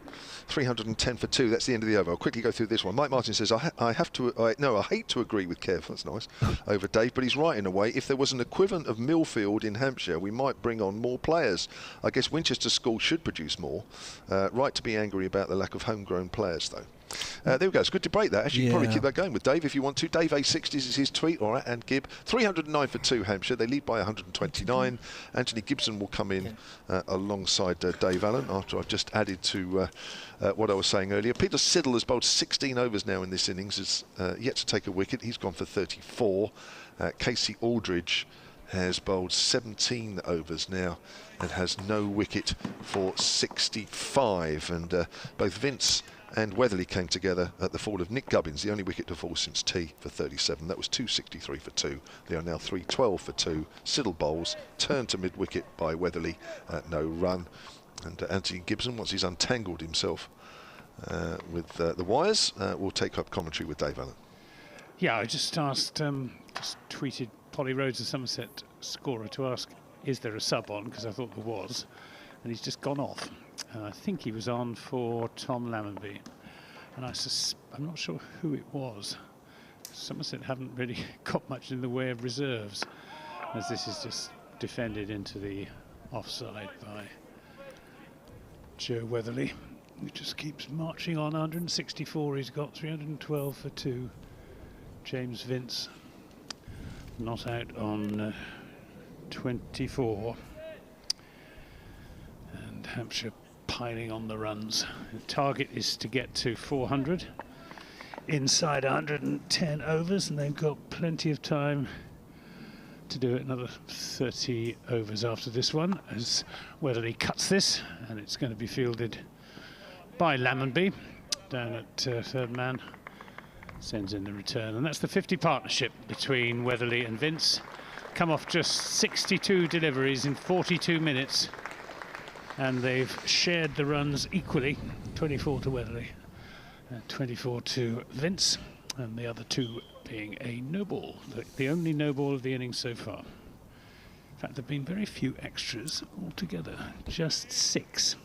310 for 2. That's the end of the over. I'll quickly go through this one. Mike Martin says, I hate to agree with Kev. That's nice. Over Dave, but he's right in a way. If there was an equivalent of Millfield in Hampshire, we might bring on more players. I guess Winchester School should produce more. Right to be angry about the lack of homegrown players, though. There we go. It's a good debate, that. Actually, you can probably keep that going with Dave if you want to. Dave A60s is his tweet, all right, and Gibb. 309 for 2, Hampshire. They lead by 129. Anthony Gibson will come in alongside Dave Allen after I've just added to what I was saying earlier. Peter Siddle has bowled 16 overs now in this innings. Is yet to take a wicket. He's gone for 34. Casey Aldridge has bowled 17 overs now and has no wicket for 65. And both Vince and Weatherly came together at the fall of Nick Gubbins, the only wicket to fall since T for 37. That was 263 for 2. They are now 312 for 2. Siddle bowls, turned to mid-wicket by Weatherly, no run. And Anthony Gibson, once he's untangled himself with the wires, will take up commentary with Dave Allen. Yeah, I just asked, just tweeted Polly Rhodes, a Somerset scorer, to ask, is there a sub on? Because I thought there was. and he's just gone off. I think he was on for Tom Lammonby, and I'm not sure who it was. Somerset haven't really got much in the way of reserves, as this is just defended into the offside by Joe Weatherly, who just keeps marching on. 164 he's got, 312 for 2. James Vince not out on 24. And Hampshire piling on the runs. The target is to get to 400 inside 110 overs, and they've got plenty of time to do it. Another 30 overs after this one, as Weatherly cuts this, and it's going to be fielded by Lammonby down at third man. Sends in the return, and that's the 50 partnership between Weatherly and Vince. Come off just 62 deliveries in 42 minutes, and they've shared the runs equally, 24 to Weatherly and 24 to Vince, and the other two being a no ball, the only no ball of the innings so far. In fact, there have been very few extras altogether, just 6.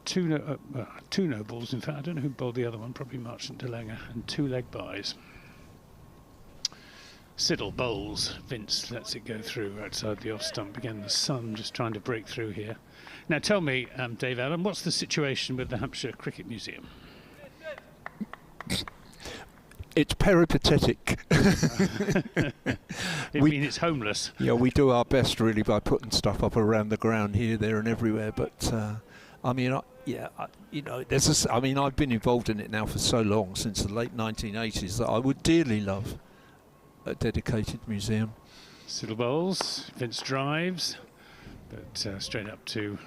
Two no balls, in fact. I don't know who bowled the other one, probably Marchant de Lange, and 2 leg byes. Siddle bowls, Vince lets it go through outside the off stump. Again, the sun just trying to break through here. Now tell me, Dave Allen, what's the situation with the Hampshire Cricket Museum? It's peripatetic. It's homeless. Yeah, we do our best really by putting stuff up around the ground here, there and everywhere, but I mean, I've been involved in it now for so long, since the late 1980s, that I would dearly love a dedicated museum. Siddle bowls, Vince drives, but straight up to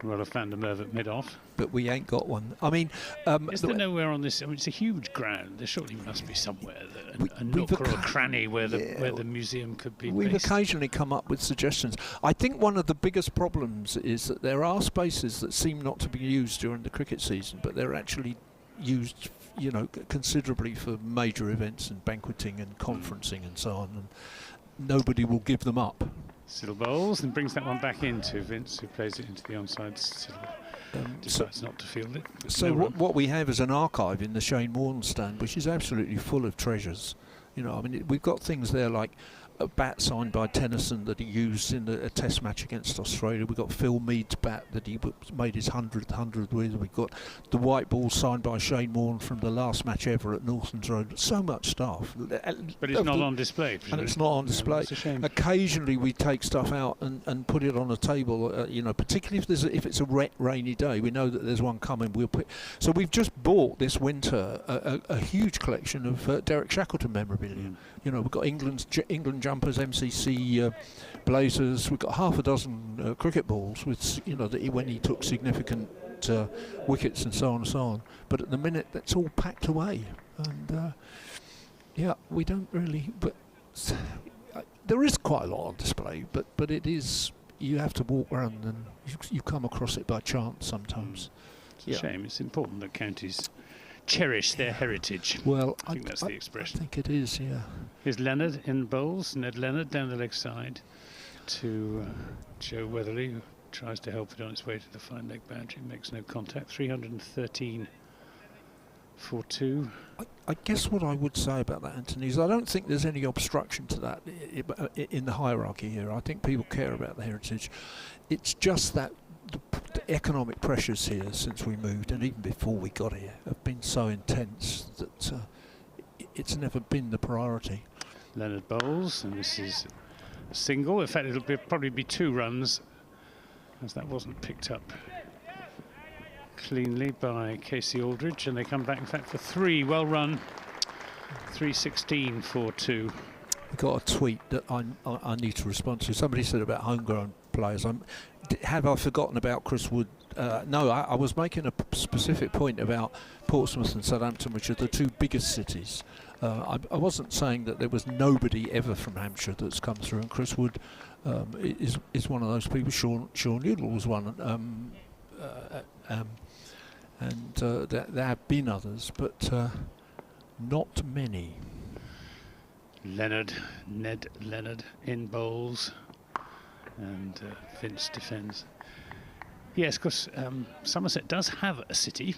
Rolf van der Merwe at mid-off. But we ain't got one. I mean, is there nowhere on this? I mean, it's a huge ground. There surely must be somewhere, a nook or a cranny where the museum could be We've based. occasionally come up with suggestions. I think one of the biggest problems is that there are spaces that seem not to be used during the cricket season, but they're actually used, considerably for major events and banqueting and conferencing and so on, and nobody will give them up. Siddle bowls and brings that one back into Vince, who plays it into the onside. Siddle decides not to field it. So what we have is an archive in the Shane Warne stand, which is absolutely full of treasures. We've got things there like a bat signed by Tennyson that he used in a test match against Australia. We've got Phil Mead's bat that he made his 100th with. We've got the white ball signed by Shane Warne from the last match ever at Nortons Road. So much stuff. But it's not on display. And it's not on display. It's a shame. Occasionally we take stuff out and put it on a table, particularly if it's a rainy day. We know that there's one coming. So we've just bought this winter a huge collection of Derek Shackleton memorabilia. We've got England jumpers, MCC blazers. We've got half a dozen cricket balls with, when he took significant wickets and so on and so on. But at the minute, that's all packed away, and we don't really. But there is quite a lot on display. But it is, you have to walk around and you come across it by chance sometimes. It's a shame. It's important that counties cherish their heritage. Well, I think that's the expression. I think it is, yeah. Here's Leonard in bowls, Ned Leonard down the leg side to Joe Weatherly, who tries to help it on its way to the fine leg boundary, makes no contact. 313 for 2. I guess what I would say about that, Anthony, is I don't think there's any obstruction to that in the hierarchy here. I think people care about the heritage. It's just that the economic pressures here since we moved, and even before we got here, have been so intense that it's never been the priority. Leonard bowls, and this is a single. In fact, it'll probably be 2 runs, as that wasn't picked up cleanly by Casey Aldridge, and they come back, in fact, for 3. Well run. 316 for 2. I got a tweet that I need to respond to. Somebody said about homegrown players. Have I forgotten about Chris Wood? No, I was making a specific point about Portsmouth and Southampton, which are the 2 biggest cities. I wasn't saying that there was nobody ever from Hampshire that's come through, and Chris Wood is one of those people. Sean Udall was one, and there have been others, but not many. Ned Leonard in bowls. And Vince defends. Yes, of course, Somerset does have a city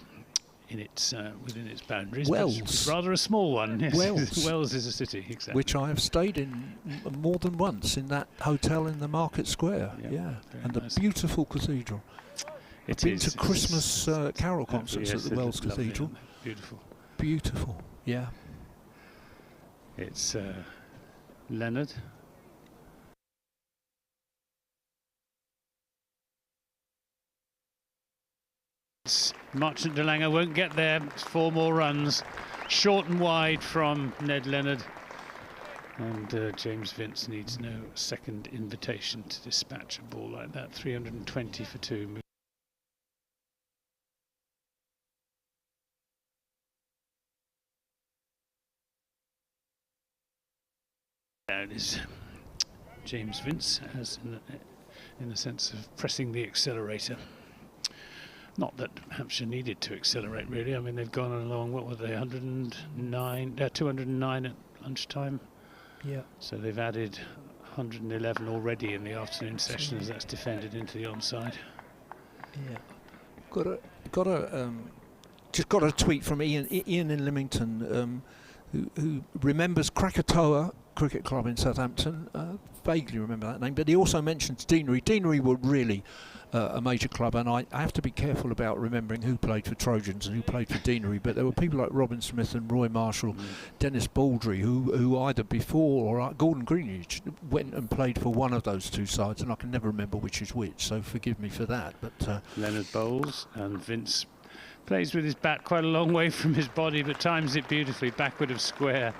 in its within its boundaries. Wells. But it's rather a small one. Yes. Wells. Wells is a city, exactly. Which I have stayed in more than once, in that hotel in the Market Square. Yeah, and nice. the beautiful cathedral. It Been is. to Christmas carol concerts yes, at the Wells lovely, Cathedral. Beautiful. Beautiful, yeah. It's Leonard. Marchant de Lange won't get there. It's 4 more runs, short and wide from Ned Leonard. And James Vince needs no second invitation to dispatch a ball like that. 320 for 2. There it is. James Vince, as in the sense of pressing the accelerator. Not that Hampshire needed to accelerate, really. I mean, they've gone along, what were they, 209 at lunchtime? Yeah. So they've added 111 already in the afternoon session, as that's defended into the onside. Yeah. Just got a tweet from Ian in Lymington, who remembers Krakatoa Cricket Club in Southampton. Vaguely remember that name, but he also mentions Deanery. Deanery were really a major club, and I have to be careful about remembering who played for Trojans and who played for Deanery, but there were people like Robin Smith and Roy Marshall, Dennis Baldry, who either before or Gordon Greenwich went and played for one of those two sides, and I can never remember which is which, so forgive me for that. But Leonard bowls, and Vince plays with his bat quite a long way from his body, but times it beautifully, backward of square.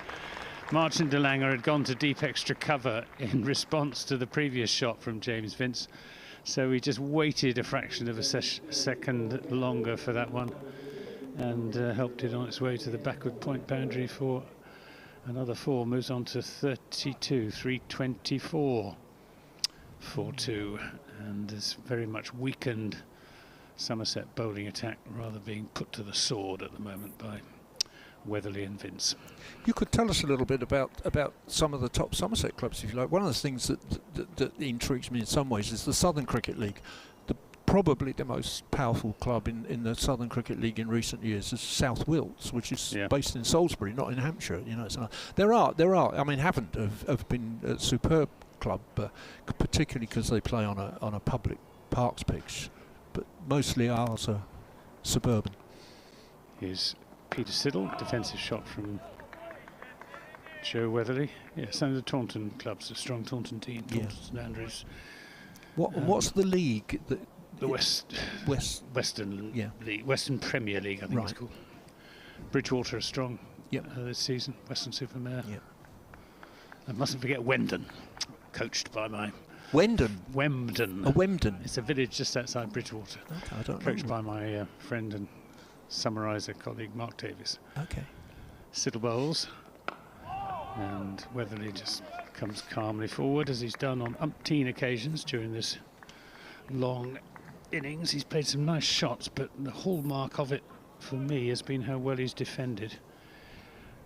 Marchant de Lange had gone to deep extra cover in response to the previous shot from James Vince, so he just waited a fraction of a second longer for that one, and helped it on its way to the backward point boundary for another 4. Moves on to 32, 324 for 2, and has very much weakened Somerset bowling attack, rather being put to the sword at the moment by Weatherly and Vince. you could tell us a little bit about some of the top Somerset clubs, if you like. One of the things that intrigues me in some ways is the Southern Cricket League. Probably the most powerful club in the Southern Cricket League in recent years is South Wilts, which is based in Salisbury, not in Hampshire. You know, there are. I mean, Havant have been a superb club, particularly because they play on a public parks pitch. But mostly ours are suburban. Here's Peter Siddle, defensive shot from Joe Weatherly. Yeah, some of the Taunton clubs, a strong Taunton team, Taunton St Andrews. What's the league that? The Western League, Western Premier League, I think it's called. Bridgewater are strong this season, Western Supermare. Yep. I mustn't forget Wemden, coached by my... Wemden? Wemden. It's a village just outside Bridgewater. Okay, I don't coached know. by my friend and summariser colleague Mark Davis. Okay. Siddle bowls, and Weatherly just comes calmly forward, as he's done on umpteen occasions during this long innings. He's played some nice shots, but the hallmark of it for me has been how well he's defended.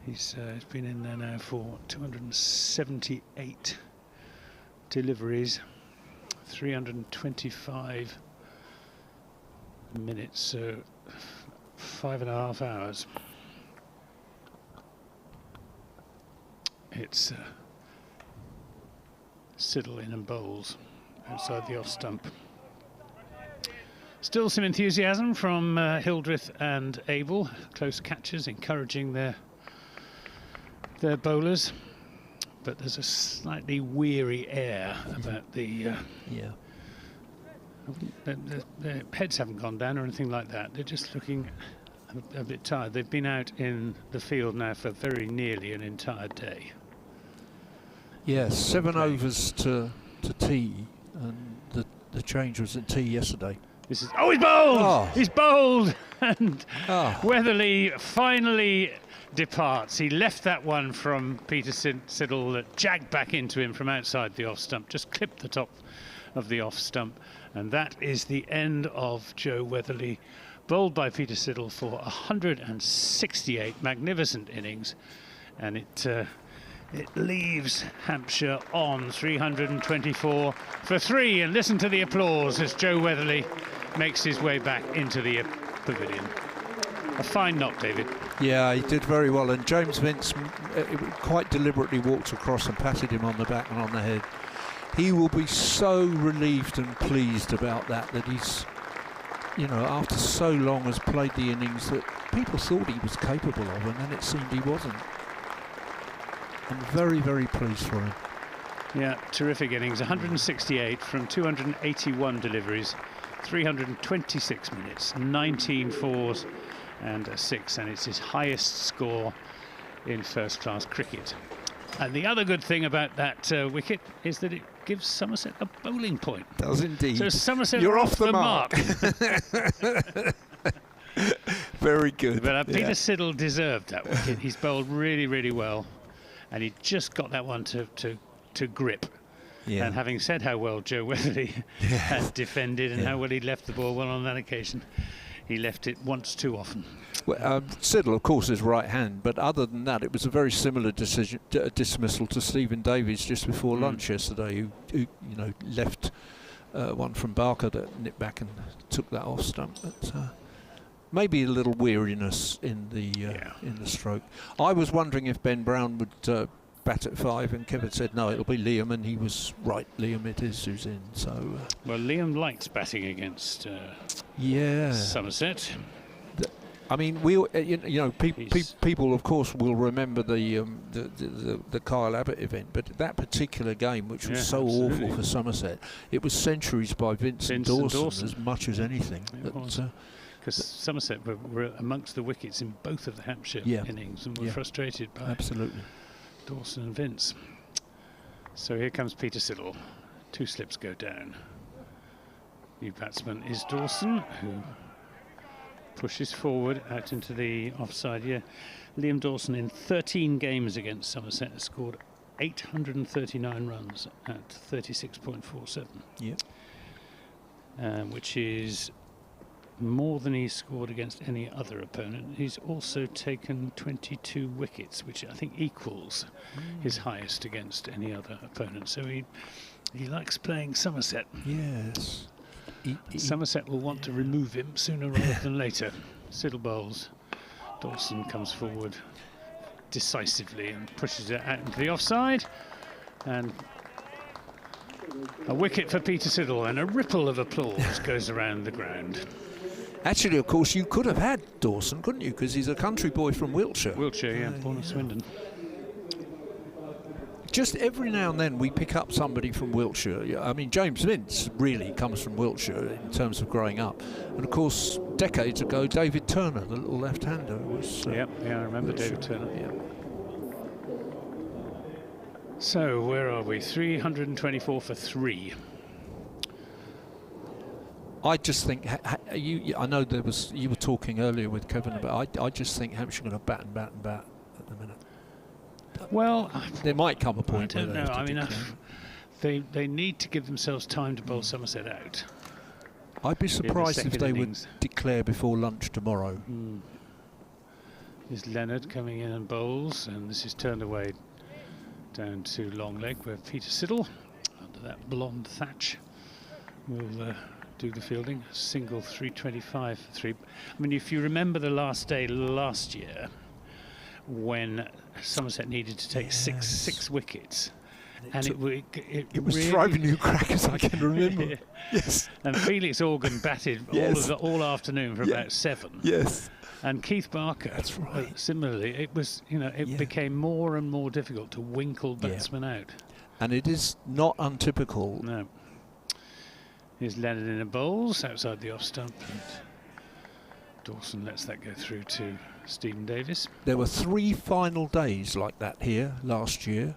He's been in there now for 278 deliveries, 325 minutes, so 5.5 hours. It's Siddle in and bowls outside the off stump. Still some enthusiasm from Hildreth and Abel, close catches, encouraging their bowlers, but there's a slightly weary air about the their heads haven't gone down or anything like that. They're just looking a bit tired. They've been out in the field now for very nearly an entire day. Yes, 7 overs to tea, and the change was at tea yesterday. This is he's bowled! He's bowled, and Weatherly finally departs. He left that one from Peter Siddle that jagged back into him from outside the off stump, just clipped the top of the off stump, and that is the end of Joe Weatherly, bowled by Peter Siddle for 168 magnificent innings, and it It leaves Hampshire on 324 for 3, and listen to the applause as Joe Weatherly makes his way back into the pavilion. A fine knock, David. Yeah, he did very well, and James Vince quite deliberately walked across and patted him on the back and on the head. He will be so relieved and pleased about that he's, you know, after so long has played the innings that people thought he was capable of, and then it seemed he wasn't. I'm very, very pleased for him. Yeah, terrific innings. 168 from 281 deliveries, 326 minutes, 19 fours and a 6, and it's his highest score in first-class cricket. And the other good thing about that wicket is that it gives Somerset a bowling point. Does indeed. So Somerset You're are off the mark. Very good. But Peter Siddle deserved that wicket. He's bowled really, really well, and he just got that one to grip. Yeah. And having said how well Joe Weatherly had defended and how well he left the ball well on that occasion, he left it once too often. Well, Siddle, of course, is right hand, but other than that, it was a very similar dismissal to Stephen Davies just before lunch yesterday, who you know, left one from Barker that nipped back and took that off stump. But, maybe a little weariness in the stroke. I was wondering if Ben Brown would bat at 5, and Kevin said no, it'll be Liam, and he was right. Liam it is who's in. So well, Liam likes batting against Somerset. I mean, we people of course will remember the Kyle Abbott event, but that particular game, which was so awful for Somerset, it was centuries by Vincent Dawson as much as anything. Because Somerset were amongst the wickets in both of the Hampshire innings and were frustrated by Dawson and Vince. So here comes Peter Siddle. 2 slips go down. New batsman is Dawson, who pushes forward out into the offside. Liam Dawson in 13 games against Somerset has scored 839 runs at 36.47. Which is more than he's scored against any other opponent. He's also taken 22 wickets, which I think equals his highest against any other opponent. So he likes playing Somerset. Yes. Somerset will want to remove him sooner rather than later. Siddle bowls. Dawson comes forward decisively and pushes it out into the offside. And a wicket for Peter Siddle, and a ripple of applause goes around the ground. Actually, of course, you could have had Dawson, couldn't you? Because he's a country boy from Wiltshire. Born in Swindon. Just every now and then we pick up somebody from Wiltshire. I mean, James Vince really comes from Wiltshire in terms of growing up. And of course, decades ago, David Turner, the little left-hander, was... I remember Wiltshire. David Turner. Yeah. So, where are we? 324 for 3. I just think I know you were talking earlier with Kevin about. I just think Hampshire are going to bat at the minute. Well, there might come a point. I don't know. I mean, they need to give themselves time to bowl Somerset out. I'd be surprised if they would declare before lunch tomorrow. There's Leonard coming in and bowls, and this is turned away down to long leg, where Peter Siddle, under that blonde thatch, will do the fielding. Single 325 for 3. I mean, if you remember the last day last year, when Somerset needed to take six wickets, and it was really driving you crackers, I can remember. Yes. And Felix Organ batted all afternoon for about 7. Yes. And Keith Barker, that's right. Similarly, it was, it became more and more difficult to winkle batsmen out. And it is not untypical. No. Here's Leonard in the bowls outside the off stump. And Dawson lets that go through to Stephen Davis. There were 3 final days like that here last year.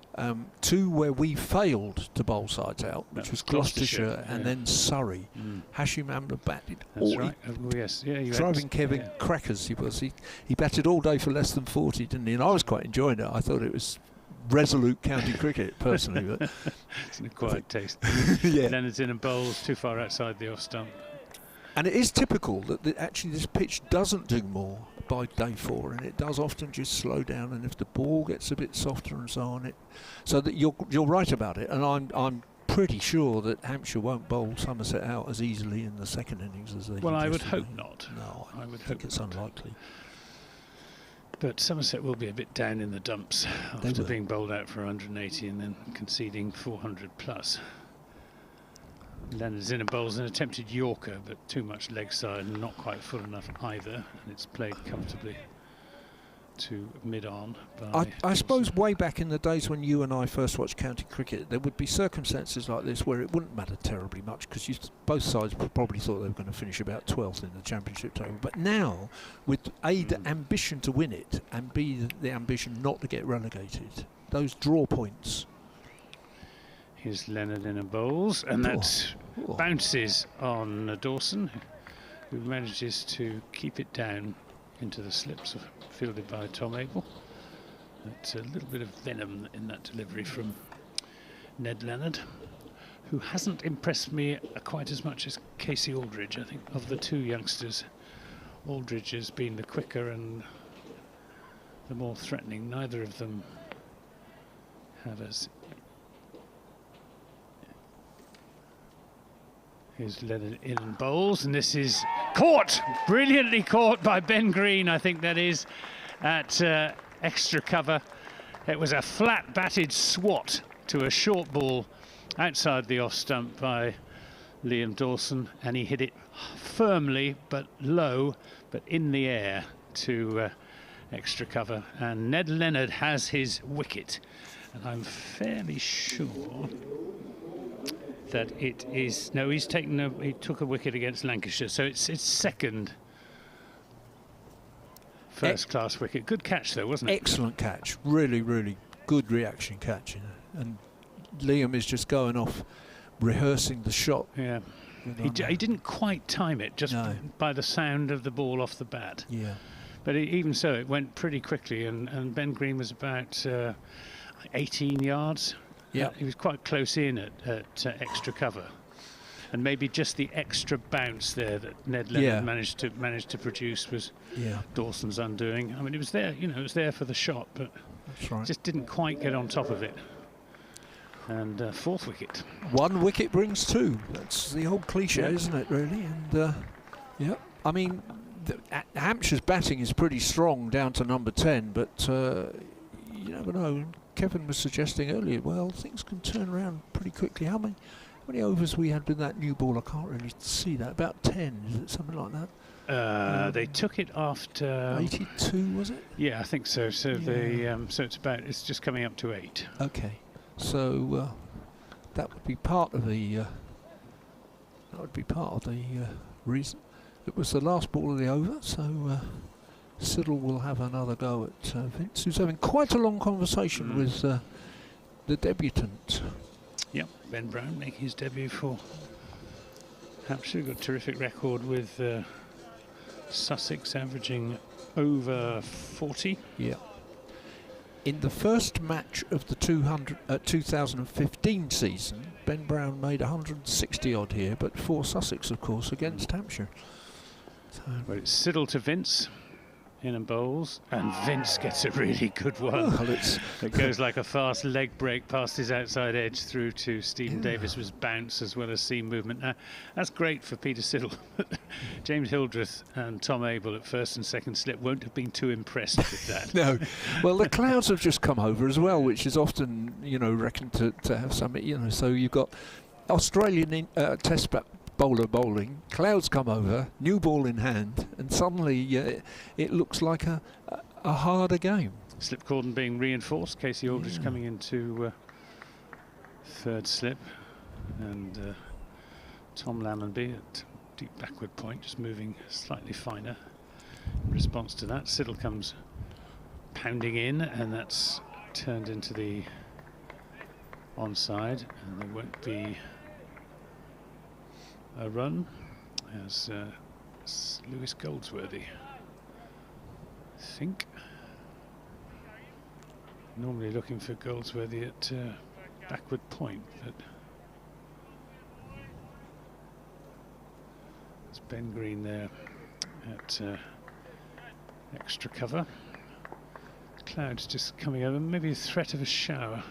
2 where we failed to bowl sides out, which was Gloucestershire and then Surrey. Hashim Amla batted. That's right. Driving Kevin crackers. He batted all day for less than 40, didn't he? And I was quite enjoying it. I thought it was resolute county cricket, personally. But it's an acquired taste. Leonard's in and bowls too far outside the off stump. And it is typical that actually this pitch doesn't do more by day 4, and it does often just slow down. And if the ball gets a bit softer and so on, so that you're right about it. And I'm pretty sure that Hampshire won't bowl Somerset out as easily in the second innings as they did Well, I would yesterday. hope not. No, I would think hope it's not. unlikely. But Somerset will be a bit down in the dumps They after will. being bowled out for 180 and then conceding 400 plus. Leonard's in and bowls an attempted Yorker, but too much leg side and not quite full enough either. And it's played comfortably to mid-on. I suppose way back in the days when you and I first watched county cricket, there would be circumstances like this where it wouldn't matter terribly much, because both sides probably thought they were going to finish about 12th in the championship table. But now, with A, the ambition to win it, and B, the ambition not to get relegated, those draw points. Here's Leonard in and bowls, and that bounces on Dawson, who manages to keep it down into the slips fielded by Tom Abel. That's a little bit of venom in that delivery from Ned Leonard, who hasn't impressed me quite as much as Casey Aldridge. I think of the two youngsters, Aldridge has been the quicker and the more threatening. Neither of them have as... Here's Leonard in and bowls, and this is caught, brilliantly caught by Ben Green, I think that is, at extra cover. It was a flat batted swat to a short ball outside the off stump by Liam Dawson, and he hit it firmly but low, but in the air to extra cover. And Ned Leonard has his wicket, and I'm fairly sure that it is, no, he took a wicket against Lancashire, so it's his second first-class wicket. Good catch though, wasn't it? Excellent catch, really, really good reaction catch, and Liam is just going off, rehearsing the shot. Yeah, he didn't quite time it, just by the sound of the ball off the bat. Yeah, but even so, it went pretty quickly, and Ben Green was about 18 yards. Yeah, he was quite close in at extra cover, and maybe just the extra bounce there that Ned Leonard managed to produce was Dawson's undoing. I mean, it was there, it was there for the shot, but just didn't quite get on top of it. And fourth wicket. One wicket brings two. That's the old cliche, isn't it? Really, and I mean, Hampshire's batting is pretty strong down to number 10, but you never know. Kevin was suggesting earlier, well, things can turn around pretty quickly. How many overs we had with that new ball? I can't really see that. About 10, is it something like that? They took it after 82, was it? Yeah, I think so. So it's just coming up to 8. Okay, so that would be part of the reason. It was the last ball of the over, so. Siddle will have another go at Vince, who's having quite a long conversation with the debutant. Yep, Ben Brown making his debut for Hampshire. Got a terrific record with Sussex, averaging over 40. Yeah. In the first match of the 2015 season, Ben Brown made 160 odd here, but for Sussex, of course, against Hampshire. So well, it's Siddle to Vince. In and bowls, and Vince gets a really good one. Well, it goes like a fast leg break past his outside edge through to Stephen Davis with bounce as well as seam movement. Now, that's great for Peter Siddle. James Hildreth and Tom Abel at first and second slip won't have been too impressed with that. No. Well, the clouds have just come over as well, which is often, reckoned to have some, so you've got Australian test bowler bowling, clouds come over, new ball in hand, and suddenly it looks like a harder game. Slip cordon being reinforced, Casey Aldridge coming into third slip, and Tom Lammonby at deep backward point, just moving slightly finer in response to that. Siddle comes pounding in, and that's turned into the onside, and there won't be a run as Lewis Goldsworthy, I think. Normally looking for Goldsworthy at backward point, but it's Ben Green there at Extra cover. Clouds just coming over, maybe a threat of a shower.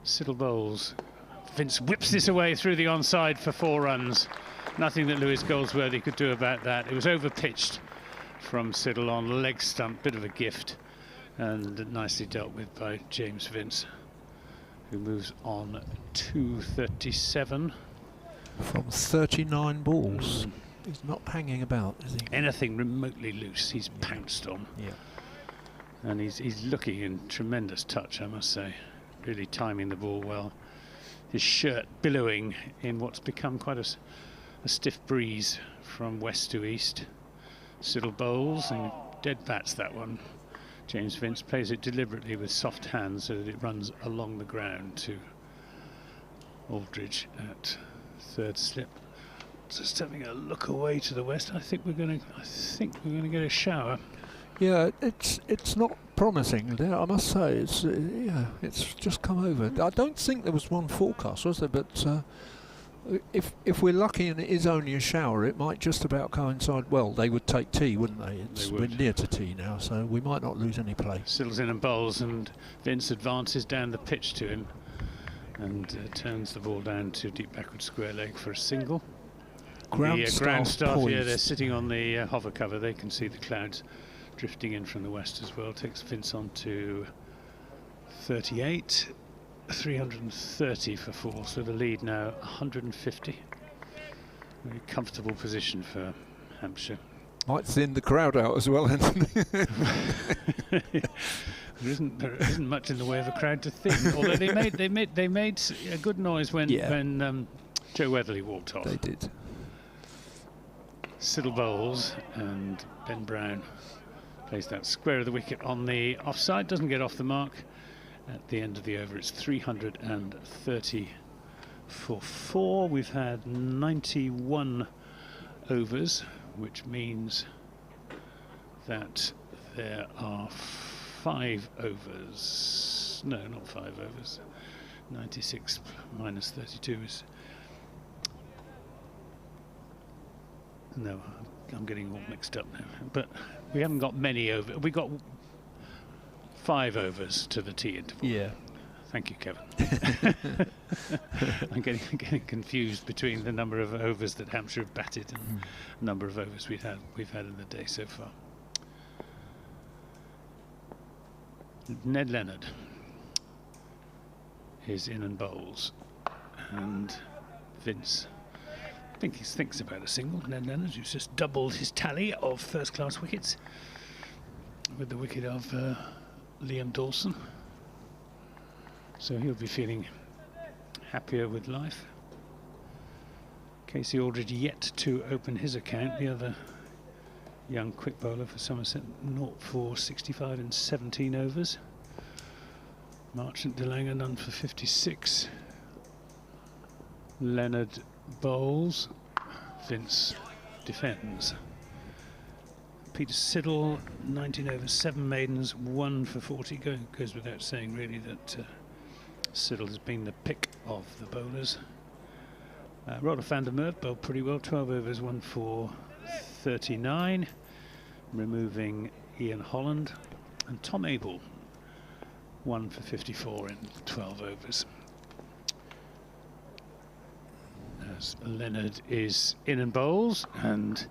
Siddle bowls. Vince whips this away through the onside for 4 runs. Nothing that Lewis Goldsworthy could do about that. It was over-pitched from Siddle on leg stump, bit of a gift, and nicely dealt with by James Vince, who moves on 237. From 39 balls. He's not hanging about, is he? Anything remotely loose, he's pounced on. Yeah. And he's looking in tremendous touch, I must say. Really timing the ball well. His shirt billowing in what's become quite a stiff breeze from west to east. Siddle bowls and dead bats that one. James Vince plays it deliberately with soft hands so that it runs along the ground to Aldridge at third slip. Just having a look away to the west. I think we're going to get a shower. Yeah, it's not promising. I must say, it's just come over. I don't think there was one forecast, was there? But if we're lucky and it is only a shower, it might just about coincide. Well, they would take tea, wouldn't they? We're near to tea now, so we might not lose any play. Siddles in and bowls, and Vince advances down the pitch to him and turns the ball down to deep backward square leg for a single. Ground staff, yeah, they're sitting on the hover cover. They can see the clouds drifting in from the west as well. Takes Vince on to 38, 330 for 4, so the lead now 150. Very comfortable position for Hampshire. Might thin the crowd out as well, Anthony. There isn't much in the way of a crowd to thin. Although they made a good noise when Joe Weatherly walked off. They did. Siddle bowls, and Ben Brown plays that square of the wicket on the offside. Doesn't get off the mark. At the end of the over, it's 330 for 4. We've had 91 overs, which means that there are 5 overs. No, not 5 overs. 96 minus 32 is... No, I'm getting all mixed up now. But we haven't got many over. We got 5 overs to the tea interval. Yeah. Thank you, Kevin. I'm getting confused between the number of overs that Hampshire have batted and the number of overs we've had in the day so far. Ned Leonard is in and bowls, and Vince thinks about a single. Ned Leonard, who's just doubled his tally of first-class wickets with the wicket of Liam Dawson. So he'll be feeling happier with life. Casey Aldridge yet to open his account, the other young quick bowler for Somerset, 0 for 65 in 17 overs. Marchant de Lange, none for 56. Leonard bowls, Vince defends. Peter Siddle, 19 overs, 7 maidens, 1 for 40. Goes without saying, really, that Siddle has been the pick of the bowlers. Rodolph van der Merwe bowled pretty well, 12 overs, 1 for 39, removing Ian Holland. And Tom Abel, 1 for 54 in 12 overs. As Leonard is in and bowls, and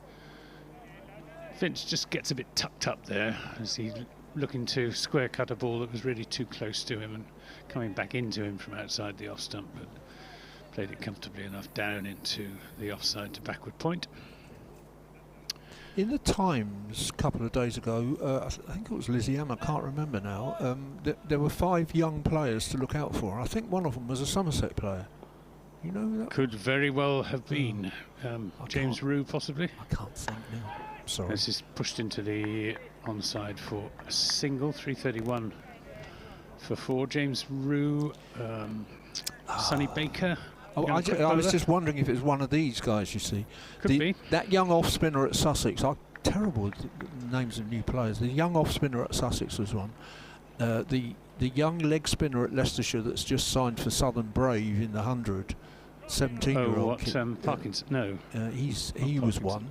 Vince just gets a bit tucked up there as he's looking to square cut a ball that was really too close to him and coming back into him from outside the off stump, but played it comfortably enough down into the offside to backward point. In the Times a couple of days ago, I think it was Lizzie M, I can't remember now, there were 5 young players to look out for. I think one of them was a Somerset player. You know that? Could very well have been James Rue, possibly. I can't think now. Sorry. This is pushed into the onside for a single, 331 for 4. James Rue, Sonny Baker. Oh, I was just wondering if it was one of these guys, you see. Could be. That young off-spinner at Sussex, terrible names of new players. The young off-spinner at Sussex was one. The young leg spinner at Leicestershire that's just signed for Southern Brave in the 100, 17-year-old. Parkinson? No. He was one.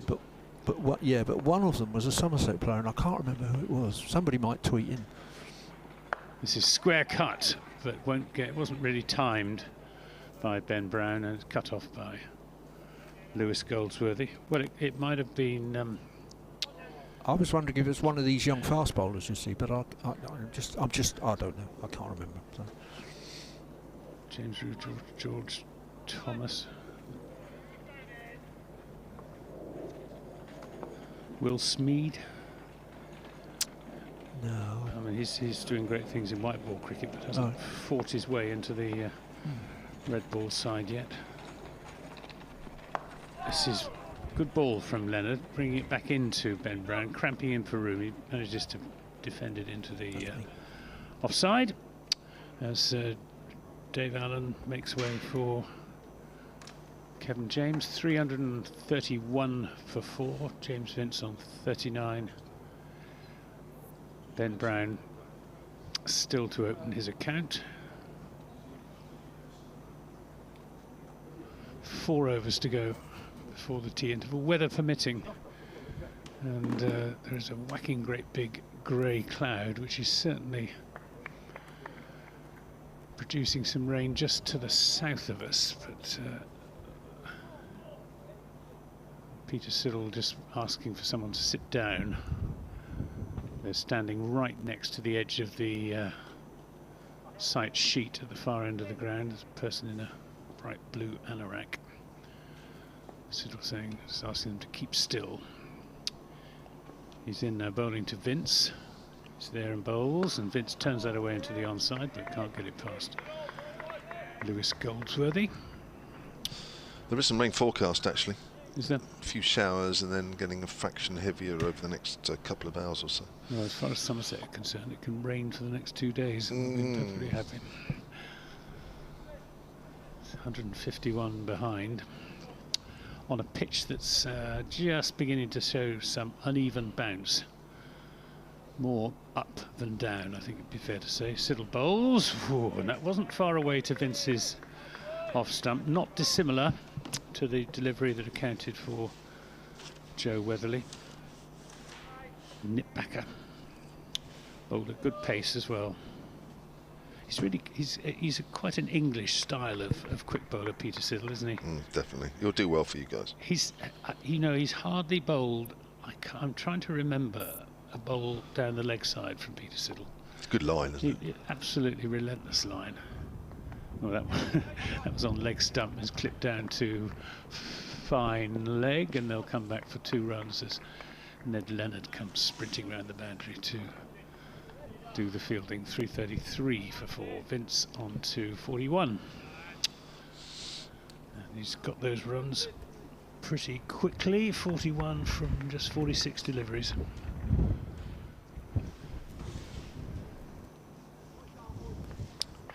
But But what? Yeah, but one of them was a Somerset player, and I can't remember who it was. Somebody might tweet in. This is square cut, but wasn't really timed by Ben Brown, and it's cut off by Lewis Goldsworthy. Well, it might have been. I was wondering if it's one of these young fast bowlers, you see, but I don't know. I can't remember. So. James Rew, George Thomas. Will Smead. No. I mean, he's doing great things in white ball cricket, but hasn't fought his way into the red ball side yet. This is good ball from Leonard, bringing it back into Ben Brown, cramping in for room. He manages to defend it into the offside as Dave Allen makes way for Kevin James. 331 for 4. James Vince on 39. Ben Brown still to open his account. 4 overs to go before the tea interval, weather permitting. And there's a whacking great big grey cloud, which is certainly producing some rain just to the south of us. But Peter Siddle just asking for someone to sit down. They're standing right next to the edge of the sight sheet at the far end of the ground. There's a person in a bright blue anorak. Siddle just asking them to keep still. He's in bowling to Vince. He's there and bowls, and Vince turns that away into the onside, but can't get it past Lewis Goldsworthy. There is some rain forecast, actually. Is there? A few showers and then getting a fraction heavier over the next couple of hours or so. Well, as far as Somerset are concerned, it can rain for the next 2 days. We're perfectly happy. It's 151 behind on a pitch that's just beginning to show some uneven bounce. More up than down, I think it'd be fair to say. Siddle bowls, and that wasn't far away to Vince's off stump, not dissimilar to the delivery that accounted for Joe Weatherly. Nipbacker bowled at good pace as well. He's quite an English style of quick bowler, Peter Siddle, isn't he? Definitely, he'll do well for you guys. He's he's hardly bowled. I'm trying to remember a bowl down the leg side from Peter Siddle. It's a good line, isn't it? Absolutely relentless line. Well, that was on leg stump. It's clipped down to fine leg, and they'll come back for 2 runs as Ned Leonard comes sprinting round the boundary to do the fielding. 333 for 4. Vince on to 41. And he's got those runs pretty quickly. 41 from just 46 deliveries.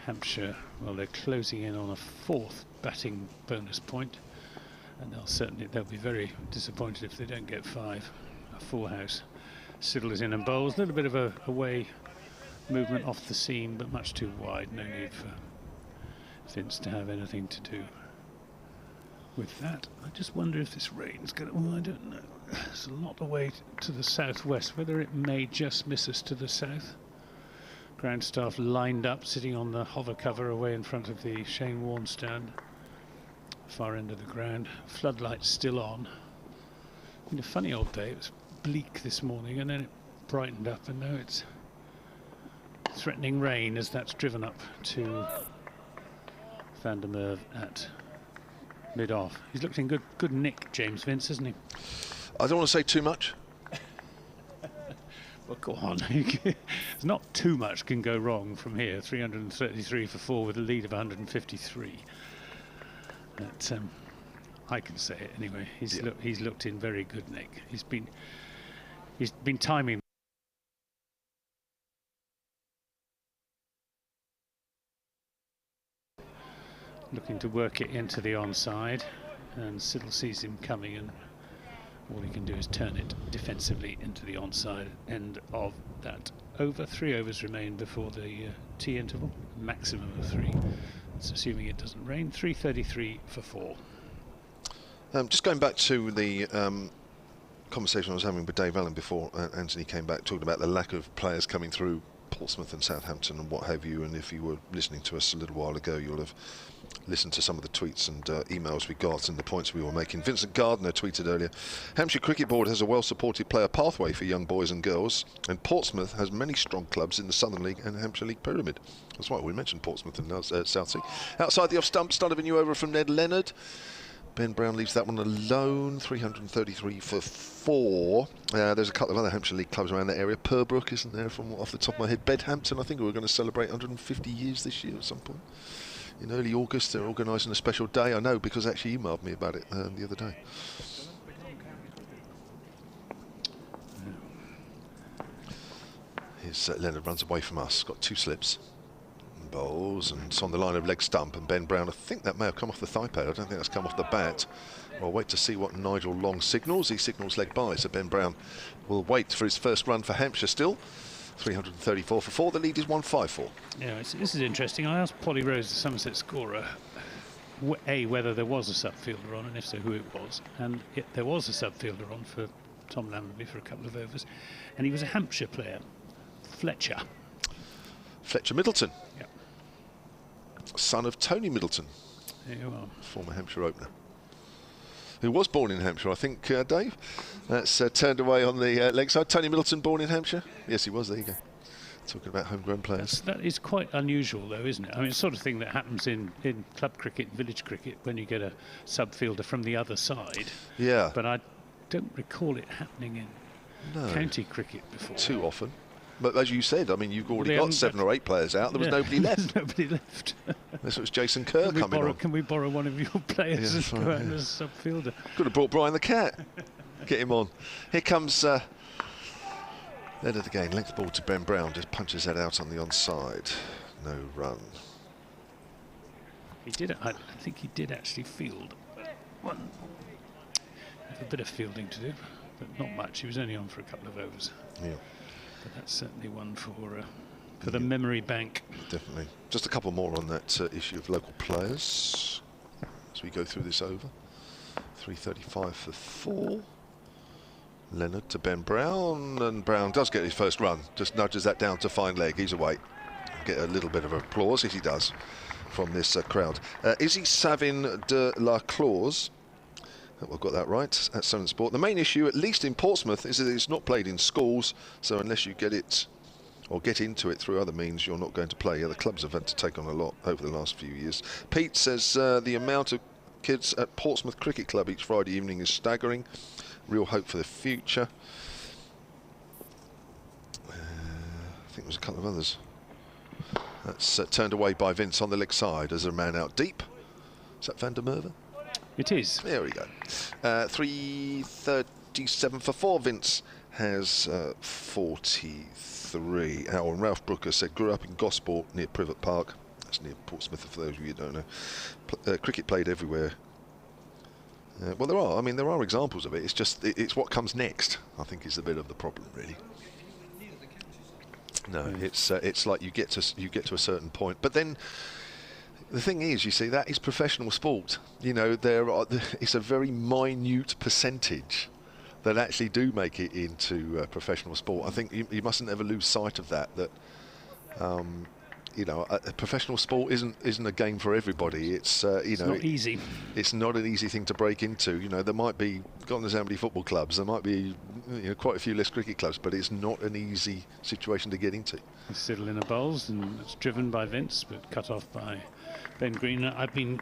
Hampshire, well, they're closing in on a 4th batting bonus point, and they'll be very disappointed if they don't get 5. A full house. Siddle is in and bowls. A little bit of a away movement off the seam, but much too wide. No need for Vince to have anything to do with that. I just wonder if this rain's going to... Well, I don't know. It's a lot away to the southwest. Whether it may just miss us to the south. Ground staff lined up, sitting on the hover cover away in front of the Shane Warne stand. Far end of the ground. Floodlights still on. Been a funny old day. It was bleak this morning, and then it brightened up, and now it's threatening rain as that's driven up to Van der Merwe at mid-off. He's looked in good nick, James Vince, isn't he? I don't want to say too much. Well, go on. There's not too much can go wrong from here. 333 for 4 with a lead of 153. But I can say it anyway. He's looked in very good nick. He's been timing. Looking to work it into the onside, and Siddle sees him coming, and all he can do is turn it defensively into the onside end of that over. 3 overs remain before the tea interval, maximum of 3. It's assuming it doesn't rain. 333 for 4. Just going back to the conversation I was having with Dave Allen before Anthony came back, talking about the lack of players coming through Portsmouth and Southampton and what have you. And if you were listening to us a little while ago, you'll have listened to some of the tweets and emails we got and the points we were making. Vincent Gardner tweeted earlier, Hampshire Cricket Board has a well-supported player pathway for young boys and girls, and Portsmouth has many strong clubs in the Southern League and Hampshire League Pyramid. That's right, we mentioned Portsmouth and Southsea. Outside the off-stump, start of a new over from Ned Leonard. Ben Brown leaves that one alone, 333 for 4. There's a couple of other Hampshire League clubs around that area. Purbrook, isn't there, from off the top of my head? Bedhampton, I think, we're going to celebrate 150 years this year at some point. In early August, they're organising a special day. I know, because they actually emailed me about it the other day. Here's Leonard runs away from us, got 2 slips. Bowls, and it's on the line of leg stump, and Ben Brown, I think that may have come off the thigh pad. I don't think that's come off the bat. I'll wait to see what Nigel Long signals. He signals leg by, so Ben Brown will wait for his first run for Hampshire still. 334 for 4. The lead is 154. Yeah, this is interesting. I asked Polly Rose, the Somerset scorer, whether there was a sub-fielder on, and if so, who it was. And there was a sub-fielder on for Tom Lamberby for a couple of overs, and he was a Hampshire player, Fletcher Middleton. Yep. Son of Tony Middleton, There you are. former Hampshire opener, who was born in Hampshire, I think, Dave. That's turned away on the leg side. Tony Middleton, born in Hampshire? Yes, he was. There you go. Talking about homegrown players. That is quite unusual, though, isn't it? I mean, it's the sort of thing that happens in club cricket, village cricket, when you get a sub-fielder from the other side. Yeah. But I don't recall it happening in county cricket before. Too often. But as you said, I mean, you've already got 7 or 8 players out. There was nobody left. Nobody left. This was Jason Kerr coming on. Can we borrow one of your players and go out as a sub-fielder? Could have brought Brian the Cat. Get him on. Here comes Leonard again. Length ball to Ben Brown. Just punches that out on the onside. No run. He did. I think he did actually field one. A bit of fielding to do, but not much. He was only on for a couple of overs. Yeah. But that's certainly one for the memory bank. Definitely. Just a couple more on that issue of local players as we go through this over. 335 for 4. Leonard to Ben Brown, and Brown does get his first run. Just nudges that down to fine leg. He's away. Get a little bit of applause, as he does, from this crowd. Izzy Savin de la Claus. I've got that right. At Sun Sport. The main issue, at least in Portsmouth, is that it's not played in schools. So unless you get it or get into it through other means, you're not going to play. Yeah, the clubs have had to take on a lot over the last few years. Pete says the amount of kids at Portsmouth Cricket Club each Friday evening is staggering. Real hope for the future. I think there's a couple of others. That's turned away by Vince on the leg side as a man out deep. Is that Van der Merwe? It is. There we go. 337 for 4. Vince has 43. And Ralph Brooker said, grew up in Gosport near Privet Park. That's near Portsmouth, for those of you who don't know. Cricket played everywhere. Well, there are. I mean, there are examples of it. It's just it's what comes next, I think, is a bit of the problem, really. No, it's like you get to a certain point, but then the thing is, you see, that is professional sport. You know, it's a very minute percentage that actually do make it into professional sport. I think you mustn't ever lose sight of that. You know, a professional sport isn't a game for everybody. It's it's not easy. It's not an easy thing to break into. You know, there might be God knows how many football clubs. There might be quite a few less cricket clubs, but it's not an easy situation to get into. Siddle in a bowls, and it's driven by Vince, but cut off by Ben Green. I've been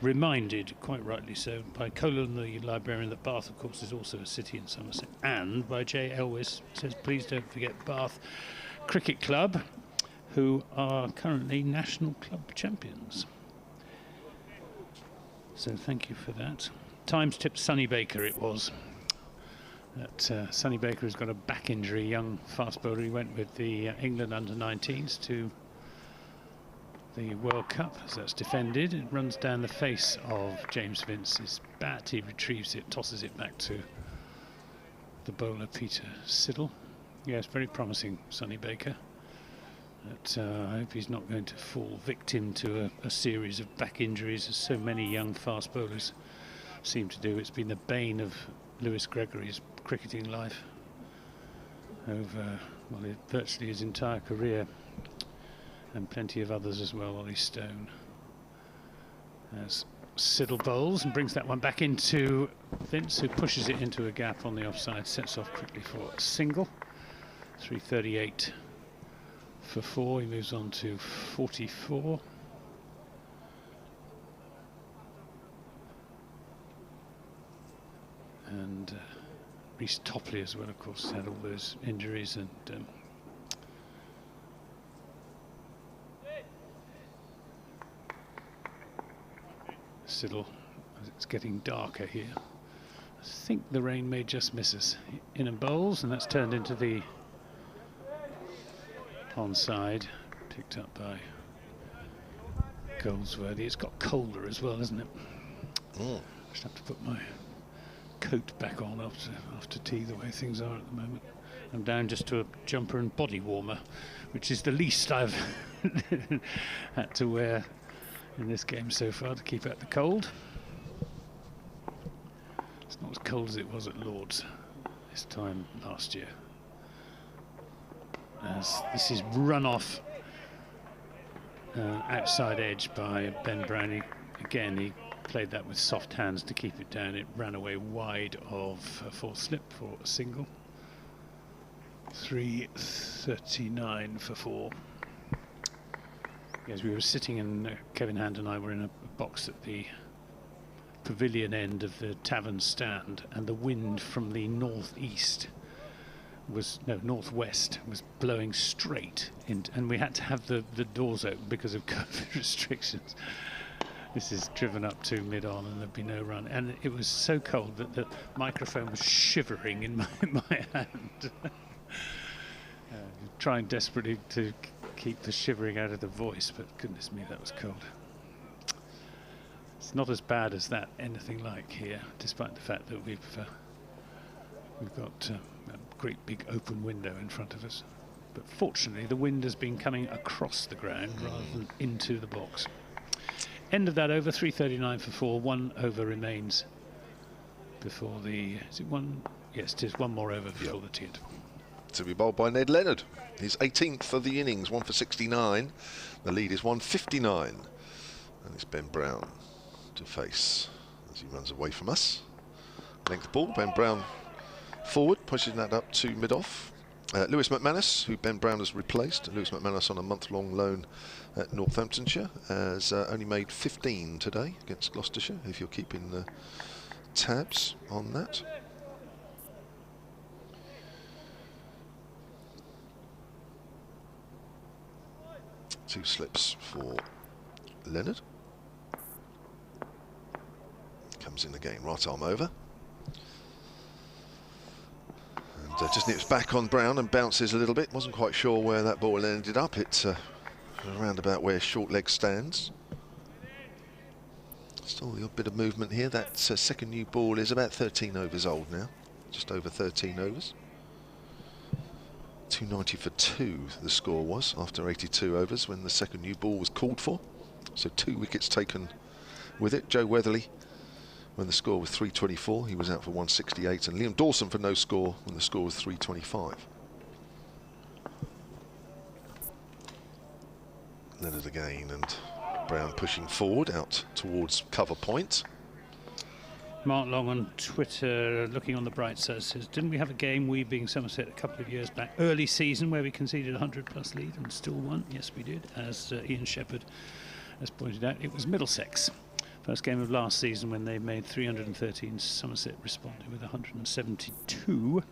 reminded, quite rightly so, by Colin, the librarian, that Bath, of course, is also a city in Somerset, and by Jay Elwis, says, please don't forget Bath Cricket Club, who are currently national club champions. So thank you for that. Times tipped Sonny Baker it was. That Sonny Baker has got a back injury, young fast bowler. He went with the England under-19s to the World Cup, as that's defended. It runs down the face of James Vince's bat. He retrieves it, tosses it back to the bowler Peter Siddle. Yes, very promising, Sonny Baker. But I hope he's not going to fall victim to a series of back injuries, as so many young fast bowlers seem to do. It's been the bane of Lewis Gregory's cricketing life over, well, virtually his entire career, and plenty of others as well. Ollie Stone. As Siddle bowls and brings that one back into Vince, who pushes it into a gap on the offside, sets off quickly for a single. 338 for 4. He moves on to 44. And Reece Topley as well, of course, had all those injuries, and Siddle, as it's getting darker here. I think the rain may just miss us. In and bowls, and that's turned into the onside, picked up by Goldsworthy. It's got colder as well, isn't it? Just have to put my coat back on after tea, the way things are at the moment. I'm down just to a jumper and body warmer, which is the least I've had to wear in this game so far to keep out the cold. It's not as cold as it was at Lord's this time last year. As this is run off outside edge by Ben Brown. Again, he played that with soft hands to keep it down. It ran away wide of a fourth slip for a single. 339 for 4. As we were sitting in, Kevin Hand and I were in a box at the pavilion end of the tavern stand, and the wind from the northwest was blowing straight in, and we had to have the doors open because of COVID restrictions. This is driven up to mid-on and there'd be no run, and it was so cold that the microphone was shivering in my hand. Trying desperately to keep the shivering out of the voice, but goodness me, that was cold. It's not as bad as that, anything like here, despite the fact that we've got a great big open window in front of us. But fortunately, the wind has been coming across the ground rather than into the box. End of that over, 339 for 4. 1 over remains before the... Is it one? Yes, it is one more over before the tea interval. To be bowled by Ned Leonard. His 18th of the innings, 1 for 69. The lead is 159. And it's Ben Brown to face as he runs away from us. Length ball, Ben Brown forward, pushing that up to mid-off. Lewis McManus, who Ben Brown has replaced. Lewis McManus on a month-long loan at Northamptonshire, has only made 15 today against Gloucestershire, if you're keeping the tabs on that. Two slips for Leonard. Comes in again, right arm over. And just nips back on Brown and bounces a little bit. Wasn't quite sure where that ball ended up. It's around about where short leg stands. Still a bit of movement here. That second new ball is about 13 overs old now. Just over 13 overs. 290 for 2 the score was after 82 overs when the second new ball was called for. So 2 wickets taken with it. Joe Weatherly, when the score was 324, he was out for 168, and Liam Dawson for no score when the score was 325. Leonard again, and Brown pushing forward out towards cover point. Mark Long on Twitter, looking on the bright side, says, didn't we have a game, we being Somerset, a couple of years back, early season, where we conceded a 100-plus lead and still won? Yes, we did. As Ian Shepherd has pointed out, it was Middlesex. First game of last season when they made 313. Somerset responded with 172.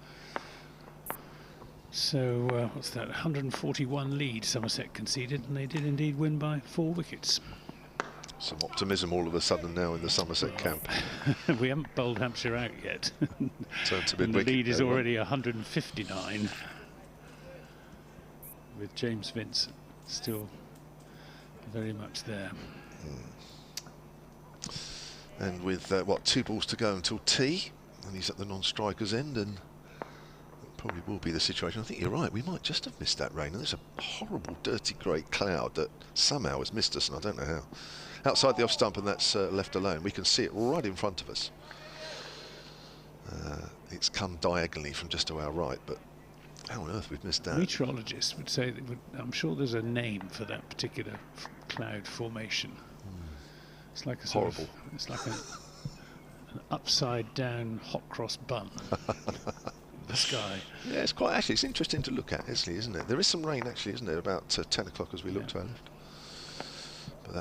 So, what's that? 141 lead Somerset conceded, and they did indeed win by 4 wickets. Some optimism all of a sudden now in the Somerset camp. We haven't bowled Hampshire out yet. Turn to and the lead is already 159. With James Vince still very much there. And with, 2 balls to go until tea, and he's at the non-striker's end, and that probably will be the situation. I think you're right, we might just have missed that rain, and there's a horrible, dirty grey cloud that somehow has missed us, and I don't know how. outside the off stump, and that's left alone. We can see it right in front of us. It's come diagonally from just to our right, but how on earth we've missed that? Meteorologists would say that I'm sure there's a name for that particular cloud formation. It's like a sort Horrible. It's like an upside down hot cross bun. The sky. Yeah, it's quite, actually, it's interesting to look at, actually, isn't it? There is some rain, actually, isn't it? About 10 o'clock as we look to our left. But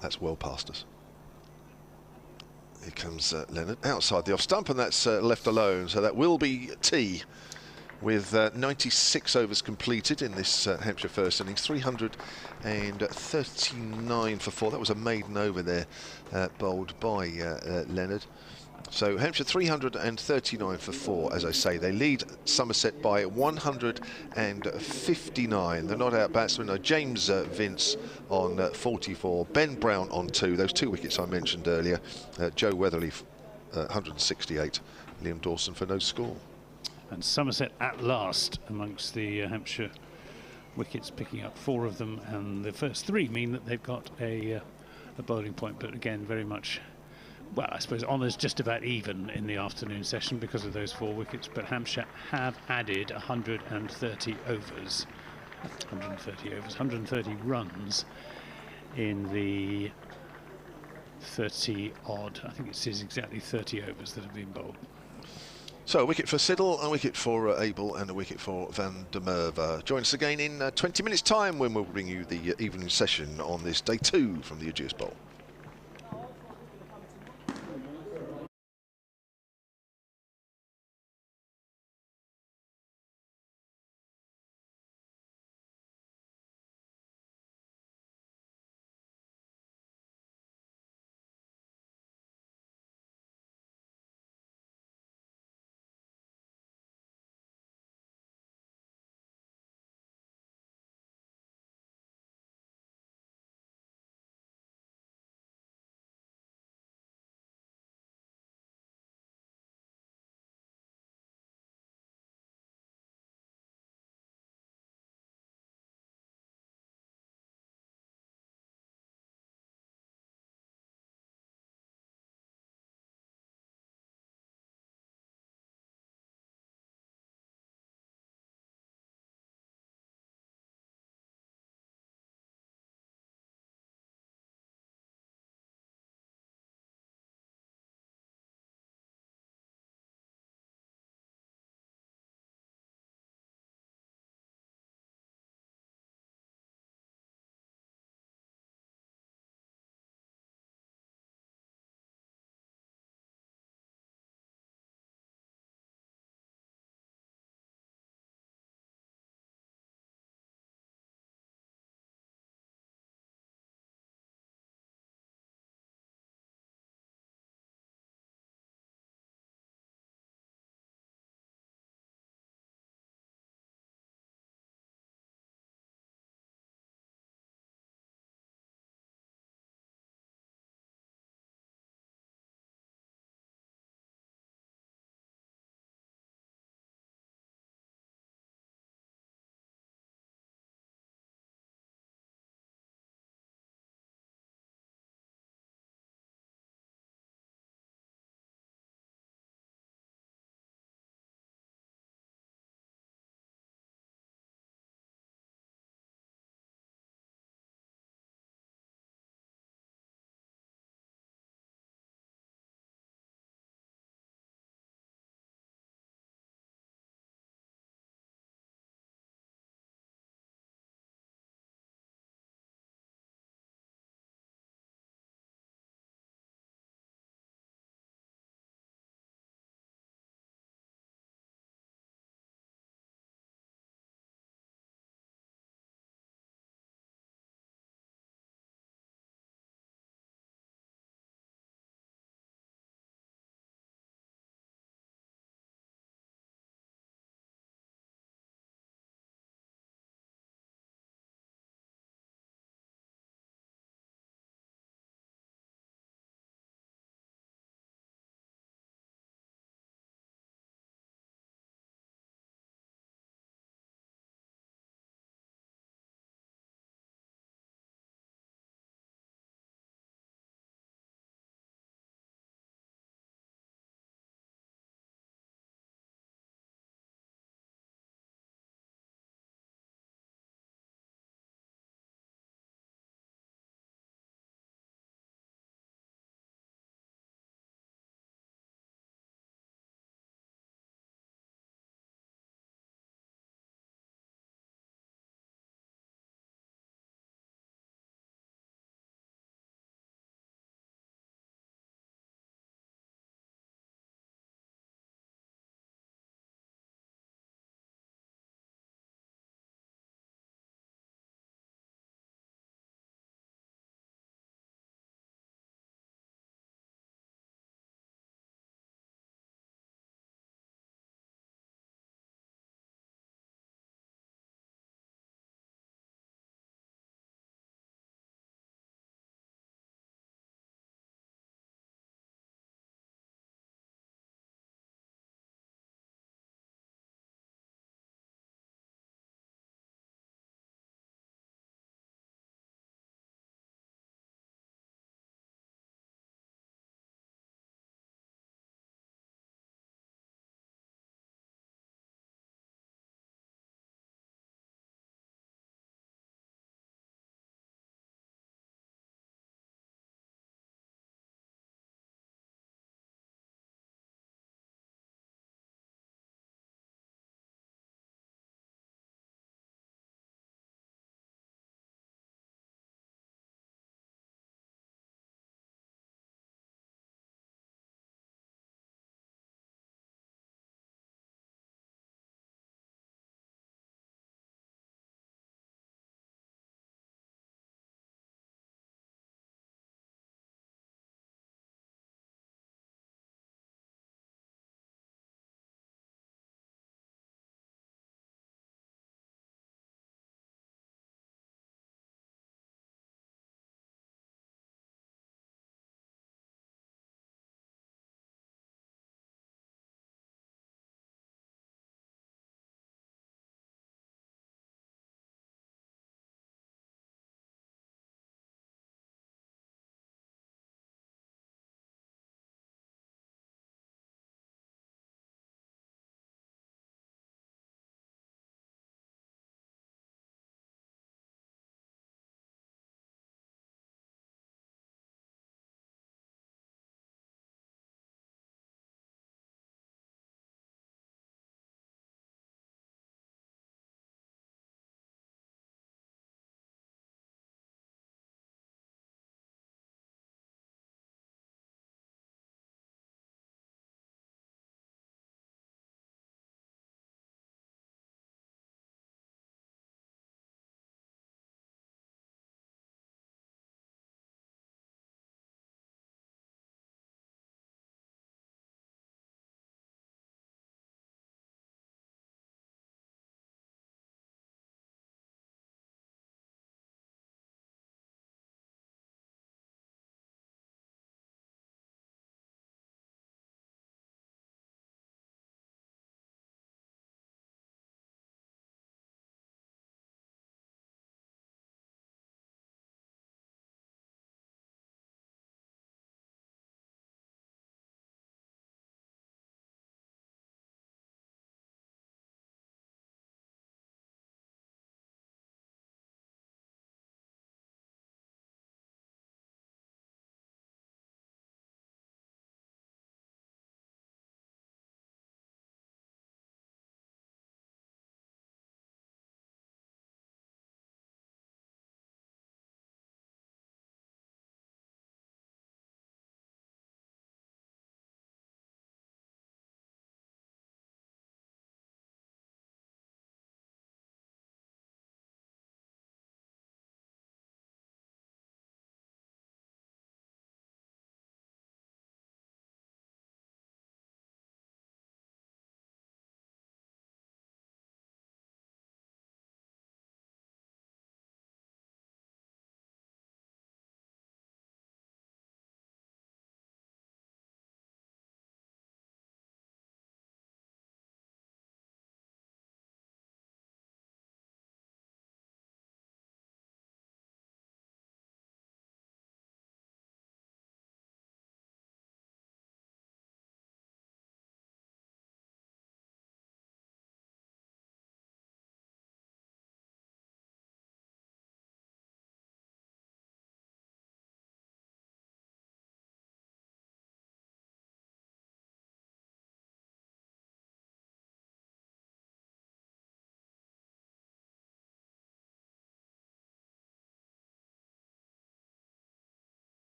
that's well past us. Here comes Leonard outside the off stump, and that's left alone. So that will be tea with 96 overs completed in this Hampshire first innings. 339 for 4. That was a maiden over there, bowled by Leonard. So Hampshire 339 for 4, as I say. They lead Somerset by 159. The not-out batsmen are James Vince on 44, Ben Brown on 2. Those 2 wickets I mentioned earlier. Joe Weatherly 168, Liam Dawson for no score. And Somerset at last amongst the Hampshire wickets, picking up 4 of them, and the first 3 mean that they've got a bowling point, but again very much, well, I suppose honours just about even in the afternoon session because of those 4 wickets. But Hampshire have added 130 overs, 130 runs in the 30 odd, I think it is exactly 30 overs that have been bowled. So a wicket for Siddle, a wicket for Abel, and a wicket for Van der Merwe. Join us again in 20 minutes time when we'll bring you the evening session on this day 2 from the Ageas Bowl.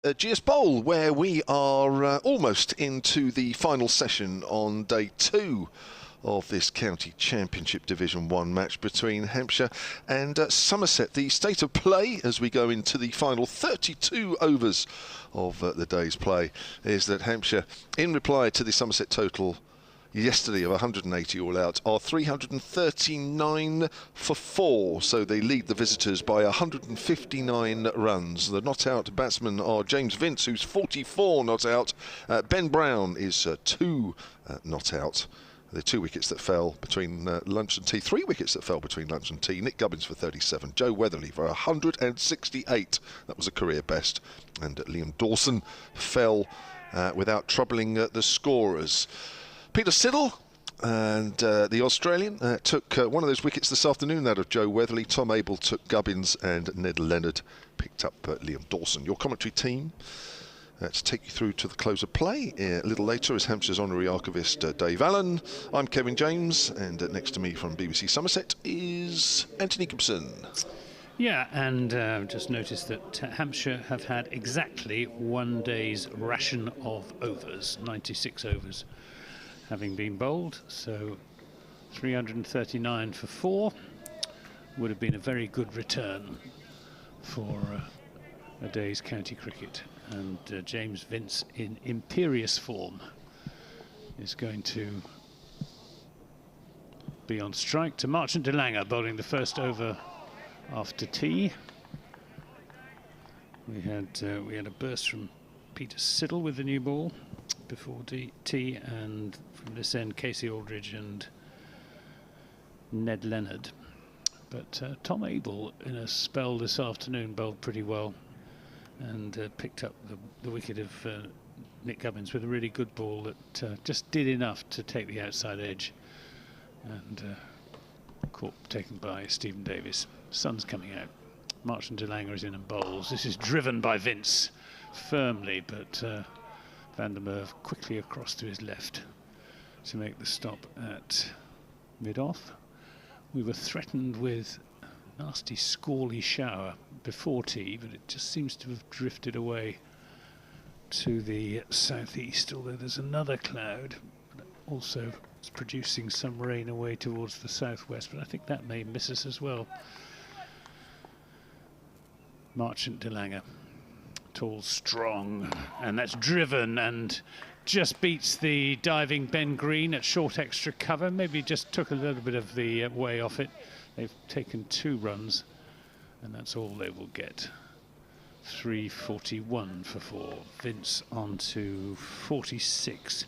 Ageas Bowl, where we are almost into the final session on day 2 of this County Championship Division 1 match between Hampshire and Somerset. The state of play as we go into the final 32 overs of the day's play is that Hampshire, in reply to the Somerset total yesterday of 180 all out, are 339 for 4, so they lead the visitors by 159 runs. The not out batsmen are James Vince, who's 44 not out. Ben Brown is 2 not out. The 2 wickets that fell between lunch and tea, 3 wickets that fell between lunch and tea. Nick Gubbins for 37, Joe Weatherly for 168, that was a career best, and Liam Dawson fell without troubling the scorers. Peter Siddle and the Australian took one of those wickets this afternoon, that of Joe Weatherly. Tom Abel took Gubbins and Ned Leonard picked up Liam Dawson. Your commentary team to take you through to the close of play a little later is Hampshire's honorary archivist Dave Allen. I'm Kevin James, and next to me from BBC Somerset is Anthony Gibson. Yeah, and just noticed that Hampshire have had exactly 1 day's ration of overs, 96 overs having been bowled, so 339 for 4 would have been a very good return for a day's county cricket. And James Vince, in imperious form, is going to be on strike to Marchant de Lange, bowling the first over after tea. We had a burst from Peter Siddle with the new ball before tea, and from this end Casey Aldridge and Ned Leonard. But Tom Abel, in a spell this afternoon, bowled pretty well and picked up the wicket of Nick Gubbins with a really good ball that just did enough to take the outside edge, and taken by Stephen Davis. Sun's coming out. Marchant de Lange is in and bowls. This is driven by Vince firmly, but Van der Merwe quickly across to his left to make the stop at mid-off. We were threatened with a nasty squally shower before tea, but it just seems to have drifted away to the southeast, although there's another cloud that also is producing some rain away towards the southwest, but I think that may miss us as well. Marchant de Lange, tall, strong, and that's driven and just beats the diving Ben Green at short extra cover. Maybe just took a little bit of the way off it. They've taken 2 runs, and that's all they will get. 341 for 4. Vince on to 46.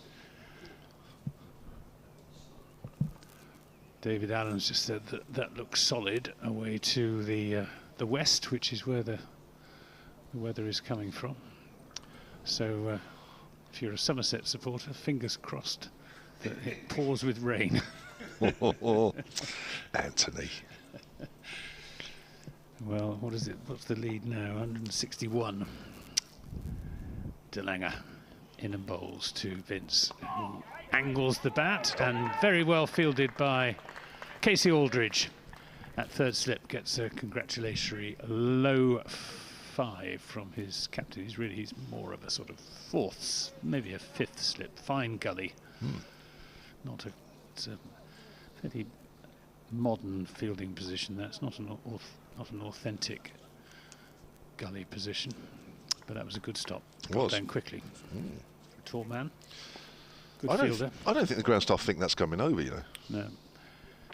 David Allen's just said that looks solid away to the west, which is where the weather is coming from. So if you're a Somerset supporter, fingers crossed that it pours with rain. Anthony. Well, what is it? What's the lead now? 161. De Lange in and bowls to Vince, who angles the bat, and very well fielded by Casey Aldridge. At third slip gets a congratulatory low 5 from his captain. He's more of a sort of 4th, maybe a 5th slip. Fine gully. It's a fairly modern fielding position. That's not an authentic gully position, but that was a good stop. Got down quickly. A tall man. Good fielder. I don't think the ground staff think that's coming over, you know. No.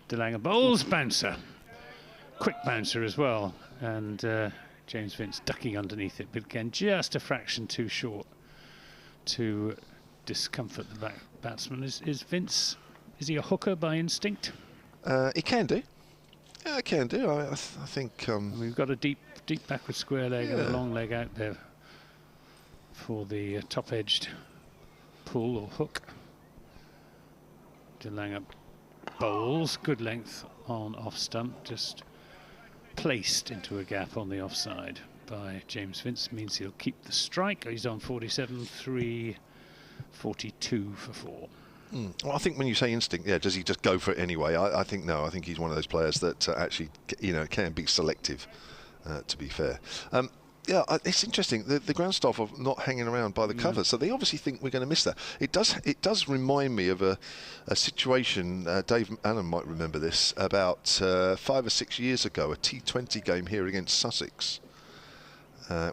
De Lange bowls, bouncer. Quick bouncer as well, and James Vince ducking underneath it, but again just a fraction too short to discomfort the batsman. Is Vince, is he a hooker by instinct? He can do. Yeah, he can do. I think we've got a deep backward square leg and a long leg out there for the top-edged pull or hook. De Lange bowls, good length on off stump, just placed into a gap on the offside by James Vince. Means he'll keep the strike. He's on 47, 342 for 4. Well, I think when you say instinct, does he just go for it anyway? I think no. I think he's one of those players that actually, can be selective. To be fair, Yeah, it's interesting. The ground staff are not hanging around by the cover, so they obviously think we're going to miss that. It does remind me of a situation. Dave Allen might remember this, about 5 or 6 years ago, a T20 game here against Sussex,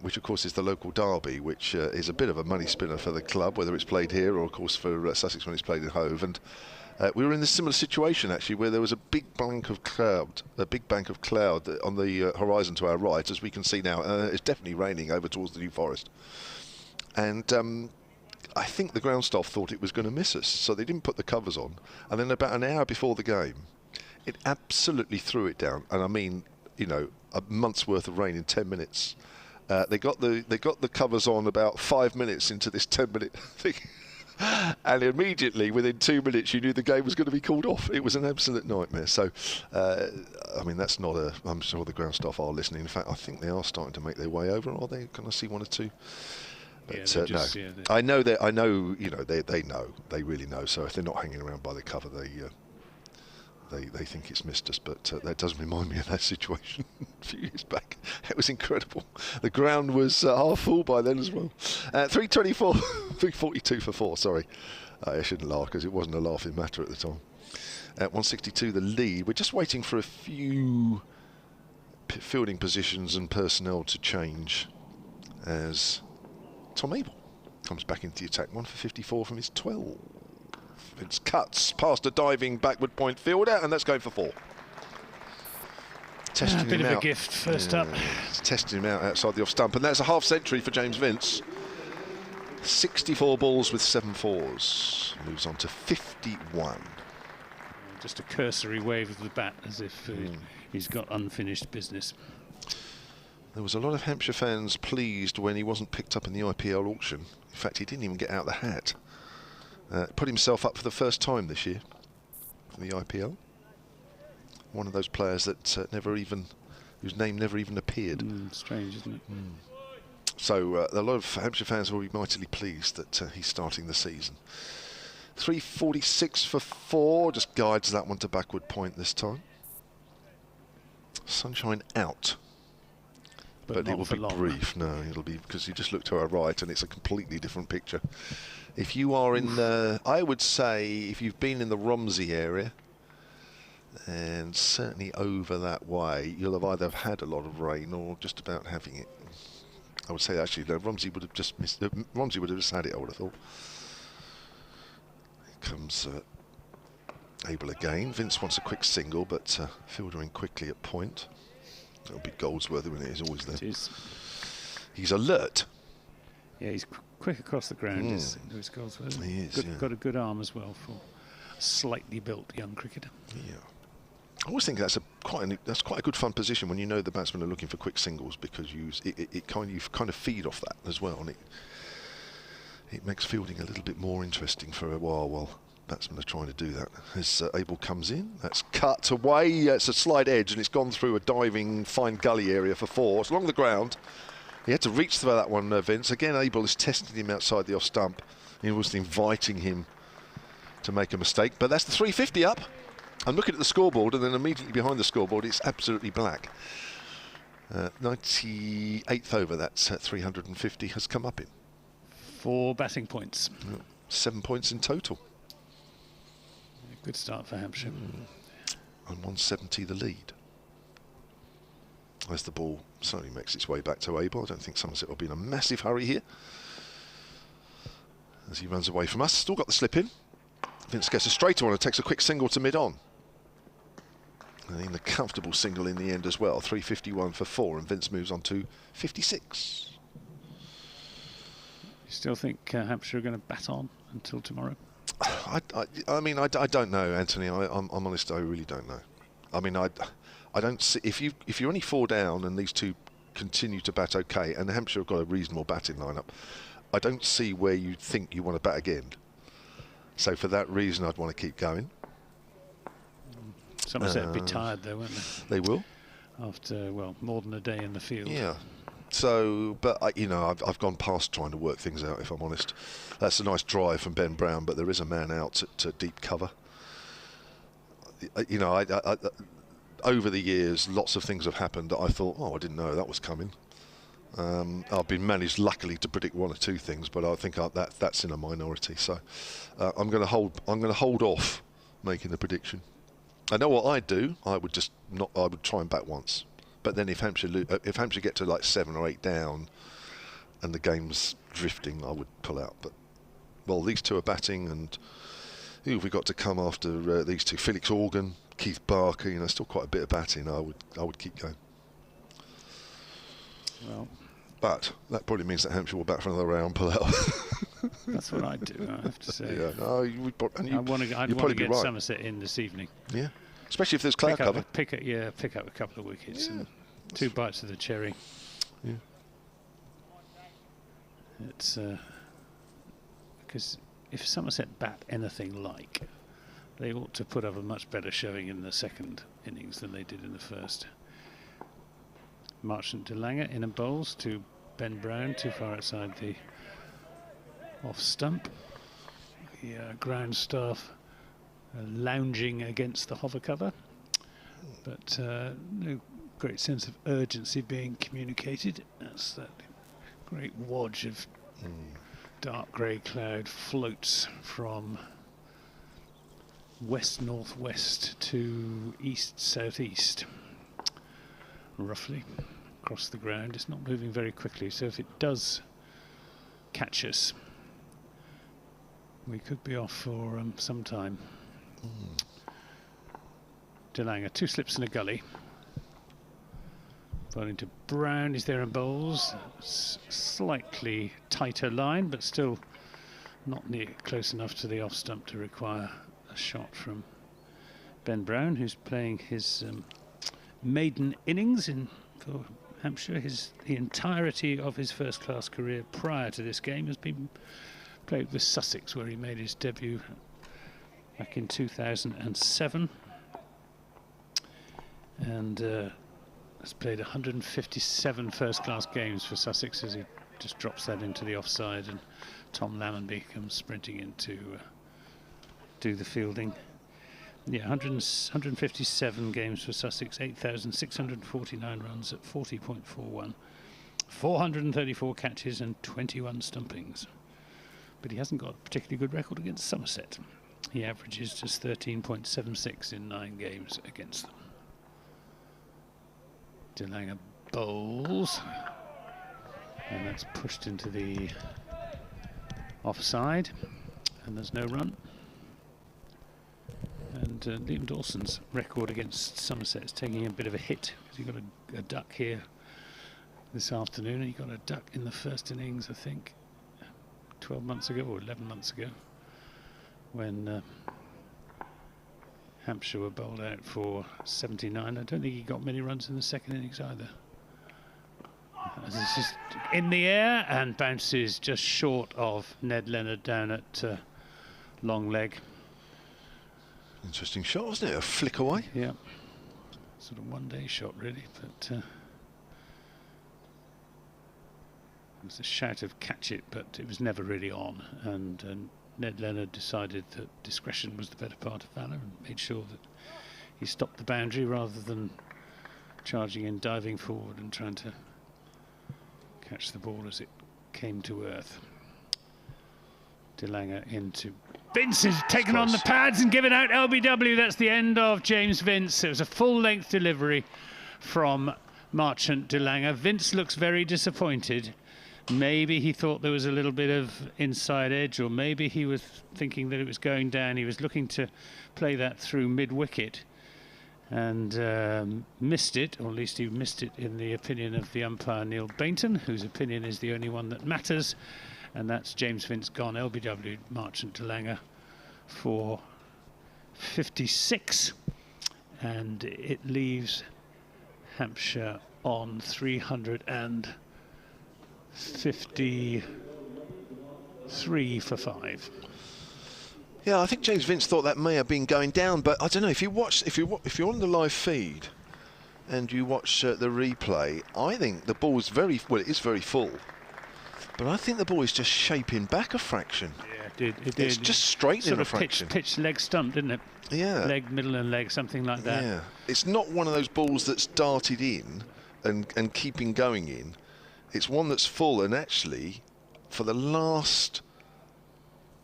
which of course is the local derby, which is a bit of a money spinner for the club, whether it's played here or of course for Sussex when it's played in Hove. And we were in this similar situation actually, where there was a big bank of cloud on the horizon to our right, as we can see now. It's definitely raining over towards the New Forest, and I think the ground staff thought it was going to miss us, so they didn't put the covers on. And then about an hour before the game, it absolutely threw it down. And I mean, you know, a month's worth of rain in 10 minutes. They got the covers on about 5 minutes into this 10-minute thing. And immediately, within 2 minutes, you knew the game was going to be called off. It was an absolute nightmare. So, I mean, that's not a... I'm sure the ground staff are listening. In fact, I think they are starting to make their way over. Are they? Can I see one or two? But Yeah, just, no. yeah, I know that. I know. You know, they know. They really know. So if they're not hanging around by the cover, they think it's missed us. But that does remind me of that situation a few years back. It was incredible. The ground was half full by then as well. 3:24, 3:42 for 4. Sorry, I shouldn't laugh because it wasn't a laughing matter at the time. At 162, the lead. We're just waiting for a few fielding positions and personnel to change as Tom Abel comes back into the attack. 1 for 54 from his 12. It's cuts past a diving backward point fielder, and that's going for 4. Testing A bit him of out. a gift first up. It's testing him out outside the off stump, and that's a half century for James Vince. 64 balls with 7 fours. Moves on to 51. Just a cursory wave of the bat as if he's got unfinished business. There was a lot of Hampshire fans pleased when he wasn't picked up in the IPL auction. In fact, he didn't even get out the hat. Put himself up for the first time this year for the IPL. One of those players that whose name never even appeared. Strange, isn't it? So a lot of Hampshire fans will be mightily pleased that he's starting the season. 3:46 for 4, just guides that one to backward point this time. Sunshine out. But it will be brief. No, it'll be because you just look to our right and it's a completely different picture. If you are in the, I would say, if you've been in the Romsey area, and certainly over that way, you'll have either had a lot of rain or just about having it. I would say actually, no, Romsey would have just missed. Romsey would have just had it, I would have thought. Here comes Abel again. Vince wants a quick single, but fieldering quickly at point. It'll be Goldsworthy when it is always there. It is. He's alert. Yeah, he's quick across the ground. Is Lewis Goldsworthy. He is. Got a good arm as well for a slightly built young cricketer. Yeah. I always think that's quite a good fun position when you know the batsmen are looking for quick singles, because you kind of feed off that as well, and it makes fielding a little bit more interesting for a while batsmen are trying to do that. As Abel comes in, that's cut away. It's a slide edge, and it's gone through a diving fine gully area for 4. It's along the ground. He had to reach for that one, Vince. Again, Abel is testing him outside the off stump. He was inviting him to make a mistake, but that's the 350 up. I'm looking at the scoreboard, and then immediately behind the scoreboard, it's absolutely black. 98th over, that's 350 has come up in. 4 batting points. 7 points in total. Good start for Hampshire. And 170 the lead. As the ball slowly makes its way back to Abel. I don't think Somerset will be in a massive hurry here. As he runs away from us. Still got the slip in. Vince gets a straighter one and takes a quick single to mid-on. And in the comfortable single in the end as well. 351 for 4, and Vince moves on to 56. You still think Hampshire are going to bat on until tomorrow? I mean, I don't know, Anthony. I'm honest, I really don't know. I mean, I don't see, if you're only 4 down and these two continue to bat okay, and Hampshire have got a reasonable batting lineup, I don't see where you think you want to bat again. So for that reason, I'd want to keep going. Somerset would be tired though, won't they? They will. After, well, more than a day in the field. Yeah. So, but I've gone past trying to work things out, if I'm honest. That's a nice drive from Ben Brown, but there is a man out at deep cover. Over the years, lots of things have happened that I thought, oh, I didn't know that was coming. I've been managed, luckily, to predict one or two things, but I think that's in a minority. So I'm going to hold off making a prediction. I know what I'd do. I would try and bat once. But then if Hampshire get to like 7 or 8 down, and the game's drifting, I would pull out. But well, these two are batting, and who have we got to come after these two? Felix Organ, Keith Barker. You know, still quite a bit of batting. I would keep going. Well, but that probably means that Hampshire will bat for another round, pull out. that's what I'd do, I have to say. Yeah, no, I'd want to get Somerset in this evening. Yeah, especially if there's cloud cover. Pick up a couple of wickets and 2 bites of the cherry. Yeah. It's because if Somerset bat anything like, they ought to put up a much better showing in the second innings than they did in the first. Marchant de Lange in and bowls to Ben Brown, too far outside the off stump. The ground staff lounging against the hover cover, but no great sense of urgency being communicated. That's that great wodge of dark grey cloud floats from west-northwest to east-southeast, roughly across the ground. It's not moving very quickly, so if it does catch us, we could be off for some time. De Lange, 2 slips and a gully. Bowling to Brown, he's there and bowls. Slightly tighter line, but still not near close enough to the off stump to require a shot from Ben Brown, who's playing his maiden innings for Hampshire. The entirety of his first-class career prior to this game has been played with Sussex, where he made his debut back in 2007, and has played 157 first-class games for Sussex as he just drops that into the offside, and Tom Lammonby comes sprinting in to do the fielding. Yeah, 157 games for Sussex, 8,649 runs at 40.41, 434 catches and 21 stumpings. But he hasn't got a particularly good record against Somerset. He averages just 13.76 in 9 games against them. De Lange bowls, and that's pushed into the offside, and there's no run. And Liam Dawson's record against Somerset is taking a bit of a hit, because he got a duck here this afternoon, and he got a duck in the first innings, I think, 12 months ago or 11 months ago, when Hampshire were bowled out for 79. I don't think he got many runs in the second innings either. This is in the air and bounces just short of Ned Leonard down at long leg. Interesting shot, wasn't it? A flick away. Yeah, sort of one-day shot really, but it was a shout of catch it, but it was never really on, and Ned Leonard decided that discretion was the better part of valour and made sure that he stopped the boundary rather than charging in, diving forward and trying to catch the ball as it came to earth. De Lange into Vince, has taken on the pads and given out LBW. That's the end of James Vince. It was a full-length delivery from Marchant de Lange. Vince looks very disappointed. Maybe he thought there was a little bit of inside edge, or maybe he was thinking that it was going down. He was looking to play that through mid-wicket and missed it, or at least he missed it in the opinion of the umpire Neil Bainton, whose opinion is the only one that matters, and that's James Vince gone. LBW Marchant de Lange for 56, and it leaves Hampshire on 353 for 5. Yeah, I think James Vince thought that may have been going down, but I don't know. If you're on the live feed and you watch the replay, I think the ball is it is very full, but I think the ball is just shaping back a fraction. Yeah, it did. It's just straightening a fraction. Sort of pitch leg stump, didn't it? Yeah. Leg, middle and leg, something like that. Yeah. It's not one of those balls that's darted in and keeping going in. it's one that's full, and actually, for the last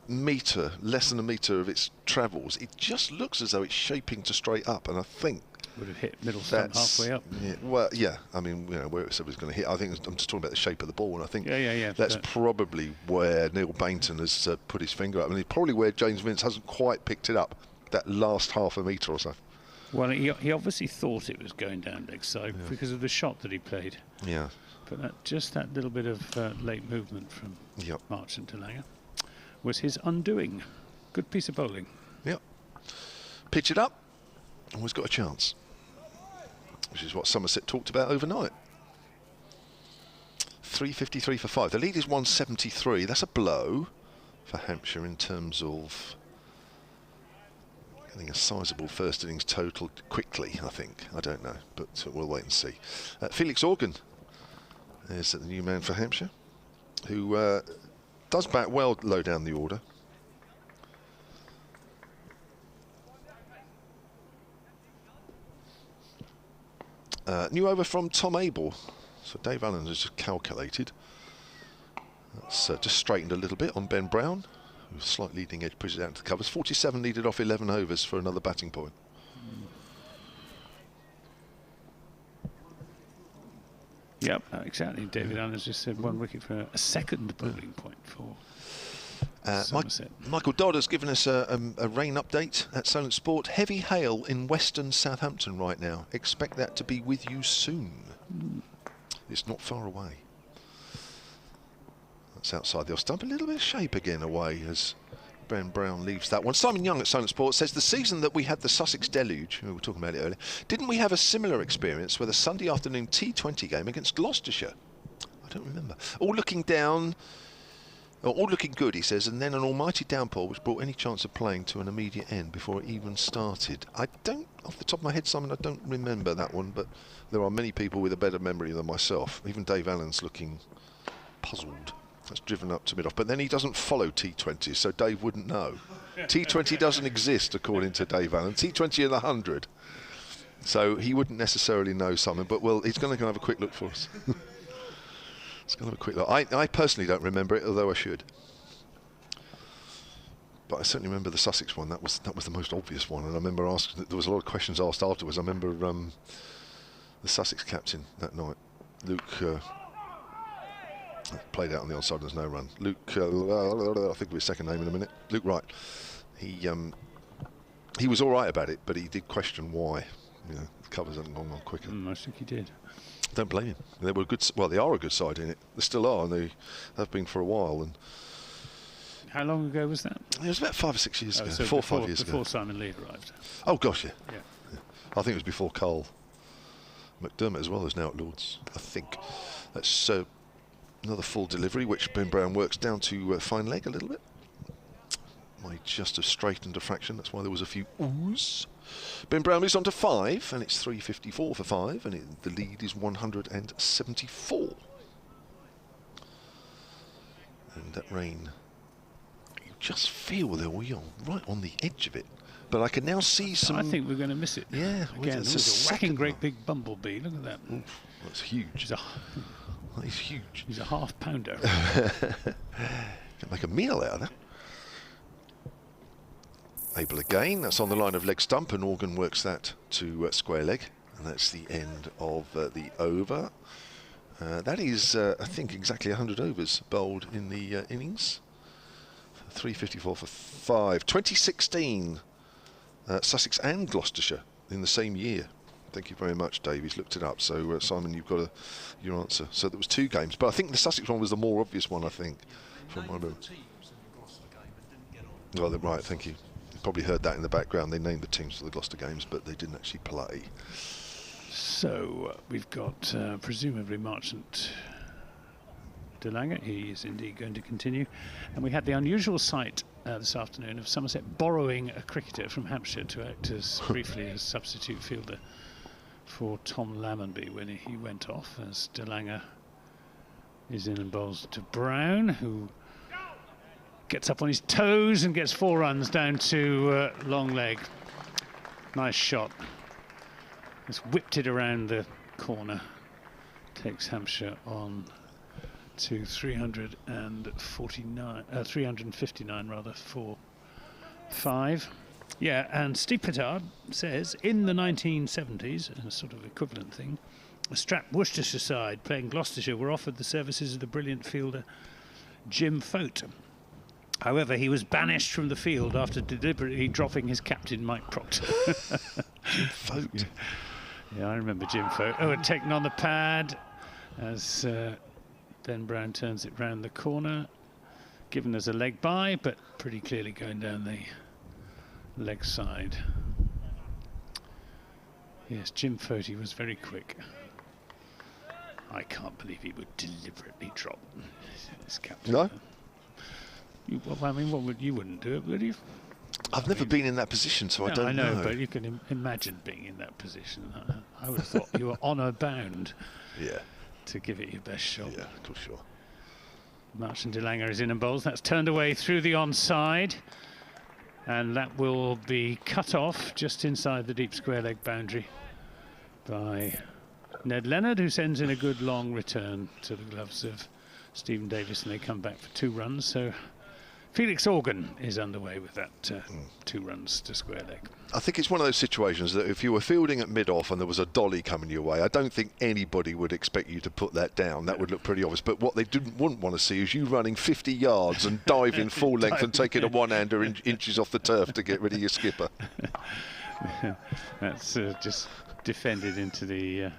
metre, less than a metre of its travels, it just looks as though it's shaping to straight up, and I think would have hit middle stump halfway up. Yeah, well, yeah. I mean, where it said it was going to hit. I think I'm just talking about the shape of the ball, and I think that's probably where Neil Bainton has put his finger up, and it's probably where James Vince hasn't quite picked it up, that last half a metre or so. Well, he obviously thought it was going down leg side because of the shot that he played. Yeah. But just that little bit of late movement from Marchant de Lange was his undoing. Good piece of bowling. Yep. Pitch it up. Always got a chance. Which is what Somerset talked about overnight. 353 for 5. The lead is 173. That's a blow for Hampshire in terms of getting a sizable first innings total quickly, I think. I don't know, but we'll wait and see. Felix Organ is the new man for Hampshire, who does bat well low down the order. New over from Tom Abel. So Dave Allen has just calculated. That's just straightened a little bit on Ben Brown, who's slight leading edge, pushes out to the covers. 47 needed off 11 overs for another batting point. Yep, exactly. David Allen has just said 1 wicket for a second bowling point for Somerset. Michael Dodd has given us a rain update at Solent Sport. Heavy hail in western Southampton right now. Expect that to be with you soon. It's not far away. That's outside the off stump. A little bit of shape again away as Ben Brown leaves that one. Simon Young at Solent Sport says the season that we had the Sussex deluge, we were talking about it earlier, didn't we have a similar experience with a Sunday afternoon T20 game against Gloucestershire? I don't remember. All looking good, he says, and then an almighty downpour which brought any chance of playing to an immediate end before it even started. I don't, off the top of my head, Simon, I don't remember that one, but there are many people with a better memory than myself. Even Dave Allen's looking puzzled. That's driven up to mid-off. But then he doesn't follow T20s, so Dave wouldn't know. T20 doesn't exist, according to Dave Allen. T20 in 100. So he wouldn't necessarily know, Simon, but well, he's going to go have a quick look for us. Let's go have a quick look. I personally don't remember it, although I should. But I certainly remember the Sussex one. That was the most obvious one. And I remember asking, there was a lot of questions asked afterwards. I remember the Sussex captain that night, Luke, played out on the onside, there's no run. Luke, I'll think of his second name in a minute. Luke Wright. He was all right about it, but he did question why. You know, the covers hadn't gone on quicker. I think he did. Don't blame him. They were good. Well, they are a good side in it. They still are, and they have been for a while. And how long ago was that? It was about 5 or 6 years ago. So 4 or 5 years ago. Before Simon Lee arrived. Oh gosh, yeah. Yeah. I think it was before Carl McDermott as well, who's now at Lords. I think that's another full delivery, which Ben Brown works down to fine leg a little bit. Might just have straightened a fraction. That's why there was a few oohs. Ben Brown moves on to 5, and it's 354 for 5, and the lead is 174. And that rain, you just feel that we are right on the edge of it. But I can now see some. I think we're going to miss it. Yeah, again, it's a whacking great big bumblebee. Look at that. Oof, that's huge. That is huge. He's a half pounder. Can make a meal out of that. Abel again, that's on the line of leg stump, and Organ works that to square leg, and that's the end of the over. That is, I think, exactly 100 overs bowled in the innings. 354 for 5. 2016, Sussex and Gloucestershire in the same year. Thank you very much, Dave. He's looked it up. So, Simon, you've got your answer. So there was 2 games, but I think the Sussex one was the more obvious one, I think. From my memory. Well, right, thank you. Probably heard that in the background. They named the teams for the Gloucester games, but they didn't actually play. So we've got presumably Marchant de Lange. He is indeed going to continue. And we had the unusual sight this afternoon of Somerset borrowing a cricketer from Hampshire to act as briefly as substitute fielder for Tom Lammonby when he went off, as de Lange is in and bowls to Brown, who gets up on his toes and gets 4 runs down to long leg. Nice shot. Just whipped it around the corner. Takes Hampshire on to 359 rather, for 5. Yeah, and Steve Petard says in the 1970s, a sort of equivalent thing, a strapped Worcestershire side playing Gloucestershire were offered the services of the brilliant fielder Jim Fote. However, he was banished from the field after deliberately dropping his captain Mike Proctor. Jim Fote. Yeah, I remember Jim Fote. Oh, and taken on the pad as Ben Brown turns it round the corner, given as a leg by, but pretty clearly going down the leg side. Yes, Jim Fote was very quick. I can't believe he would deliberately drop his captain. No? I mean, you wouldn't do it, would you? I've never been in that position, so I don't know. I know, but you can imagine being in that position. I would have thought you were honour bound to give it your best shot. Yeah, for sure. Marsh and De Lange is in and bowls. That's turned away through the onside. And that will be cut off just inside the deep square leg boundary by Ned Leonard, who sends in a good long return to the gloves of Stephen Davis, and they come back for 2 runs. So Felix Organ is underway with that 2 runs to square leg. I think it's one of those situations that if you were fielding at mid-off and there was a dolly coming your way, I don't think anybody would expect you to put that down. That would look pretty obvious. But what they wouldn't want to see is you running 50 yards and diving full length and taking a one-hander inches off the turf to get rid of your skipper. That's just defended into the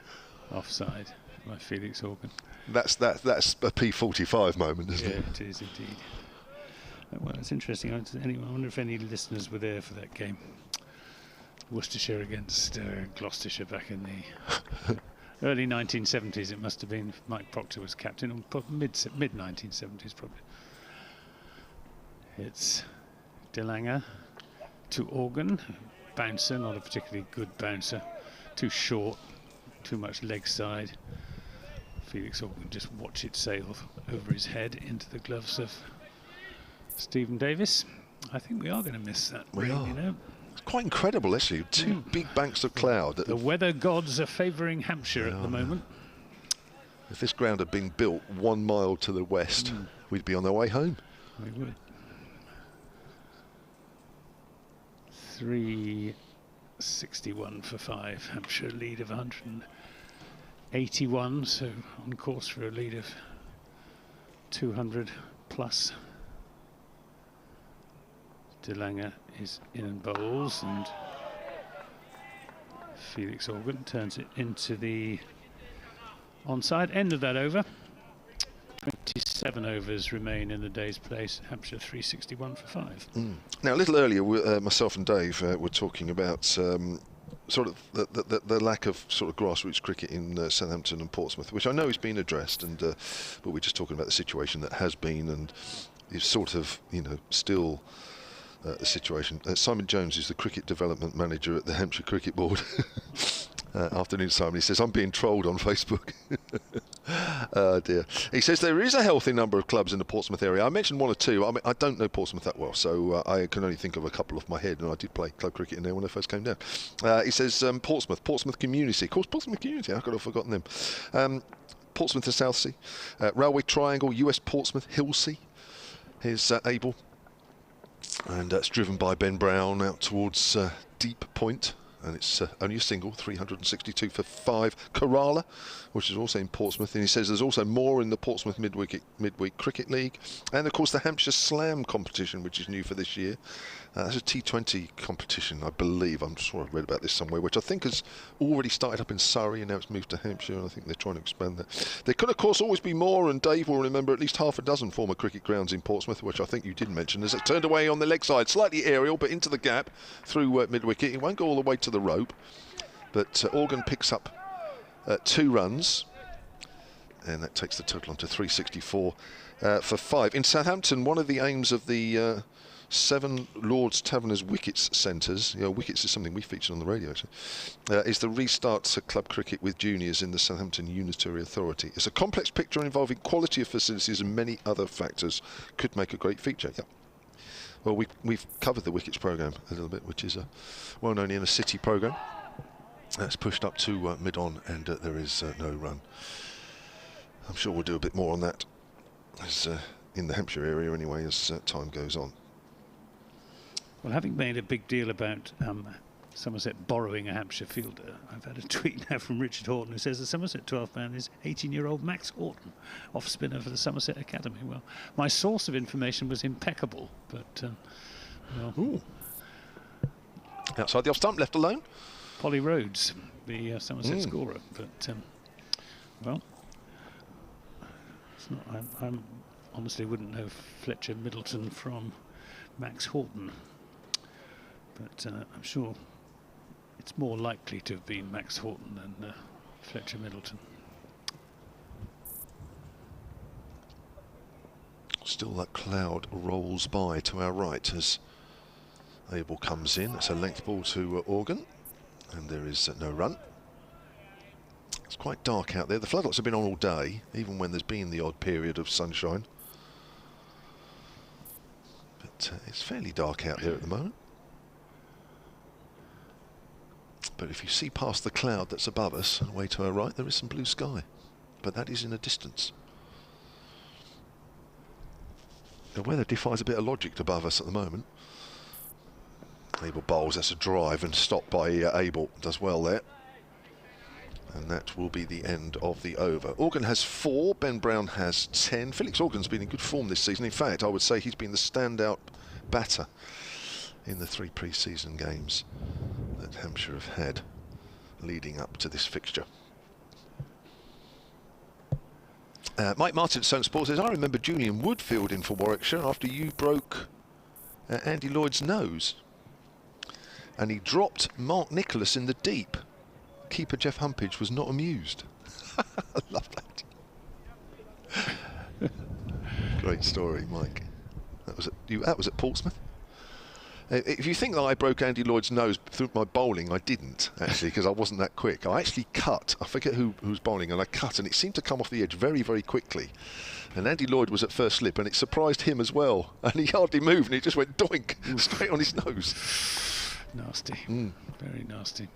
offside by Felix Organ. That's a P45 moment, isn't it? Yeah, it is indeed. Well, it's interesting. I wonder if any listeners were there for that game. Worcestershire against Gloucestershire back in the early 1970s. It must have been. Mike Proctor was captain, or mid 1970s probably. It's De Lange to Organ, bouncer, not a particularly good bouncer, too short, too much leg side. Felix Organ just watch it sail over his head into the gloves of Stephen Davis. I think we are going to miss that. We are. You know? It's quite incredible, actually. 2 big banks of cloud. The weather gods are favouring Hampshire at the moment. If this ground had been built 1 mile to the west, we'd be on our way home. We would. 361 for 5. Hampshire lead of 181, so on course for a lead of 200 plus. De Lange is in and bowls, and Felix Organ turns it into the onside. End of that over. 27 overs remain in the day's place. Hampshire 361 for 5. Now, a little earlier, myself and Dave were talking about sort of the lack of sort of grassroots cricket in Southampton and Portsmouth, which I know has been addressed, and but we're just talking about the situation that has been and is sort of, still the situation. Simon Jones is the cricket development manager at the Hampshire Cricket Board. Afternoon, Simon. He says, I'm being trolled on Facebook. Oh dear. He says there is a healthy number of clubs in the Portsmouth area. I mentioned 1 or 2. I mean, I don't know Portsmouth that well, so I can only think of a couple off my head, and I did play club cricket in there when I first came down. He says Portsmouth Community. Of course, Portsmouth Community. I could have forgotten them. Portsmouth to Southsea. Railway Triangle, US Portsmouth, Hillsea. Here's Abel. And that's driven by Ben Brown out towards Deep Point. And it's only a single, 362 for 5. Kerala, which is also in Portsmouth. And he says there's also more in the Portsmouth Midweek Cricket League. And, of course, the Hampshire Slam competition, which is new for this year. That's a T20 competition, I believe. I'm sure I've read about this somewhere, which I think has already started up in Surrey, and now it's moved to Hampshire, and I think they're trying to expand that. There could, of course, always be more, and Dave will remember at least half a dozen former cricket grounds in Portsmouth, which I think you did mention, as it turned away on the leg side. Slightly aerial, but into the gap through mid-wicket. It won't go all the way to the rope, but Organ picks up 2 runs, and that takes the total on to 364 for 5. In Southampton, one of the aims of the 7 Lords Taverners Wickets centres, Wickets is something we featured on the radio actually, is the restart to club cricket with juniors in the Southampton Unitary Authority. It's a complex picture involving quality of facilities and many other factors. Could make a great feature. Yeah. Well, we've covered the Wickets programme a little bit, which is a well-known inner city programme. That's pushed up to mid-on, and there is no run. I'm sure we'll do a bit more on that as in the Hampshire area anyway, as time goes on. Well, having made a big deal about Somerset borrowing a Hampshire fielder, I've had a tweet now from Richard Horton who says the Somerset 12th man is 18-year-old Max Horton, off-spinner for the Somerset Academy. Well, my source of information was impeccable, but well, Ooh. Outside the off stump, left alone. Polly Rhodes, the Somerset scorer, but well, it's not. I honestly wouldn't know Fletcher Middleton from Max Horton, but I'm sure it's more likely to have been Max Horton than Fletcher Middleton. Still that cloud rolls by to our right as Abel comes in. It's a length ball to Organ, and there is no run. It's quite dark out there. The floodlights have been on all day, even when there's been the odd period of sunshine. But it's fairly dark out here at the moment. But if you see past the cloud that's above us and away to our right, there is some blue sky. But that is in a distance. The weather defies a bit of logic above us at the moment. Abel bowls, that's a drive and stopped by Abel, does well there. And that will be the end of the over. Organ has 4, Ben Brown has 10. Felix Organ's been in good form this season. In fact, I would say he's been the standout batter in the 3 pre-season games that Hampshire have had leading up to this fixture. Mike Martin at Sound Sports says, I remember Julian Wood filled in for Warwickshire after you broke Andy Lloyd's nose. And he dropped Mark Nicholas in the deep. Keeper Jeff Humpage was not amused. I love that. Great story, Mike. That was at Portsmouth. If you think that I broke Andy Lloyd's nose through my bowling, I didn't, actually, because I wasn't that quick. I actually cut. I forget who was bowling, and I cut, and it seemed to come off the edge very, very quickly. And Andy Lloyd was at first slip, and it surprised him as well. And he hardly moved, and he just went doink, straight on his nose. Nasty. Very nasty.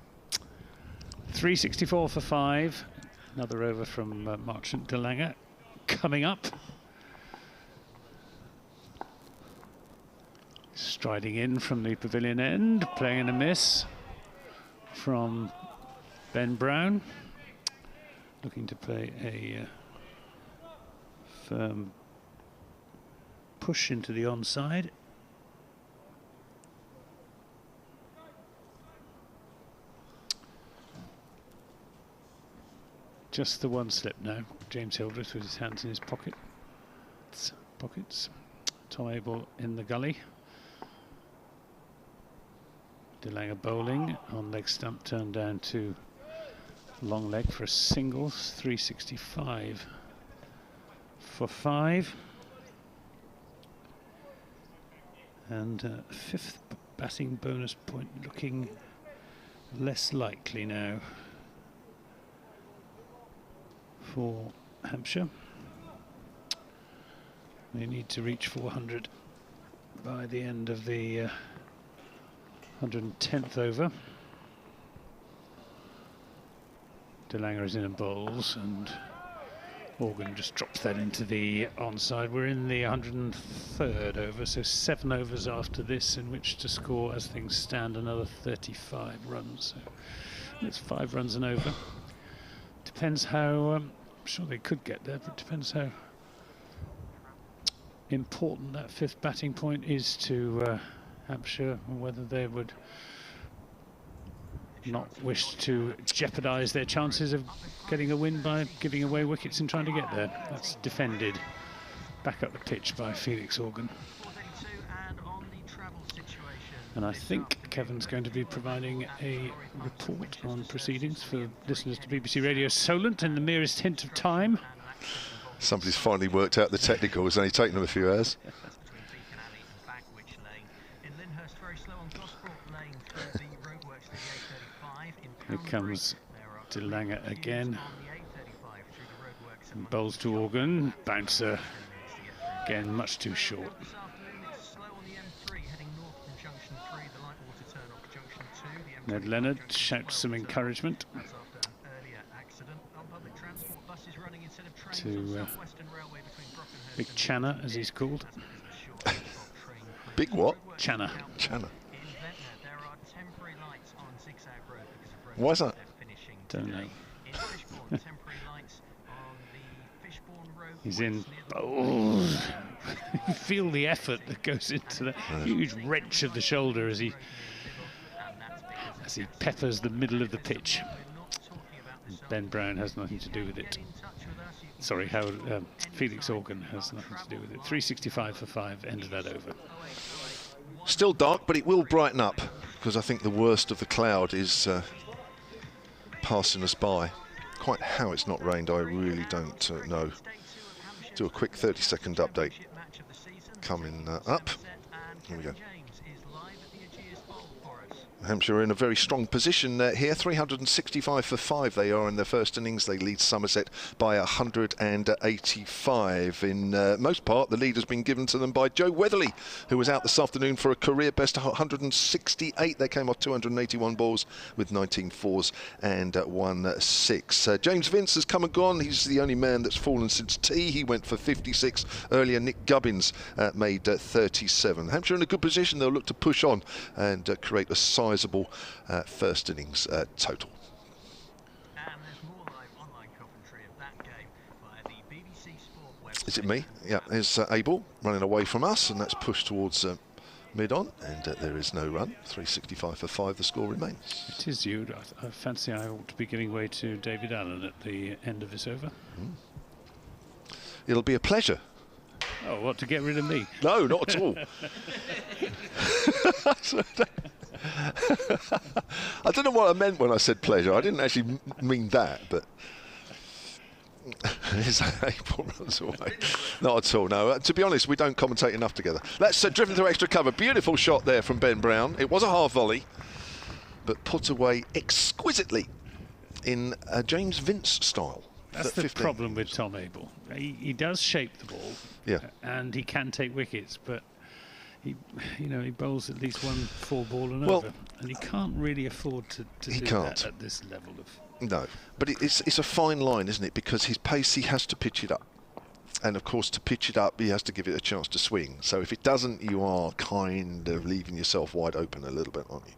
364 for 5. Another over from Marchant de Lange coming up. Striding in from the pavilion end, playing in a miss from Ben Brown. Looking to play a firm push into the onside. Just the one slip now. James Hildreth with his hands in his pockets. Tom Abel in the gully. De Lange bowling on leg stump, turned down to long leg for a single. 365 for 5. And 5th batting bonus point looking less likely now for Hampshire. They need to reach 400 by the end of the 110th over. De Lange is in and bowls, and Organ just drops that into the onside. We're in the 103rd over, so 7 overs after this in which to score, as things stand, another 35 runs. So it's 5 runs and over. Depends how, I'm sure they could get there, but it depends how important that 5th batting point is to Hampshire, and whether they would not wish to jeopardise their chances of getting a win by giving away wickets and trying to get there. That's defended back up the pitch by Felix Organ. And I think Kevin's going to be providing a report on proceedings for listeners to BBC Radio Solent in the merest hint of time. Somebody's finally worked out the technical. It's only taken them a few hours. Here comes De Lange again. And bowls to Organ. Bouncer again, much too short. Ned Leonard shouts some encouragement to Big Channer, as he's called. Big what? Channer. Channer. Why is that? Don't know. He's in. Oh, you feel the effort that goes into the huge wrench of the shoulder as he peppers the middle of the pitch. And Ben Brown has nothing to do with it. Sorry, Felix Organ has nothing to do with it. 365 for 5, ended that over. Still dark, but it will brighten up, because I think the worst of the cloud is passing us by. Quite how it's not rained, I really don't know. Do a quick 30-second update coming up. Here we go. Hampshire are in a very strong position here. 365 for 5 they are in their first innings. They lead Somerset by 185. In most part, the lead has been given to them by Joe Weatherly, who was out this afternoon for a career best 168. They came off 281 balls with 19 fours and 1 6. James Vince has come and gone. He's the only man that's fallen since tea. He went for 56 earlier. Nick Gubbins made 37. Hampshire in a good position. They'll look to push on and create a sizable first innings total. Is it me? Yeah, there's Abel running away from us, and that's pushed towards mid-on, and there is no run. 365 for 5, the score remains. It is you. I fancy I ought to be giving way to David Allen at the end of this over. It'll be a pleasure. Oh, what, to get rid of me? No, not at all. I don't know what I meant when I said pleasure. I didn't actually mean that, but April runs away. Not at all, no. To be honest, we don't commentate enough together. That's driven through extra cover. Beautiful shot there from Ben Brown. It was a half volley, but put away exquisitely in James Vince style. That's the problem with Tom Abel. He does shape the ball, yeah, and he can take wickets, but he bowls at least one 4-ball and well, over, and he can't really afford to do that at this level of. No, but it's a fine line, isn't it? Because his pace, he has to pitch it up, and of course, to pitch it up, he has to give it a chance to swing. So if it doesn't, you are kind of leaving yourself wide open a little bit, aren't you?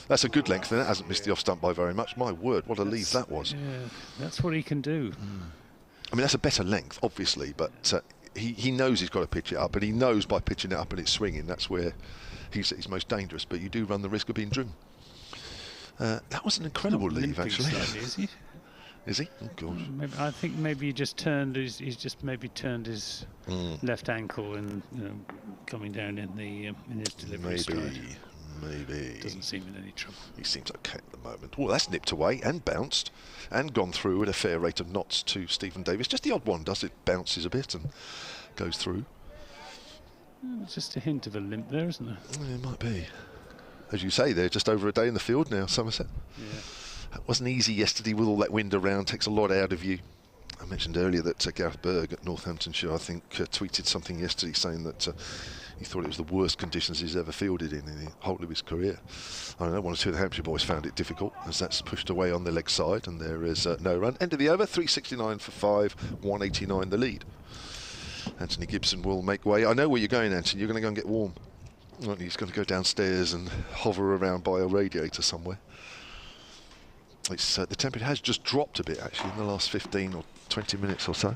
That's a good length, and it hasn't missed the off stump by very much. My word, what a leave that was. Yeah, that's what he can do. I mean, that's a better length, obviously, but he knows he's got to pitch it up, and he knows by pitching it up and it's swinging, that's where he's most dangerous. But you do run the risk of being driven. That was an incredible leave, actually. Slightly, is he? Is he? Oh, gosh. I think maybe he just turned. He's just maybe turned his left ankle and coming down in his delivery stride. Maybe. Doesn't seem in any trouble. He seems okay at the moment. Well, that's nipped away and bounced and gone through at a fair rate of knots to Stephen Davis. Just the odd one, does it? Bounces a bit and goes through. Just a hint of a limp there, isn't there? It might be. As you say, they're just over a day in the field now, Somerset. Yeah. It wasn't easy yesterday with all that wind around. Takes a lot out of you. I mentioned earlier that Gareth Berg at Northamptonshire, I think, tweeted something yesterday saying that he thought it was the worst conditions he's ever fielded in the whole of his career. I don't know, one or two of the Hampshire boys found it difficult as that's pushed away on the leg side, and there is no run. End of the over, 369 for 5, 189 the lead. Anthony Gibson will make way. I know where you're going, Anthony. You're going to go and get warm. He's going to go downstairs and hover around by a radiator somewhere. It's, the temperature has just dropped a bit, actually, in the last 15 or 20 minutes or so.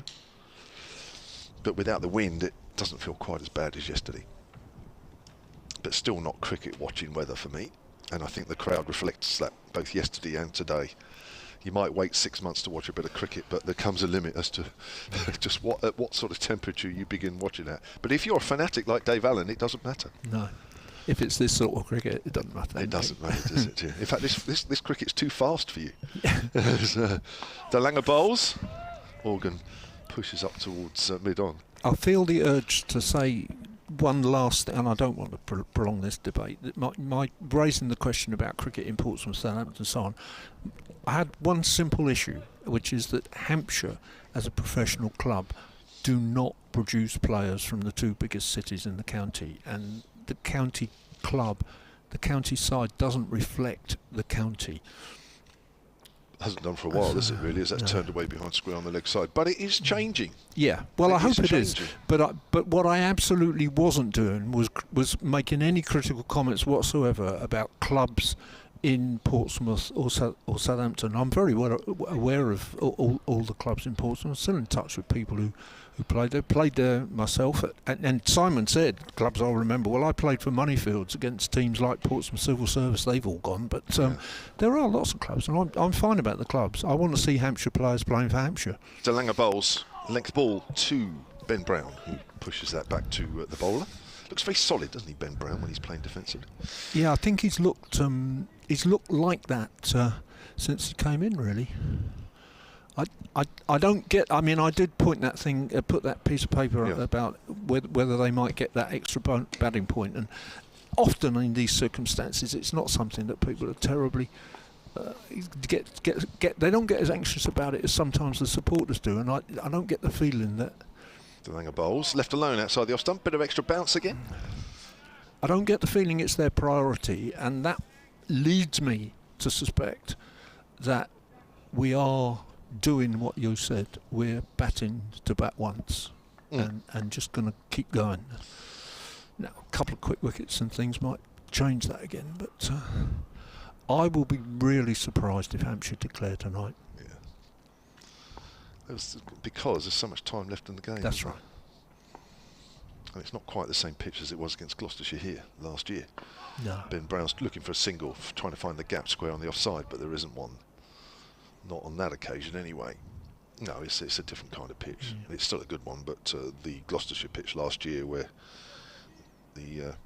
But without the wind, it doesn't feel quite as bad as yesterday. But still not cricket watching weather for me. And I think the crowd reflects that both yesterday and today. You might wait 6 months to watch a bit of cricket, but there comes a limit as to just at what sort of temperature you begin watching at. But if you're a fanatic like Dave Allen, it doesn't matter. No. If it's this sort of cricket, it doesn't matter. It doesn't matter, does it? Yeah. In fact, this cricket's too fast for you. Ageas bowls. Organ pushes up towards mid-on. I feel the urge to say one last thing, and I don't want to prolong this debate. My raising the question about cricket imports from Southampton and so on, I had one simple issue, which is that Hampshire, as a professional club, do not produce players from the two biggest cities in the county, and the county club, the county side doesn't reflect the county. Hasn't done for a while, is it really? As that's turned away behind square on the leg side. But it is changing. Yeah, well, I hope it is. Changing. But what I absolutely wasn't doing was making any critical comments whatsoever about clubs in Portsmouth or Southampton. I'm very well aware of all the clubs in Portsmouth. I'm still in touch with people who played there. Played there myself. And Simon said, clubs I'll remember, well, I played for Moneyfields against teams like Portsmouth Civil Service. They've all gone. But there are lots of clubs, and I'm fine about the clubs. I want to see Hampshire players playing for Hampshire. DeLange bowls length ball to Ben Brown, who pushes that back to the bowler. Looks very solid, doesn't he, Ben Brown, when he's playing defensively? Yeah, I think he's looked like that since he came in, really. I don't get. I mean, I did put that piece of paper about whether they might get that extra batting point, and often in these circumstances, it's not something that people are terribly get. They don't get as anxious about it as sometimes the supporters do, and I don't get the feeling that. DeLange bowls left alone outside the off stump. Bit of extra bounce again. I don't get the feeling it's their priority, and that leads me to suspect that we are doing what you said. We're batting to bat once and just going to keep going. Now, a couple of quick wickets and things might change that again, but I will be really surprised if Hampshire declare tonight. Because there's so much time left in the game. That's right. And it's not quite the same pitch as it was against Gloucestershire here last year. No. Ben Brown's looking for a single, trying to find the gap square on the offside, but there isn't one. Not on that occasion anyway. No, it's a different kind of pitch. It's still a good one, but the Gloucestershire pitch last year, where the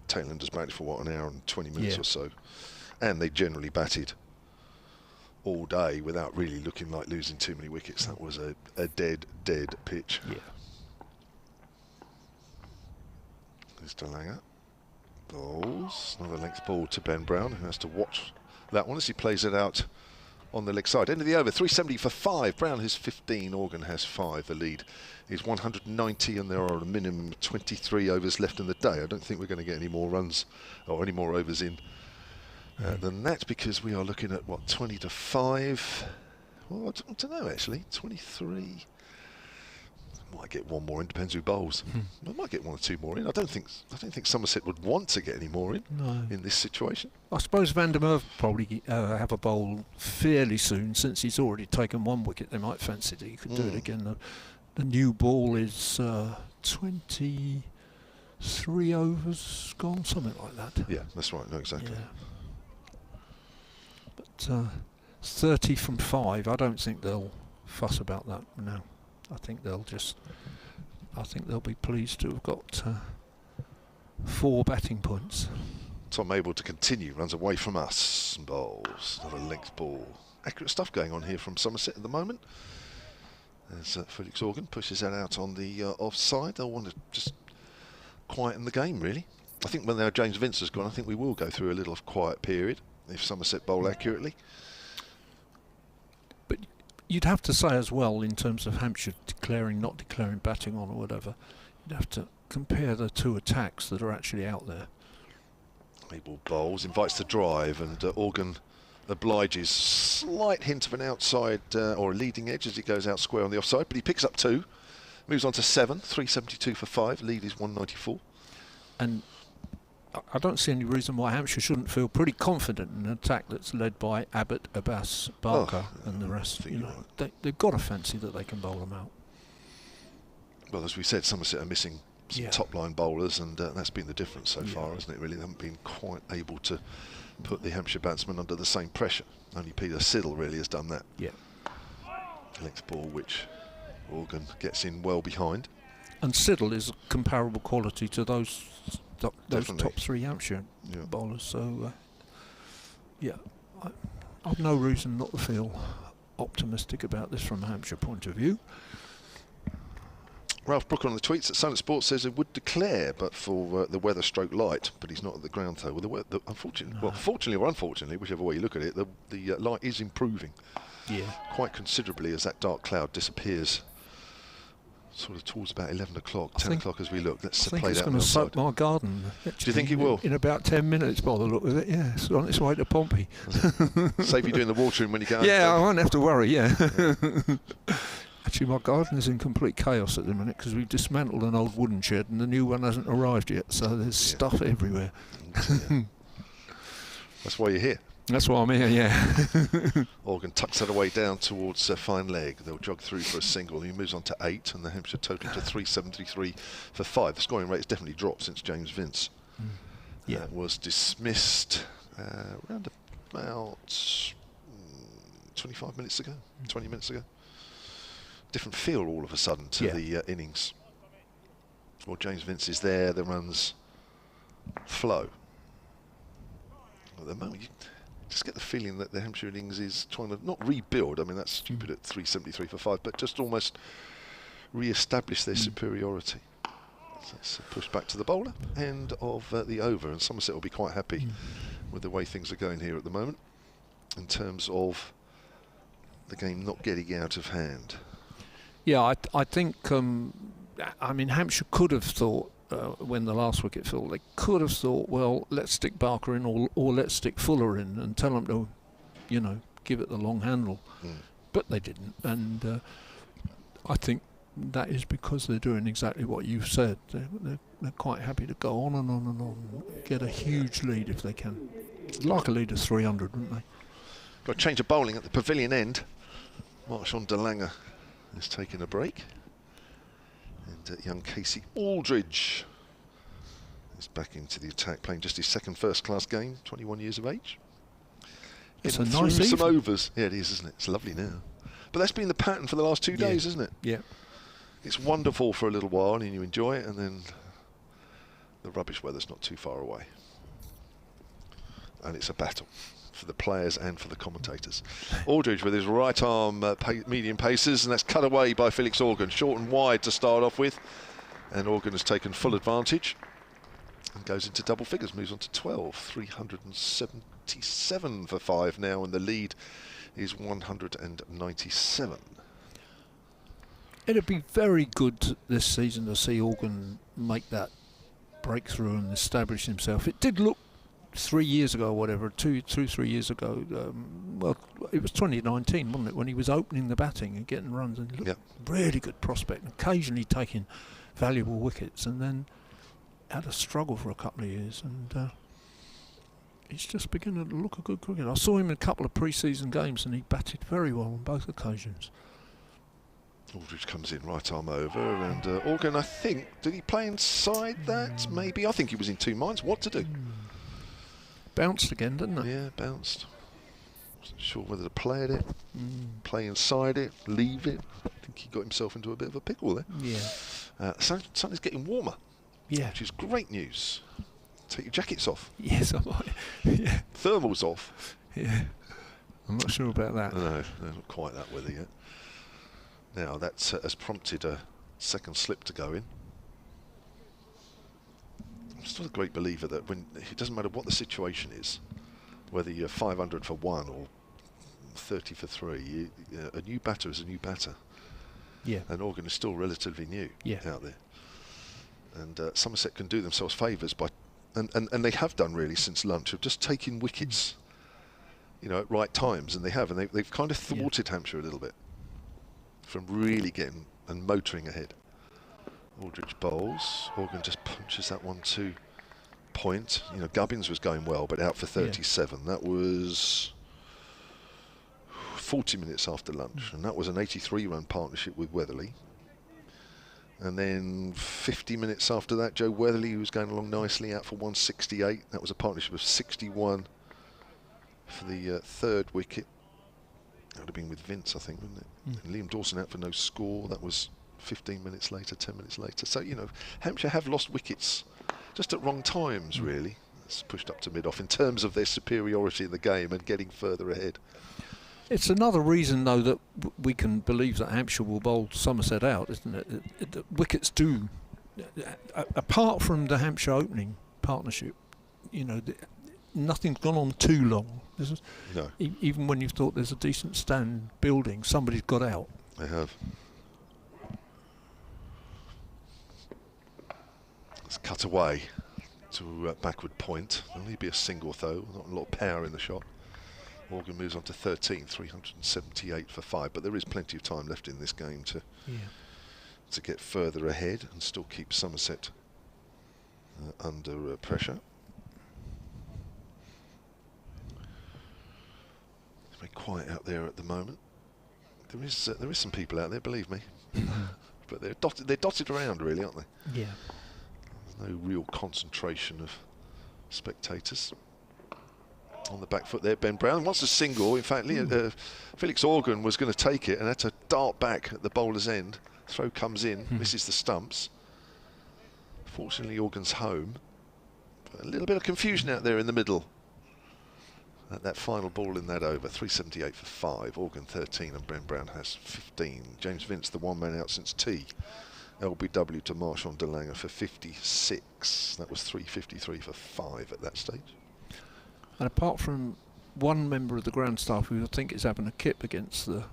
tailenders batted for an hour and 20 minutes or so, and they generally batted all day without really looking like losing too many wickets. That was a dead pitch. Yeah. There's DeLange. Bowls. Another length ball to Ben Brown, who has to watch that one as he plays it out on the leg side. End of the over, 370 for 5. Brown has 15, Organ has 5. The lead is 190, and there are a minimum of 23 overs left in the day. I don't think we're going to get any more runs or any more overs in than that, because we are looking at, 20 to 5. Well, I don't know, actually. 23. Might get one more in, depends who bowls. I might get 1 or 2 more in. I don't think Somerset would want to get any more in in this situation. I suppose Van der Merwe probably have a bowl fairly soon, since he's already taken 1 wicket. They might fancy that he could do it again. The new ball is 23 overs gone, something like that. Yeah, that's right. No, exactly. Yeah. But 30 from 5, I don't think they'll fuss about that now. I think they'll be pleased to have got 4 batting points. Tom able to continue, runs away from us and bowls. Another length ball. Accurate stuff going on here from Somerset at the moment. As Felix Organ pushes that out on the offside. They'll want to just quieten the game, really. I think when now James Vince has gone, I think we will go through a little quiet period if Somerset bowl accurately. But you'd have to say as well, in terms of Hampshire declaring, not declaring batting on or whatever, you'd have to compare the 2 attacks that are actually out there. Abel bowls, invites the drive, and Organ obliges. Slight hint of an outside or a leading edge as he goes out square on the offside, but he picks up 2, moves on to 7, 372 for 5, lead is 194. And I don't see any reason why Hampshire shouldn't feel pretty confident in an attack that's led by Abbott, Abbas, Barker and the rest. They've got a fancy that they can bowl them out. Well, as we said, Somerset are missing some top-line bowlers, and that's been the difference so far, hasn't it, really? They haven't been quite able to put the Hampshire batsmen under the same pressure. Only Peter Siddle really has done that. Yeah. Length ball, which Organ gets in well behind. And Siddle is comparable quality to those top 3 Hampshire bowlers. So, I've no reason not to feel optimistic about this from a Hampshire point of view. Ralph Brooker on the tweets at Silent Sports says it would declare, but for the weather stroke light, but he's not at the ground though. Well, fortunately or unfortunately, whichever way you look at it, the light is improving quite considerably as that dark cloud disappears sort of towards about 11 o'clock, 10 o'clock as we look. Let's I think play it's that going to soak outside. my garden. Do you think it will? In about 10 minutes by the look of it, yeah. It's on its way to Pompey. Save you doing the watering when you go. Yeah, I won't have to worry, yeah. Actually, my garden is in complete chaos at the minute because we've dismantled an old wooden shed and the new one hasn't arrived yet, so there's stuff everywhere. That's why you're here. That's why I'm here, yeah. Organ tucks that away down towards fine leg. They'll jog through for a single. He moves on to 8, and the Hampshire total to 373 for 5. The scoring rate has definitely dropped since James Vince was dismissed around about 25 minutes ago, 20 minutes ago. Different feel all of a sudden to the innings. Well, James Vince is there, the runs flow. At the moment, you just get the feeling that the Hampshire innings is trying to not rebuild. I mean, that's stupid at 373 for 5, but just almost re-establish their superiority. So it's pushed back to the bowler end of the over, and Somerset will be quite happy with the way things are going here at the moment in terms of the game not getting out of hand. Yeah, I think, I mean, Hampshire could have thought, when the last wicket fell, they could have thought, well, let's stick Barker in or let's stick Fuller in and tell them to, you know, give it the long handle. But they didn't. And I think that is because they're doing exactly what you've said. They're quite happy to go on and on and on, get a huge lead if they can. Like a lead of 300, wouldn't they? Got a change of bowling at the pavilion end. Marshon de Lange is taking a break. And young Casey Aldridge is back into the attack, playing just his second first-class game, 21 years of age. It's Getting a nice through some evening. overs. Yeah, it is, isn't it? It's lovely now. But that's been the pattern for the last 2 days, isn't it? Yeah. It's wonderful for a little while and you enjoy it, and then the rubbish weather's not too far away. And it's a battle for the players and for the commentators. Aldridge with his right arm medium paces, and that's cut away by Felix Organ. Short and wide to start off with, and Organ has taken full advantage and goes into double figures, moves on to 12. 377 for 5 now, and the lead is 197. It'd be very good this season to see Organ make that breakthrough and establish himself. It did look 3 years ago, or whatever, 3 years ago. Well, it was 2019, wasn't it, when he was opening the batting and getting runs, and looked really good prospect, occasionally taking valuable wickets, and then had a struggle for a couple of years, and he's just beginning to look a good cricketer. I saw him in a couple of pre-season games, and he batted very well on both occasions. Aldridge comes in, right arm over, and Organ, I think, did he play inside that? Maybe. I think he was in two minds what to do. Bounced again, didn't it? Yeah, bounced. Wasn't sure whether to play at it, play inside it, leave it. I think he got himself into a bit of a pickle there. Yeah. Sun is getting warmer, Yeah. which is great news. Take your jackets off. Yes, I might. Yeah. Thermals off. Yeah. I'm not sure about that. No, not quite that weather yet. Now that has prompted a second slip to go in. I'm still a great believer that when it doesn't matter what the situation is, whether you're 500 for 1 or 30 for 3, a new batter is a new batter. Yeah. And Organ is still relatively new out there. And Somerset can do themselves favours by, and they have done really since lunch, of just taking wickets, you know, at right times, and they've kind of thwarted Hampshire a little bit from really getting and motoring ahead. Aldridge bowls. Organ just punches that one to point. You know, Gubbins was going well, but out for 37. That was 40 minutes after lunch, and that was an 83-run partnership with Weatherly. And then 50 minutes after that, Joe Weatherly, who was going along nicely, out for 168. That was a partnership of 61 for the third wicket. That would have been with Vince, I think, wouldn't it? And Liam Dawson out for no score. That was 15 minutes later, 10 minutes later. So, you know, Hampshire have lost wickets just at wrong times, really. It's pushed up to mid-off in terms of their superiority in the game and getting further ahead. It's another reason, though, that we can believe that Hampshire will bowl Somerset out, isn't it? The wickets do, apart from the Hampshire opening partnership, you know, nothing's gone on too long. No. Even when you've thought there's a decent stand building, somebody's got out. They have. cut away to backward point. There'll only be a single though, not a lot of power in the shot. Morgan moves on to 13, 378 for 5, but there is plenty of time left in this game to get further ahead and still keep Somerset under pressure. It's very quiet out there at the moment. There is some people out there, believe me, but they're dotted around, really, aren't they? Yeah. There's no real concentration of spectators. On the back foot there, Ben Brown wants a single. In fact, Felix Organ was going to take it and had to dart back at the bowler's end. Throw comes in, misses the stumps. Fortunately, Organ's home. But a little bit of confusion out there in the middle. At that final ball in that over, 378 for 5. Organ 13 and Ben Brown has 15. James Vince, the one man out since tea. LBW to Marchand de Lange for 56. That was 353 for 5 at that stage. And apart from one member of the ground staff who I think is having a kip against the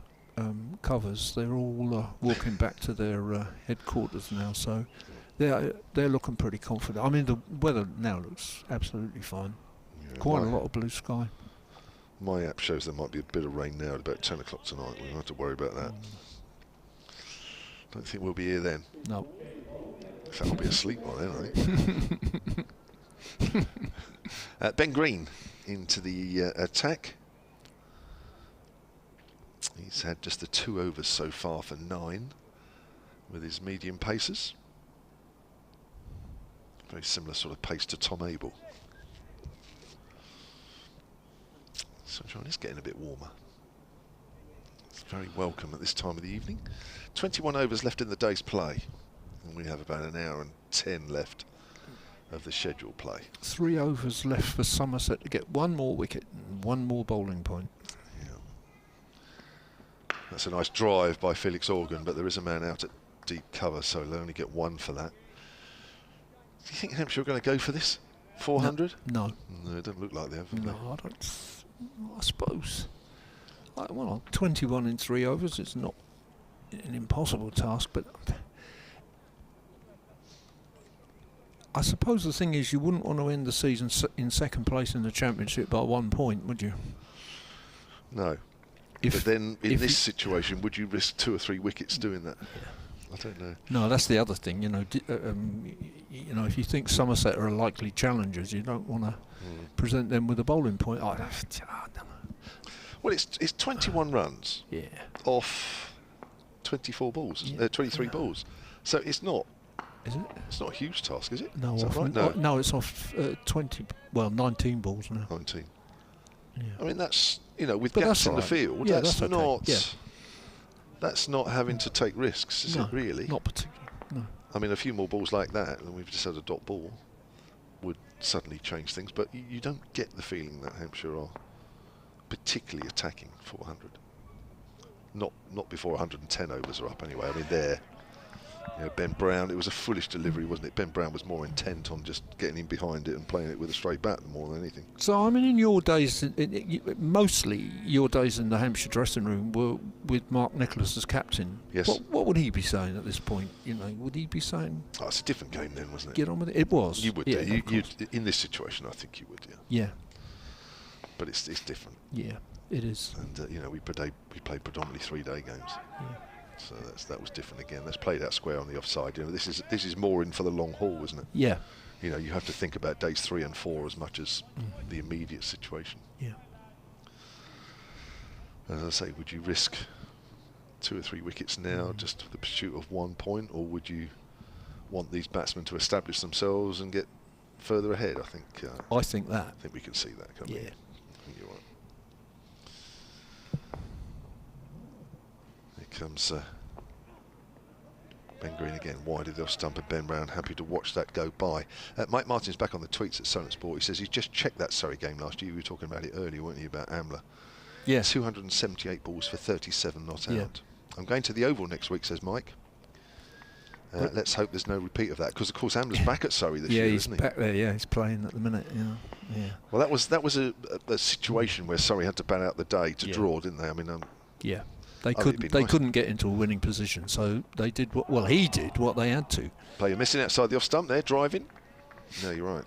covers, they're all walking back to their headquarters now, so they're looking pretty confident. I mean, the weather now looks absolutely fine. Yeah, Quite a lot of blue sky. My app shows there might be a bit of rain now at about 10 o'clock tonight. We don't have to worry about that. Don't think we'll be here then. No. In fact, I'll be asleep by then, I think. Ben Green into the attack. He's had just the 2 overs so far for 9 with his medium paces. Very similar sort of pace to Tom Abel. Sunshine is getting a bit warmer. It's very welcome at this time of the evening. 21 overs left in the day's play. And we have about an hour and 10 left of the scheduled play. 3 overs left for Somerset to get 1 more wicket and 1 more bowling point. Yeah. That's a nice drive by Felix Organ, but there is a man out at deep cover, so they'll only get 1 for that. Do you think Hampshire are going to go for this? 400? No. No, it doesn't look like they have. No, I don't. I suppose. Well, 21 in 3 overs is not an impossible task, but I suppose the thing is you wouldn't want to end the season in second place in the championship by 1 point, would you? No. But then in this situation, would you risk 2 or 3 wickets doing that? I don't know. No, that's the other thing. You know, if you think Somerset are likely challengers, you don't want to present them with a bowling point. I don't know. Well, it's 21 runs. Yeah. Off 24 balls, 23 balls. So it's not. Is it? It's not a huge task, is it? No, is right? No, it's off 19 balls now. 19. Yeah. I mean, that's, with gaps in the field, that's okay. not that's not having to take risks, is it really? Not particularly, no. I mean, a few more balls like that, and we've just had a dot ball, would suddenly change things, but you don't get the feeling that Hampshire are particularly attacking 400. Not before 110 overs are up anyway. I mean, Ben Brown, it was a foolish delivery, wasn't it? Ben Brown was more intent on just getting in behind it and playing it with a straight bat more than anything. So, I mean, in your days, mostly your days in the Hampshire dressing room were with Mark Nicholas as captain. Yes. What would he be saying at this point? Would he be saying... Oh, it's a different game then, wasn't it? Get on with it. It was. You would do. In this situation, I think you would, Yeah. But it's different. Yeah, it is. And, we played predominantly 3-day games. Yeah. So that was different again. That's played out square on the offside. This is more in for the long haul, isn't it? Yeah. You have to think about days 3 and 4 as much as the immediate situation. Yeah. As I say, would you risk 2 or 3 wickets now just for the pursuit of 1 point, or would you want these batsmen to establish themselves and get further ahead? I think that. I think we can see that coming. Yeah. I think you're right. Comes Ben Green again, wide of the off stump, and Ben Brown happy to watch that go by. Mike Martin's back on the tweets at Somerset Sport. He says he just checked that Surrey game last year. You were talking about it earlier, weren't you, about Amler? Yeah. 278 balls for 37 not out. Yeah. I'm going to the Oval next week, says Mike. Let's hope there's no repeat of that, because of course Amler's back at Surrey this year, isn't he? Yeah, he's back there. Yeah, he's playing at the minute. Yeah. Well, that was a situation where Surrey had to bat out the day to draw, didn't they? I mean, yeah. They couldn't get into a winning position, so they did he did what they had to. Player missing outside the off stump there, driving. No, you're right.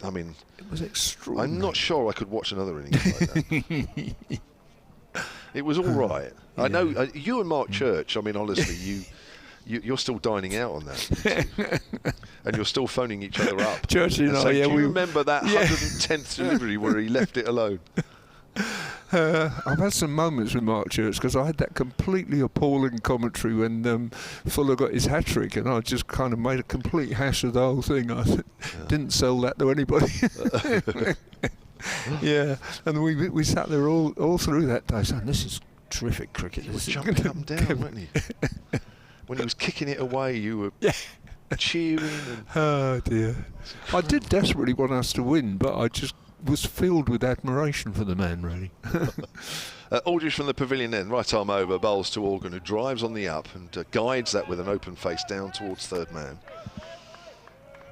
I mean, It was extraordinary. I'm not sure I could watch another innings like that. It was all right. I know you and Mark Church. I mean, honestly, you're still dining out on that, and you're still phoning each other up. Church, you know, do you we remember that 110th delivery where he left it alone? I've had some moments with Mark Church because I had that completely appalling commentary when Fuller got his hat-trick, and I just kind of made a complete hash of the whole thing. I didn't sell that to anybody. Yeah, and we sat there all through that day saying, this is terrific cricket. You were jumping up and down, weren't you? When he was kicking it away, you were cheering. And oh dear. I did desperately want us to win, but I just was filled with admiration for the man, really. Aldridge from the pavilion end, right arm over, bowls to Organ, who drives on the up and guides that with an open face down towards third man.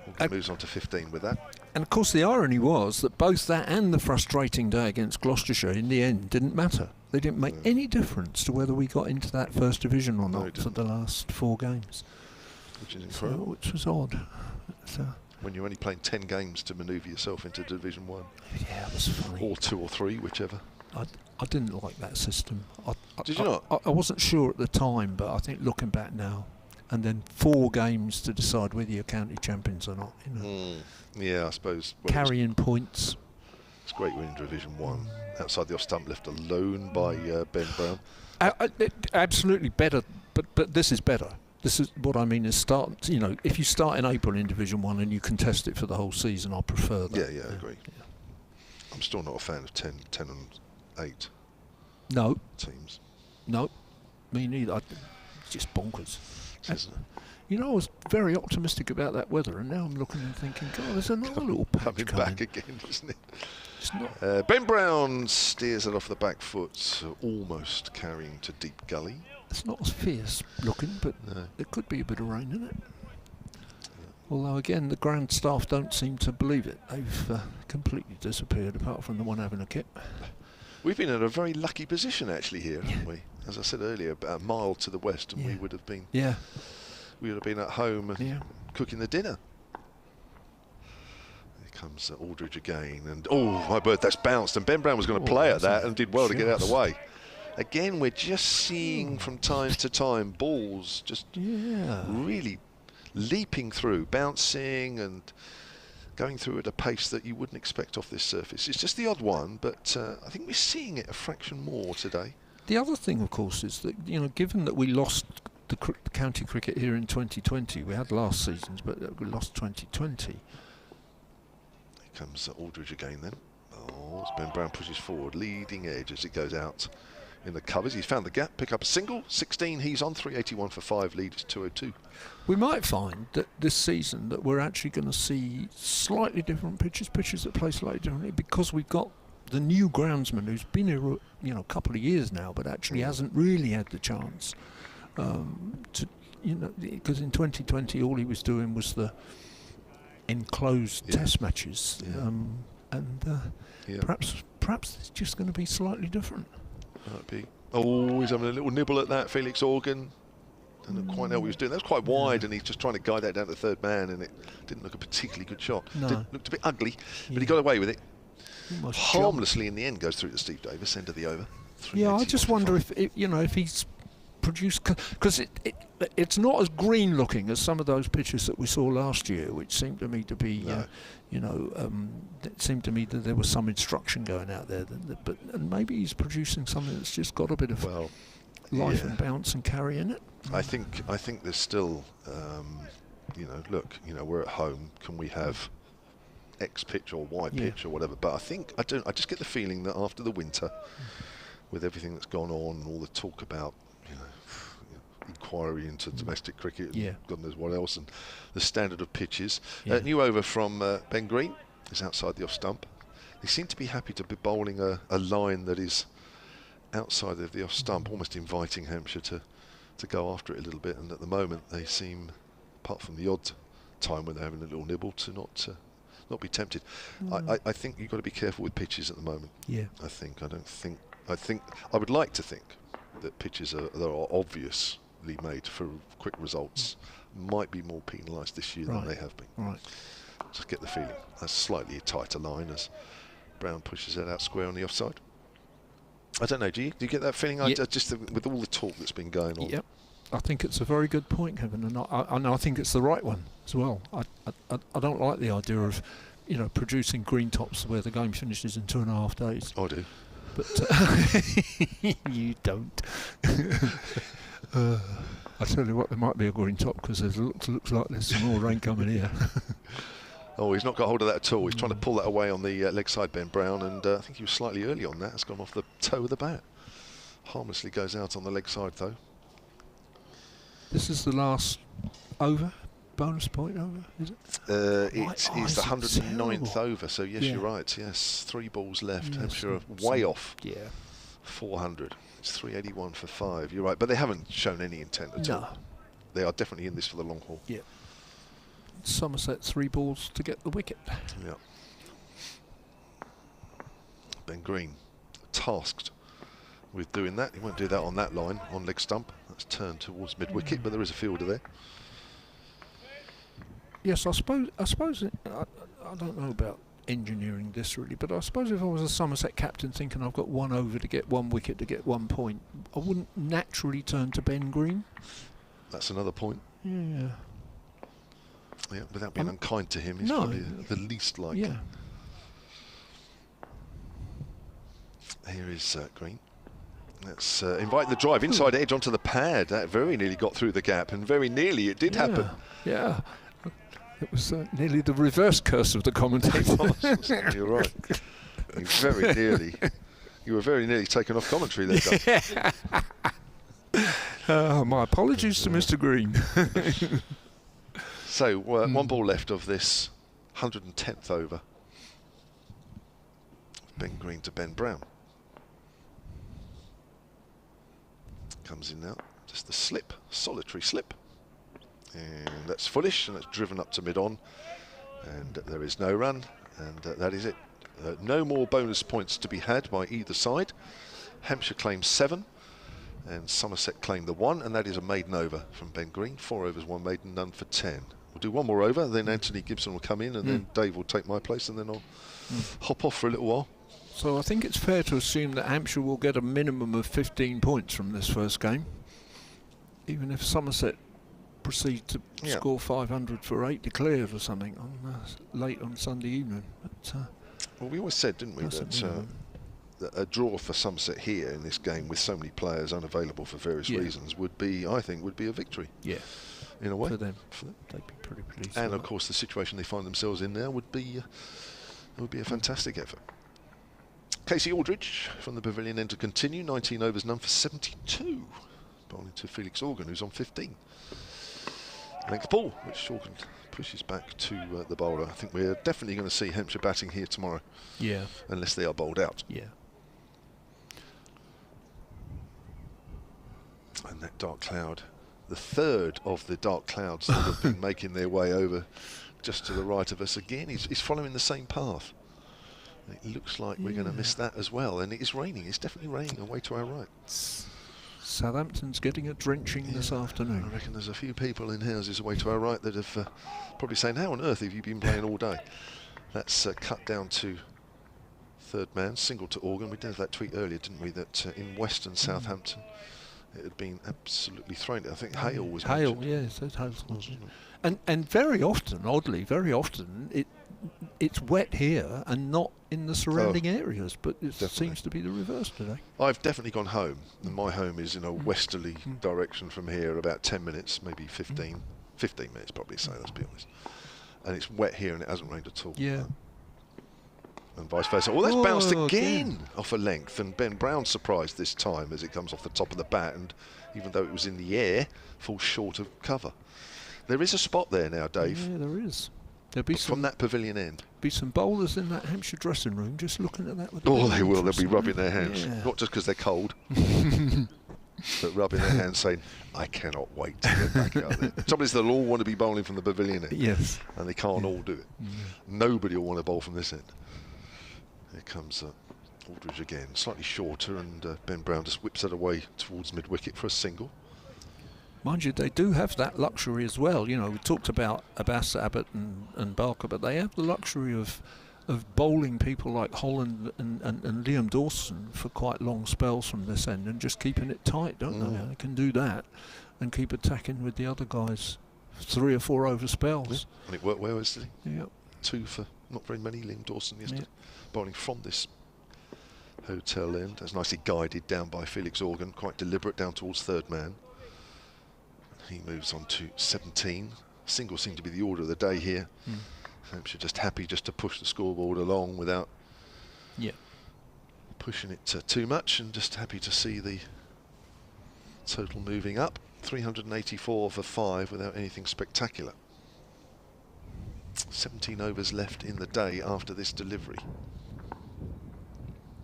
Organ moves on to 15 with that. And of course the irony was that both that and the frustrating day against Gloucestershire in the end didn't matter. They didn't make any difference to whether we got into that first division or not for the last 4 games. Which is incredible. Which was odd. So when you're only playing 10 games to manoeuvre yourself into Division 1. Yeah, it was funny. Or 2 or 3, whichever. I didn't like that system. Did you not? I wasn't sure at the time, but I think looking back now, and then 4 games to decide whether you're county champions or not. You know. Yeah, I suppose. Well, carrying points. It's great winning Division 1. Outside the off stump, left alone by Ben Brown. Absolutely better, but this is better. This is what I mean is start. You know, if you start in April in Division 1 and you contest it for the whole season, I prefer that. Yeah, I agree. Yeah. I'm still not a fan of 10 and 8. No. Teams. No, me neither. It's just bonkers. Isn't it? You know, I was very optimistic about that weather, and now I'm looking and thinking, God, there's another little patch coming back again, isn't it? It's not. Ben Brown steers it off the back foot, almost carrying to deep gully. It's not as fierce looking, but there could be a bit of rain in it. Although, again, the ground staff don't seem to believe it. They've completely disappeared, apart from the one having a kip. We've been in a very lucky position, actually, here, haven't we? As I said earlier, about a mile to the west, and we would have been... Yeah. We would have been at home and cooking the dinner. Here comes Aldridge again, and my bird, that's bounced, and Ben Brown was going to play at that and did well to get out of the way. Again, we're just seeing from time to time balls just really leaping through, bouncing and going through at a pace that you wouldn't expect off this surface. It's just the odd one, but I think we're seeing it a fraction more today. The other thing, of course, is that, you know, given that we lost the county cricket here in 2020, we had last season's, but we lost 2020. Here comes Aldridge again then. As Ben Brown pushes forward, leading edge as it goes out in the covers. He's found the gap, pick up a single, 16 he's on, 381 for 5, lead is 202. We might find that this season that we're actually going to see slightly different pitches that play slightly differently, because we've got the new groundsman who's been here, you know, a couple of years now, but actually hasn't really had the chance to, you know, because in 2020 all he was doing was the enclosed test matches, perhaps it's just going to be slightly different. Might be. He's having a little nibble at that, Felix Organ. Don't know quite know what he was doing. That was quite wide, and he's just trying to guide that down to the third man, and it didn't look a particularly good shot. Looked a bit ugly, but he got away with it. Harmlessly in the end, goes through to Steve Davis, end of the over. Yeah, I just wonder if you know, if he's produced, because it's not as green looking as some of those pitches that we saw last year, which seemed to me to be, it seemed to me that there was some instruction going out there, and maybe he's producing something that's just got a bit of life and bounce and carry in it. I think there's still, look, we're at home. Can we have X pitch or Y pitch or whatever? But I just get the feeling that after the winter, with everything that's gone on, all the talk about, inquiry into domestic cricket, and God knows what else, and the standard of pitches. New over from Ben Green is outside the off stump. They seem to be happy to be bowling a line that is outside of the off stump, almost inviting Hampshire to go after it a little bit. And at the moment, they seem, apart from the odd time when they're having a little nibble, to not be tempted. I think you've got to be careful with pitches at the moment. I would like to think that pitches that are obviously made for quick results might be more penalised this year than they have been. Just get the feeling. A slightly tighter line as Brown pushes it out square on the offside. I don't know, do you get that feeling? Yeah. Just with all the talk that's been going on. Yep. I think it's a very good point, Kevin, and I think it's the right one as well. I don't like the idea of, producing green tops where the game finishes in 2.5 days. I do. But you don't. I tell you what, there might be a green top because it looks like there's some more rain coming here. Oh, he's not got hold of that at all. He's trying to pull that away on the leg side, Ben Brown, and I think he was slightly early on that. It's gone off the toe of the bat. Harmlessly goes out on the leg side, though. This is the last over, bonus point over, is it? It is the 109th over, so yes, you're right. Yes, 3 balls left. Yes, Hampshire are way off. Yeah. 400. It's 381 for 5. You're right, but they haven't shown any intent at all. They are definitely in this for the long haul. Yeah. Somerset 3 balls to get the wicket. Yeah. Ben Green tasked with doing that. He won't do that on that line, on leg stump. That's turned towards mid-wicket, but there is a fielder there. Yes, I suppose I don't know about engineering this really, but I suppose if I was a Somerset captain thinking I've got 1 over to get 1 wicket to get 1 point, I wouldn't naturally turn to Ben Green. That's another point. Yeah. Yeah, without being unkind to him, he's no, probably the least like. Yeah. Here is Green. Let's invite the drive inside edge onto the pad. That very nearly got through the gap, and very nearly it did happen. Yeah. It was nearly the reverse curse of the commentator. You're right. You were very nearly taken off commentary there, Doug. My apologies to Mr. Green. So, 1 ball left of this 110th over. Ben Green to Ben Brown. Comes in now. Just the slip, solitary slip. And that's fullish, and it's driven up to mid-on. And there is no run, and that is it. No more bonus points to be had by either side. Hampshire claims 7. And Somerset claim the 1, and that is a maiden over from Ben Green. 4 overs, 1 maiden, none for 10. We'll do 1 more over, then Anthony Gibson will come in, and then Dave will take my place, and then I'll hop off for a little while. So I think it's fair to assume that Hampshire will get a minimum of 15 points from this first game, even if Somerset proceed to score 500 for 8 declared or something on late on Sunday evening. But, well, we always said, didn't we, that a draw for Somerset here in this game with so many players unavailable for various reasons would be, I think, would be a victory. Yeah. In a way. For them. They'd be pretty pleased. And of course the situation they find themselves in now would be a fantastic effort. Casey Aldridge from the Pavilion end to continue. 19 overs, none for 72. Bowling to Felix Organ, who's on 15. Length ball, which Organ pushes back to the bowler. I think we're definitely going to see Hampshire batting here tomorrow. Yeah. Unless they are bowled out. Yeah. And that dark cloud, the third of the dark clouds that have been making their way over just to the right of us again, is following the same path. It looks like we're going to miss that as well, and it is raining. It's definitely raining away to our right. Southampton's getting a drenching this afternoon. I reckon there's a few people in houses away to our right that have probably saying, how on earth have you been playing all day? That's cut down to third man, single to Organ. We did that tweet earlier, didn't we, that in Western Southampton it had been absolutely thrown. I think hail was mentioned. Yes, hail. And very often, oddly, it's wet here and not in the surrounding areas, but it seems to be the reverse today. I've definitely gone home, and my home is in a westerly direction from here, about 10 minutes, maybe 15. 15 minutes probably, so let's be honest. And it's wet here and it hasn't rained at all. Yeah. And vice versa. Oh, that's bounced again off a length, and Ben Brown surprised this time as it comes off the top of the bat, and even though it was in the air, falls short of cover. There is a spot there now, Dave. Yeah, there is. There'll be from that pavilion end. Be some bowlers in that Hampshire dressing room just looking at that. With they will. They'll be rubbing their hands, not just because they're cold, but rubbing their hands, saying, "I cannot wait to get back out there." The trouble is, they'll all want to be bowling from the pavilion end. Yes. And they can't all do it. Nobody will want to bowl from this end. Here comes Aldridge again, slightly shorter, and Ben Brown just whips it away towards mid-wicket for a single. Mind you, they do have that luxury as well. You know, we talked about Abbas, Abbott and Barker, but they have the luxury of bowling people like Holland and Liam Dawson for quite long spells from this end and just keeping it tight, don't they? They can do that and keep attacking with the other guys 3 or 4 over spells. And it worked well yesterday. Yeah. 2 for not very many, Liam Dawson yesterday. Bowling from this hotel end. That's nicely guided down by Felix Organ, quite deliberate down towards third man. He moves on to 17. Singles seem to be the order of the day here. Hampshire just happy just to push the scoreboard along without pushing it too much, and just happy to see the total moving up. 384 for 5 without anything spectacular. 17 overs left in the day after this delivery.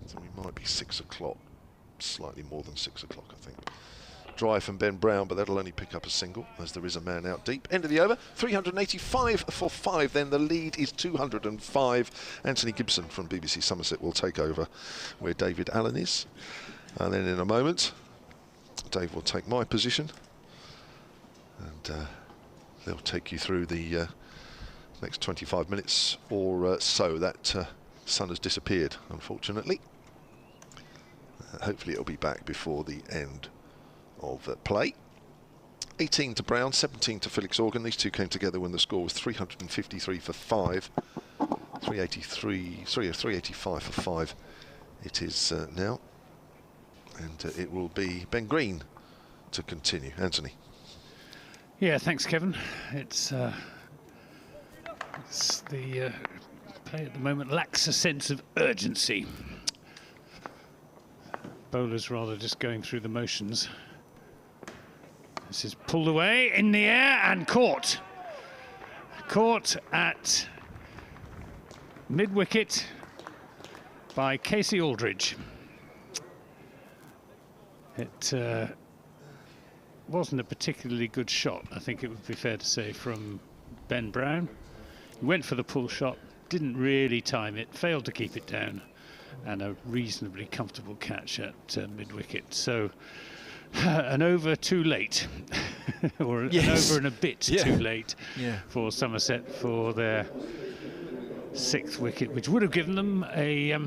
So we might be 6 o'clock, slightly more than 6 o'clock, I think. Drive from Ben Brown, but that'll only pick up a single as there is a man out deep. End of the over, 385 for 5. Then the lead is 205. Anthony Gibson from BBC Somerset will take over where David Allen is. And then in a moment, Dave will take my position. And they'll take you through the next 25 minutes or so. That sun has disappeared, unfortunately. Hopefully it'll be back before the end of play. 18 to Brown, 17 to Felix Organ. These two came together when the score was 353 for 5. 385 for 5 it is now. And it will be Ben Green to continue. Anthony. Yeah, thanks, Kevin. It's the play at the moment lacks a sense of urgency. Bowlers rather just going through the motions. This is pulled away in the air and caught. Caught at mid-wicket by Casey Aldridge. It wasn't a particularly good shot, I think it would be fair to say, from Ben Brown. He went for the pull shot, didn't really time it, failed to keep it down, and a reasonably comfortable catch at mid-wicket. So an over too late, or an over and a bit too late for Somerset for their 6th wicket, which would have given them a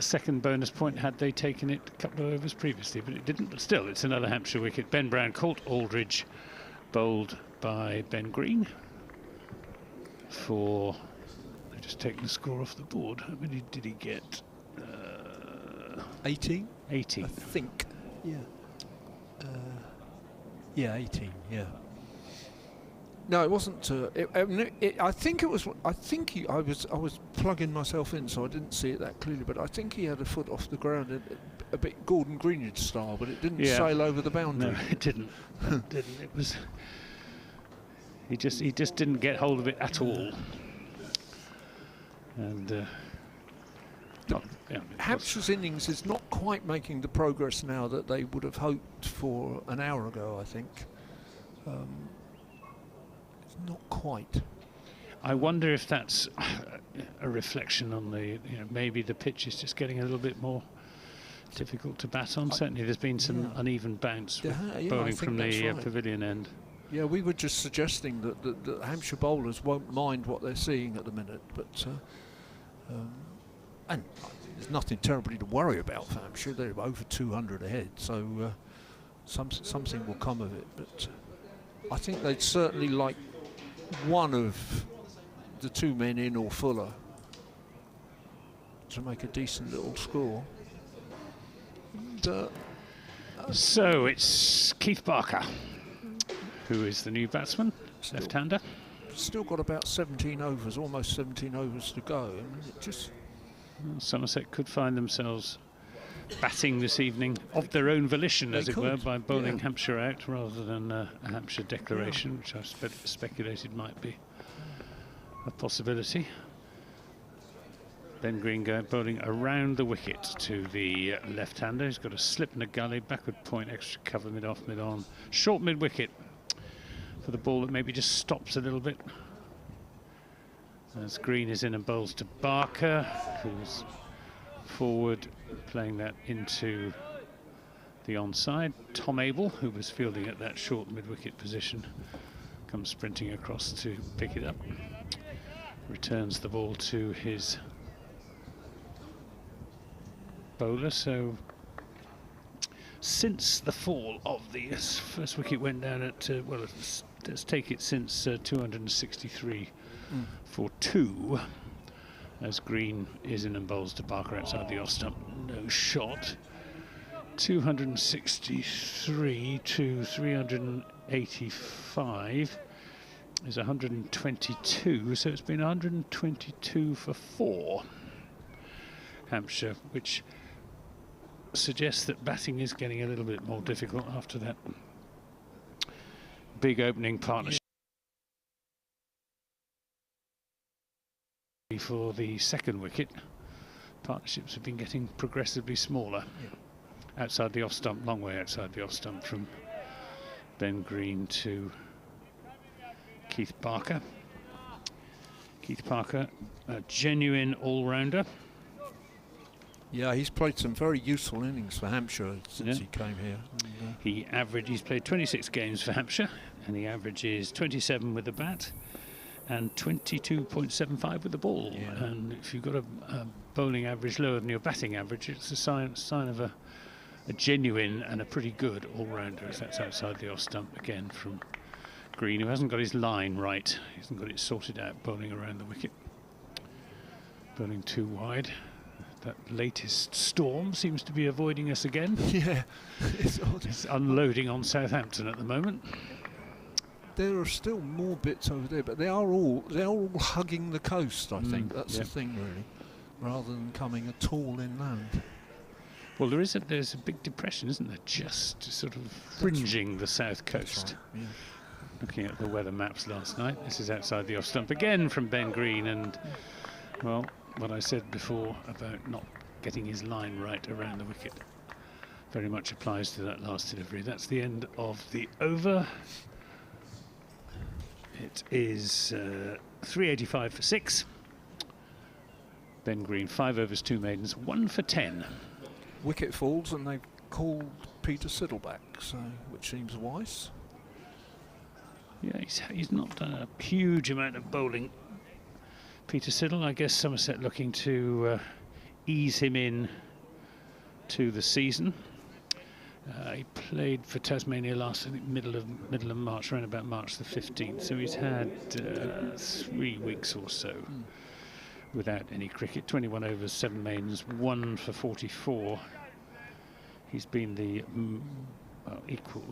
second bonus point had they taken it a couple of overs previously, but it didn't. But still, it's another Hampshire wicket. Ben Brown caught Aldridge, bowled by Ben Green for... I've just taken the score off the board. How many did he get? 18? 18. I think. Yeah. 18, yeah. No, it wasn't. I think it was. I think I was plugging myself in, so I didn't see it that clearly. But I think he had a foot off the ground, a bit Gordon Greenidge style. But it didn't sail over the boundary. No, it didn't. It didn't. It was. He just didn't get hold of it at all. And Hampshire's innings is not quite making the progress now that they would have hoped for an hour ago, I think. Not quite. I wonder if that's a reflection on the, maybe the pitch is just getting a little bit more difficult to bat on. Certainly there's been some uneven bounce bowling from the pavilion end. Yeah, we were just suggesting that the Hampshire bowlers won't mind what they're seeing at the minute, but and there's nothing terribly to worry about for Hampshire. They're over 200 ahead, so something will come of it. But I think they'd certainly like one of the 2 men in or Fuller to make a decent little score. And, so it's Keith Barker, who is the new batsman, left-hander. Still got about 17 overs, almost 17 overs to go. I mean, it just... Somerset could find themselves batting this evening of their own volition, as it were, by bowling Hampshire out rather than a Hampshire declaration, which I speculated might be a possibility. Ben Green bowling around the wicket to the left-hander. He's got a slip and a gully, backward point, extra cover, mid-off, mid-on. Short mid-wicket for the ball that maybe just stops a little bit. As Green is in and bowls to Barker, who's forward, playing that into the onside. Tom Abel, who was fielding at that short mid-wicket position, comes sprinting across to pick it up. Returns the ball to his bowler. So since the fall of the first wicket went down at, well, let's take it since 263 for 2, as Green is in and bowls to Barker outside the off stump. No shot. 263 to 385 is 122, so it's been 122 for 4, Hampshire, which suggests that batting is getting a little bit more difficult after that big opening partnership. For the second wicket, partnerships have been getting progressively smaller. Outside the off stump, long way outside the off stump from Ben Green to Keith Parker. Keith Parker, a genuine all-rounder. Yeah, he's played some very useful innings for Hampshire since he came here. And, He's played 26 games for Hampshire, and he averages 27 with the bat and 22.75 with the ball. Yeah. And if you've got a bowling average lower than your batting average, it's a sign of a genuine and a pretty good all-rounder. That's outside the off stump again from Green, who hasn't got his line right. He hasn't got it sorted out, bowling around the wicket. Bowling too wide. That latest storm seems to be avoiding us again. yeah, It's unloading on Southampton at the moment. there are still more bits over there, but they're all hugging the coast. I think that's the thing, really, rather than coming at all inland. Well, there's a big depression, isn't there? Just sort of fringing the south coast. Right, yeah. Looking at the weather maps last night, this is outside the off stump again from Ben Green, and well, what I said before about not getting his line right around the wicket very much applies to that last delivery. That's the end of the over. It is 385 for 6. Ben Green, 5 overs, 2 maidens, 1 for 10. Wicket falls and they've called Peter Siddle back, so which seems wise. Yeah, he's not done a huge amount of bowling, Peter Siddle. I guess Somerset looking to ease him in to the season. He played for Tasmania last, I think, middle of March, around about March the 15th. So he's had 3 weeks or so without any cricket. 21 overs, 7 maidens, 1 for 44. He's been the equal.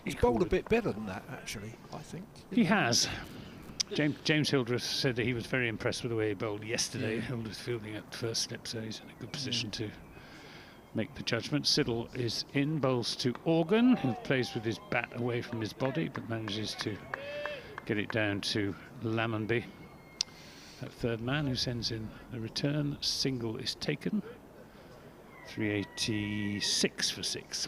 He's bowled a bit better than that, actually, I think. He has. James Hildreth said that he was very impressed with the way he bowled yesterday. Hildreth fielding at first slip, so he's in a good position to make the judgment. Siddle is in, bowls to Organ, who plays with his bat away from his body, but manages to get it down to Lammonby, that third man, who sends in the return. Single is taken. 386 for 6.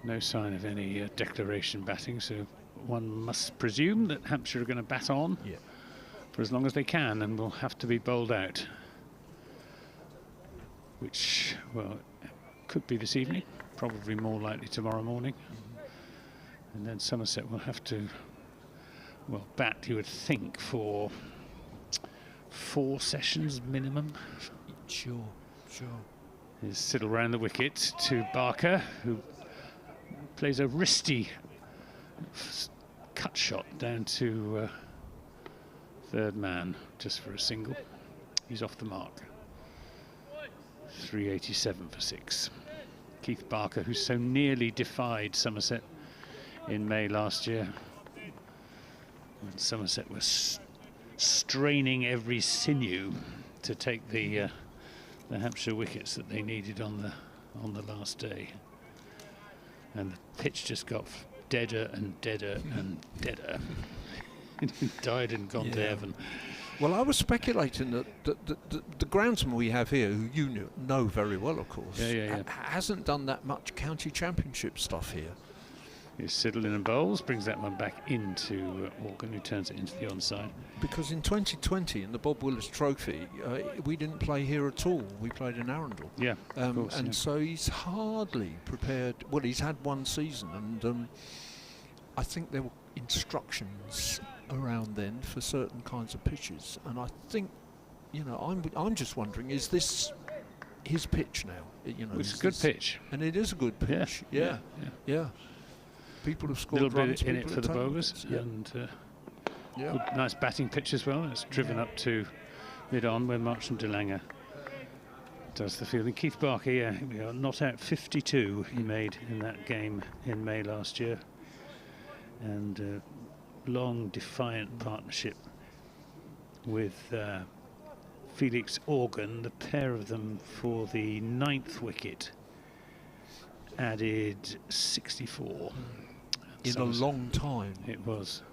No sign of any declaration batting, so one must presume that Hampshire are going to bat on for as long as they can, and will have to be bowled out, which, well, could be this evening, probably more likely tomorrow morning. And then Somerset will have to, well, bat, you would think, for 4 sessions minimum. Sure. Is Siddle round the wicket to Barker, who plays a wristy cut shot down to third man, just for a single. He's off the mark. 387 for 6. Keith Barker, who so nearly defied Somerset in May last year, when Somerset was straining every sinew to take the Hampshire wickets that they needed on the last day, and the pitch just got deader and deader and deader. It died and gone to heaven. Well, I was speculating that the groundsman we have here, who you know very well, of course, hasn't done that much county championship stuff here. Here's Siddle and bowls, brings that one back into Organ, who turns it into the onside. Because in 2020, in the Bob Willis Trophy, we didn't play here at all. We played in Arundel. Yeah, of course, and yeah. so he's hardly prepared. Well, he's had one season, and I think there were instructions around then for certain kinds of pitches. And I think, you know, I'm just wondering, is this his pitch now? You know, It's a good pitch. and it is a good pitch. Yeah. Yeah. People have A scored little runs. bit in it people for the have taken bowlers, wickets. Yeah. and Yeah. good, nice batting pitch as well. It's driven up to mid-on where Marchant de Lange does the fielding. Keith Barker, yeah, we are not out 52 he made in that game in May last year. And long, defiant partnership with Felix Organ, the pair of them for the 9th wicket, added 64. In a long time. It was.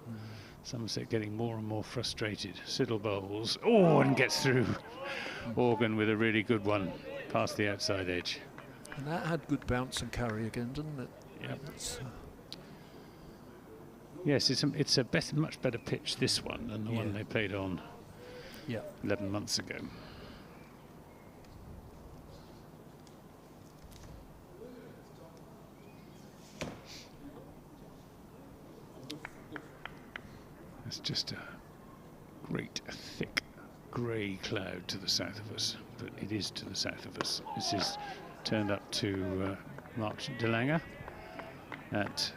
Somerset getting more and more frustrated. Siddle bowls. Oh, and gets through. Organ with a really good one past the outside edge. And that had good bounce and carry again, didn't it? Yeah. It's, Yes, it's a much better pitch, this one, than the one they played on 11 months ago. It's just a great, thick, grey cloud to the south of us, but it is to the south of us. This is turned up to Marchant de Lange at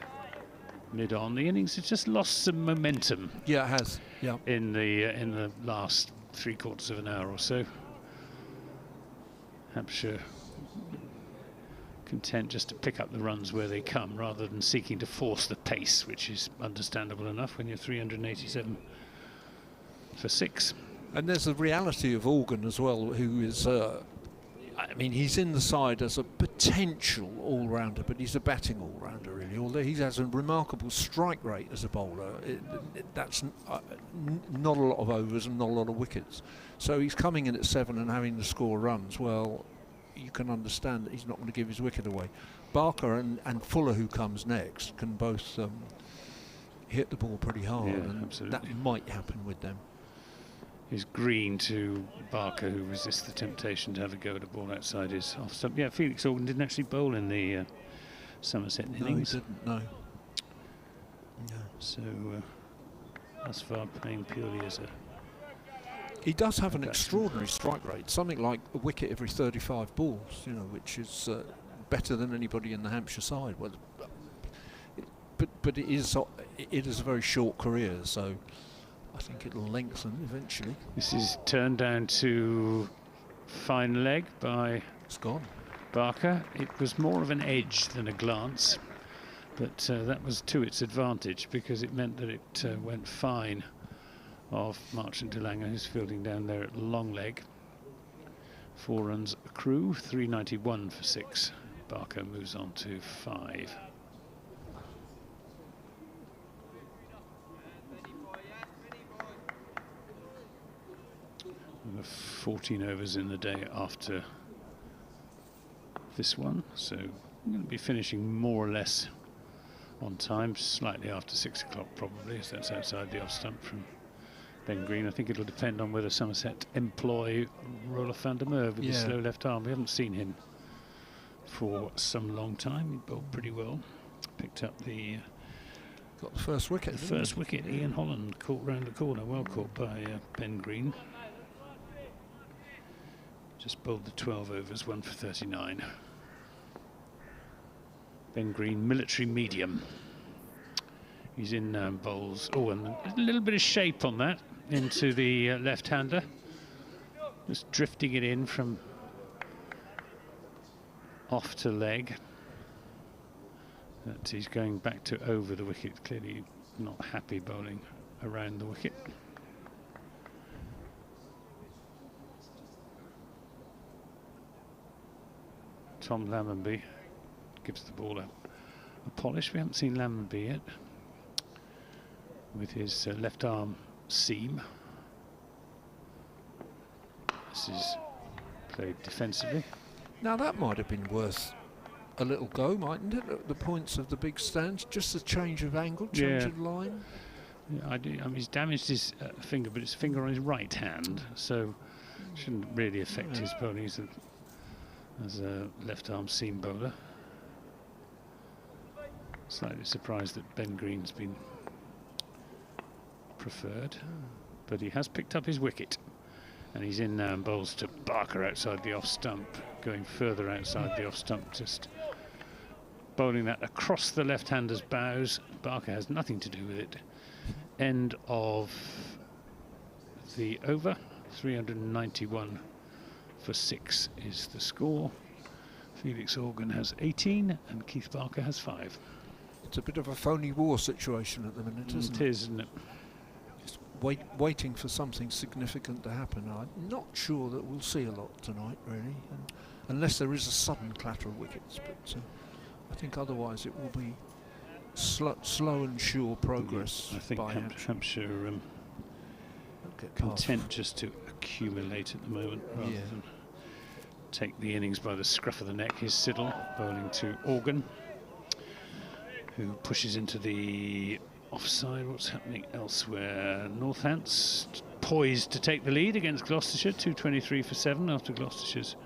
mid-on. The innings has just lost some momentum. Yeah, it has. Yeah. In the last 3/4 of an hour or so. Hampshire content just to pick up the runs where they come rather than seeking to force the pace, which is understandable enough when you're 387 for 6. And there's the reality of Organ as well, who is, I mean, he's in the side as a potential all-rounder, but he's a batting all-rounder really, although he has a remarkable strike rate as a bowler. That's not a lot of overs and not a lot of wickets. So he's coming in at 7 and having to score runs. Well, you can understand that he's not going to give his wicket away. Barker and Fuller, who comes next, can both hit the ball pretty hard, and absolutely. that might happen with them. Is Green to Barker, who resists the temptation to have a go at a ball outside his off stump. Yeah, Felix Organ didn't actually bowl in the Somerset innings. No, he didn't, no. So, thus far playing purely as a... He does have an extraordinary strike rate, something like a wicket every 35 balls, you know, which is better than anybody in the Hampshire side. Well, but it is a very short career, so I think it'll lengthen eventually. This is turned down to fine leg by Barker. It was more of an edge than a glance, but that was to its advantage because it meant that it went fine of Marchant de Lange, who's fielding down there at long leg. 4 runs accrue, 391 for 6. Barker moves on to 5. There were 14 overs in the day after this one, so I'm going to be finishing more or less on time, slightly after 6 o'clock probably, as that's outside the off stump from Ben Green. I think it'll depend on whether Somerset employ Roelof van der Merwe with his slow left arm. We haven't seen him for some long time. He bowled pretty well. Picked up the... Got the first wicket. The first wicket, Ian Holland caught round the corner, well caught by Ben Green. Just bowled the 12 overs, 1 for 39. Ben Green, military medium. He's in bowls. Oh, and a little bit of shape on that into the left-hander. Just drifting it in from off to leg. But he's going back to over the wicket. Clearly not happy bowling around the wicket. Tom Lammonby gives the ball a polish. We haven't seen Lammonby yet with his left arm seam. This is played defensively. Now that might have been worth a little go, mightn't it, at the points of the big stands? Just a change of angle, change of line. Yeah, I mean, he's damaged his finger, but it's finger on his right hand, so shouldn't really affect his bowling as a left-arm seam bowler. Slightly surprised that Ben Green's been preferred, but he has picked up his wicket, and he's in now and bowls to Barker outside the off stump, going further outside the off stump, just bowling that across the left-hander's bows. Barker has nothing to do with it. End of the over. 391 for 6 is the score. Felix Organ has 18 and Keith Barker has 5. It's a bit of a phony war situation at the minute, isn't it? It is, isn't it? Just waiting for something significant to happen. I'm not sure that we'll see a lot tonight, really, unless there is a sudden clatter of wickets. But I think otherwise it will be slow and sure progress. I think by Hampshire content just to accumulate at the moment rather than take the innings by the scruff of the neck. Here's Siddle bowling to Organ, who pushes into the offside. What's happening elsewhere? Northants poised to take the lead against Gloucestershire, 223 for 7 after Gloucestershire's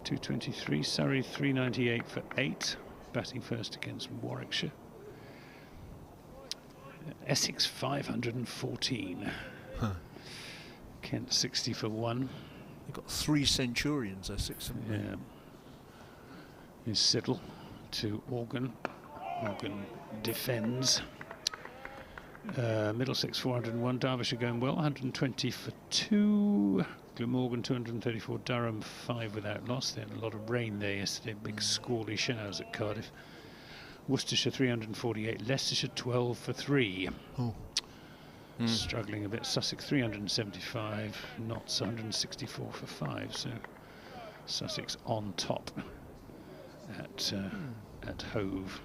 223. Surrey 398 for 8, batting first against Warwickshire. Essex 514. Kent 60 for 1. They've got 3 Centurions, Essex, haven't they? Yeah. Here's Siddle to Organ. Organ defends. Middlesex 401. Derbyshire going well, 120 for 2. Glamorgan 234. Durham 5 without loss. They had a lot of rain there yesterday. Big squally showers at Cardiff. Worcestershire 348, Leicestershire 12 for 3. Struggling a bit. Sussex 375, Notts 164 for 5. So Sussex on top at Hove.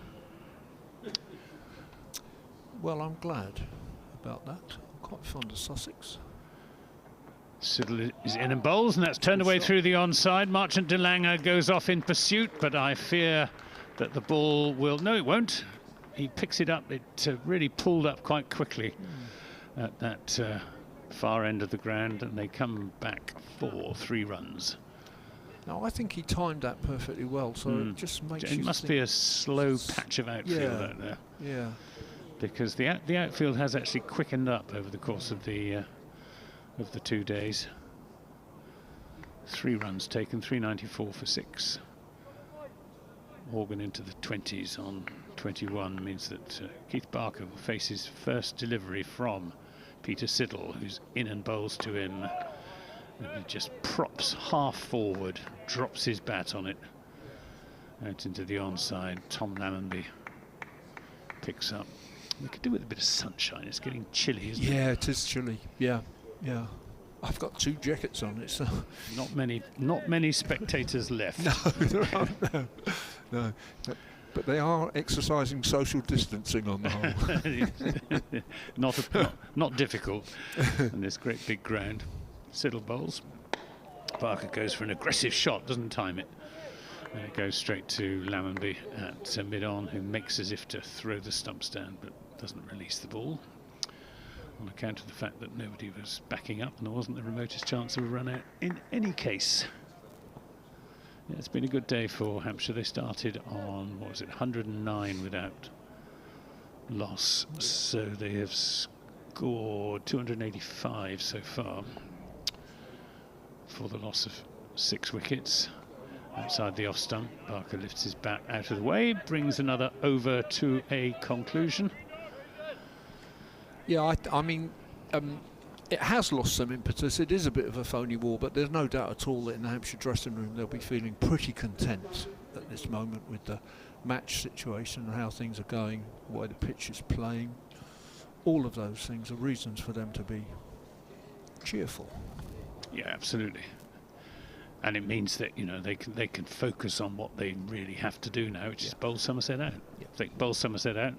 Well, I'm glad about that. I'm quite fond of Sussex. Siddle is in and bowls, and that's turned away through the onside. Marchant de Lange goes off in pursuit, but I fear that the ball will... No, it won't. He picks it up. It really pulled up quite quickly at that far end of the ground, and they come back for 3 runs. No, I think he timed that perfectly well, so it just makes it must be a slow patch of outfield out there. Yeah. Because the outfield has actually quickened up over the course of the 2 days. 3 runs taken, 394 for 6. Organ into the 20s on 21 means that Keith Barker will face his first delivery from Peter Siddle, who's in and bowls to him. And he just props half forward, drops his bat on it, out into the onside. Tom Lammonby picks up. We could do with a bit of sunshine. It's getting chilly, isn't it? Yeah, it is chilly. Yeah. I've got 2 jackets on it, so not many spectators left. No, there aren't. No. But they are exercising social distancing on the whole. not difficult in this great big ground. Siddle bowls. Barker goes for an aggressive shot, doesn't time it. And it goes straight to Lammonby at mid-on, who makes as if to throw the stumps down, but doesn't release the ball, on account of the fact that nobody was backing up and there wasn't the remotest chance of a run out in any case. Yeah, it's been a good day for Hampshire. They started on, 109 without loss, so they have scored 285 so far for the loss of 6 wickets. Outside the off stump, Barker lifts his bat out of the way, brings another over to a conclusion. Yeah, I mean, it has lost some impetus. It is a bit of a phony war, but there's no doubt at all that in the Hampshire dressing room they'll be feeling pretty content at this moment with the match situation and how things are going, where the pitch is playing. All of those things are reasons for them to be cheerful. Yeah, absolutely. And it means that, they can focus on what they really have to do now, which is bowl Somerset out. If they bowl Somerset out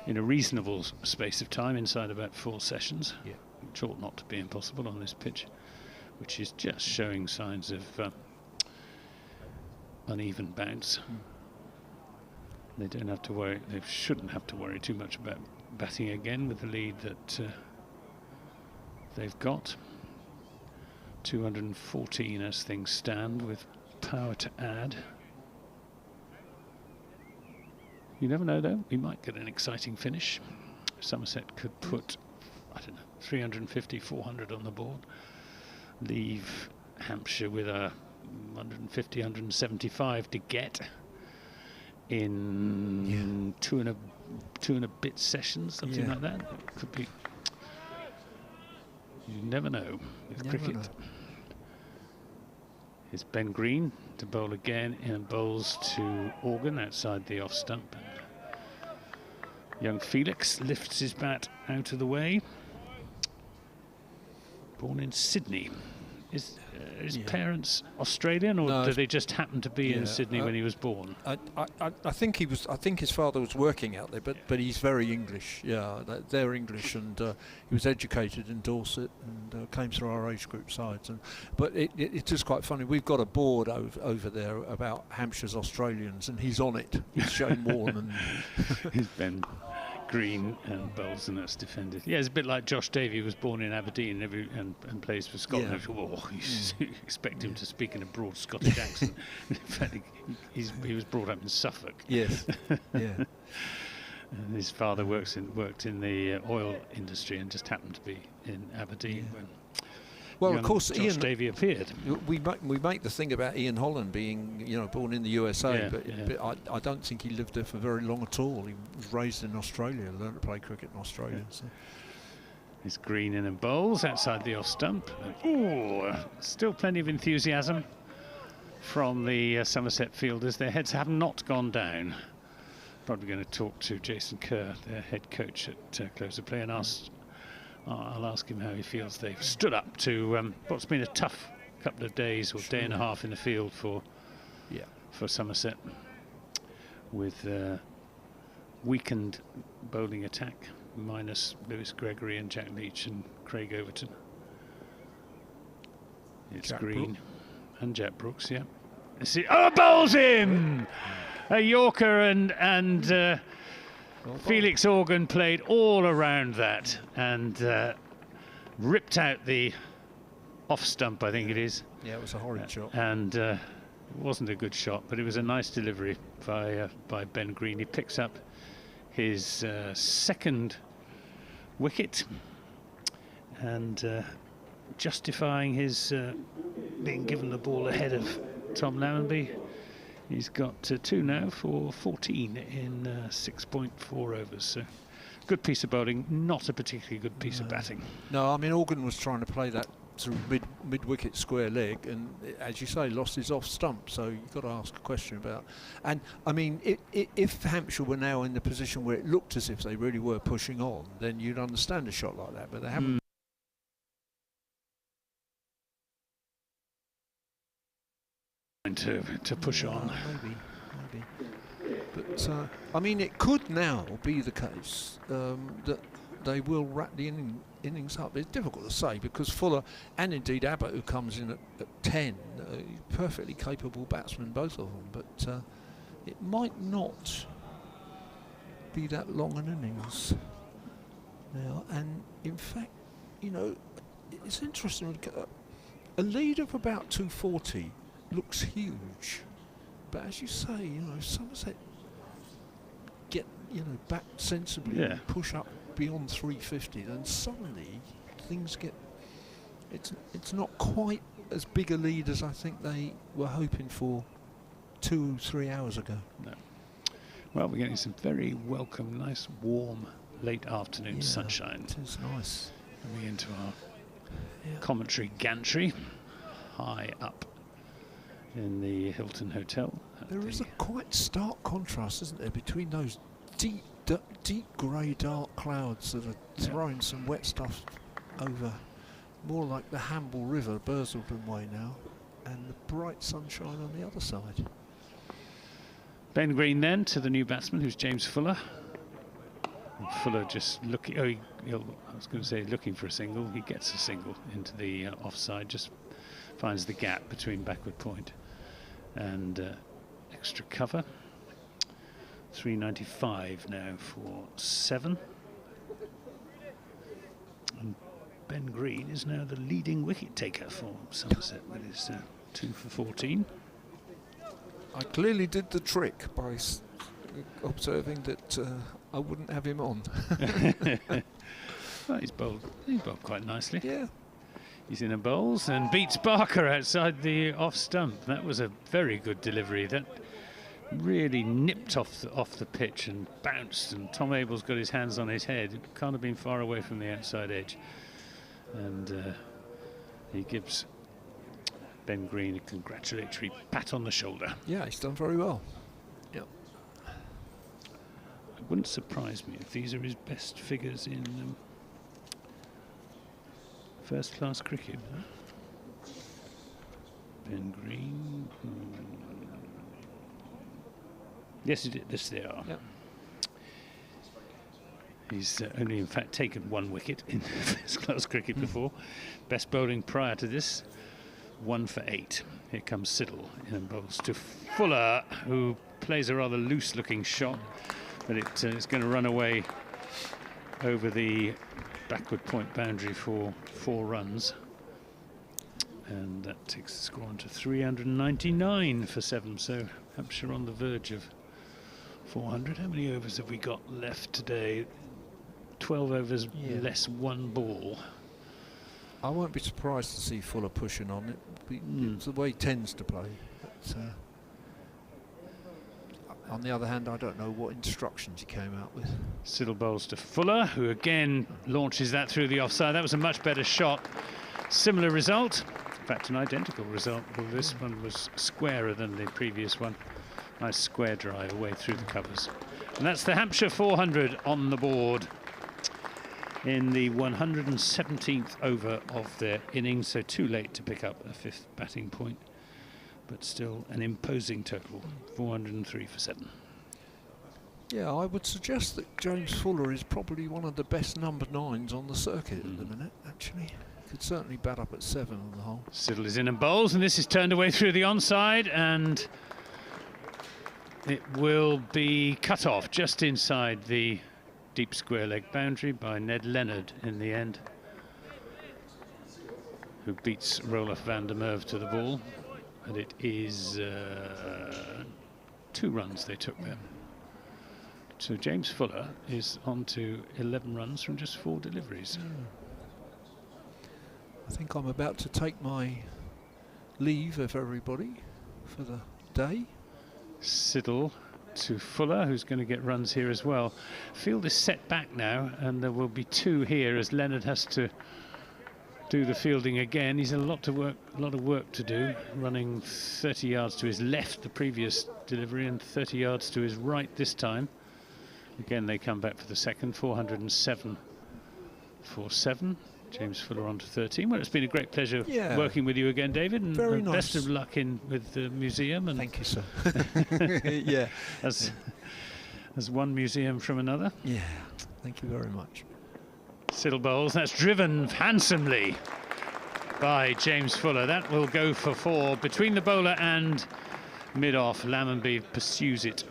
in a reasonable space of time, inside about 4 sessions, which ought not to be impossible on this pitch, which is just showing signs of uneven bounce. They don't have to worry. They shouldn't have to worry too much about batting again with the lead that they've got. 214 as things stand, with power to add. You never know, though. We might get an exciting finish. Somerset could put, I don't know, 350, 400 on the board. Leave Hampshire with a 150, 175 to get in two and a bit sessions, something like that. Could be. You never know with cricket. Here's Ben Green to bowl again, and bowls to Organ outside the off stump. Young Felix lifts his bat out of the way. Born in Sydney. Is his parents Australian, or do they just happen to be in Sydney when he was born? I think he was. I think his father was working out there, but he's very English. Yeah, they're English, and he was educated in Dorset and came through our age group sides. But it's just quite funny. We've got a board over there about Hampshire's Australians, and he's on it. He's Shane Warne and he's Ben Green and bowls, and that's defended. Yeah, it's a bit like Josh Davey, was born in Aberdeen and plays for Scotland. You expect him to speak in a broad Scottish accent. In fact, he was brought up in Suffolk. Yes. Yeah. And his father worked in the oil industry and just happened to be in Aberdeen when. Well, of course, Josh Davey appeared. We make the thing about Ian Holland being, born in the USA, but I don't think he lived there for very long at all. He was raised in Australia, learned to play cricket in Australia. So. It's Green in and bowls outside the off stump. Ooh, still plenty of enthusiasm from the Somerset fielders. Their heads have not gone down. Probably going to talk to Jason Kerr, their head coach at close of play, and I'll ask him how he feels they've stood up to what's been a tough couple of days or day and a half in the field for Somerset, with weakened bowling attack, minus Lewis Gregory and Jack Leach and Craig Overton. It's Jack Green and Jack Brooks, bowls him! A Yorker and Felix Organ played all around that and ripped out the off stump, I think it is. Yeah, it was a horrid shot. And it wasn't a good shot, but it was a nice delivery by Ben Green. He picks up his second wicket and justifying his being given the ball ahead of Tom Lammonby. He's got 2 now for 14 in 6.4 overs. So good piece of bowling, not a particularly good piece of batting. No, I mean, Organ was trying to play that sort of mid-wicket square leg, and as you say, lost his off stump. So you've got to ask a question about. And I mean, if Hampshire were now in the position where it looked as if they really were pushing on, then you'd understand a shot like that. But they haven't. To push on. Maybe. But I mean, it could now be the case that they will wrap the innings up. It's difficult to say because Fuller and indeed Abbott, who comes in at 10, perfectly capable batsmen, both of them. But it might not be that long an innings now. And in fact, it's interesting. A lead of about 240. Looks huge, but as you say, Somerset get back sensibly and push up beyond 350, then suddenly things get. It's not quite as big a lead as I think they were hoping for 2-3 hours ago. No. Well, we're getting some very welcome, nice, warm, late afternoon sunshine. It is nice. Coming into our commentary gantry, high up in the Hilton Hotel. There is a quite stark contrast, isn't there, between those deep grey dark clouds that are throwing some wet stuff over, more like the Hamble River, Bursaldon way now, and the bright sunshine on the other side. Ben Green then to the new batsman, who's James Fuller. And Fuller just looking. I was going to say looking for a single. He gets a single into the offside. Just finds the gap between backward point and extra cover. 395 now for 7. And Ben Green is now the leading wicket taker for Somerset with his 2 for 14. I clearly did the trick by observing that I wouldn't have him on. Well, he's bowled quite nicely. Yeah. He's in a bowls and beats Barker outside the off stump. That was a very good delivery. That really nipped off the pitch and bounced, and Tom Abel's got his hands on his head. It can't have been far away from the outside edge. And he gives Ben Green a congratulatory pat on the shoulder. Yeah, he's done very well. Yep. It wouldn't surprise me if these are his best figures in first-class cricket. Ben Green. Yes, they are. Yep. He's only, in fact, taken 1 wicket in first-class cricket before. Best bowling prior to this, 1 for 8. Here comes Siddle in bowls to Fuller, who plays a rather loose-looking shot, but it's going to run away over the backward point boundary for 4 runs. And that takes the score on to 399 for 7. So Hampshire on the verge of 400. How many overs have we got left today? 12 overs, less 1 ball. I won't be surprised to see Fuller pushing on it. It's the way he tends to play. But, on the other hand, I don't know what instructions he came out with. Siddle bowls to Fuller, who again launches that through the offside. That was a much better shot. Similar result. In fact, an identical result. Well, this one was squarer than the previous one. Nice square drive away through the covers. And that's the Hampshire 400 on the board in the 117th over of their innings, so too late to pick up a 5th batting point, but still an imposing total, 403 for 7. Yeah, I would suggest that James Fuller is probably one of the best number 9s on the circuit at the minute, actually. Could certainly bat up at 7 on the whole. Siddle is in and bowls, and this is turned away through the onside, and it will be cut off just inside the deep square leg boundary by Ned Leonard in the end, who beats Roelof van der Merwe to the ball, and it is 2 runs they took there. So James Fuller is on to 11 runs from just 4 deliveries. I think I'm about to take my leave of everybody for the day. Siddle to Fuller, who's going to get runs here as well. Field is set back now, and there will be 2 here as Leonard has to do the fielding again. He's a lot of work to do, running 30 yards to his left the previous delivery and 30 yards to his right this time. Again, they come back for the second. 407 for 7. James Fuller on to 13. Well, it's been a great pleasure working with you again, David, and very nice. Best of luck with the museum. And thank you, sir. Yeah, as one museum from another. Yeah, thank you very much. Siddle bowls, that's driven handsomely by James Fuller. That will go for 4 between the bowler and mid-off. Lammonby pursues it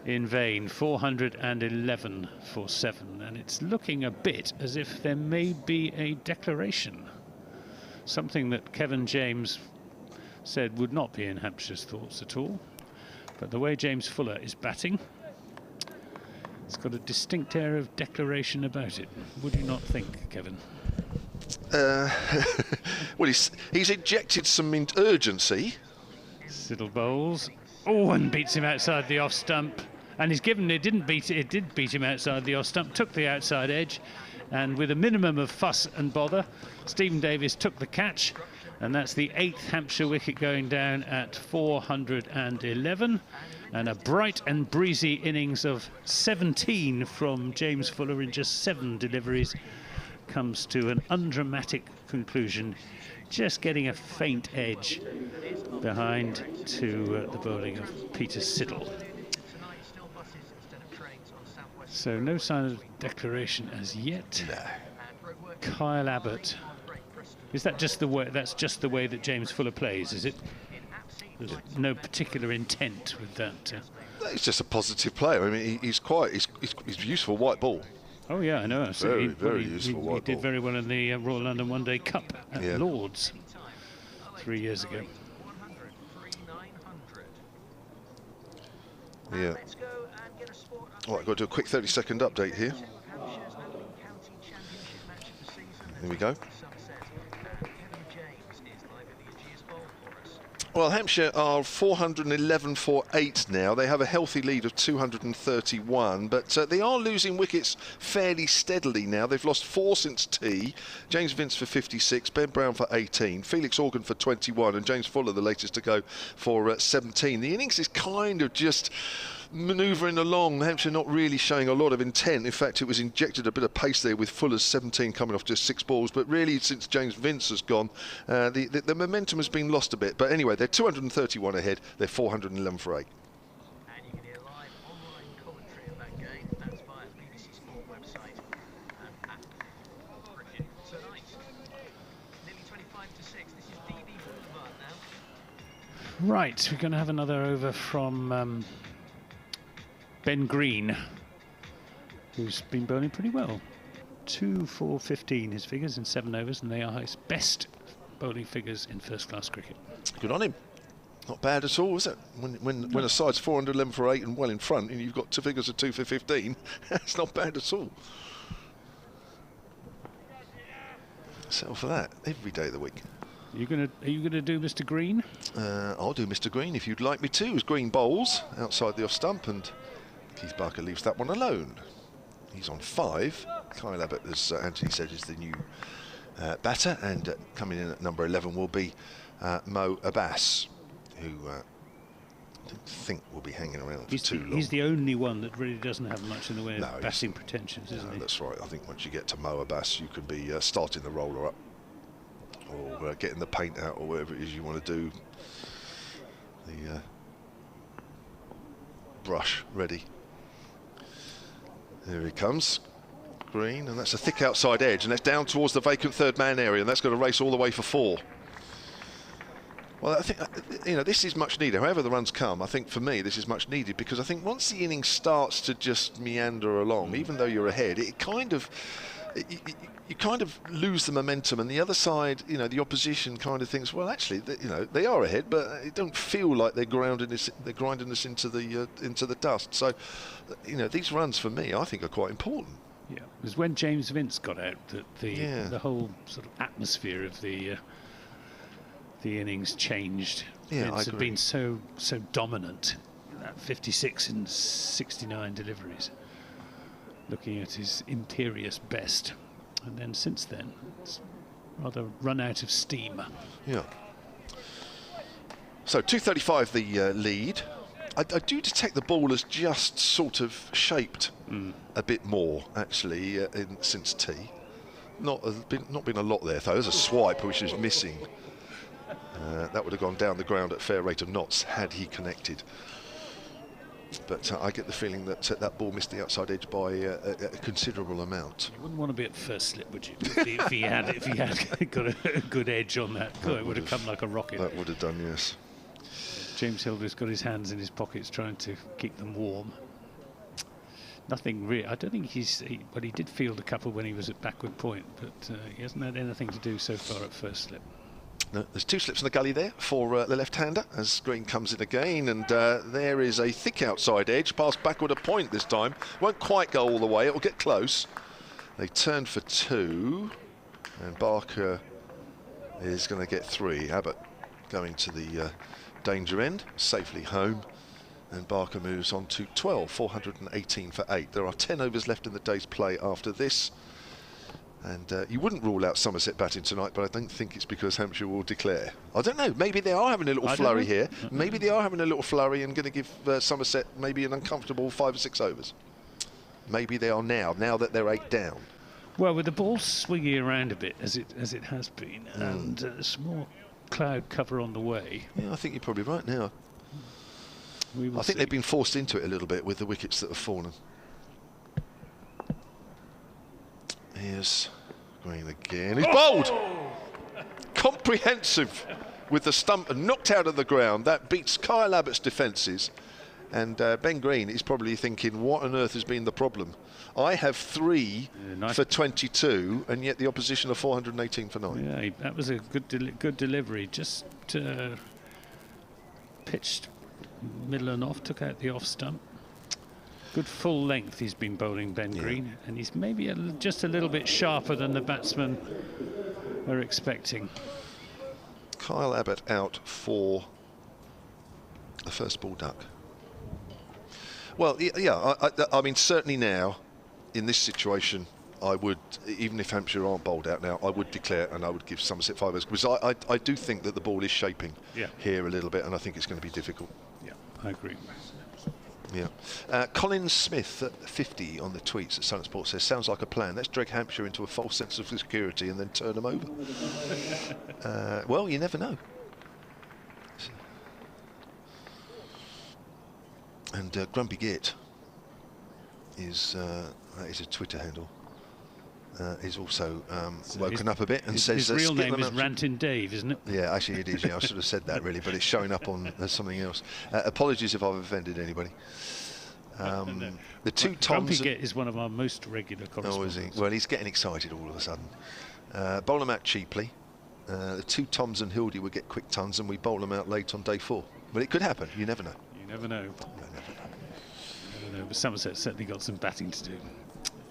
in vain. 411 for 7, and it's looking a bit as if there may be a declaration, something that Kevin James said would not be in Hampshire's thoughts at all. But the way James Fuller is batting, it's got a distinct air of declaration about it. Would you not think, Kevin? Well, he's injected some urgency. Siddle bowls. Oh, and beats him outside the off stump. And he's given it did beat him outside the off stump, took the outside edge, and with a minimum of fuss and bother, Stephen Davis took the catch, and that's the 8th Hampshire wicket going down at 411, and a bright and breezy innings of 17 from James Fuller in just 7 deliveries comes to an undramatic conclusion, just getting a faint edge behind to the bowling of Peter Siddle. So no sign of declaration as yet. No. Kyle Abbott. Is that just the way? That's just the way that James Fuller plays, is it? There's no particular intent with that. He's just a positive player. I mean, he's useful white ball. Oh yeah, I know. So Very useful white He did ball. very well in the Royal London One Day Cup at Yeah. Lords 3 years ago. Yeah. Right, I've got to do a quick 30-second update here. Here we go. Well, Hampshire are 411 for 8 now. They have a healthy lead of 231, but they are losing wickets fairly steadily now. They've lost 4 since tea. James Vince for 56, Ben Brown for 18, Felix Organ for 21, and James Fuller, the latest to go, for 17. The innings is kind of just manoeuvring along. Hampshire not really showing a lot of intent. In fact, it was injected a bit of pace there with Fuller's 17 coming off just 6 balls. But really, since James Vince has gone, the momentum has been lost a bit. But anyway, they're 231 ahead. They're 411 for 8. And you can hear live online commentary of that game. That's via the BBC Sport website and app. Cricket tonight. Nearly 25 to 6. This is DB Boulevard now. Right, we're going to have another over from Ben Green, who's been bowling pretty well. 2 for 15 his figures in 7 overs, and they are his best bowling figures in first-class cricket. Good on him. Not bad at all, is it? When a side's 411 for 8 and well in front, and you've got 2 figures of 2 for 15, that's not bad at all. Settle for that every day of the week. Are you gonna do Mr. Green? I'll do Mr. Green if you'd like me to. As Green bowls outside the off stump, and Keith Barker leaves that one alone. He's on 5. Kyle Abbott, as Anthony said, is the new batter, and coming in at number 11 will be Mo Abbas, who I don't think will be hanging around for too long. He's the only one that really doesn't have much in the way of No, batting pretensions, isn't he? That's right. I think once you get to Mo Abbas, you can be starting the roller up, or getting the paint out, or whatever it is you want to do. The brush ready. There he comes, Green, and that's a thick outside edge, and that's down towards the vacant third man area, and that's going to race all the way for 4. Well, I think, this is much needed. However the runs come, I think for me this is much needed, because I think once the inning starts to just meander along, even though you're ahead, it kind of you kind of lose the momentum, and the other side, the opposition kind of thinks, well, actually, they are ahead, but it don't feel like they're grinding this into the dust. So, these runs for me, I think, are quite important. Yeah, it was when James Vince got out that the whole sort of atmosphere of the innings changed. Yeah, Vince I had agree. been so dominant, at 56 and 69 deliveries, looking at his imperious best. And then since then, it's rather run out of steam. Yeah. So 235 the lead. I do detect the ball has just sort of shaped a bit more, actually, since tea. Not been a lot there, though. There's a swipe which is missing. That would have gone down the ground at fair rate of knots had he connected. But I get the feeling that that ball missed the outside edge by a considerable amount. You wouldn't want to be at first slip, would you? if he had got a good edge on that, it would have come like a rocket. That would have done, yes. James Hilder's got his hands in his pockets trying to keep them warm. Nothing really. I don't think he did field a couple when he was at backward point, but he hasn't had anything to do so far at first slip. No, there's 2 slips in the gully there for the left-hander as Green comes in again, and there is a thick outside edge, past backward a point this time. Won't quite go all the way, it'll get close. They turn for 2, and Barker is going to get 3. Abbott going to the danger end, safely home, and Barker moves on to 12, 418 for 8. There are 10 overs left in the day's play after this. And you wouldn't rule out Somerset batting tonight, but I don't think it's because Hampshire will declare. I don't know, maybe they are having a little flurry here. Maybe they are having a little flurry and going to give Somerset maybe an uncomfortable 5 or 6 overs. Maybe they are now that they're 8 down. Well, with the ball swinging around a bit, as it has been, and some more cloud cover on the way. Yeah, I think you're probably right now. We will I think see. they've been forced into it a little bit with the wickets that have fallen. Here's Green again. He's bowled! Comprehensive with the stump knocked out of the ground. That beats Kyle Abbott's defences. And Ben Green is probably thinking, what on earth has been the problem? I have 3 for 22, and yet the opposition are 418 for 9. Yeah, that was a good delivery. Just pitched middle and off, took out the off stump. Good full length he's been bowling, Ben Green, and he's maybe just a little bit sharper than the batsmen are expecting. Kyle Abbott out for the first ball duck. Well, yeah, I mean, certainly now, in this situation, I would, even if Hampshire aren't bowled out now, I would declare and I would give Somerset 5 overs, because I do think that the ball is shaping here a little bit, and I think it's going to be difficult. Yeah, I agree. Yeah. Colin Smith at 50 on the tweets at Sun Sport says, sounds like a plan. Let's drag Hampshire into a false sense of security and then turn them over. Well, you never know. And Grumpy Git is that is a Twitter handle. Is also woken up a bit and says... His real name is Rantin Dave, isn't it? Yeah, actually it is. Yeah, I should have said that really, but it's showing up on something else. Apologies if I've offended anybody. No. The 2 Toms... Grumpy Git is one of our most regular correspondents. Oh, is he? Well, he's getting excited all of a sudden. Bowl them out cheaply. The 2 Toms and Hildy would get quick tons, and we bowl them out late on day 4. But it could happen. You never know. You never know. But Somerset certainly got some batting to do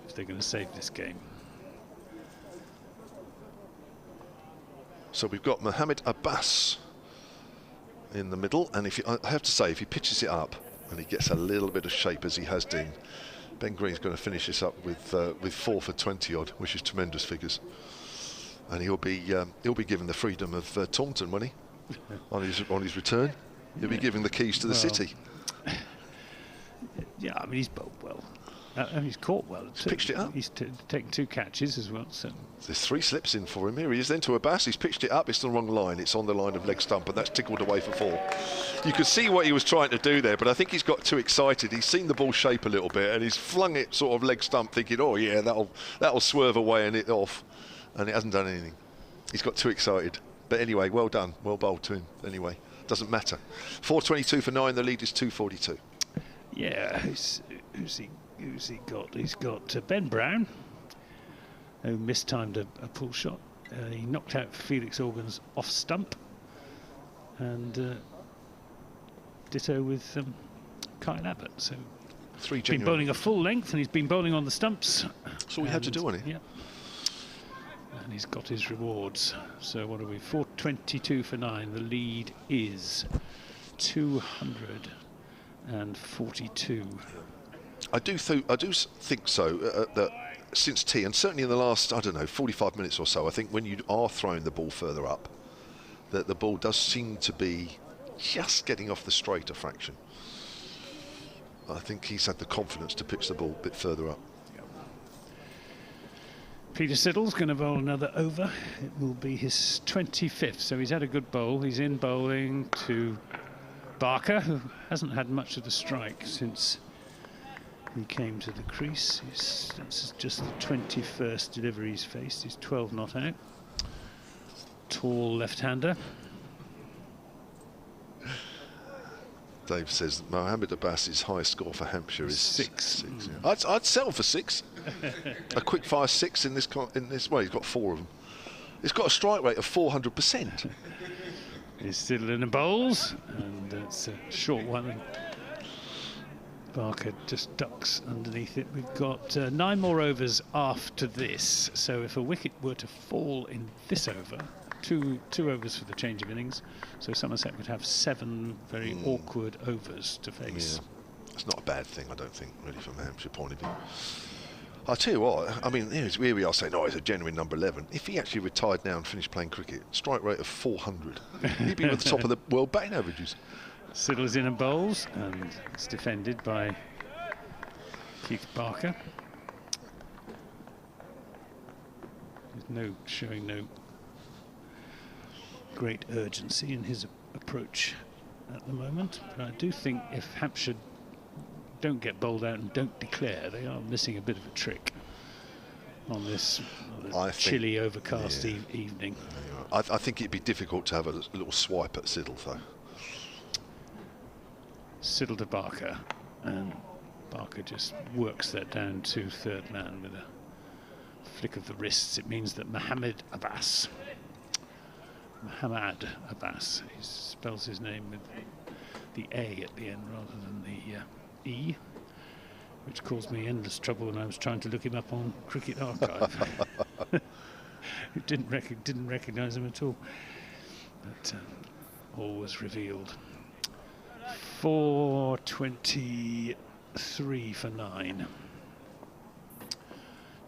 if they're going to save this game. So we've got Mohammed Abbas in the middle, and I have to say, if he pitches it up and he gets a little bit of shape as he has done, Ben Green's going to finish this up with 4 for 20 odd, which is tremendous figures, and he'll be given the freedom of Taunton, won't he? on his return, he'll be given the keys to the city. Yeah, I mean, he's bowled well. He's caught well. He's pitched it up. He's taken 2 catches as well. So there's 3 slips in for him. Here he is then to Abbas. He's pitched it up. It's the wrong line. It's on the line of leg stump, and that's tickled away for 4. You could see what he was trying to do there, but I think he's got too excited. He's seen the ball shape a little bit, and he's flung it sort of leg stump, thinking, "Oh yeah, that'll swerve away and it off," and it hasn't done anything. He's got too excited. But anyway, well done, well bowled to him. Anyway, doesn't matter. 422 for 9. The lead is 242. Yeah, who's he got? He's got Ben Brown, who mistimed a pull shot. He knocked out Felix Organ's off stump, and ditto with Kyle Abbott. So 3 he's been bowling a full length, and he's been bowling on the stumps. That's all we had to do on it. Yeah, and he's got his rewards. So what are we? 422 for 9. The lead is 242. I do think so, that since tea, and certainly in the last, I don't know, 45 minutes or so, I think when you are throwing the ball further up, that the ball does seem to be just getting off the straight a fraction. I think he's had the confidence to pitch the ball a bit further up. Peter Siddle's going to bowl another over. It will be his 25th, so he's had a good bowl. He's in bowling to Barker, who hasn't had much of the strike since he came to the crease. This is just the 21st delivery he's faced. He's 12 not out. Tall left-hander. Dave says that Mohammed Abbas's highest score for Hampshire is 6. Yeah. I'd settle for 6. A quick fire 6 in this. Well, he's got 4 of them. It's got a strike rate of 400%. He's still in the bowls, and it's a short one. And Barker just ducks underneath it. We've got 9 more overs after this. So if a wicket were to fall in this over, two overs for the change of innings, so Somerset would have 7 very awkward overs to face. Yeah. It's not a bad thing, I don't think, really, from a Hampshire point of view. I'll tell you what, I mean, here we are saying, oh, he's a genuine number 11. If he actually retired now and finished playing cricket, strike rate of 400, he'd be at the top of the world batting averages. Siddle's in and bowls, and it's defended by Keith Barker. There's showing no great urgency in his approach at the moment, but I do think if Hampshire don't get bowled out and don't declare, they are missing a bit of a trick. on this chilly, overcast evening. I think it'd be difficult to have a little swipe at Siddle, though. Siddle to Barker, and Barker just works that down to third man with a flick of the wrists. It means that Mohammed Abbas, he spells his name with the A at the end rather than the E, which caused me endless trouble when I was trying to look him up on Cricket Archive. Didn't recognise him at all, but all was revealed. 4:23 for 9.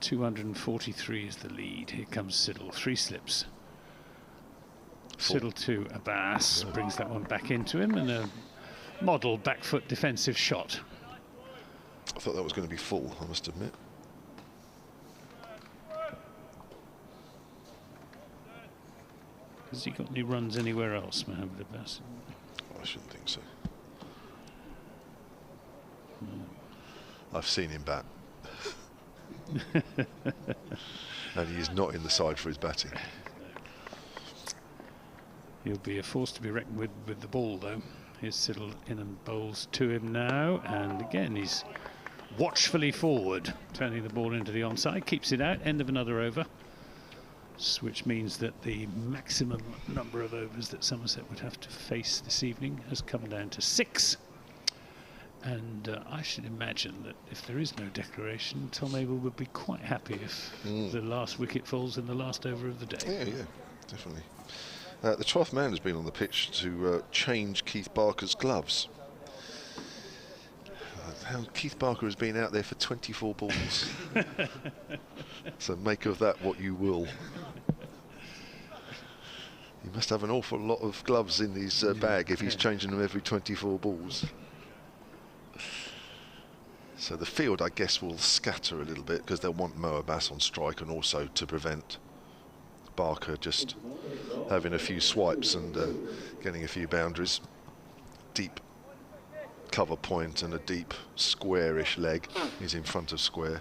243 is the lead. Here comes Siddle. 3 slips. Siddle to Abbas, brings that one back into him, and a model back foot defensive shot. I thought that was going to be full, I must admit. Has he got any runs anywhere else, Mohammed Abbas? I shouldn't think so. I've seen him bat. And he is not in the side for his batting. He'll be a force to be reckoned with the ball, though. Here's Siddle in and bowls to him now, and again he's watchfully forward, turning the ball into the onside, keeps it out, end of another over, which means that the maximum number of overs that Somerset would have to face this evening has come down to 6. And I should imagine that if there is no declaration, Tom Abel would be quite happy if the last wicket falls in the last over of the day. Yeah, definitely. The 12th man has been on the pitch to change Keith Barker's gloves. Keith Barker has been out there for 24 balls. So make of that what you will. He must have an awful lot of gloves in his bag if he's changing them every 24 balls. So the field, I guess, will scatter a little bit because they'll want Mo Abbas on strike, and also to prevent Barker just having a few swipes and getting a few boundaries. Deep cover point and a deep squarish leg. He's in front of square.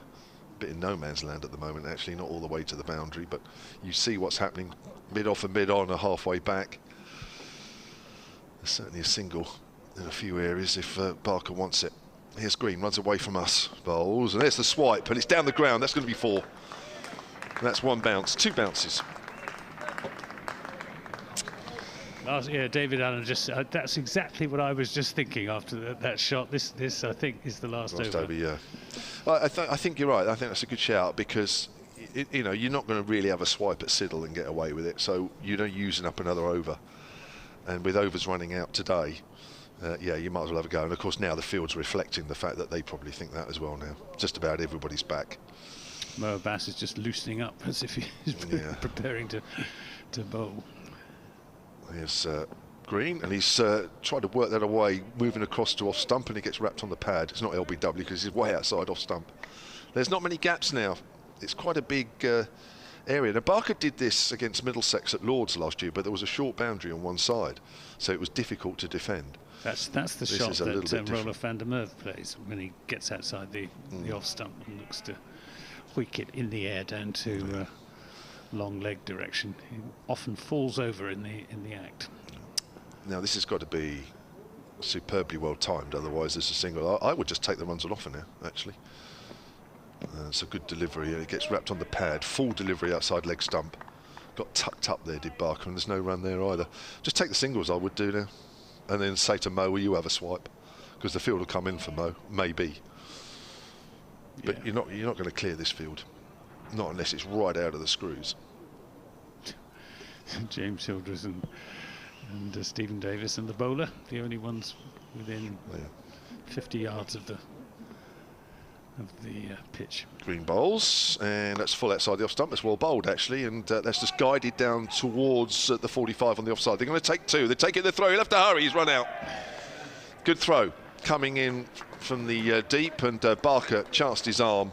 Bit in no man's land at the moment, actually, not all the way to the boundary, but you see what's happening. Mid off and mid on are halfway back. There's certainly a single in a few areas if Barker wants it. Here's Green, runs away from us, bowls, and there's the swipe, and it's down the ground. That's going to be 4. That's 1 bounce, 2 bounces. Yeah, David Allen just, that's exactly what I was just thinking after that shot. This I think is the last over. Yeah. Well, I think you're right. I think that's a good shout because you know, you're not going to really have a swipe at Siddle and get away with it, so you're not using up another over. And with overs running out today, yeah, you might as well have a go. And of course now the field's reflecting the fact that they probably think that as well now. Just about everybody's back. Mo Abbas is just loosening up as if he's preparing to bowl. Here's Green, and he's tried to work that away, moving across to off stump, and he gets wrapped on the pad. It's not LBW because he's way outside off stump. There's not many gaps now. It's quite a big area. Now Barker did this against Middlesex at Lord's last year, but there was a short boundary on one side, so it was difficult to defend. That's the shot that Roelof van der Merwe plays when he gets outside the off stump and looks to Wicket in the air down to long leg direction. He often falls over in the act. Now this has got to be superbly well timed, otherwise there's a single. I would just take the runs on offer now, actually. It's a good delivery. It gets wrapped on the pad, full delivery outside leg stump. Got tucked up there, did Barker, and there's no run there either. Just take the singles, I would do now, and then say to Mo, will you have a swipe? Because the field will come in for Mo, maybe. But you're not going to clear this field, not unless it's right out of the screws. James Childress and Stephen Davis and the bowler, the only ones within 50 yards of the pitch. Green bowls, and that's full outside the off stump. That's well bowled actually, and that's just guided down towards the 45 on the offside. They're going to take 2. They take it, the throw. He'll have to hurry. He's run out. Good throw coming in from the deep, and Barker chanced his arm,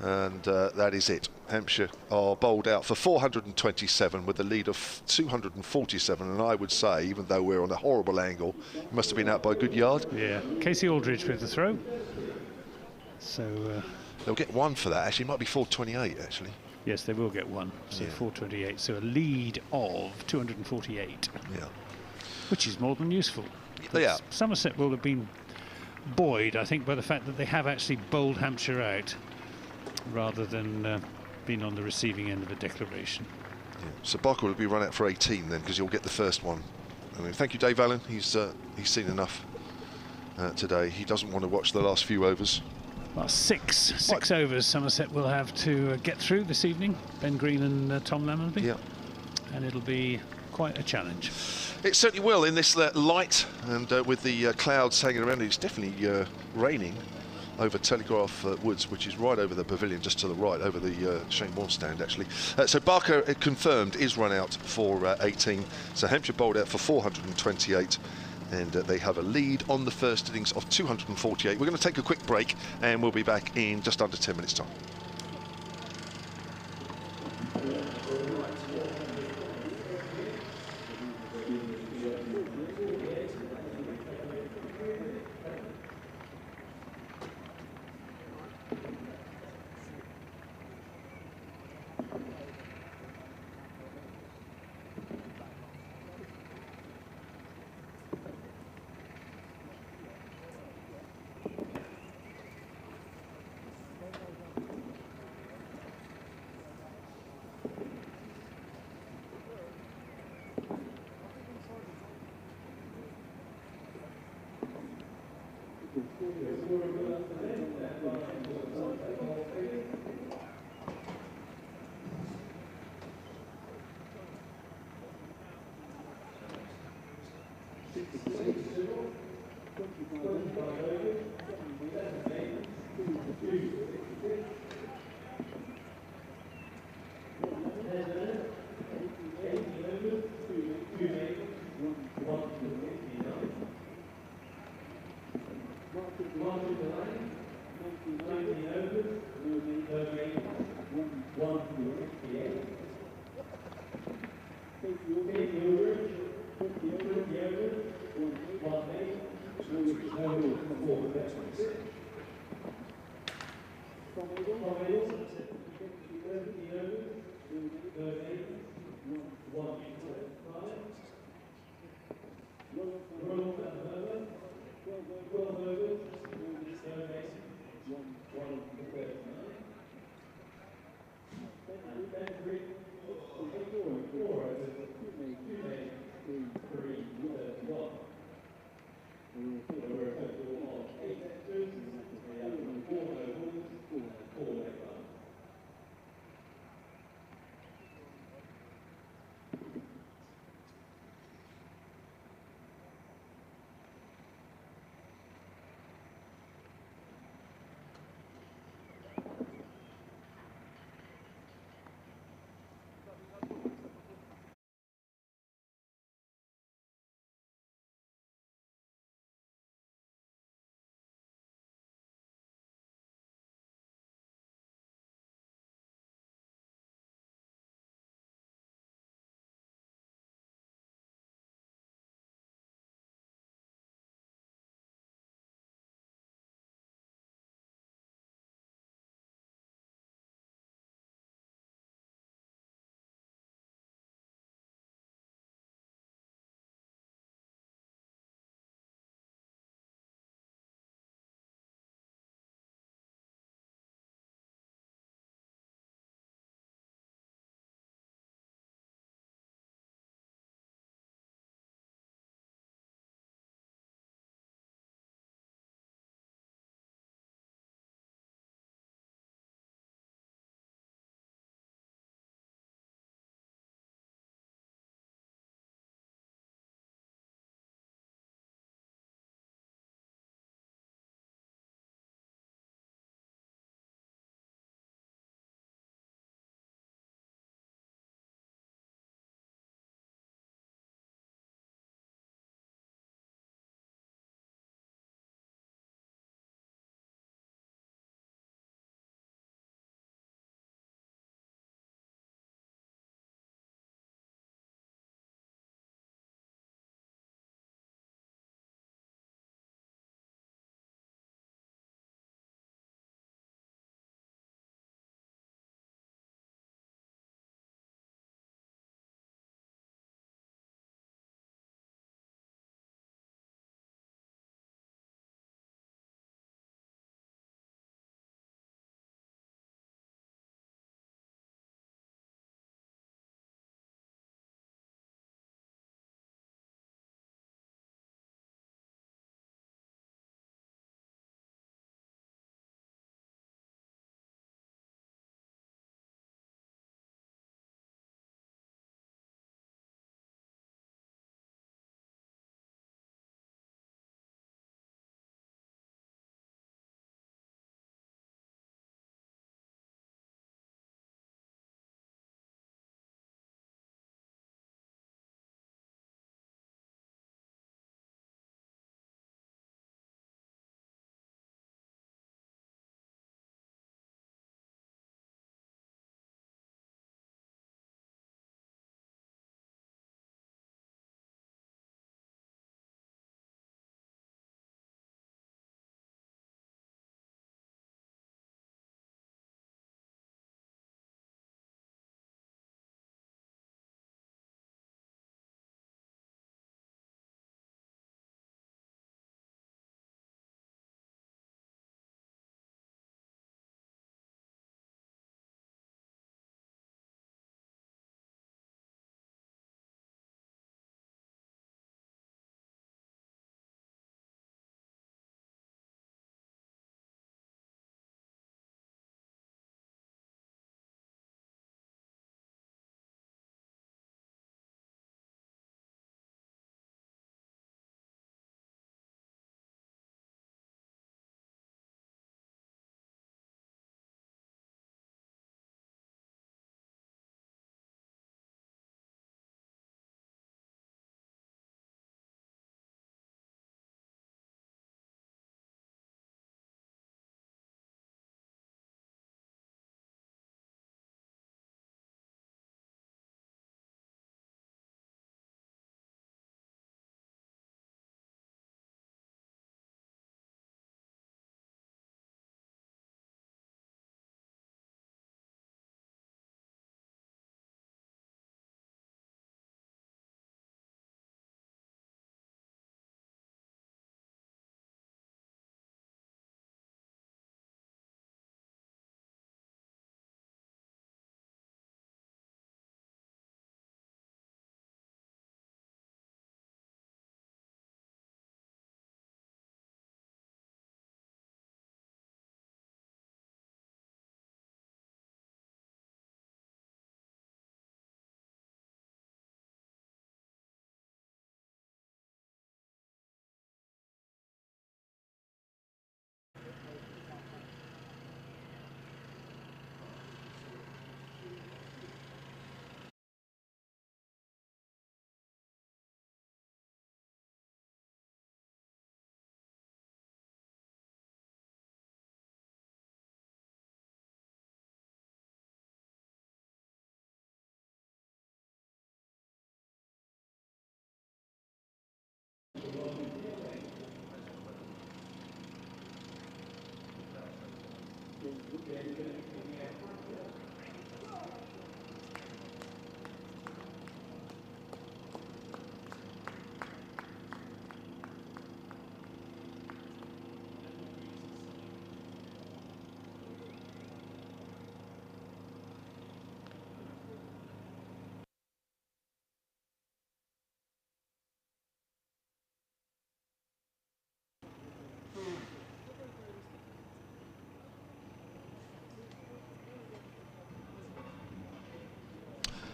and that is it. Hampshire are bowled out for 427 with a lead of 247, and I would say, even though we're on a horrible angle, it must have been out by a good yard. Yeah, Casey Aldridge with the throw. So They'll get one for that. Actually, it might be 428. Actually. Yes, they will get one. So Yeah. 428. So a lead of 248, Yeah. which is more than useful. Yeah. Somerset will have been buoyed, I think, by the fact that they have actually bowled Hampshire out rather than been on the receiving end of a declaration. Yeah. So Barker will be run out for 18 then, because he'll get the first one. I mean, thank you, Dave Allen. He's seen enough today. He doesn't want to watch the last few overs. Well, six overs Somerset will have to get through this evening. Ben Green and Tom Lammonby. Yeah. And it'll be quite a challenge. It certainly will in this light and with the clouds hanging around. It's definitely raining over Telegraph Woods, which is right over the pavilion, just to the right, over the Shane Warne stand, actually. So Barker, confirmed, is run out for 18. So Hampshire bowled out for 428. And they have a lead on the first innings of 248. We're going to take a quick break, and we'll be back in just under 10 minutes' time.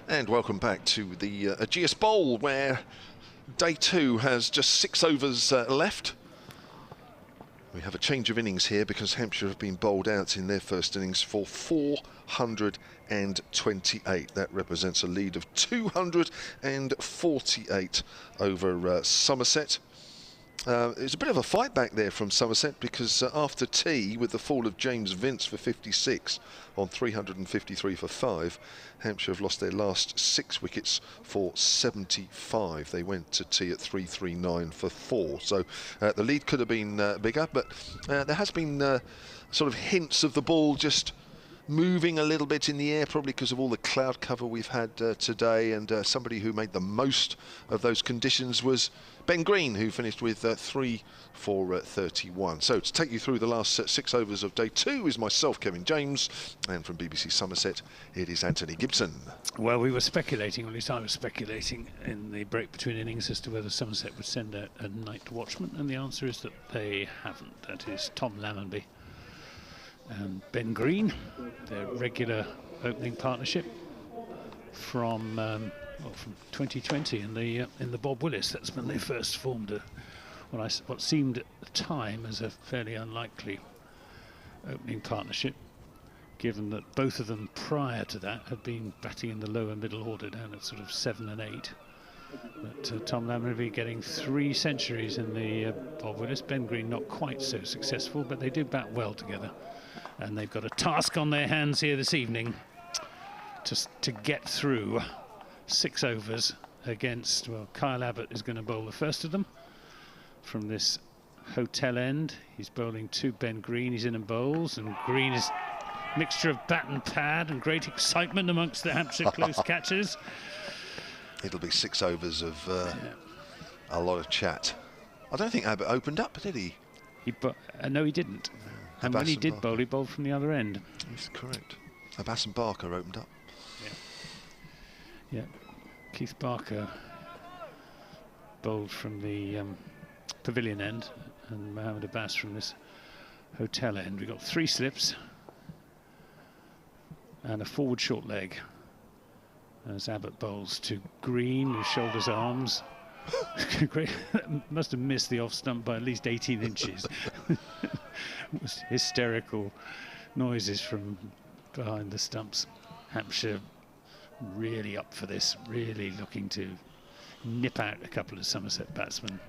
And welcome back to the Ageas Bowl, where day 2 has just 6 overs left. We have a change of innings here because Hampshire have been bowled out in their first innings for 428. That represents a lead of 248 over Somerset. It's a bit of a fight back there from Somerset because after tea, with the fall of James Vince for 56 on 353 for 5, Hampshire have lost their last 6 wickets for 75. They went to tea at 339 for 4. So the lead could have been bigger, but there has been sort of hints of the ball just moving a little bit in the air, probably because of all the cloud cover we've had today, and somebody who made the most of those conditions was Ben Green, who finished with 3 for 31. So to take you through the last 6 overs of day 2 is myself, Kevin James, and from BBC Somerset it is Anthony Gibson. Well, we were speculating, or at least I was speculating, in the break between innings as to whether Somerset would send a night watchman, and the answer is that they haven't. That is Tom Lammonby and Ben Green, their regular opening partnership from 2020 in the Bob Willis. That's when they first formed what seemed at the time as a fairly unlikely opening partnership, given that both of them prior to that had been batting in the lower middle order down at sort of 7 and 8. But Tom Lammonby getting 3 centuries in the Bob Willis. Ben Green not quite so successful, but they do bat well together. And they've got a task on their hands here this evening to get through 6 overs against, well, Kyle Abbott is going to bowl the first of them from this hotel end. He's bowling to Ben Green. He's in and bowls, and Green is a mixture of bat and pad and great excitement amongst the Hampshire close catchers. It'll be 6 overs of a lot of chat. I don't think Abbott opened up, did he? No, he didn't. And when he did bowl, he bowled from the other end. That's correct. Abbas and Barker opened up. Yeah. Keith Barker bowled from the pavilion end, and Mohammed Abbas from this hotel end. We've got 3 slips and a forward short leg as Abbott bowls to Green, who shoulders arms. Must have missed the off stump by at least 18 inches. Hysterical noises from behind the stumps. Hampshire really up for this, really looking to nip out a couple of Somerset batsmen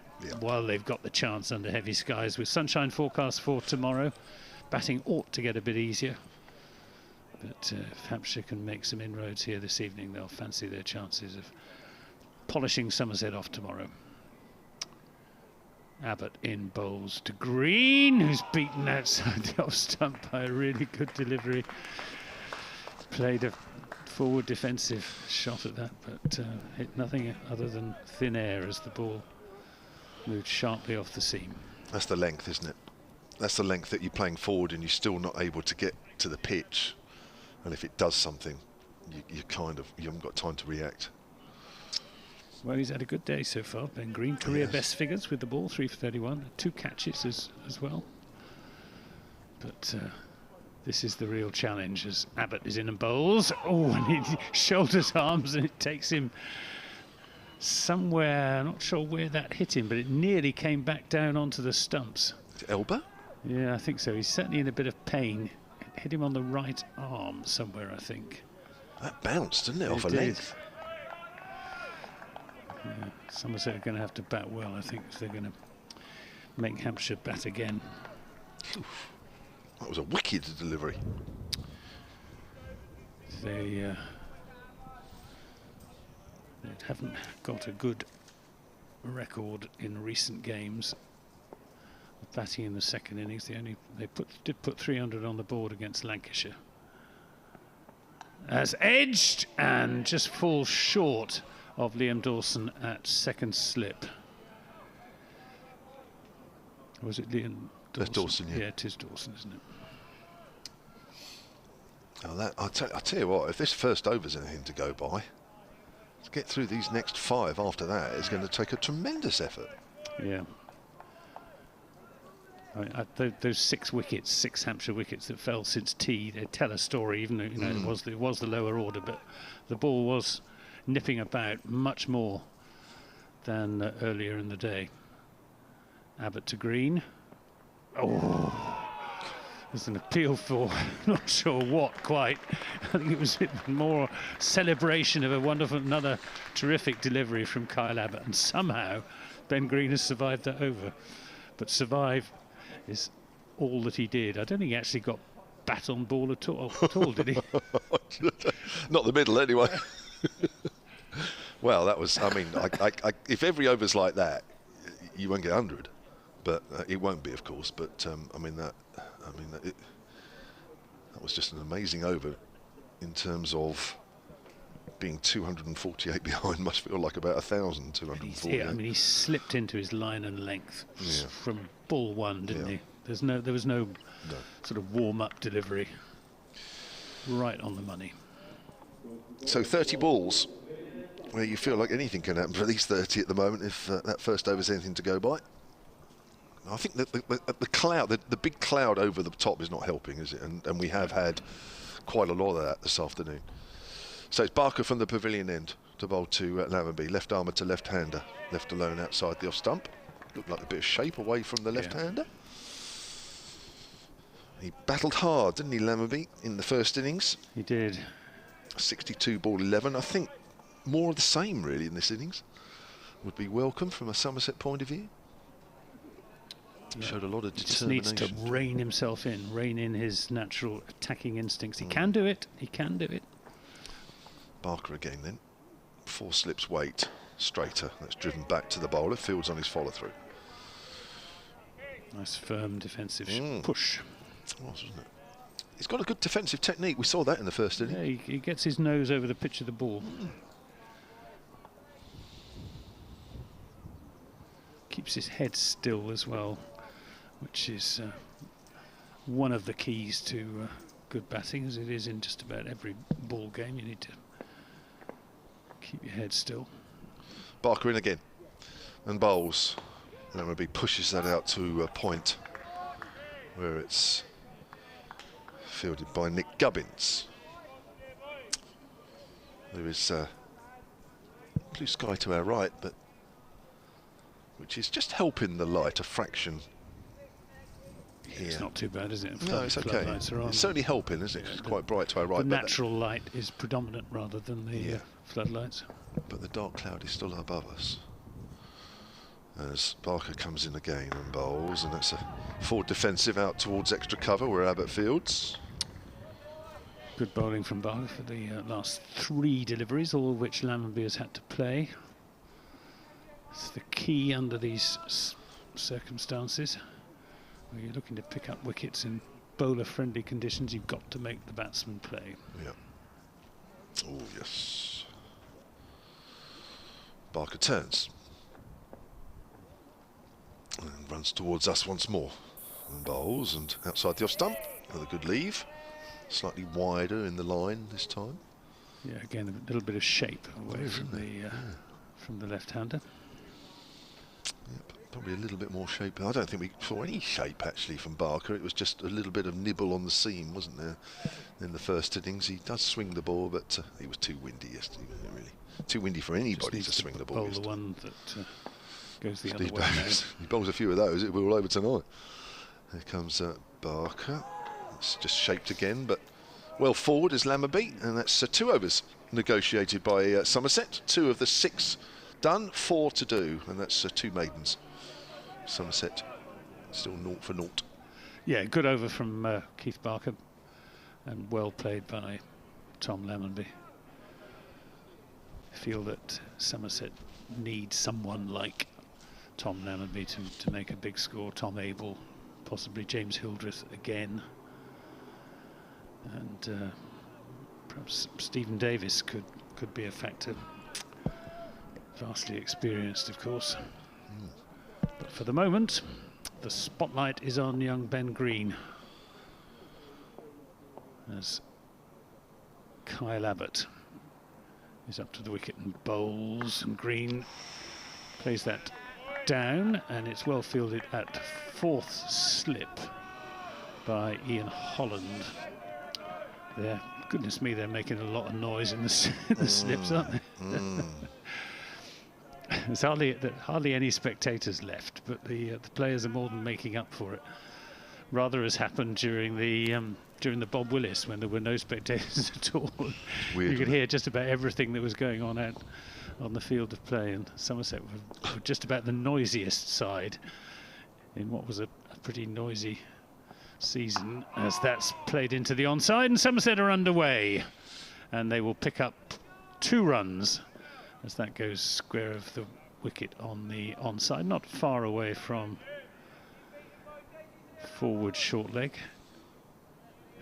while they've got the chance under heavy skies. With sunshine forecast for tomorrow, batting ought to get a bit easier, but if Hampshire can make some inroads here this evening, they'll fancy their chances of polishing Somerset off tomorrow. Abbott in bowls to Green, who's beaten outside the off stump by a really good delivery. Played a forward defensive shot at that, but hit nothing other than thin air as the ball moved sharply off the seam. That's the length, isn't it? That's the length that you're playing forward and you're still not able to get to the pitch. And if it does something, you haven't got time to react. Well, he's had a good day so far. Ben Green, career best figures with the ball, 3 for 31, 2 catches as well. But this is the real challenge as Abbott is in and bowls. Oh, and he shoulders arms, and it takes him somewhere. Not sure where that hit him, but it nearly came back down onto the stumps. Elbow? Yeah, I think so. He's certainly in a bit of pain. It hit him on the right arm somewhere, I think. That bounced, didn't it, off a length? Yeah, Somerset are going to have to bat well, I think, if they're going to make Hampshire bat again. Oof. That was a wicked delivery. They haven't got a good record in recent games batting in the second innings. They did put 300 on the board against Lancashire. As edged and just falls short of Liam Dawson at second slip. Or was it Liam Dawson? That's Dawson, yeah. Yeah, it is Dawson, isn't it? Now I'll tell you what, if this first over's anything to go by, to get through these next 5 after that is going to take a tremendous effort. Yeah. Those 6 wickets, 6 Hampshire wickets that fell since tea, they tell a story, even though it was the lower order, but the ball was nipping about much more than earlier in the day. Abbott to Green. Oh, there's an appeal for not sure what quite. I think it was more celebration of another terrific delivery from Kyle Abbott, and somehow Ben Green has survived that over. But survive is all that he did. I don't think he actually got bat on ball at all, did he? Not the middle, anyway. Well, that was. I mean, if every over's like that, you won't get 100, but it won't be, of course. But that was just an amazing over in terms of being 248 behind. Must feel like about 1,248. Yeah, I mean, he slipped into his line and length from ball one, didn't he? There was no sort of warm-up delivery. Right on the money. So 30 balls, where you feel like anything can happen for these 30 at the moment if that first over's anything to go by. I think that the cloud, the big cloud over the top is not helping, is it? And we have had quite a lot of that this afternoon. So it's Barker from the pavilion end to bowl to Lammonby. Left armour to left-hander. Left alone outside the off-stump. Looked like a bit of shape away from the left-hander. He battled hard, didn't he, Lammonby, in the first innings? He did. 62 ball 11. I think more of the same, really, in this innings. Would be welcome from a Somerset point of view. Yeah. Showed a lot of determination. Just needs to rein himself in, rein in his natural attacking instincts. He can do it. He can do it. Barker again then. 4 slips weight. Straighter. That's driven back to the bowler. Fields on his follow-through. Nice firm defensive push. Wasn't it? He's got a good defensive technique. We saw that in the first inning. Yeah, he gets his nose over the pitch of the ball. Keeps his head still as well, which is one of the keys to good batting, as it is in just about every ball game. You need to keep your head still. Barker in again and bowls. Lammonby pushes that out to a point where it's fielded by Nick Gubbins. There is blue sky to our right, but which is just helping the light a fraction here. It's not too bad, is it? No, it's okay. It's certainly helping, isn't it? It's quite bright to our right. The natural light is predominant rather than the floodlights. But the dark cloud is still above us. As Barker comes in again and bowls, and that's a forward defensive out towards extra cover where Abbott fields. Good bowling from Barker for the last 3 deliveries, all of which Lammonby has had to play. It's the key under these circumstances. Where you're looking to pick up wickets in bowler-friendly conditions, you've got to make the batsman play. Yeah. Oh, yes. Barker turns. And runs towards us once more. And bowls, and outside the off-stump with a good leave. Slightly wider in the line this time. Yeah, again, a little bit of shape away from the left-hander. Yep, probably a little bit more shape. I don't think we saw any shape actually from Barker. It was just a little bit of nibble on the seam, wasn't there, in the first innings. He does swing the ball, but he was too windy yesterday, really. Too windy for anybody to swing the ball. The one that goes the Steve other way. He bowls a few of those, it'll be all over tonight. Here comes Barker. It's just shaped again, but well forward is Lammonby, and that's 2 overs negotiated by Somerset. 2 of the 6 done, 4 to do, and that's 2 maidens. Somerset still 0 for 0. Yeah, good over from Keith Barker, and well played by Tom Lammonby. I feel that Somerset needs someone like Tom Lammonby to make a big score. Tom Abel, possibly James Hildreth again, and perhaps Stephen Davis could be a factor. Vastly experienced, of course. But for the moment, the spotlight is on young Ben Green, as Kyle Abbott is up to the wicket and bowls, and Green plays that down, and it's well fielded at fourth slip by Ian Holland. There, goodness me, they're making a lot of noise in the slips, aren't they? There's hardly any spectators left, but the players are more than making up for it. Rather has happened during the Bob Willis, when there were no spectators at all. Weird, you could hear just about everything that was going on out on the field of play, and Somerset were just about the noisiest side in what was a pretty noisy season, as that's played into the onside, and Somerset are underway, and they will pick up 2 runs as that goes square of the wicket on the onside, not far away from forward short leg.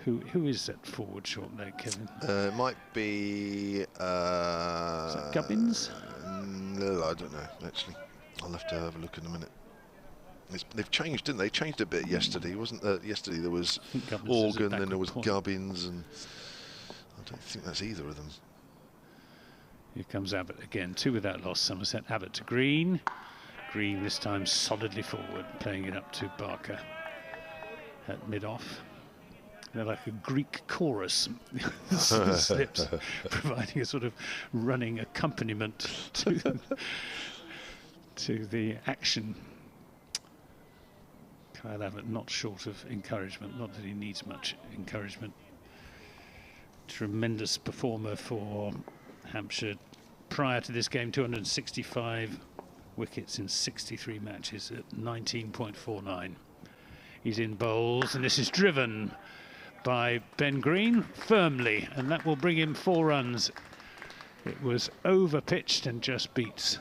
Who is that forward short leg, Kevin? It might be... is that Gubbins? No, I don't know, actually. I'll have to have a look in a minute. They've changed, didn't they? Changed a bit yesterday, wasn't there? Yesterday there was Organ, then there was Gubbins, and I don't think that's either of them. Here comes Abbott again, 2 without loss. Somerset. Abbott to Green. Green this time solidly forward, playing it up to Barker at mid-off. They're like a Greek chorus, slips, providing a sort of running accompaniment to the action. Kyle Abbott not short of encouragement, not that he needs much encouragement. Tremendous performer for Hampshire. Prior to this game, 265 wickets in 63 matches at 19.49. He's in bowls, and this is driven by Ben Green firmly, and that will bring him 4 runs. It was over pitched and just beats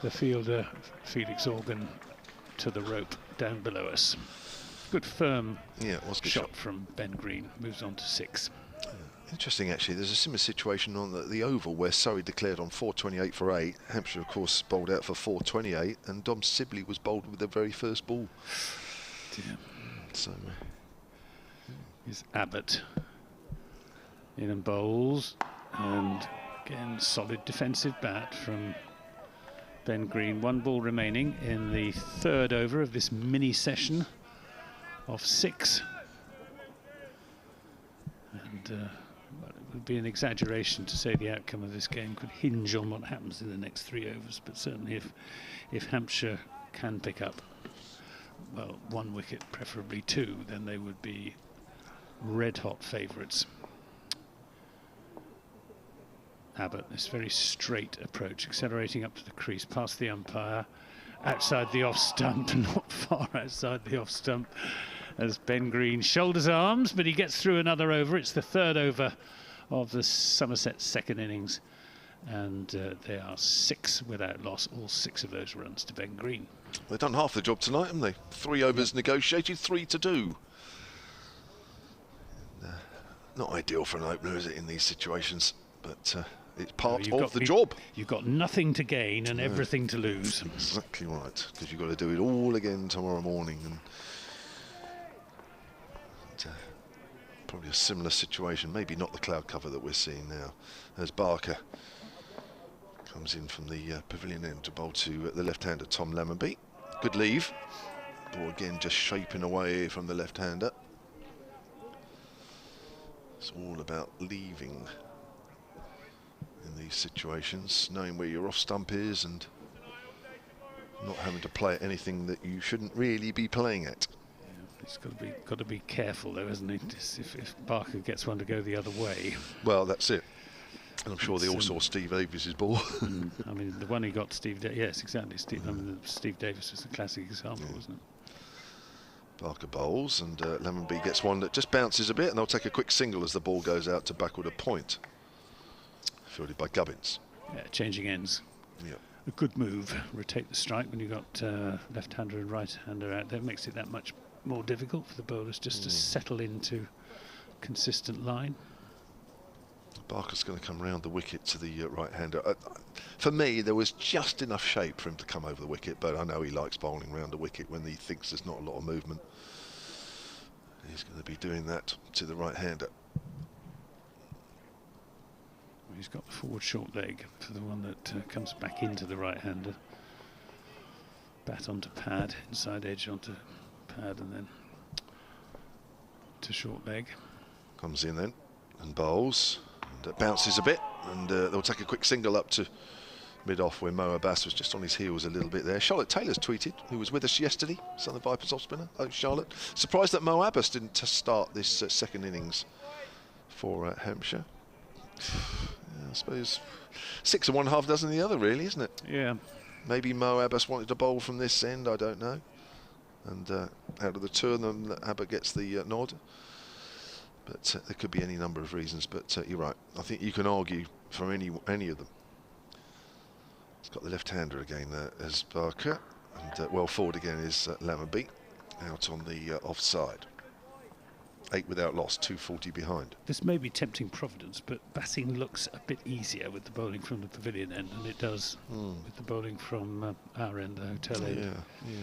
the fielder Felix Organ to the rope down below us. Good firm shot from Ben Green. Moves on to 6. Interesting, actually. There's a similar situation on the Oval, where Surrey declared on 428 for 8. Hampshire, of course, bowled out for 428, and Dom Sibley was bowled with the very first ball. Yeah. So is Abbott in and bowls, and again solid defensive bat from Ben Green. 1 ball remaining in the 3rd over of this mini session of 6, and well, it would be an exaggeration to say the outcome of this game could hinge on what happens in the next 3 overs, but certainly if Hampshire can pick up, well, 1 wicket, preferably 2, then they would be red-hot favourites. Abbott, this very straight approach, accelerating up to the crease, past the umpire, outside the off-stump, not far outside the off-stump, as Ben Green shoulders arms, but he gets through another over. It's the 3rd over of the Somerset 2nd innings, and they are 6 without loss, all 6 of those runs to Ben Green. they've done half the job tonight, haven't they? 3 overs negotiated, 3 to do. Not ideal for an opener, is it, in these situations? But it's part of the job. You've got nothing to gain and everything to lose. Exactly right, because you've got to do it all again tomorrow morning. And probably a similar situation, maybe not the cloud cover that we're seeing now, as Barker comes in from the pavilion end to bowl to the left-hander Tom Lammonby. Good leave. Ball again just shaping away from the left-hander. It's all about leaving in these situations, knowing where your off stump is and not having to play at anything that you shouldn't really be playing at. Yeah, he's got to be careful though, hasn't he? If Barker gets one to go the other way. Well, that's it. And I'm sure they all saw Steve Davis's ball. I mean, the one he got Steve yes, exactly. Steve Davis was the classic example, wasn't it? Barker bowls, and Lammonby gets one that just bounces a bit, and they'll take a quick single as the ball goes out to backward a point. Fielded by Gubbins. Yeah, changing ends. Yeah. a good move. Rotate the strike when you've got left-hander and right-hander out there. Makes it that much more difficult for the bowlers just to settle into consistent line. Barker's going to come round the wicket to the right-hander. For me, there was just enough shape for him to come over the wicket, but I know he likes bowling round the wicket when he thinks there's not a lot of movement. He's going to be doing that to the right-hander. He's got the forward short leg for the one that comes back into the right-hander. Bat onto pad, inside edge onto pad, and then to short leg. Comes in then and bowls. And bounces a bit, and they'll take a quick single up to mid-off where Mo Abbas was just on his heels a little bit there. Charlotte Taylor's tweeted, who was with us yesterday, Southern Vipers off-spinner. Oh, Charlotte. Surprised that Mo Abbas didn't start this second innings for Hampshire. Yeah, I suppose 6 and 1/2 dozen the other, really, isn't it? Yeah. Maybe Mo Abbas wanted to bowl from this end, I don't know. And out of the two of them, Abbott gets the nod. But there could be any number of reasons, but you're right. I think you can argue from any of them. He's got the left-hander again as Barker, and well forward again is Lammerby, out on the offside. 8 without loss, 240 behind. This may be tempting Providence, but batting looks a bit easier with the bowling from the pavilion end than it does with the bowling from our end, the hotel end. Yeah, yeah.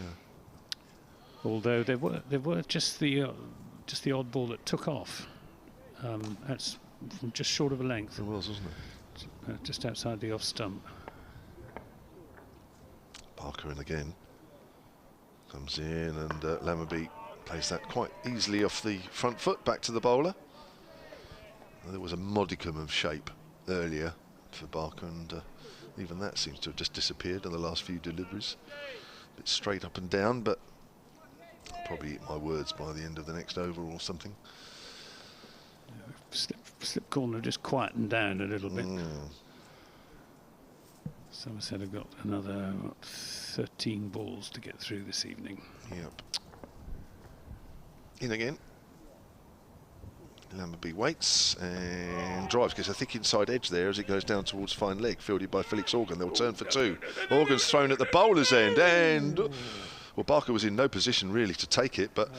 Although there were just the odd ball that took off. That's from just short of a length. It was, wasn't it? Just outside the off stump. Barker in again. Comes in, and Lammerby plays that quite easily off the front foot back to the bowler. There was a modicum of shape earlier for Barker, and even that seems to have just disappeared in the last few deliveries. A bit straight up and down, but I'll probably eat my words by the end of the next over or something. Slip corner just quietened down a little bit. Somerset have got another 13 balls to get through this evening. Yep. In again. Lammerby waits and drives, gets a thick inside edge there as it goes down towards fine leg, fielded by Felix Organ. They'll turn for 2. Organ's thrown at the bowler's end, and well, Barker was in no position really to take it, but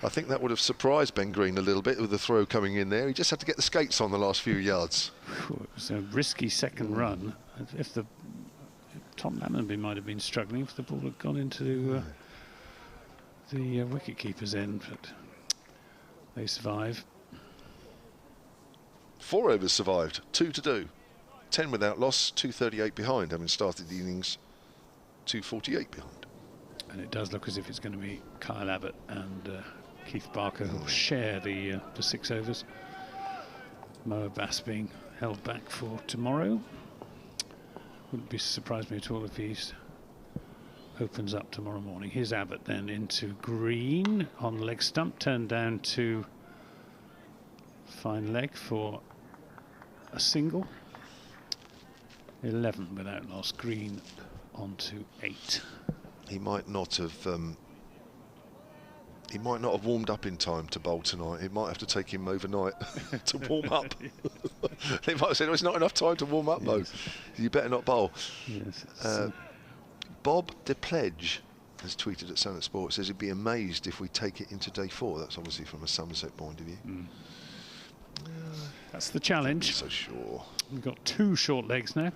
I think that would have surprised Ben Green a little bit with the throw coming in there. He just had to get the skates on the last few yards. It was a risky second run. If Tom Lammerby might have been struggling if the ball had gone into the wicket-keeper's end, but they survive. 4 overs survived, 2 to do. 10 without loss, 238 behind, having started the innings 248 behind. And it does look as if it's going to be Kyle Abbott and Keith Barker who will share the 6 overs. Mo Abbas being held back for tomorrow. Wouldn't be surprised me at all if he's opens up tomorrow morning. Here's Abbott then into Green on leg stump, turned down to fine leg for a single. 11 without loss. Green onto 8. He might not have warmed up in time to bowl tonight. It might have to take him overnight to warm up. They might have said, oh, it's not enough time to warm up, Mo. You better not bowl. Yes, Bob DePledge has tweeted at Somerset Sport, says he'd be amazed if we take it into day 4. That's obviously from a Somerset point of view. that's the challenge. So sure. We've got 2 short legs now.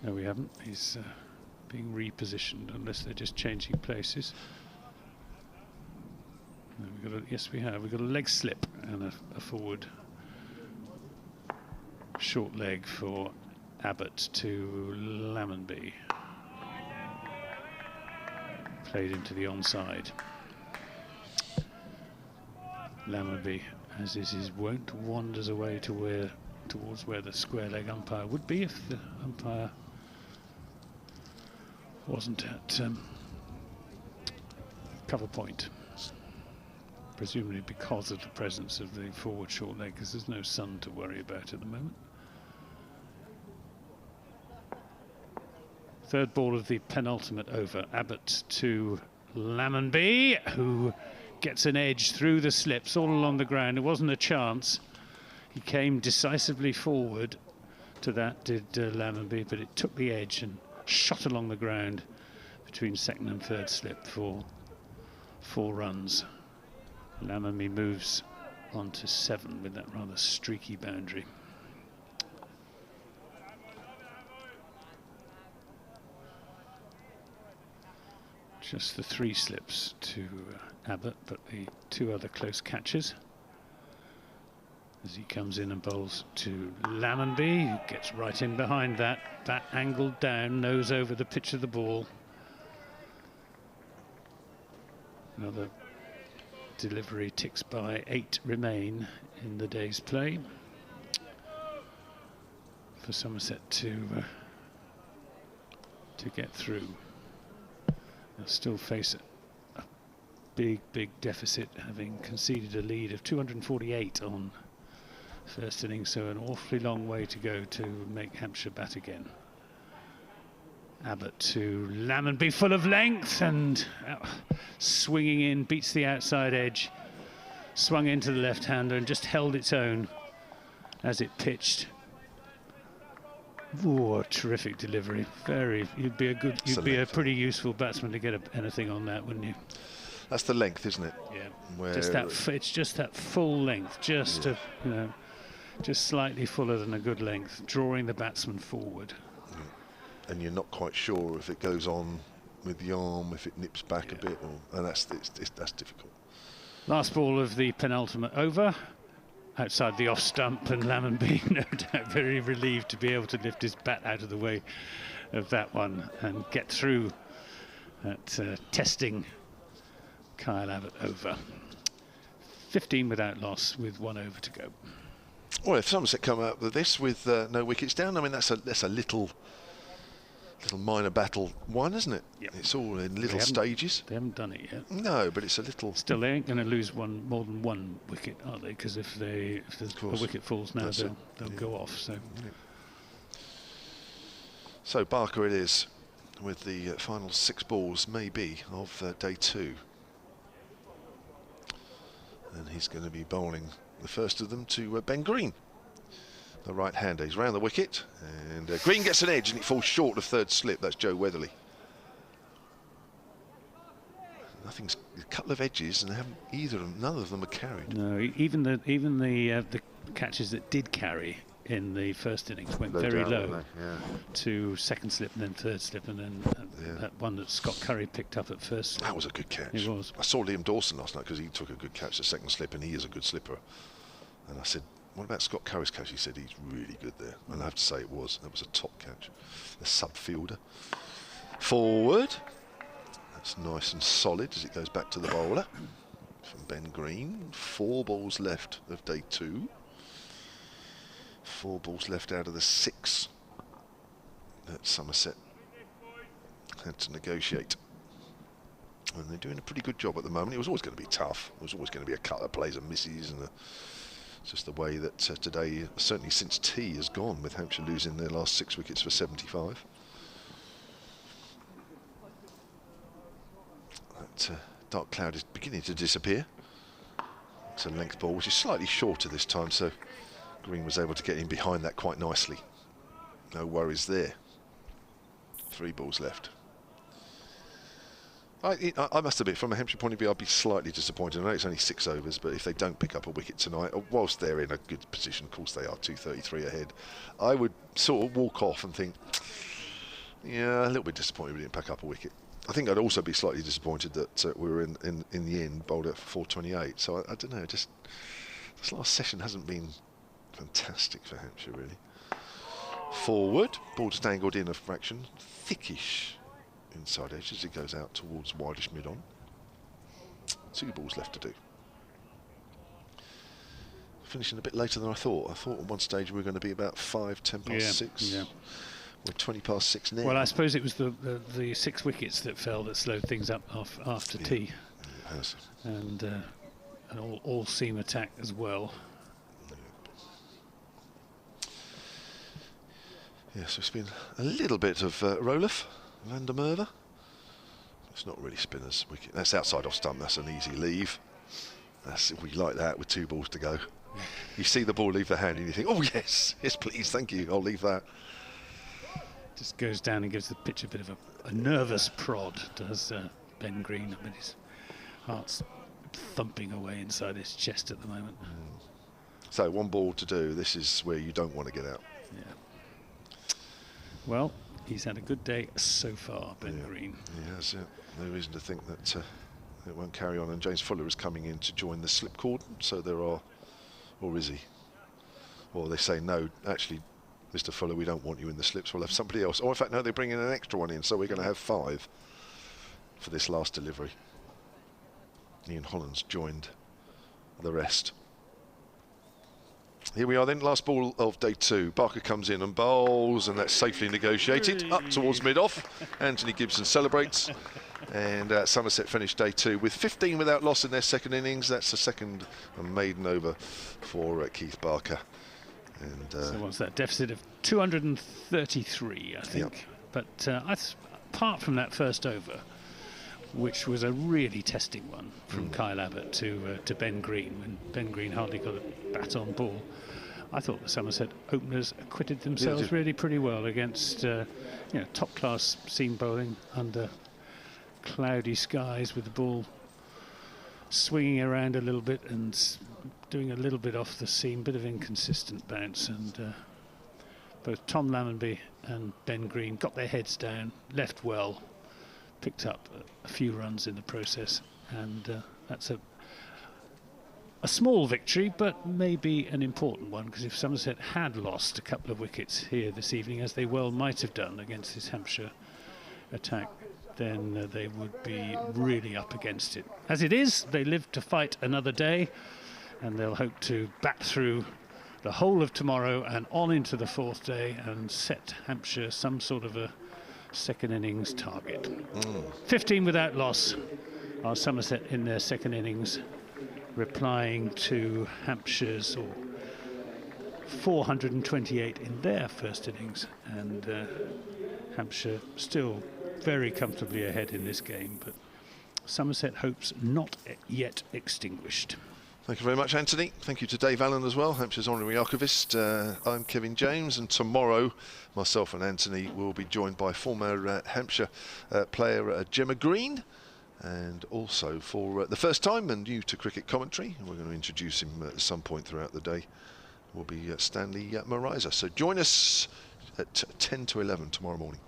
No, we haven't. He's being repositioned, unless they're just changing places. No, yes, we have. We've got a leg slip and a forward short leg for Abbott to Lammerby. Played into the onside. Lammerby, as is his wont, wanders away towards where the square leg umpire would be if the umpire wasn't at cover point, presumably because of the presence of the forward short leg, because there's no sun to worry about at the moment. Third ball of the penultimate over. Abbott to Lammerby, who gets an edge through the slips all along the ground. It wasn't a chance. He came decisively forward, to that, did Lammonby, but it took the edge and shot along the ground between second and third slip for 4 runs. Lammonby moves on to 7 with that rather streaky boundary. Just the 3 slips to Abbott, but the 2 other close catches. As he comes in and bowls to Lammonby, who gets right in behind that angled down, nose over the pitch of the ball. Another delivery ticks by. 8 remain in the day's play for Somerset to get through. They'll still face a big deficit, having conceded a lead of 248 on first innings, so an awfully long way to go to make Hampshire bat again. Abbott to Lammonby, full of length, and swinging in, beats the outside edge, swung into the left-hander and just held its own as it pitched. Oh, a terrific delivery. You'd be a pretty useful batsman to get anything on that, wouldn't you? That's the length, isn't it? Yeah. It's just that full length, just just slightly fuller than a good length, drawing the batsman forward. And you're not quite sure if it goes on with the arm, if it nips back a bit, and that's difficult. Last ball of the penultimate over, outside the off stump, and Lammonby, no doubt, very relieved to be able to lift his bat out of the way of that one and get through at testing Kyle Abbott over. 15 without loss with 1 over to go. Well, if Somerset come out with this with no wickets down, I mean that's a little minor battle one, isn't it? Yep. It's all in little stages. They haven't done it yet. No, but it's a little. Still, they ain't going to lose more than 1 wicket, are they? Because if a wicket falls now, they'll go off. So Barker it is, with the final 6 balls maybe of day 2, and he's going to be bowling the first of them to Ben Green, the right-hander. He's round the wicket, and Green gets an edge, and it falls short of third slip. That's Joe Weatherly. A couple of edges, and none of them are carried. No, even the catches that did carry in the first innings went very low to second slip and then third slip, and then that one that Scott Curry picked up at first slip. That was a good catch. It was. I saw Liam Dawson last night because he took a good catch at second slip, and he is a good slipper. And I said, what about Scott Curry's catch? He said he's really good there. And I have to say that was a top catch. The sub-fielder. Forward. That's nice and solid as it goes back to the bowler. From Ben Green. 4 balls left of day 2. 4 balls left out of the 6 that Somerset had to negotiate. And they're doing a pretty good job at the moment. It was always going to be tough. It was always going to be a couple of plays and misses, and just the way that today, certainly since tea, has gone, with Hampshire losing their last 6 wickets for 75. That dark cloud is beginning to disappear. It's a length ball, which is slightly shorter this time, so Green was able to get in behind that quite nicely. No worries there. 3 balls left. I must admit, from a Hampshire point of view, I'd be slightly disappointed. I know it's only 6 overs, but if they don't pick up a wicket tonight, whilst they're in a good position, of course they are 233 ahead, I would sort of walk off and think, yeah, a little bit disappointed we didn't pick up a wicket. I think I'd also be slightly disappointed that we were in the end bowled out for 428. So I don't know, just this last session hasn't been fantastic for Hampshire, really. Forward, ball just angled in a fraction, thickish inside edge as it goes out towards wideish mid-on. 2 balls left to do. Finishing a bit later than I thought. I thought at one stage we were going to be about 10 past 6. Yeah. We're 20 past 6 now. Well, I suppose it was the 6 wickets that fell that slowed things up after tea. It has. And an all-seam attack as well. Yeah, so it's been a little bit of Roloff, Van der Merwe. It's not really spinner's wicket. That's outside off stump. That's an easy leave. We like that with 2 balls to go. You see the ball leave the hand and you think, oh yes, yes please, thank you, I'll leave that. Just goes down and gives the pitch a bit of a nervous prod, does Ben Green. I mean, his heart's thumping away inside his chest at the moment. So 1 ball to do. This is where you don't want to get out. Yeah. Well, he's had a good day so far, Ben Green. He has, yeah. No reason to think that it won't carry on. And James Fuller is coming in to join the slip cord. So there are, or is he? Or they say, no, actually, Mr. Fuller, we don't want you in the slips. We'll have somebody else. Or in fact, no, they're bringing an extra one in. So we're going to have 5 for this last delivery. Ian Holland's joined the rest. Here we are then, last ball of day 2. Barker comes in and bowls, and that's safely negotiated up towards mid-off. Anthony Gibson celebrates, and Somerset finished day 2 with 15 without loss in their second innings. That's the second maiden over for Keith Barker. And so what's that deficit of 233, I think. Yep. But apart from that first over, which was a really testing one from Kyle Abbott to Ben Green, when Ben Green hardly got a bat on ball, I thought the Somerset openers acquitted themselves really pretty well against top-class seam bowling under cloudy skies, with the ball swinging around a little bit and doing a little bit off the seam, bit of inconsistent bounce, and both Tom Lammonby and Ben Green got their heads down, left well, picked up a few runs in the process, and that's a small victory, but maybe an important one, because if Somerset had lost a couple of wickets here this evening, as they well might have done against this Hampshire attack, then they would be really up against it. As it is, they live to fight another day, and they'll hope to bat through the whole of tomorrow and on into the 4th day and set Hampshire some sort of a second innings target. 15 without loss are Somerset in their second innings, replying to Hampshire's 428 in their first innings, and Hampshire still very comfortably ahead in this game, but Somerset hopes not yet extinguished. thank you very much, Anthony. Thank you to Dave Allen as well, Hampshire's honorary archivist. I'm Kevin James, and tomorrow myself and Anthony will be joined by former Hampshire player Gemma Green, and also for the first time and new to cricket commentary, we're going to introduce him at some point throughout the day, will be Stanley Marisa. So join us at 10 to 11 tomorrow morning.